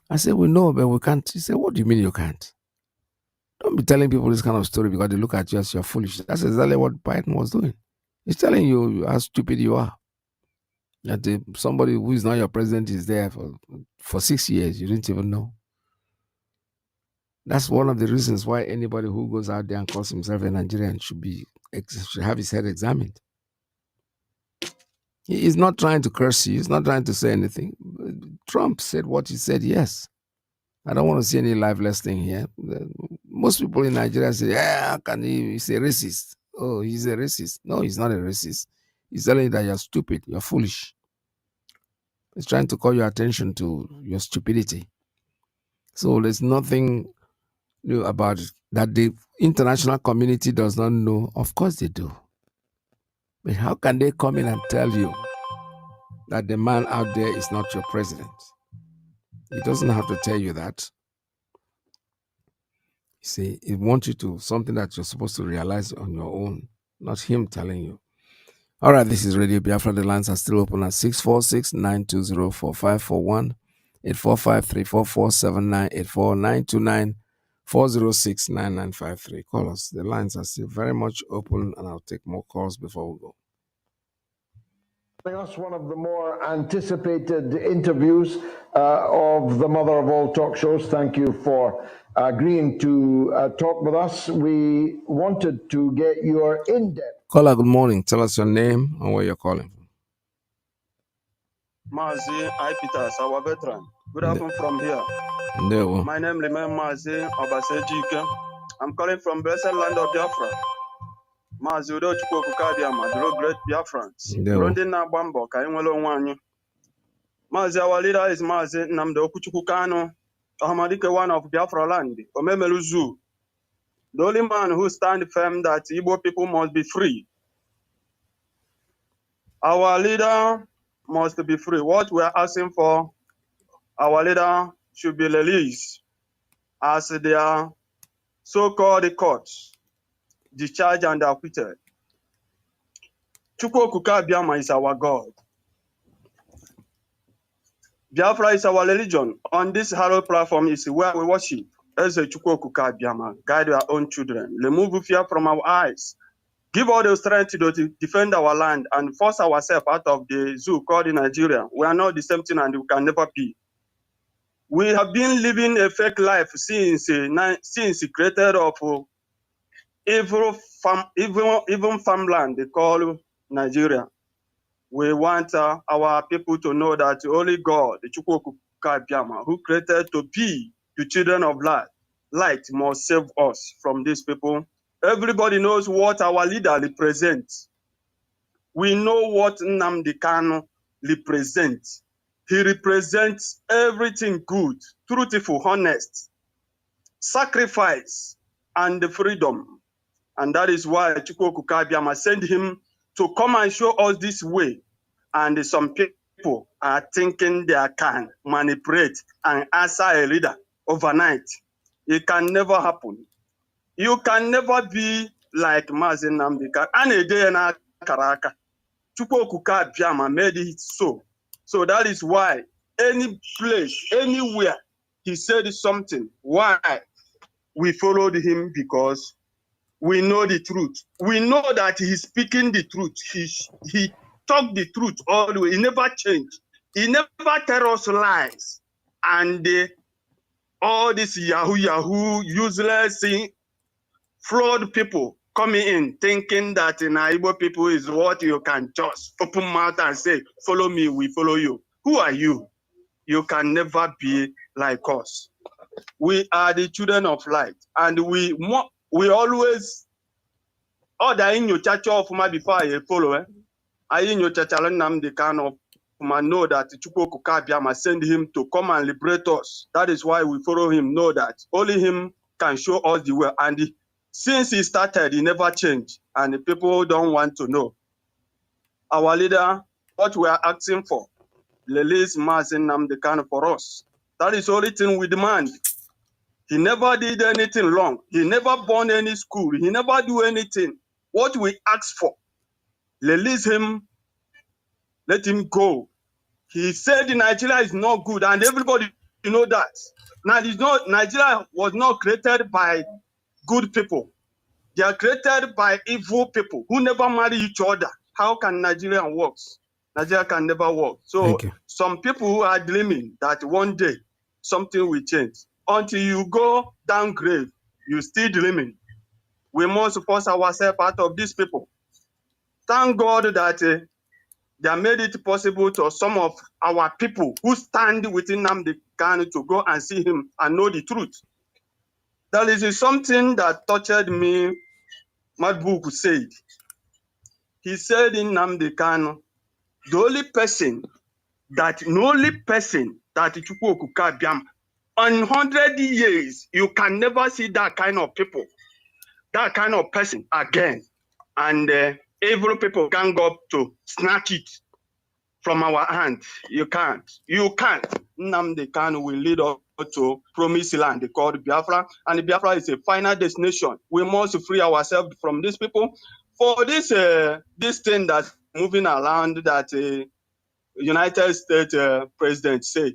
I said, we know, but we can't. He said, what do you mean you can't? Don't be telling people this kind of story because they look at you as you're foolish. That's exactly what Biden was doing. He's telling you how stupid you are. That somebody who is not your president is there for 6 years. You didn't even know. That's one of the reasons why anybody who goes out there and calls himself a Nigerian should have his head examined. He is not trying to curse you. He's not trying to say anything. Trump said what he said, yes. I don't want to see any lifeless thing here. Most people in Nigeria say, yeah, how can he's a racist. Oh, he's a racist. No, he's not a racist. He's telling you that you're stupid, you're foolish. He's trying to call your attention to your stupidity. So there's nothing new about it. That the international community does not know. Of course they do. But how can they come in and tell you that the man out there is not your president? He doesn't have to tell you that. You see, he wants you to something that you're supposed to realize on your own, not him telling you. All right, this is Radio Biafra. The lines are still open at 646-920-4541, 845-344-7984, 929-406-9953. Call us. The lines are still very much open, and I'll take more calls before we go. Us one of the more anticipated interviews of the mother of all talk shows. Thank you for agreeing to talk with us. We wanted to get your in-depth. Caller, good morning. Tell us your name and where you're calling from. Mazi Peters, our veteran. Good afternoon from here. No. My name remains Mazi Obasejike. I'm calling from blessed land of Biafra. Mazi Uchenna Obilo, the great Biafrans. Mazi, our leader is Mazi Nnamdi Kanu, one of Biafra land, Omemelu Zoo. The only man who stands firm that Igbo people must be free. Our leader must be free. What we are asking for, our leader should be released as their so-called courts discharged and acquitted. Chukwuokuka Biama is our God. Biafra is our religion. On this hallowed platform is where we worship. As a Chukwuokuka Biama, guide our own children. Remove fear from our eyes. Give all the strength to defend our land and force ourselves out of the zoo called Nigeria. We are not the same thing and we can never be. We have been living a fake life since created of even farmland they call Nigeria. We want our people to know that only God, the Chukwuokuka Biama, who created to be the children of light, must save us from these people. Everybody knows what our leader represents. We know what Nnamdi Kanu represents. He represents everything good, truthful, honest, sacrifice, and freedom. And that is why Chukwuokuka Biama sent him to come and show us this way. And some people are thinking they can manipulate and answer a leader overnight. It can never happen. You can never be like Mazi Nnamdi Kanu. Chukwuokuka Biama made it so. So that is why any place, anywhere he said something, why we followed him, because we know the truth. We know that he's speaking the truth. He talked the truth all the way. He never changed. He never tell us lies. And all this Yahoo, useless thing, flawed people coming in thinking that in Igbo people is what you can just open mouth and say, follow me, we follow you. Who are you? You can never be like us. We are the children of light, and we always order in your church of my before I follow. I in your church Nnamdi Kanu know that Chukwuokuka Biama send him to come and liberate us. That is why we follow him. Know that only him can show us the way. And since he started, he never changed, and the people don't want to know. Our leader, what we are asking for, release Mazi Nnamdi Kanu for us. That is the only thing we demand. He never did anything wrong. He never born any school. He never do anything. What we ask for, release him, let him go. He said Nigeria is not good, and everybody know that. Now, Nigeria was not created by good people. They are created by evil people who never marry each other. How can Nigeria work? Nigeria can never work. So Thank you. some people who are dreaming that one day something will change. Until you go down grave, you still dreaming. We must force ourselves out of these people. Thank God that they made it possible to some of our people who stand within Nnamdi Kanu to go and see him and know the truth. That is something that touched me. Madbook said. He said in Nnamdi Kanu, the only person that Chukwu Biam, on 100 years, you can never see that kind of people, that kind of person again. And evil people can go up to snatch it from our hand. You can't. You can't. Nnamdi Kanu will lead us to promised land called Biafra. And Biafra is a final destination. We must free ourselves from these people. For this thing that's moving around that United States president said,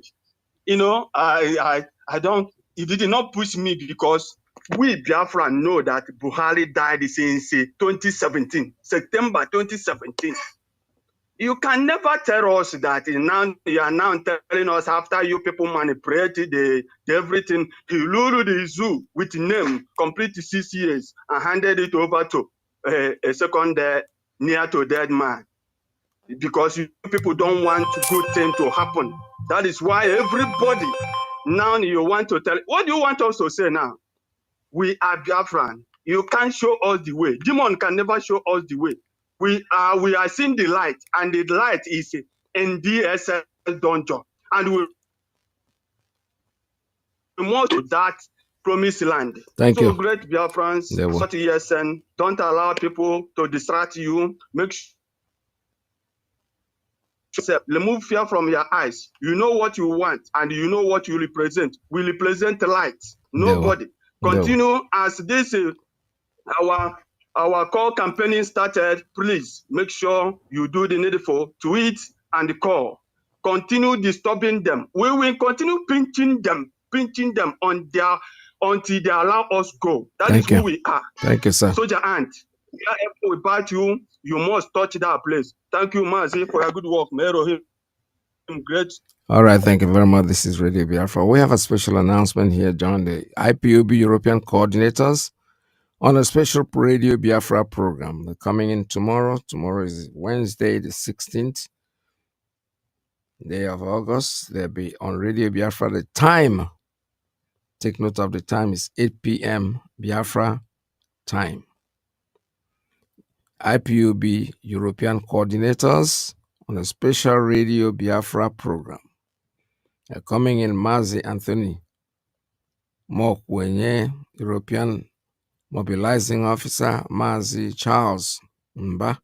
you know, I don't, it did not push me because we Biafra know that Buhari died since 2017, September 2017. You can never tell us that now you are now telling us after you people manipulated the everything. He ruled the zoo with name complete 6 years and handed it over to a second near to dead man because you people don't want good thing to happen. That is why everybody now you want to tell. What do you want us to say now? We are Biafran. You can't show us the way. Demon can never show us the way. We are seeing the light, and the light is in DSL dungeon. And we move to that promised land. Thank So you. great Biafrans, such ESN, don't allow people to distract you. Make sure remove fear from your eyes. You know what you want, and you know what you represent. We represent light. Nobody. Continue as this our call campaigning started. Please make sure you do the needful, tweet and call. Continue disturbing them. We will continue pinching them on their until they allow us go. That is who we are. Thank you, sir. Soldier Ant. Wherever we bat you, you must touch that place. Thank you, Mazi, for your good work. May Elohim great. All right, thank you very much. This is Radio Biafra. We have a special announcement here, John, the IPOB European coordinators on a special Radio Biafra program. They're coming in tomorrow. Tomorrow is Wednesday, the 16th day of August. They'll be on Radio Biafra. The time, take note of the time, is 8 p.m. Biafra time. IPOB European coordinators on a special Radio Biafra program. They're coming in Mazi Anthony Mokwenye, European Mobilizing Officer, Mazi Charles Mba,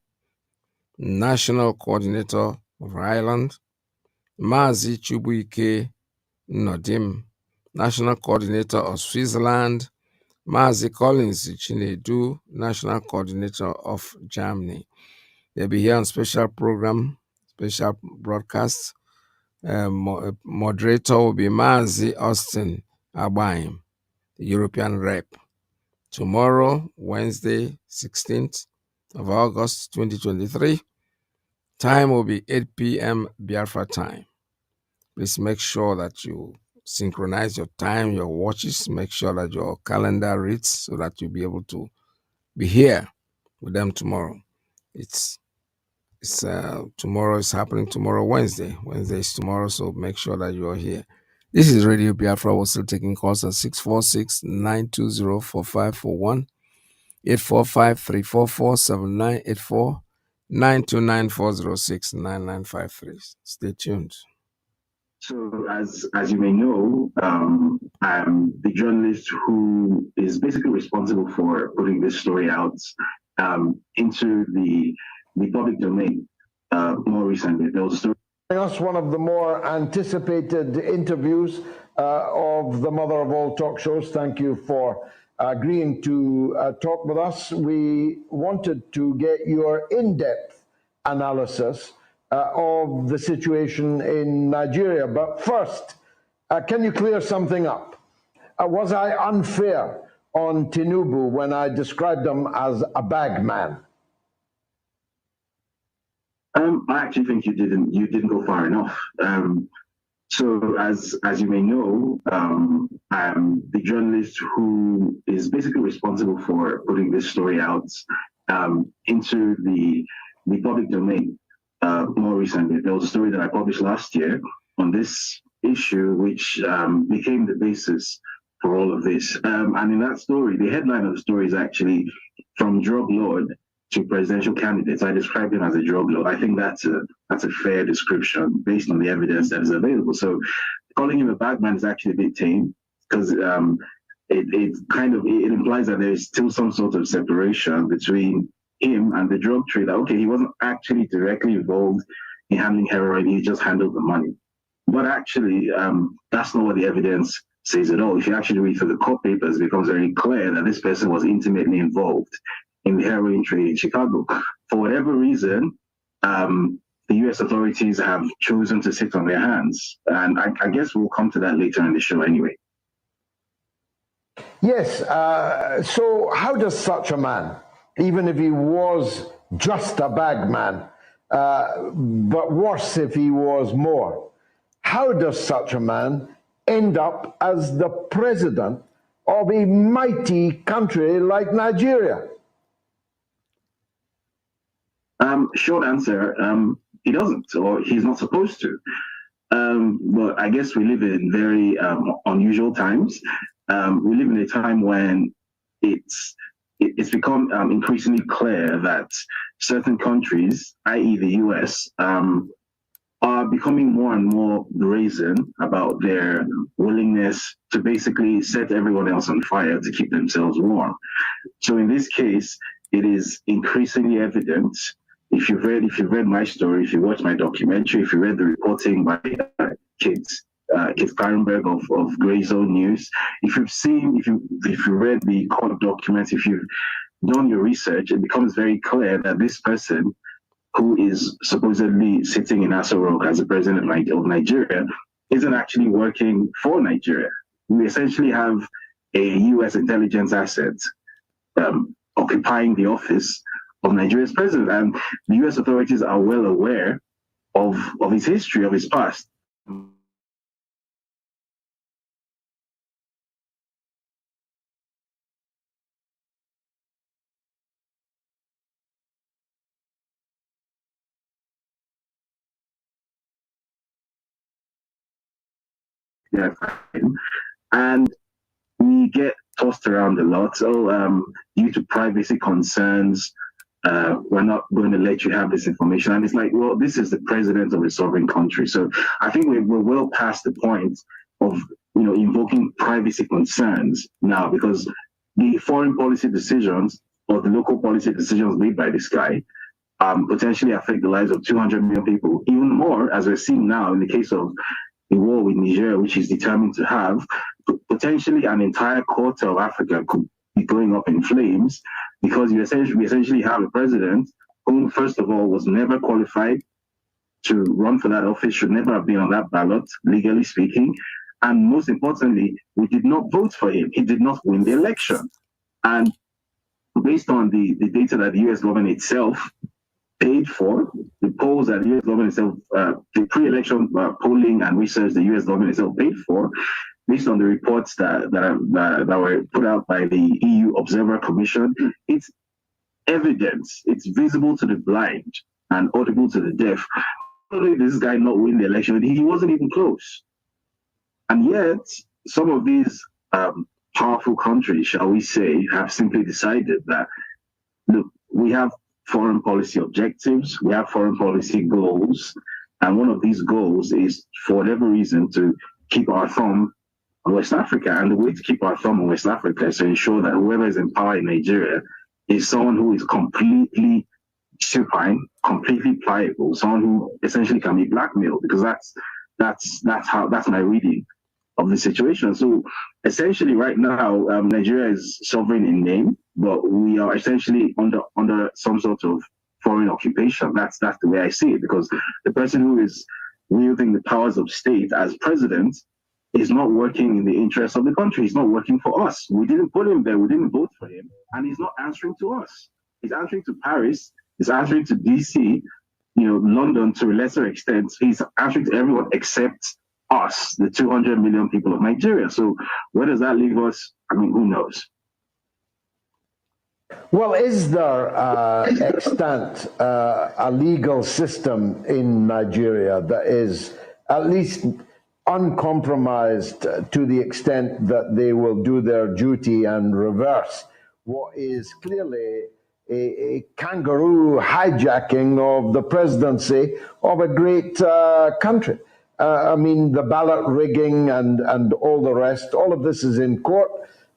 National Coordinator of Ireland, Mazi Chubuike Nodim, National Coordinator of Switzerland, Mazi Collins Chinedu, National Coordinator of Germany. They'll be here on special program, special broadcast. Moderator will be Mazi Austin Abaim, the European rep. Tomorrow, Wednesday, 16th of August, 2023. Time will be 8 p.m. Biafra time. Please make sure that you synchronize your time, your watches. Make sure that your calendar reads so that you'll be able to be here with them tomorrow. Tomorrow is happening tomorrow, Wednesday. Wednesday is tomorrow, so make sure that you are here. This is Radio Biafra. We're still taking calls at 646-920-4541, 845-344-7984, 929-406-9953. Stay tuned. So, as you may know, I'm the journalist who is basically responsible for putting this story out into the public domain. More recently, there was a story. Us one of the more anticipated interviews of the mother of all talk shows. Thank you for agreeing to talk with us. We wanted to get your in-depth analysis of the situation in Nigeria. But first, can you clear something up? Was I unfair on Tinubu when I described him as a bag man? I actually think you didn't go far enough. So as you may know, I'm the journalist who is basically responsible for putting this story out into the public domain. More recently, there was a story that I published last year on this issue, which became the basis for all of this. And in that story, the headline of the story is actually "From Drug Lord to Presidential Candidates." I described him as a drug lord. I think that's a fair description based on the evidence that is available. So calling him a bad man is actually a bit tame, because it implies that there is still some sort of separation between him and the drug trader. Okay, he wasn't actually directly involved in handling heroin, he just handled the money. But actually, that's not what the evidence says at all. If you actually read through the court papers, it becomes very clear that this person was intimately involved in the heroin trade in Chicago. For whatever reason, the U.S. authorities have chosen to sit on their hands. And I guess we'll come to that later in the show anyway. Yes, so how does such a man, even if he was just a bag man, but worse if he was more, how does such a man end up as the president of a mighty country like Nigeria? Short answer, he doesn't, or he's not supposed to. But I guess we live in very unusual times. We live in a time when it's become increasingly clear that certain countries, i.e. the US, are becoming more and more brazen about their willingness to basically set everyone else on fire to keep themselves warm. So in this case, it is increasingly evident. If you've read my story, if you watched my documentary, if you read the reporting by Kit Klarenberg of Grey Zone News, if you read the court documents, if you've done your research, it becomes very clear that this person, who is supposedly sitting in Aso Rock as the president of Nigeria, isn't actually working for Nigeria. We essentially have a U.S. intelligence asset occupying the office of Nigeria's president, and the U.S. authorities are well aware of his history, of his past. Yeah, and we get tossed around a lot. So, due to privacy concerns, we're not going to let you have this information. And it's like, well, this is the president of a sovereign country. So I think we're well past the point of, invoking privacy concerns now, because the foreign policy decisions or the local policy decisions made by this guy potentially affect the lives of 200 million people, even more, as we're seeing now in the case of the war with Niger, which is determined to have potentially an entire quarter of Africa could be going up in flames, because we essentially have a president who, first of all, was never qualified to run for that office, should never have been on that ballot, legally speaking. And most importantly, we did not vote for him. He did not win the election. And based on the data that the US government itself paid for, the polls that the US government itself, the pre-election polling and research the US government itself paid for, based on the reports that were put out by the EU Observer Commission, it's evidence, it's visible to the blind and audible to the deaf. Not only did this guy not win the election, he wasn't even close. And yet, some of these powerful countries, shall we say, have simply decided that, look, we have foreign policy objectives, we have foreign policy goals, and one of these goals is, for whatever reason, to keep our thumb on West Africa. And the way to keep our thumb on West Africa is to ensure that whoever is in power in Nigeria is someone who is completely supine, completely pliable, someone who essentially can be blackmailed, because that's my reading of the situation. So essentially right now, Nigeria is sovereign in name, but we are essentially under some sort of foreign occupation. That's the way I see it, because the person who is wielding the powers of state as president is not working in the interest of the country. He's not working for us. We didn't put him there. We didn't vote for him. And he's not answering to us. He's answering to Paris. He's answering to DC. London to a lesser extent, he's answering to everyone except us, the 200 million people of Nigeria. So where does that leave us? I mean, who knows? Well, is there extant a legal system in Nigeria that is at least uncompromised to the extent that they will do their duty and reverse what is clearly a kangaroo hijacking of the presidency of a great country? I mean, the ballot rigging and all the rest, all of this is in court.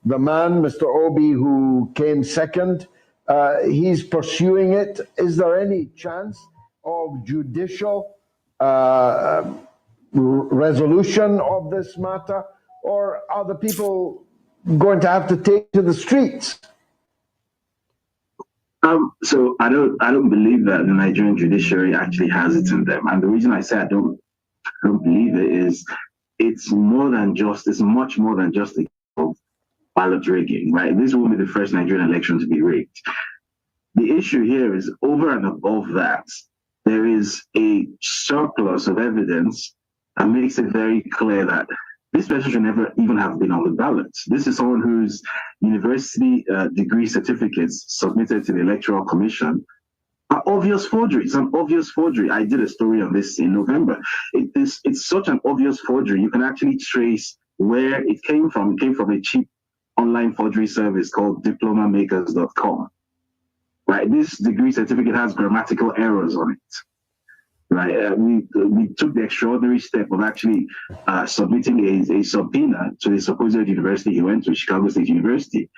The man, Mr. Obi, who came second, he's pursuing it. Is there any chance of judicial resolution of this matter, or are the people going to have to take to the streets? So I don't believe that the Nigerian judiciary actually has it in them, and the reason I say I don't believe it is it's much more than just a ballot rigging, right? This will be the first Nigerian election to be rigged. The issue here is over and above that, there is a surplus of evidence that makes it very clear that this person should never even have been on the ballot. This is someone whose university degree certificates submitted to the Electoral Commission are obvious forgeries. An obvious forgery. I did a story on this in November. It's such an obvious forgery. You can actually trace where it came from. It came from a cheap online forgery service called diplomamakers.com. Right, this degree certificate has grammatical errors on it. Right, we took the extraordinary step of actually submitting a subpoena to the supposed university he went to, Chicago State University,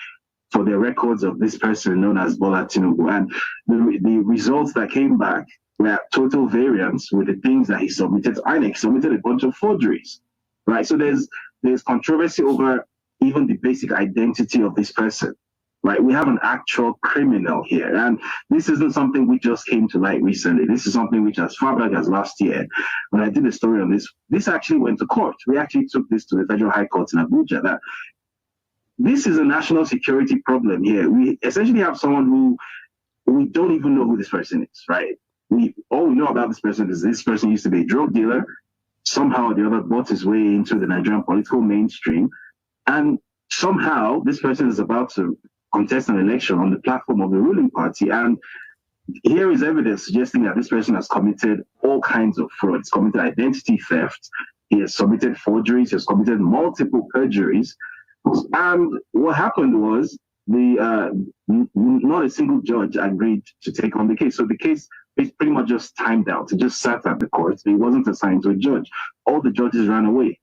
for the records of this person known as Bola Tinubu. And the results that came back were total variance with the things that he submitted. INEC submitted a bunch of forgeries. Right, so there's controversy over even the basic identity of this person. Right, we have an actual criminal here, and this isn't something we just came to light recently. This is something which, as far back as last year, when I did a story on this actually went to court. We actually took this to the Federal High Court in Abuja. That this is a national security problem here. We essentially have someone who we don't even know who this person is. Right, all we know about this person is this person used to be a drug dealer. Somehow or the other, bought his way into the Nigerian political mainstream, and somehow this person is about to contest an election on the platform of the ruling party. And here is evidence suggesting that this person has committed all kinds of frauds, committed identity theft, he has submitted forgeries, he has committed multiple perjuries. And what happened was not a single judge agreed to take on the case. So the case is pretty much just timed out. It just sat at the court. It wasn't assigned to a judge. All the judges ran away.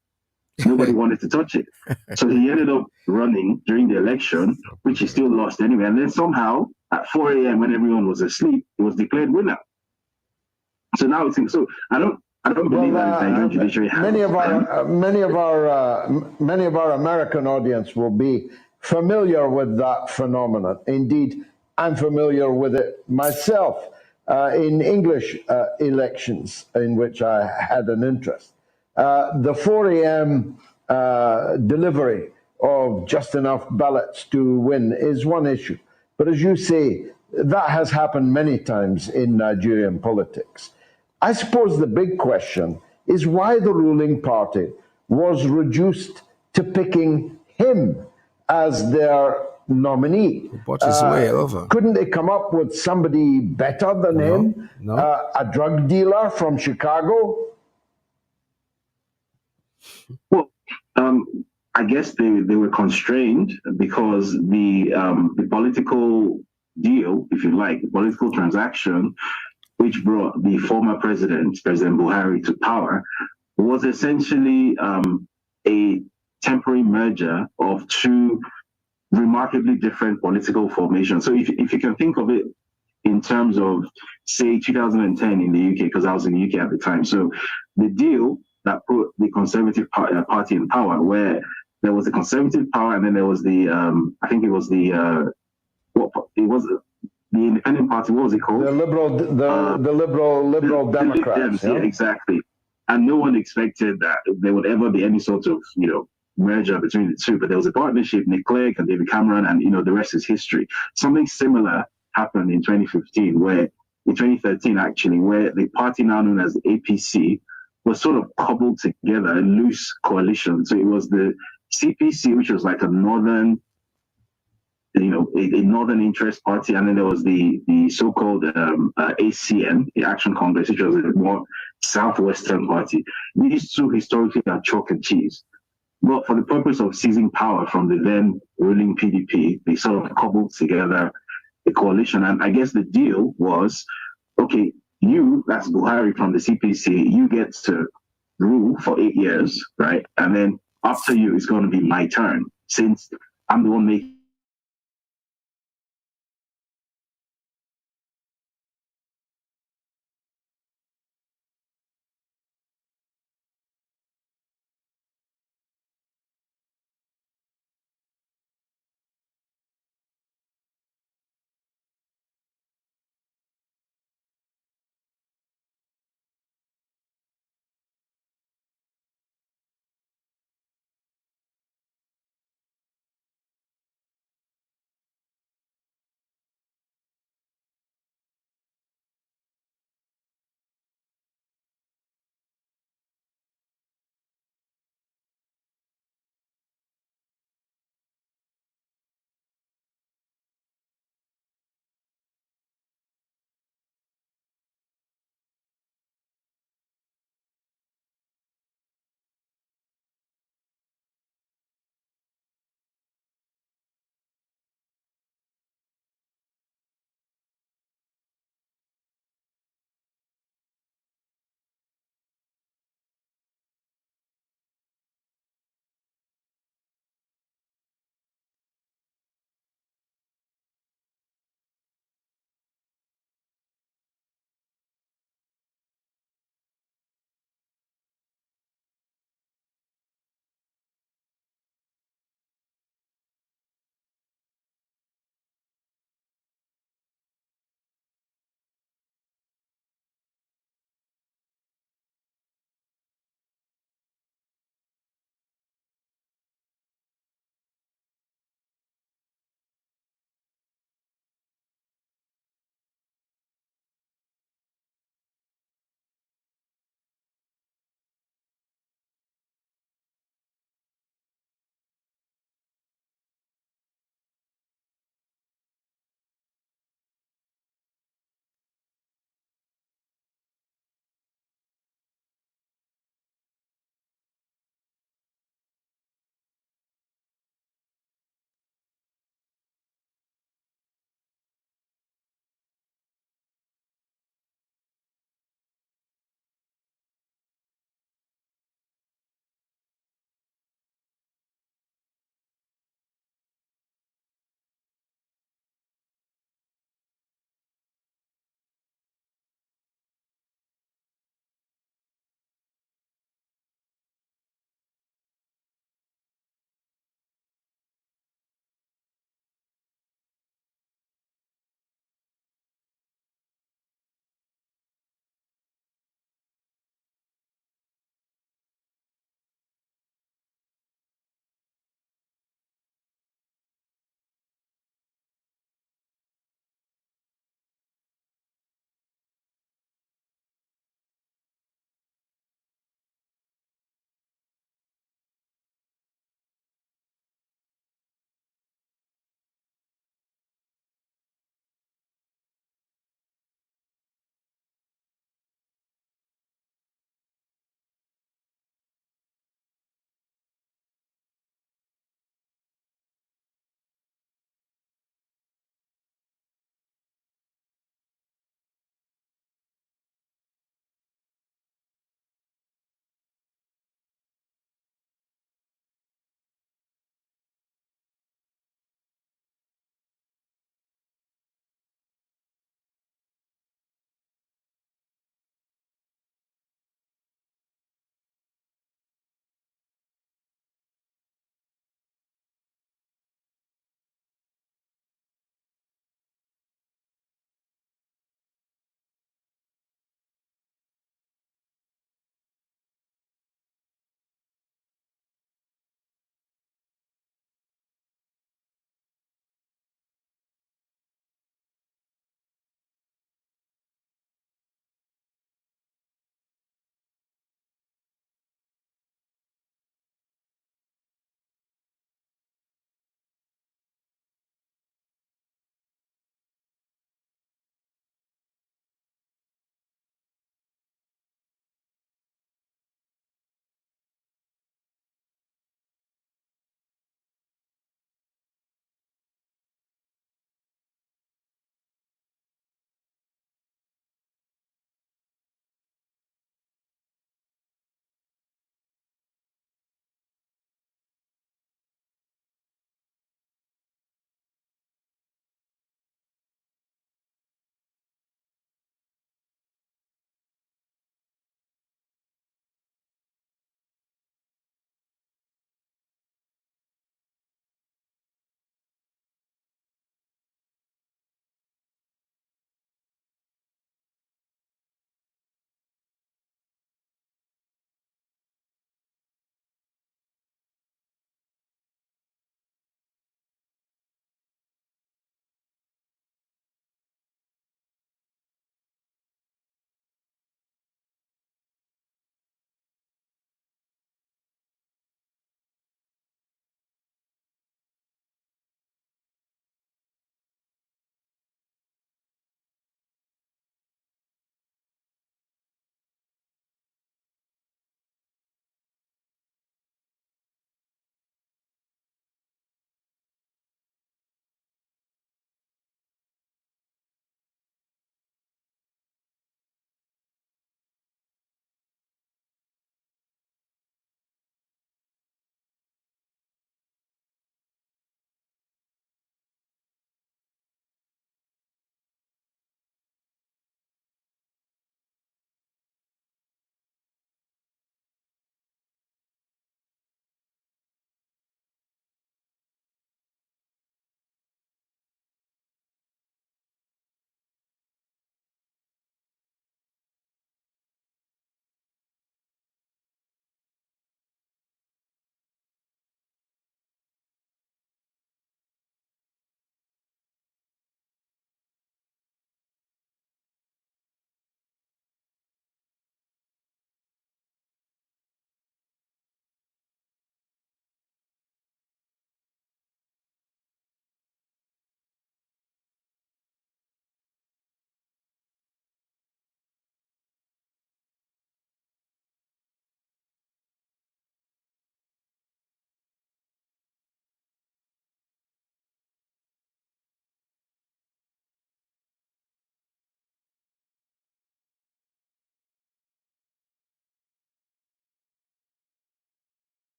Nobody wanted to touch it. So he ended up running during the election, which he still lost anyway. And then somehow at 4 a.m. when everyone was asleep, he was declared winner. So now it's so I don't believe that the Nigerian judiciary has many of our American audience will be familiar with that phenomenon. Indeed, I'm familiar with it myself in English elections in which I had an interest. The 4 a.m. Delivery of just enough ballots to win is one issue. But as you say, that has happened many times in Nigerian politics. I suppose the big question is why the ruling party was reduced to picking him as their nominee. Bought his way over. Couldn't they come up with somebody better than him? No. A drug dealer from Chicago? Well, I guess they were constrained because the political deal, if you like, the political transaction, which brought the former President Buhari, to power, was essentially a temporary merger of two remarkably different political formations. So if you can think of it in terms of, say, 2010 in the UK, because I was in the UK at the time. So the deal that put the Conservative Party in power, where there was the Conservative power, and then there was the I think it was the Independent Party. What was it called? The Liberal Democrats. Yeah, exactly. And no one expected that there would ever be any sort of merger between the two. But there was a partnership, Nick Clegg and David Cameron, and the rest is history. Something similar happened in 2015, where in 2013 actually, where the party now known as the APC was sort of cobbled together, a loose coalition. So it was the CPC, which was like a northern, a northern interest party, and then there was the so-called ACN, the Action Congress, which was a more southwestern party. These two historically are chalk and cheese. But for the purpose of seizing power from the then ruling PDP, they sort of cobbled together a coalition. And I guess the deal was, okay, that's Buhari from the CPC, you get to rule for 8 years, right? And then after you, it's going to be my turn, since I'm the one making